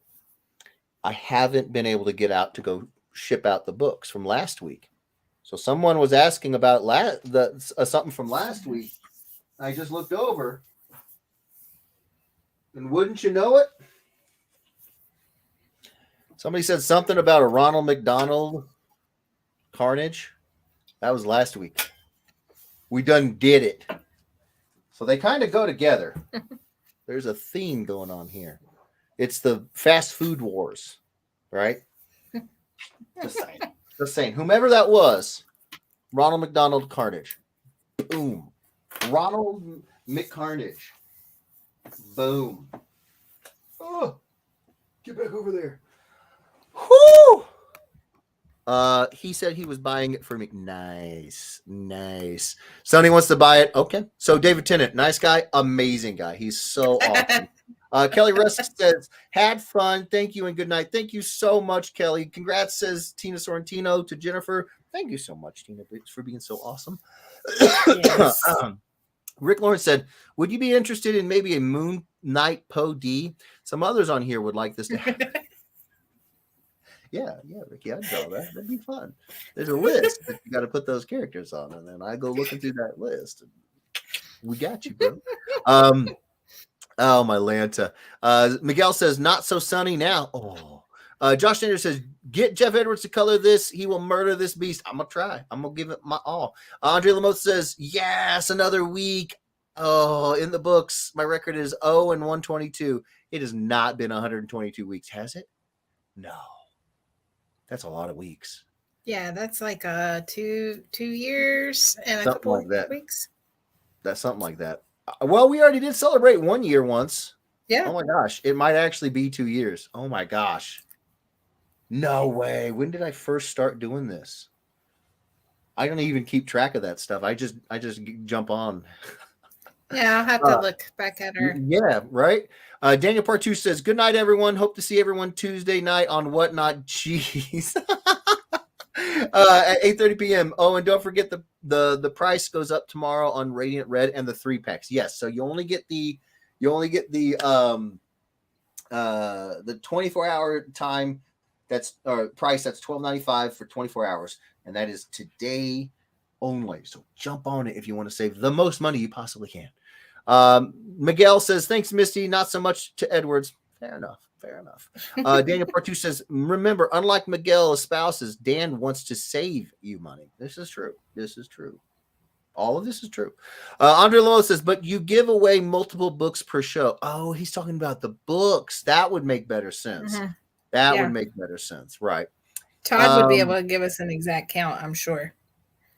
I haven't been able to get out to go ship out the books from last week. So someone was asking about something from last week. I just looked over, and wouldn't you know it? Somebody said something about a Ronald McDonald Carnage. That was last week. We done did it. So they kind of go together. There's a theme going on here. It's the fast food wars, right? Just saying. Whomever that was, Ronald McDonald Carnage. Boom. Ronald McCarnage. Boom. Oh, get back over there. Whoo! He said he was buying it for me. Nice. Sonny wants to buy it. Okay. So David Tennant, nice guy, amazing guy. He's so awesome. Kelly Rusk says, had fun. Thank you and good night. Thank you so much, Kelly. Congrats, says Tina Sorrentino to Jennifer. Thank you so much, Tina, for being so awesome. Yes. Rick Lawrence said, would you be interested in maybe a Moon Knight Poe D? Some others on here would like this to happen. Yeah, Ricky, I'd draw that. That'd be fun. There's a list that you got to put those characters on, and then I go looking through that list. We got you, bro. Oh, my Lanta. Miguel says, not so sunny now. Oh. Josh Sanders says, get Jeff Edwards to color this. He will murder this beast. I'm going to try. I'm going to give it my all. Andre Lamotte says, yes, another week. Oh, in the books, my record is 0-122. It has not been 122 weeks, has it? No. That's a lot of weeks. Yeah, that's like 2 years and Something a couple like that. weeks. That's something like that. Well, we already did celebrate 1 year once. Yeah. Oh my gosh. It might actually be 2 years. Oh my gosh. No way. When did I first start doing this? I don't even keep track of that stuff. I just jump on. Yeah, I'll have to look back at her. Yeah, right. Daniel Partu says, good night, everyone. Hope to see everyone Tuesday night on Whatnot. Jeez. At 8:30 p.m. Oh, and don't forget the price goes up tomorrow on Radiant Red and the 3-packs. Yes, so you only get the 24-hour time price. That's $12.95 for 24 hours, and that is today only. So jump on it if you want to save the most money you possibly can. Miguel says, thanks, Misty. Not so much to Edwards. Fair enough. Daniel Partu says, remember, unlike Miguel's spouses, Dan wants to save you money. This is true. All of this is true. Andre Lowe says, but you give away multiple books per show. Oh, he's talking about the books. That would make better sense. Mm-hmm. That would make better sense. Right. Todd would be able to give us an exact count, I'm sure.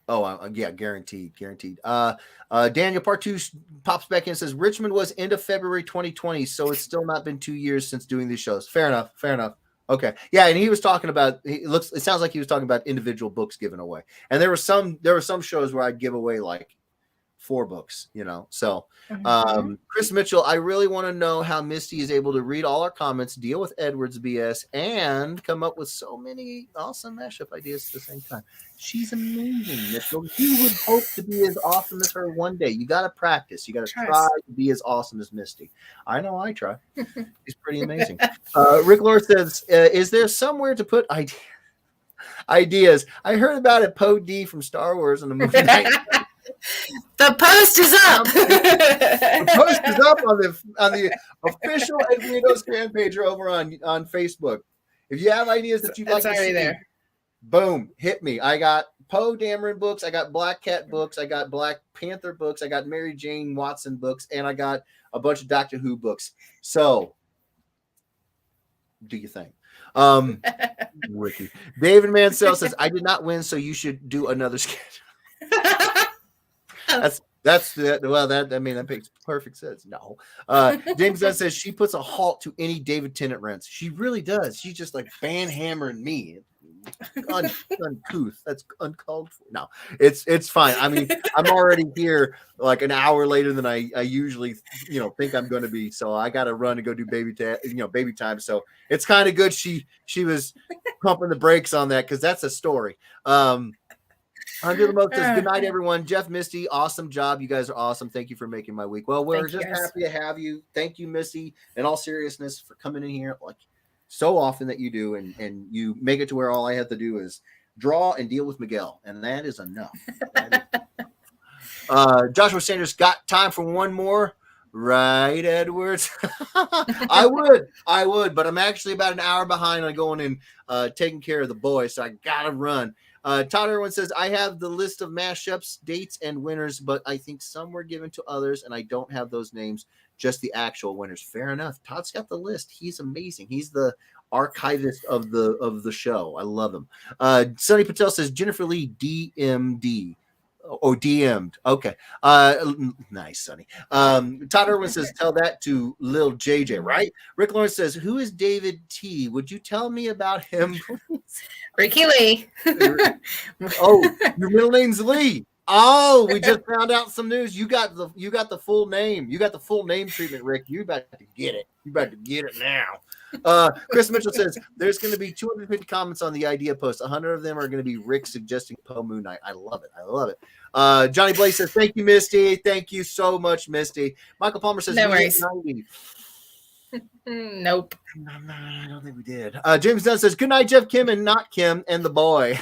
Oh, yeah, guaranteed. Daniel Partu pops back in and says, Richmond was end of February 2020, so it's still not been 2 years since doing these shows. Fair enough. Okay. Yeah, and he was talking about, it sounds like he was talking about individual books given away. And there were some shows where I'd give away like 4 books, so Chris Mitchell, I really want to know how Misty is able to read all our comments, deal with Edwards BS, and come up with so many awesome mashup ideas at the same time. She's amazing, Mitchell. You would hope to be as awesome as her one day. You got to practice. You got to try to be as awesome as Misty. I know I try. She's pretty amazing. Rick Lord says, is there somewhere to put ideas? I heard about it, Poe D from Star Wars on the movie night. The post is up. The post is up on the official Edwino's fan page over on Facebook. If you have ideas that you'd like to see, there. Boom, hit me. I got Poe Dameron books, I got Black Cat books, I got Black Panther books, I got Mary Jane Watson books, and I got a bunch of Doctor Who books. So, do you think? Ricky. David Mansell says, I did not win, so you should do another sketch. That makes perfect sense. No. James Dunn says she puts a halt to any David Tennant rents. She really does. She's just like hammering me. Uncouth. That's uncalled for. No, it's fine. I mean, I'm already here like an hour later than I usually think I'm going to be. So I got to run and go do baby time. So it's kind of good. She was pumping the brakes on that because that's a story. Under the Moat says, good night, everyone. Jeff, Misty, awesome job. You guys are awesome. Thank you for making my week. Well, we're just happy to have you. Thank you, Misty, in all seriousness, for coming in here like so often that you do, and you make it to where all I have to do is draw and deal with Miguel, and that is enough. Joshua Sanders, got time for one more? Right, Edwards? I would, but I'm actually about an hour behind on going and taking care of the boys, so I gotta run. Todd Irwin says, I have the list of mashups, dates, and winners, but I think some were given to others, and I don't have those names. just the actual winners. Fair enough. Todd's got the list. He's amazing. He's the archivist of the show. I love him. Sonny Patel says Jennifer Lee DMD. Or DM'd. Okay. Nice, Sonny. Todd Irwin says, tell that to Lil JJ, right? Rick Lawrence says, who is David T? Would you tell me about him, please? Ricky Lee. Oh, your middle name's Lee. Oh, we just found out some news. You got the full name. You got the full name treatment, Rick. You about to get it. You about to get it now. Chris Mitchell says there's going to be 250 comments on the idea post. 100 of them are going to be Rick suggesting Poe Moon Knight. I love it. I love it. Johnny Blaze says thank you, Misty. Thank you so much, Misty. Michael Palmer says no worries. 90. Nope. I don't think we did. James Dunn says good night, Jeff Kim and not Kim and the boy.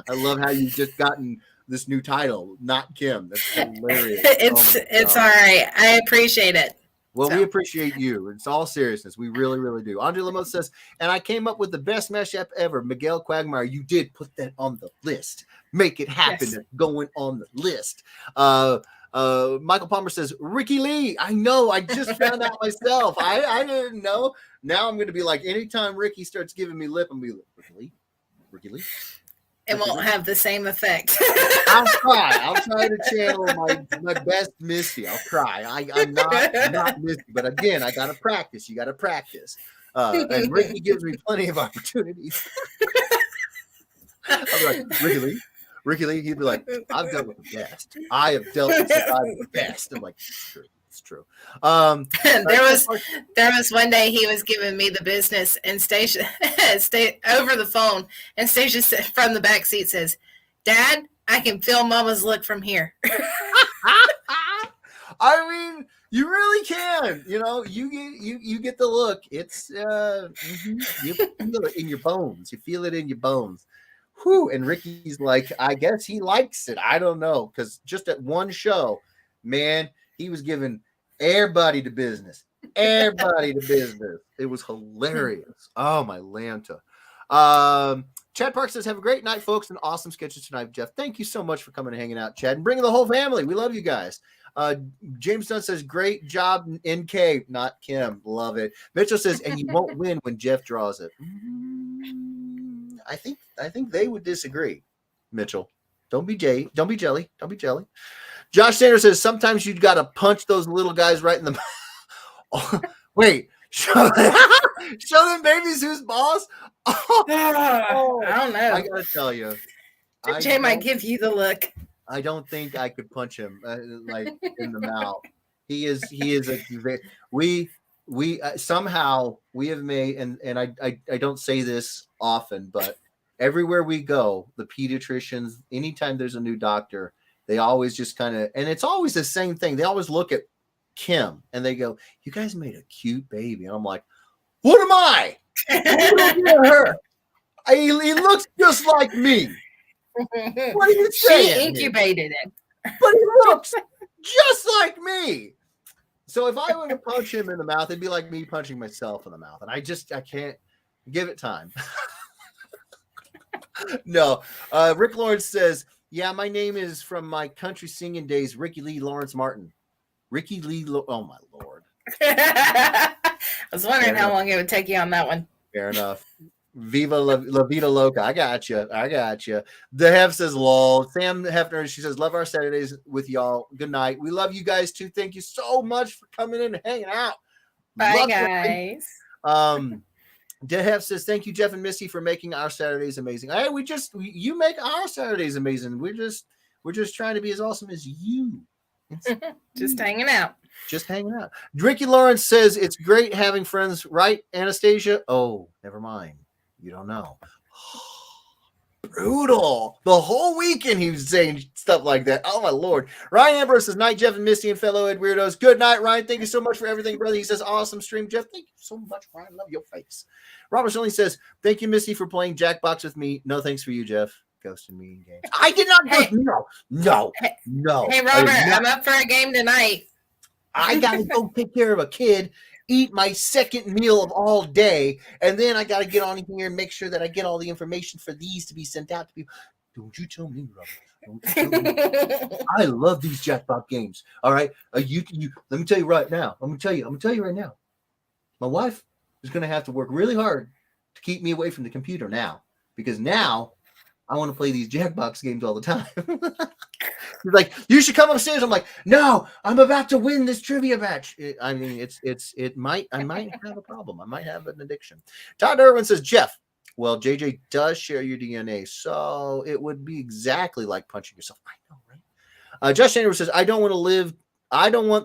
I love how you've just gotten this new title, not Kim. That's hilarious. It's all right. I appreciate it. Well, we appreciate you. It's all seriousness. We really, really do. Andre Lemos says, and I came up with the best mashup ever. Miguel Quagmire, you did put that on the list. Make it happen. Yes. It's going on the list. Michael Palmer says, Ricky Lee. I know. I just found out myself. I didn't know. Now I'm going to be like, anytime Ricky starts giving me lip, I'm going to be like, Ricky Lee? Ricky Lee? It won't have the same effect. I'll try. I'll try to channel my best Misty. I'll try. I'm not Misty, but again, I gotta practice. You gotta practice. And Ricky gives me plenty of opportunities. I'll be like, Ricky Lee. He'd be like, I've dealt with the best. I have dealt with the best. I'm like, sure. It's true. There was one day he was giving me the business, and Stacia over the phone, and Stacia from the back seat says, "Dad, I can feel Mama's look from here." I mean, you really can. You know, you get the look. It's you feel it in your bones. You feel it in your bones. Whew. And Ricky's like, I guess he likes it. I don't know, because just at one show, man. He was giving everybody to business. Everybody to business. It was hilarious. Oh, my Lanta. Chad Park says, have a great night, folks, and awesome sketches tonight, Jeff. Thank you so much for coming and hanging out, Chad, and bringing the whole family. We love you guys. James Dunn says, great job, NK, not Kim. Love it. Mitchell says, and you won't win when Jeff draws it. I think they would disagree, Mitchell. Don't be jelly. Don't be jelly. Josh Sanders says, sometimes you got to punch those little guys right in the mouth. Oh, wait, show them babies who's boss? Oh, I don't know. I got to tell you. Jay might give you the look. I don't think I could punch him like in the mouth. He is we somehow we have made, and I don't say this often, but everywhere we go, the pediatricians, anytime there's a new doctor, they always just kind of, and it's always the same thing. They always look at Kim and they go, you guys made a cute baby. And I'm like, what am I? Her. He looks just like me. What are you saying? She incubated him. But he looks just like me. So if I were to punch him in the mouth, it'd be like me punching myself in the mouth. And I can't give it time. No. Rick Lawrence says, yeah, my name is from my country singing days, Ricky Lee Lawrence Martin. Ricky Lee, oh my Lord. I was wondering how long it would take you on that one. Fair enough. Viva la vida loca. I got you. The Hef says, lol. Sam Hefner, she says, love our Saturdays with y'all. Good night. We love you guys too. Thank you so much for coming in and hanging out. Bye, love guys. Dehef says, thank you, Jeff and Missy, for making our Saturdays amazing. Hey, you make our Saturdays amazing. We're just trying to be as awesome as you. Just hanging out. Ricky Lawrence says, it's great having friends, right, Anastasia? Oh, never mind. You don't know. Brutal. The whole weekend he was saying stuff like that. Oh, my Lord. Ryan Ambrose says, night, Jeff and Misty and fellow Ed Weirdos. Good night, Ryan. Thank you so much for everything, brother. He says, awesome stream, Jeff. Thank you so much, Ryan. Love your face. Robert Shirley says, thank you, Misty, for playing Jackbox with me. No thanks for you, Jeff. Ghosting me in games. I did not. Hey. No. Hey, Robert, I'm up for a game tonight. I got to go take care of a kid, eat my second meal of all day, and then I got to get on here and make sure that I get all the information for these to be sent out to people. Don't you tell me, Robert. Don't you tell me. I love these Jackbox games. All right. You let me tell you right now. I'm gonna tell you right now. My wife is gonna have to work really hard to keep me away from the computer now, because now I want to play these Jackbox games all the time. He's like, you should come upstairs. I'm like, no, I'm about to win this trivia match. I might have a problem. I might have an addiction. Todd Irwin says, Jeff, well, JJ does share your DNA, so it would be exactly like punching yourself. I know, right? Josh Sanders says, I don't want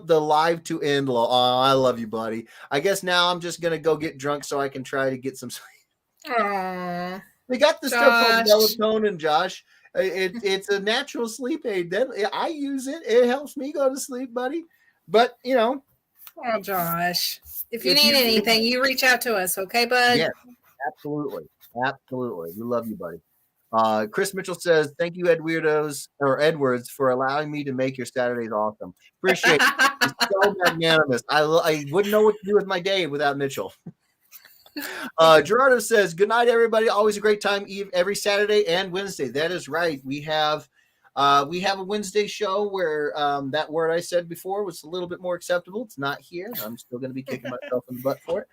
the live to end. Oh, I love you, buddy. I guess now I'm just going to go get drunk so I can try to get some sleep. Aww. They got this stuff called melatonin, Josh. It's a natural sleep aid. I use it. It helps me go to sleep, buddy. But, Oh, Josh. If you need anything, you reach out to us, okay, bud? Yeah, absolutely. Absolutely. We love you, buddy. Chris Mitchell says, thank you, Edwards, for allowing me to make your Saturdays awesome. Appreciate it. It's so magnanimous. I wouldn't know what to do with my day without Mitchell. Gerardo says, good night, everybody. Always a great time every Saturday and Wednesday. That is right. We have a Wednesday show where that word I said before was a little bit more acceptable. It's not here. I'm still going to be kicking myself in the butt for it.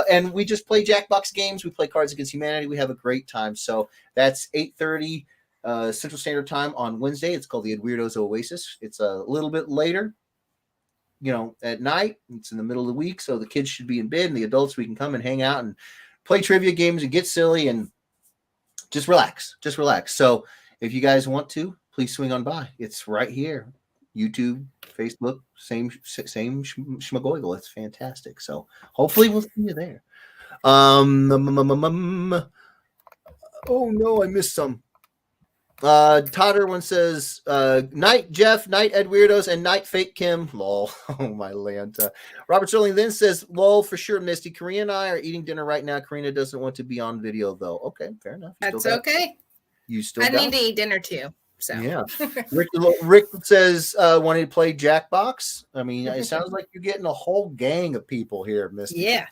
And we just play Jackbox games. We play Cards Against Humanity. We have a great time. So that's 8:30 Central Standard Time on Wednesday. It's called the Weirdos Oasis. It's a little bit later, at night. It's in the middle of the week, so the kids should be in bed, and the adults, we can come and hang out and play trivia games and get silly and just relax. So if you guys want to, please swing on by. It's right here. YouTube, Facebook, same schmagoigle. It's fantastic. So hopefully we'll see you there. Oh no, I missed some. Todd Irwin says, night Jeff, night Ed Weirdos, and night Fake Kim. Lol. Oh my land. Robert Sterling then says, lol, for sure, Misty. Karina and I are eating dinner right now. Karina doesn't want to be on video though. Okay, fair enough. That's okay. You still I need to eat dinner too. So yeah. Rick says wanting to play Jackbox. I mean, it sounds like you're getting a whole gang of people here, Misty. Yeah.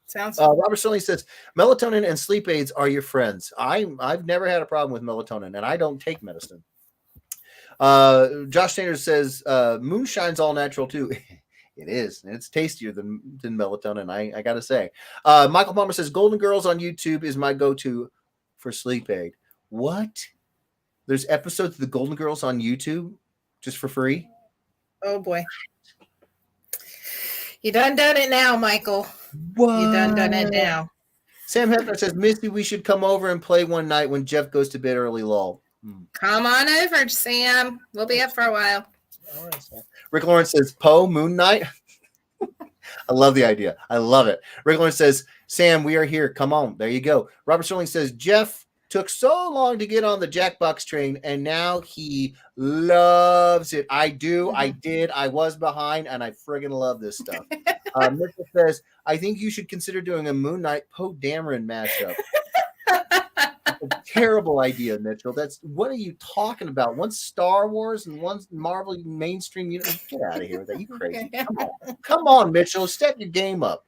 Sounds Robert Sterling says melatonin and sleep aids are your friends. I've never had a problem with melatonin, and I don't take medicine. Josh Sanders says moonshine's all natural too. It is, and it's tastier than melatonin, I gotta say. Michael Palmer says Golden Girls on YouTube is my go-to for sleep aid. What? There's episodes of the Golden Girls on YouTube just for free? Oh boy. You done it now, Michael. What? You done it now. Sam Hefner says, Misty, we should come over and play one night when Jeff goes to bed early, lol. Come on over, Sam. We'll be up for a while. All right, Sam. Rick Lawrence says, Poe, Moon Knight. I love the idea. I love it. Rick Lawrence says, Sam, we are here. Come on. There you go. Robert Sterling says, Jeff took so long to get on the Jackbox train, and now he loves it. I do. I did. I was behind, and I friggin' love this stuff. Mitchell says, I think you should consider doing a Moon Knight Poe Dameron mashup. A terrible idea, Mitchell. What are you talking about? One's Star Wars and one's Marvel mainstream. Get out of here with that. You crazy. Come on, Mitchell. Step your game up.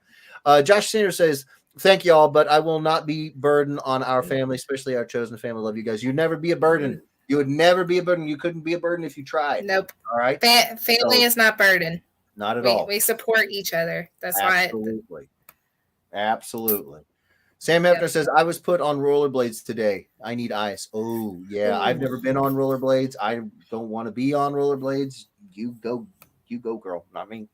Josh Sanders says, thank you all, but I will not be burden on our family, especially our chosen family. Love you guys. You'd never be a burden. You would never be a burden. You couldn't be a burden if you tried. Nope. All right. Family is not burden. Not at all. We support each other. That's Absolutely. Absolutely. Sam Hefner says, I was put on rollerblades today. I need ice. Oh, yeah. I've never been on rollerblades. I don't want to be on rollerblades. You go, girl. Not me.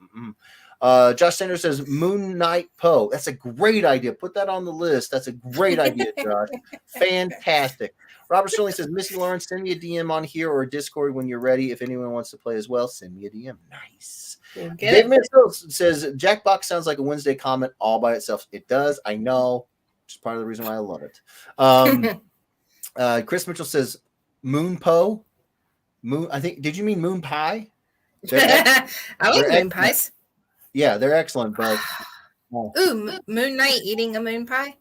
Josh Sanders says, Moon Knight Poe. That's a great idea. Put that on the list. That's a great idea, Josh. Fantastic. Robert Sterling says, Missy Lawrence, send me a DM on here or Discord when you're ready. If anyone wants to play as well, send me a DM. Nice. Dave Mitchell says, Jackbox sounds like a Wednesday comment all by itself. It does. I know. It's part of the reason why I love it. Chris Mitchell says, Moon Poe. I think, did you mean Moon Pie? I like moon pies. Yeah, they're excellent, but Moon Knight eating a moon pie.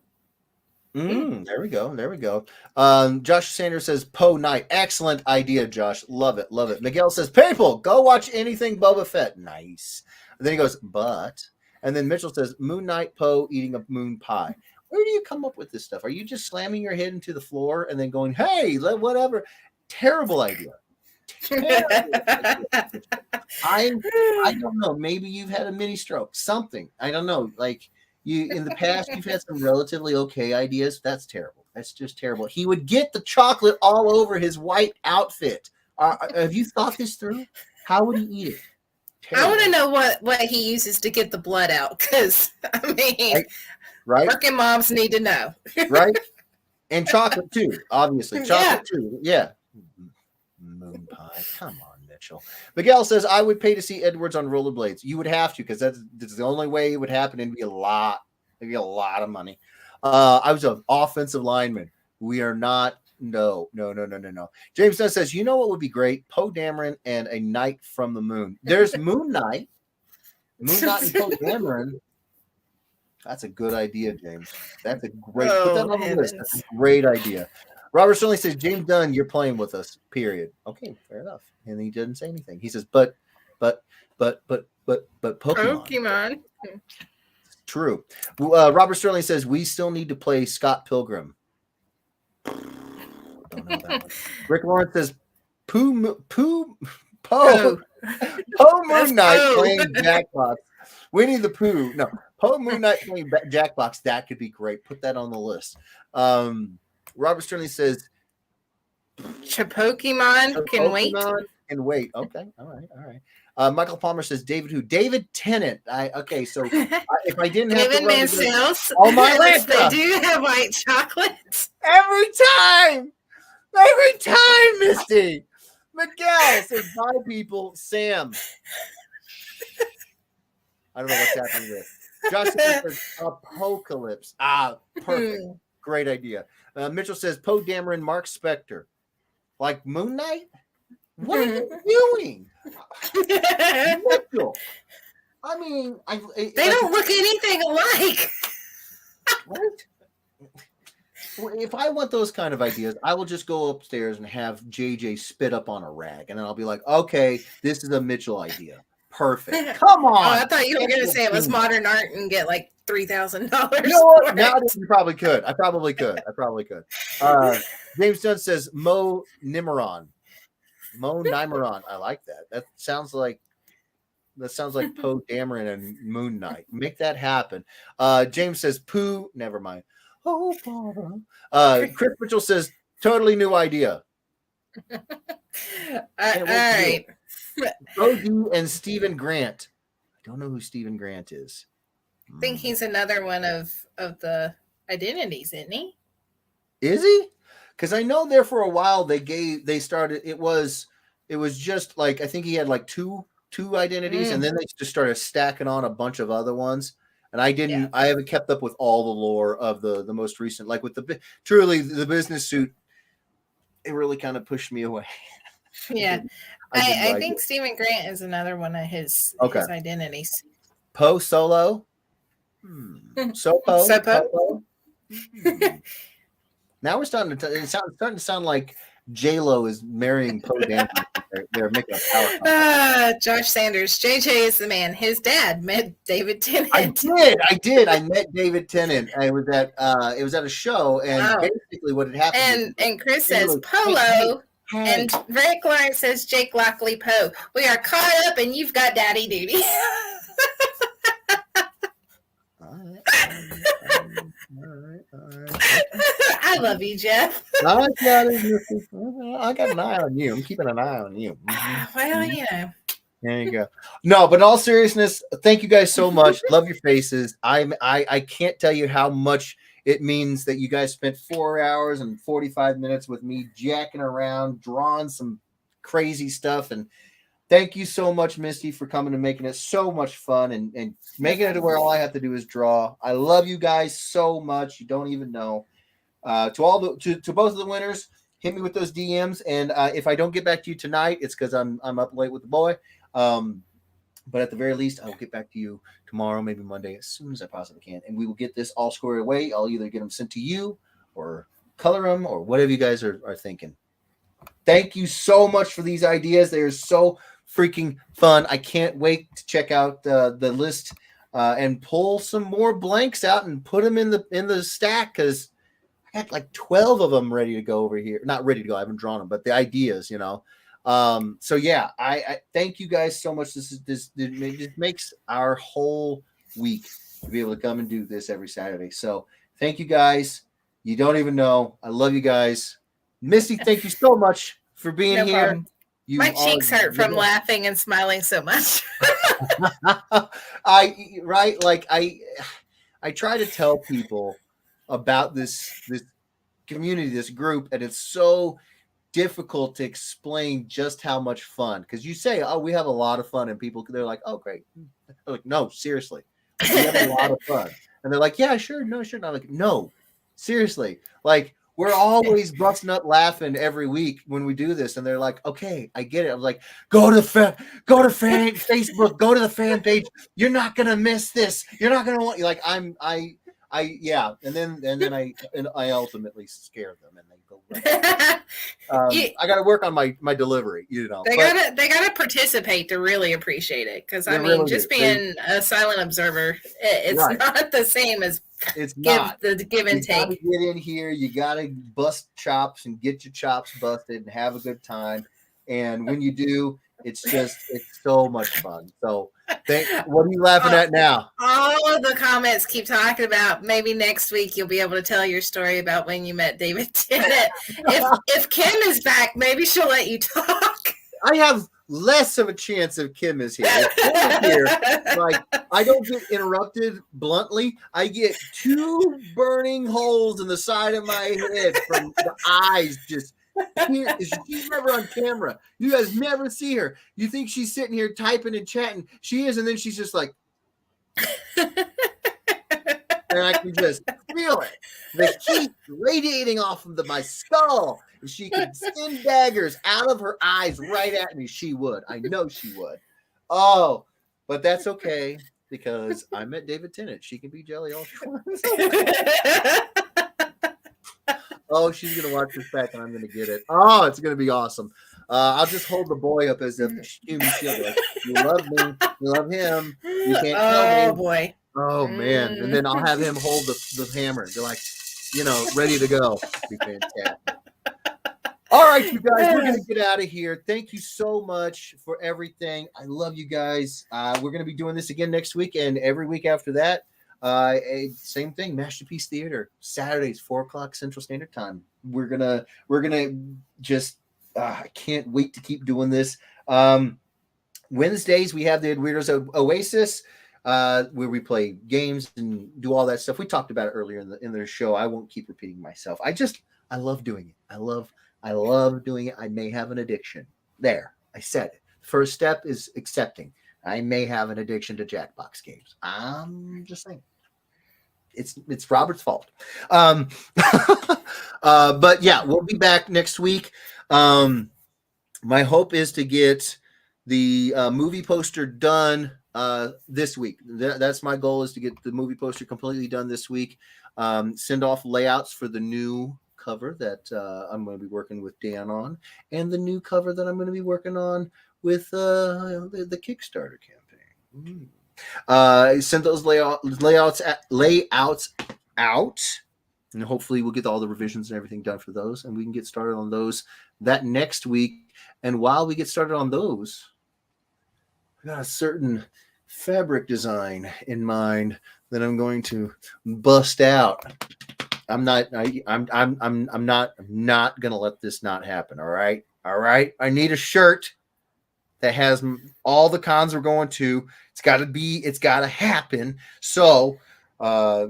There we go. Josh Sanders says Poe Knight. Excellent idea, Josh. Love it. Miguel says, people, go watch anything Boba Fett. Nice. And then he goes, but. And then Mitchell says, Moon Knight Poe eating a moon pie. Where do you come up with this stuff? Are you just slamming your head into the floor and then going, hey, whatever? Terrible idea. Terrible idea. I don't know. Maybe you've had a mini stroke. Something. I don't know. Like you in the past, you've had some relatively okay ideas. That's terrible. That's just terrible. He would get the chocolate all over his white outfit. Have you thought this through? How would he eat it? Terrible. I want to know what he uses to get the blood out, because I mean, right? Working moms need to know, right? And chocolate too, obviously. Chocolate too, yeah. Moon pie, come on, Mitchell. Miguel says, "I would pay to see Edwards on rollerblades." You would have to, because that's the only way it would happen. It'd be a lot. It'd be a lot of money. I was an offensive lineman. We are not. No. James Dunn says, you know what would be great? Poe Dameron and a Knight from the Moon. There's Moon Knight. Moon Knight and Poe Dameron. That's a good idea, James. That's a great. Put that on the list. That's a great idea. Robert Sterling says, James Dunn, you're playing with us. Period. Okay, fair enough. And he didn't say anything. He says, but Pokemon. True. Robert Sterling says, we still need to play Scott Pilgrim. Don't know that one. Rick Lawrence says, Poe Moon Knight playing Jackbox. Winnie the Pooh. No, Poe Moon Knight playing Jackbox. That could be great. Put that on the list. Robert Sterling says, Pokemon can wait. Can wait. Okay. All right. Michael Palmer says, David who? David Tennant. Okay, so if I didn't have David Mansell's. Oh my list. They do have white chocolate. Every time, Misty. Miguel says, bye, people. Sam. I don't know what's happening there. Josh says, Apocalypse. Perfect. Great idea. Mitchell says, Poe Dameron, Mark Spector. Like Moon Knight? What are you doing? Mitchell. I mean, they don't look anything alike. What? If I want those kind of ideas, I will just go upstairs and have JJ spit up on a rag, and then I'll be like, okay, this is a Mitchell idea. Perfect. Come on. Oh, I thought you were going to say it was modern art and get like $3,000. You know what? Nowadays you probably could. I probably could. James Dunn says Mo Nimeron. I like that. That sounds like Poe Dameron and Moon Knight. Make that happen. James says Pooh. Never mind. Oh, Barbara. Chris Mitchell says totally new idea. All right. Bodie and Stephen Grant. I don't know who Stephen Grant is. I think he's another one of the identities, isn't he? Is he? Because I know there for a while they started. It was just like, I think he had like two identities, and then they just started stacking on a bunch of other ones. And I haven't kept up with all the lore of the most recent, like with the business suit. It really kind of pushed me away. Yeah. I think Stephen Grant is another one of his identities. Poe Solo. Sopo. Now we're starting to sound like J-Lo is marrying Poe Dameron. They're making a power. Josh Sanders. JJ is the man. His dad met David Tennant. I did. I met David Tennant. It was at a show, and basically what had happened. And Chris says Polo. Hey. And Rick Lawrence says Jake Lockley Poe. We are caught up, and you've got daddy duty. All right. I love you, Jeff. I got an eye on you. I'm keeping an eye on you. Well, you know. There you go. No, but in all seriousness, thank you guys so much. Love your faces. I can't tell you how much it means that you guys spent 4 hours and 45 minutes with me jacking around, drawing some crazy stuff. And thank you so much, Misty, for coming and making it so much fun and making it to where all I have to do is draw. I love you guys so much. You don't even know. To both of the winners, hit me with those DMs. And if I don't get back to you tonight, it's because I'm up late with the boy. But at the very least, I will get back to you tomorrow, maybe Monday, as soon as I possibly can. And we will get this all squared away. I'll either get them sent to you or color them or whatever you guys are thinking. Thank you so much for these ideas. They are so freaking fun. I can't wait to check out the list and pull some more blanks out and put them in the stack, because I had like 12 of them ready to go over here. Not ready to go. I haven't drawn them, but the ideas, So yeah, I thank you guys so much. It makes our whole week to be able to come and do this every Saturday. So thank you guys. You don't even know. I love you guys. Missy, thank you so much for being No here. problem. My cheeks hurt from laughing and smiling so much. I try to tell people about this community, this group, and it's so difficult to explain just how much fun, because you say, oh, we have a lot of fun, and people, they're like, oh, great. They're like, no, seriously, we have a lot of fun. And they're like, yeah, sure, no, sure. And I'm like, no, seriously, like, we're always busting up laughing every week when we do this. And they're like, okay, I get it. I was like, go to Facebook, go to the fan page. You're not going to miss this. You're not going to want, like, yeah. And then I ultimately scare them and they go right. I got to work on my delivery, They gotta participate to really appreciate it. Cause I mean, really just being a silent observer, it's right. Not the same as the give and take. You gotta get in here. You gotta bust chops and get your chops busted and have a good time. And when you do, it's so much fun. So what are you laughing at now? All of the comments keep talking about maybe next week you'll be able to tell your story about when you met David Tennant. If Kim is back, maybe she'll let you talk. I have less of a chance if Kim is here. If Kim is here, like, I don't get interrupted bluntly. I get 2 burning holes in the side of my head from the eyes just. She's never on camera. You guys never see her. You think she's sitting here typing and chatting. She is, and then she's just like, and I can just feel it. The heat radiating off of my skull. If she could send daggers out of her eyes right at me, she would. I know she would. Oh, but that's okay, because I met David Tennant. She can be jelly all she wants. Oh, she's going to watch this back, and I'm going to get it. Oh, it's going to be awesome. I'll just hold the boy up as a human shield. Like, you love me. You love him. You can't tell me. Oh, boy. Oh, man. And then I'll have him hold the hammer. They're like, ready to go. It'll be fantastic. All right, you guys, we're going to get out of here. Thank you so much for everything. I love you guys. We're going to be doing this again next week and every week after that. Same thing, Mash-terpiece Theatre, Saturdays, 4:00 Central Standard Time. We're gonna just I can't wait to keep doing this. Wednesdays we have the Weirdos Oasis, where we play games and do all that stuff. We talked about it earlier in the show. I won't keep repeating myself. I love doing it. I love doing it. I may have an addiction. There, I said it. First step is accepting. I may have an addiction to Jackbox games. I'm just saying. It's Robert's fault. But yeah, we'll be back next week. My hope is to get the movie poster done this week. That's my goal, is to get the movie poster completely done this week. Send off layouts for the new cover that I'm going to be working with Dan on, and the new cover that I'm going to be working on with the Kickstarter campaign. Send those layouts out, and hopefully we'll get all the revisions and everything done for those, and we can get started on those that next week. And while we get started on those, I got a certain fabric design in mind that I'm going to bust out. I'm not gonna let this not happen. All right. I need a shirt that has all the cons we're going to. It's got to happen. So, my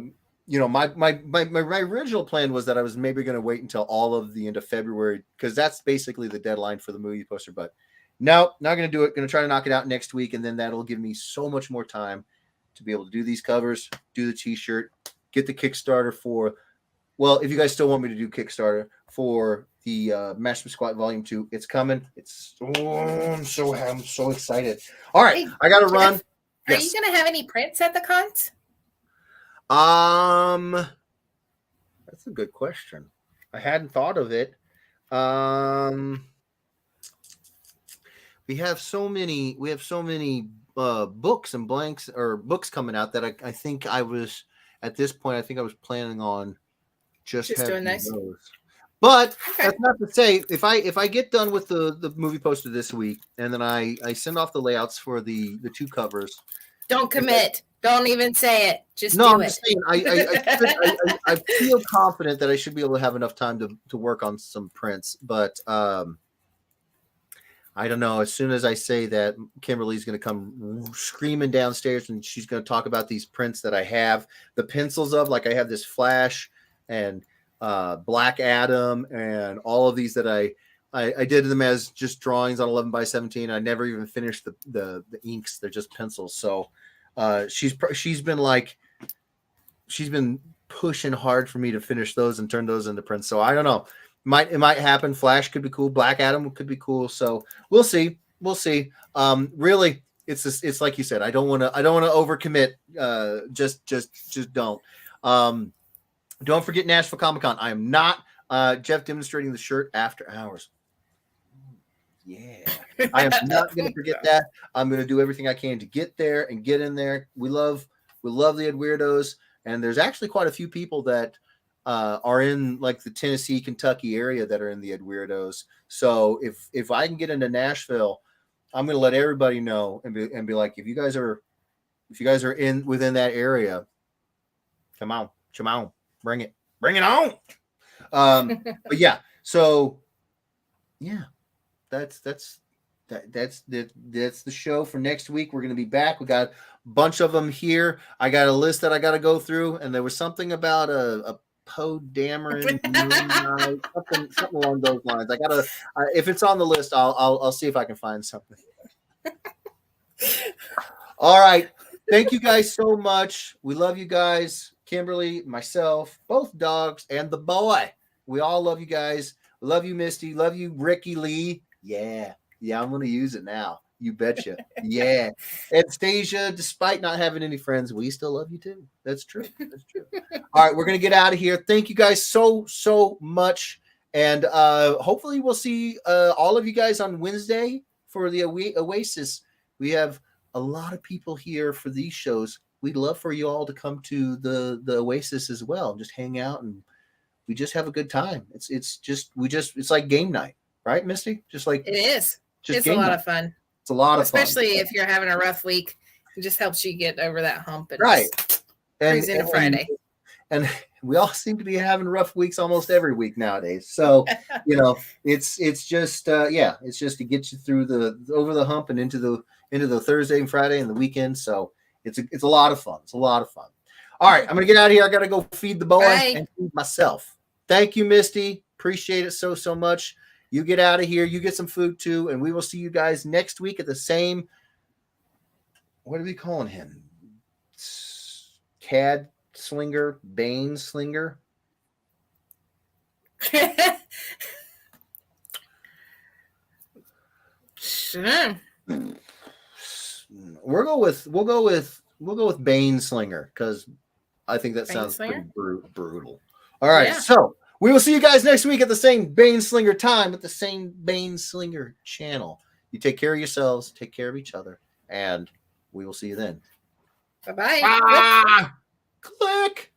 original plan was that I was maybe going to wait until all of the end of February, because that's basically the deadline for the movie poster. But no, not going to do it. Going to try to knock it out next week, and then that'll give me so much more time to be able to do these covers, do the T-shirt, get the Kickstarter for. Well, if you guys still want me to do Kickstarter for the Mash Squad Volume 2, it's coming. I'm so excited. All right, I got to run. Are you going to have any prints at the cons? That's a good question. I hadn't thought of it. We have so many books and blanks or books coming out that I think I was at this point. I think I was planning on just doing having those. those. But Okay. that's not to say if I get done with the movie poster this week and then I send off the layouts for the 2 covers. Don't commit. Don't even say it. Just No, do I'm it. just saying I feel confident that I should be able to have enough time to work on some prints, but I don't know. As soon as I say that, Kimberly's going to come screaming downstairs and she's going to talk about these prints that I have, the pencils of, like I have this Flash and Black Adam and all of these that I did them as just drawings on 11 by 17. I never even finished the inks. They're just pencils. So she's been pushing hard for me to finish those and turn those into prints. So I don't know. It might happen. Flash could be cool. Black Adam could be cool. So we'll see. Really, it's like you said. I don't want to overcommit. Just don't. Don't forget Nashville Comic-Con. I am not Jeff demonstrating the shirt after hours. Yeah, I am not going to forget that. I'm going to do everything I can to get there and get in there. We love the Ed Weirdos, and there's actually quite a few people that are in like the Tennessee, Kentucky area that are in the Ed Weirdos. So if I can get into Nashville, I'm going to let everybody know and be like, if you guys are in within that area, come on, bring it on. But yeah, so yeah, that's the show for next week. We're going to be back. We got a bunch of them here. I got a list that I got to go through, and there was something about a Poe Dameron, something along those lines. I gotta, if it's on the list, I'll see if I can find something. All right, thank you guys so much. We love you guys, Kimberly, myself, both dogs, and the boy. We all love you guys. We love you, Misty. Love you, Ricky Lee. Yeah, I'm gonna use it now. You betcha. Yeah. Anastasia, despite not having any friends, we still love you too. That's true. All right, we're going to get out of here. Thank you guys so much. And hopefully we'll see all of you guys on Wednesday for the Oasis. We have a lot of people here for these shows. We'd love for you all to come to the Oasis as well. Just hang out and we just have a good time. It's like game night, right, Misty? Just like it is. It's a lot of fun. It's a lot of fun. Especially if you're having a rough week. It just helps you get over that hump. And right. And into Friday. And we all seem to be having rough weeks almost every week nowadays. So, it's just it's just to get you through over the hump and into the Thursday and Friday and the weekend. So it's a lot of fun. It's a lot of fun. All right, I'm going to get out of here. I got to go feed the boy and feed myself. Thank you, Misty. Appreciate it so much. You get out of here. You get some food too. And we will see you guys next week at the same, what are we calling him? Cad Slinger, Bane Slinger. Sure. We'll go with Bane Slinger because I think that sounds pretty brutal. All right, so we will see you guys next week at the same Bane Slinger time at the same Bane Slinger channel. You take care of yourselves, take care of each other, and we will see you then. Bye-bye. Click.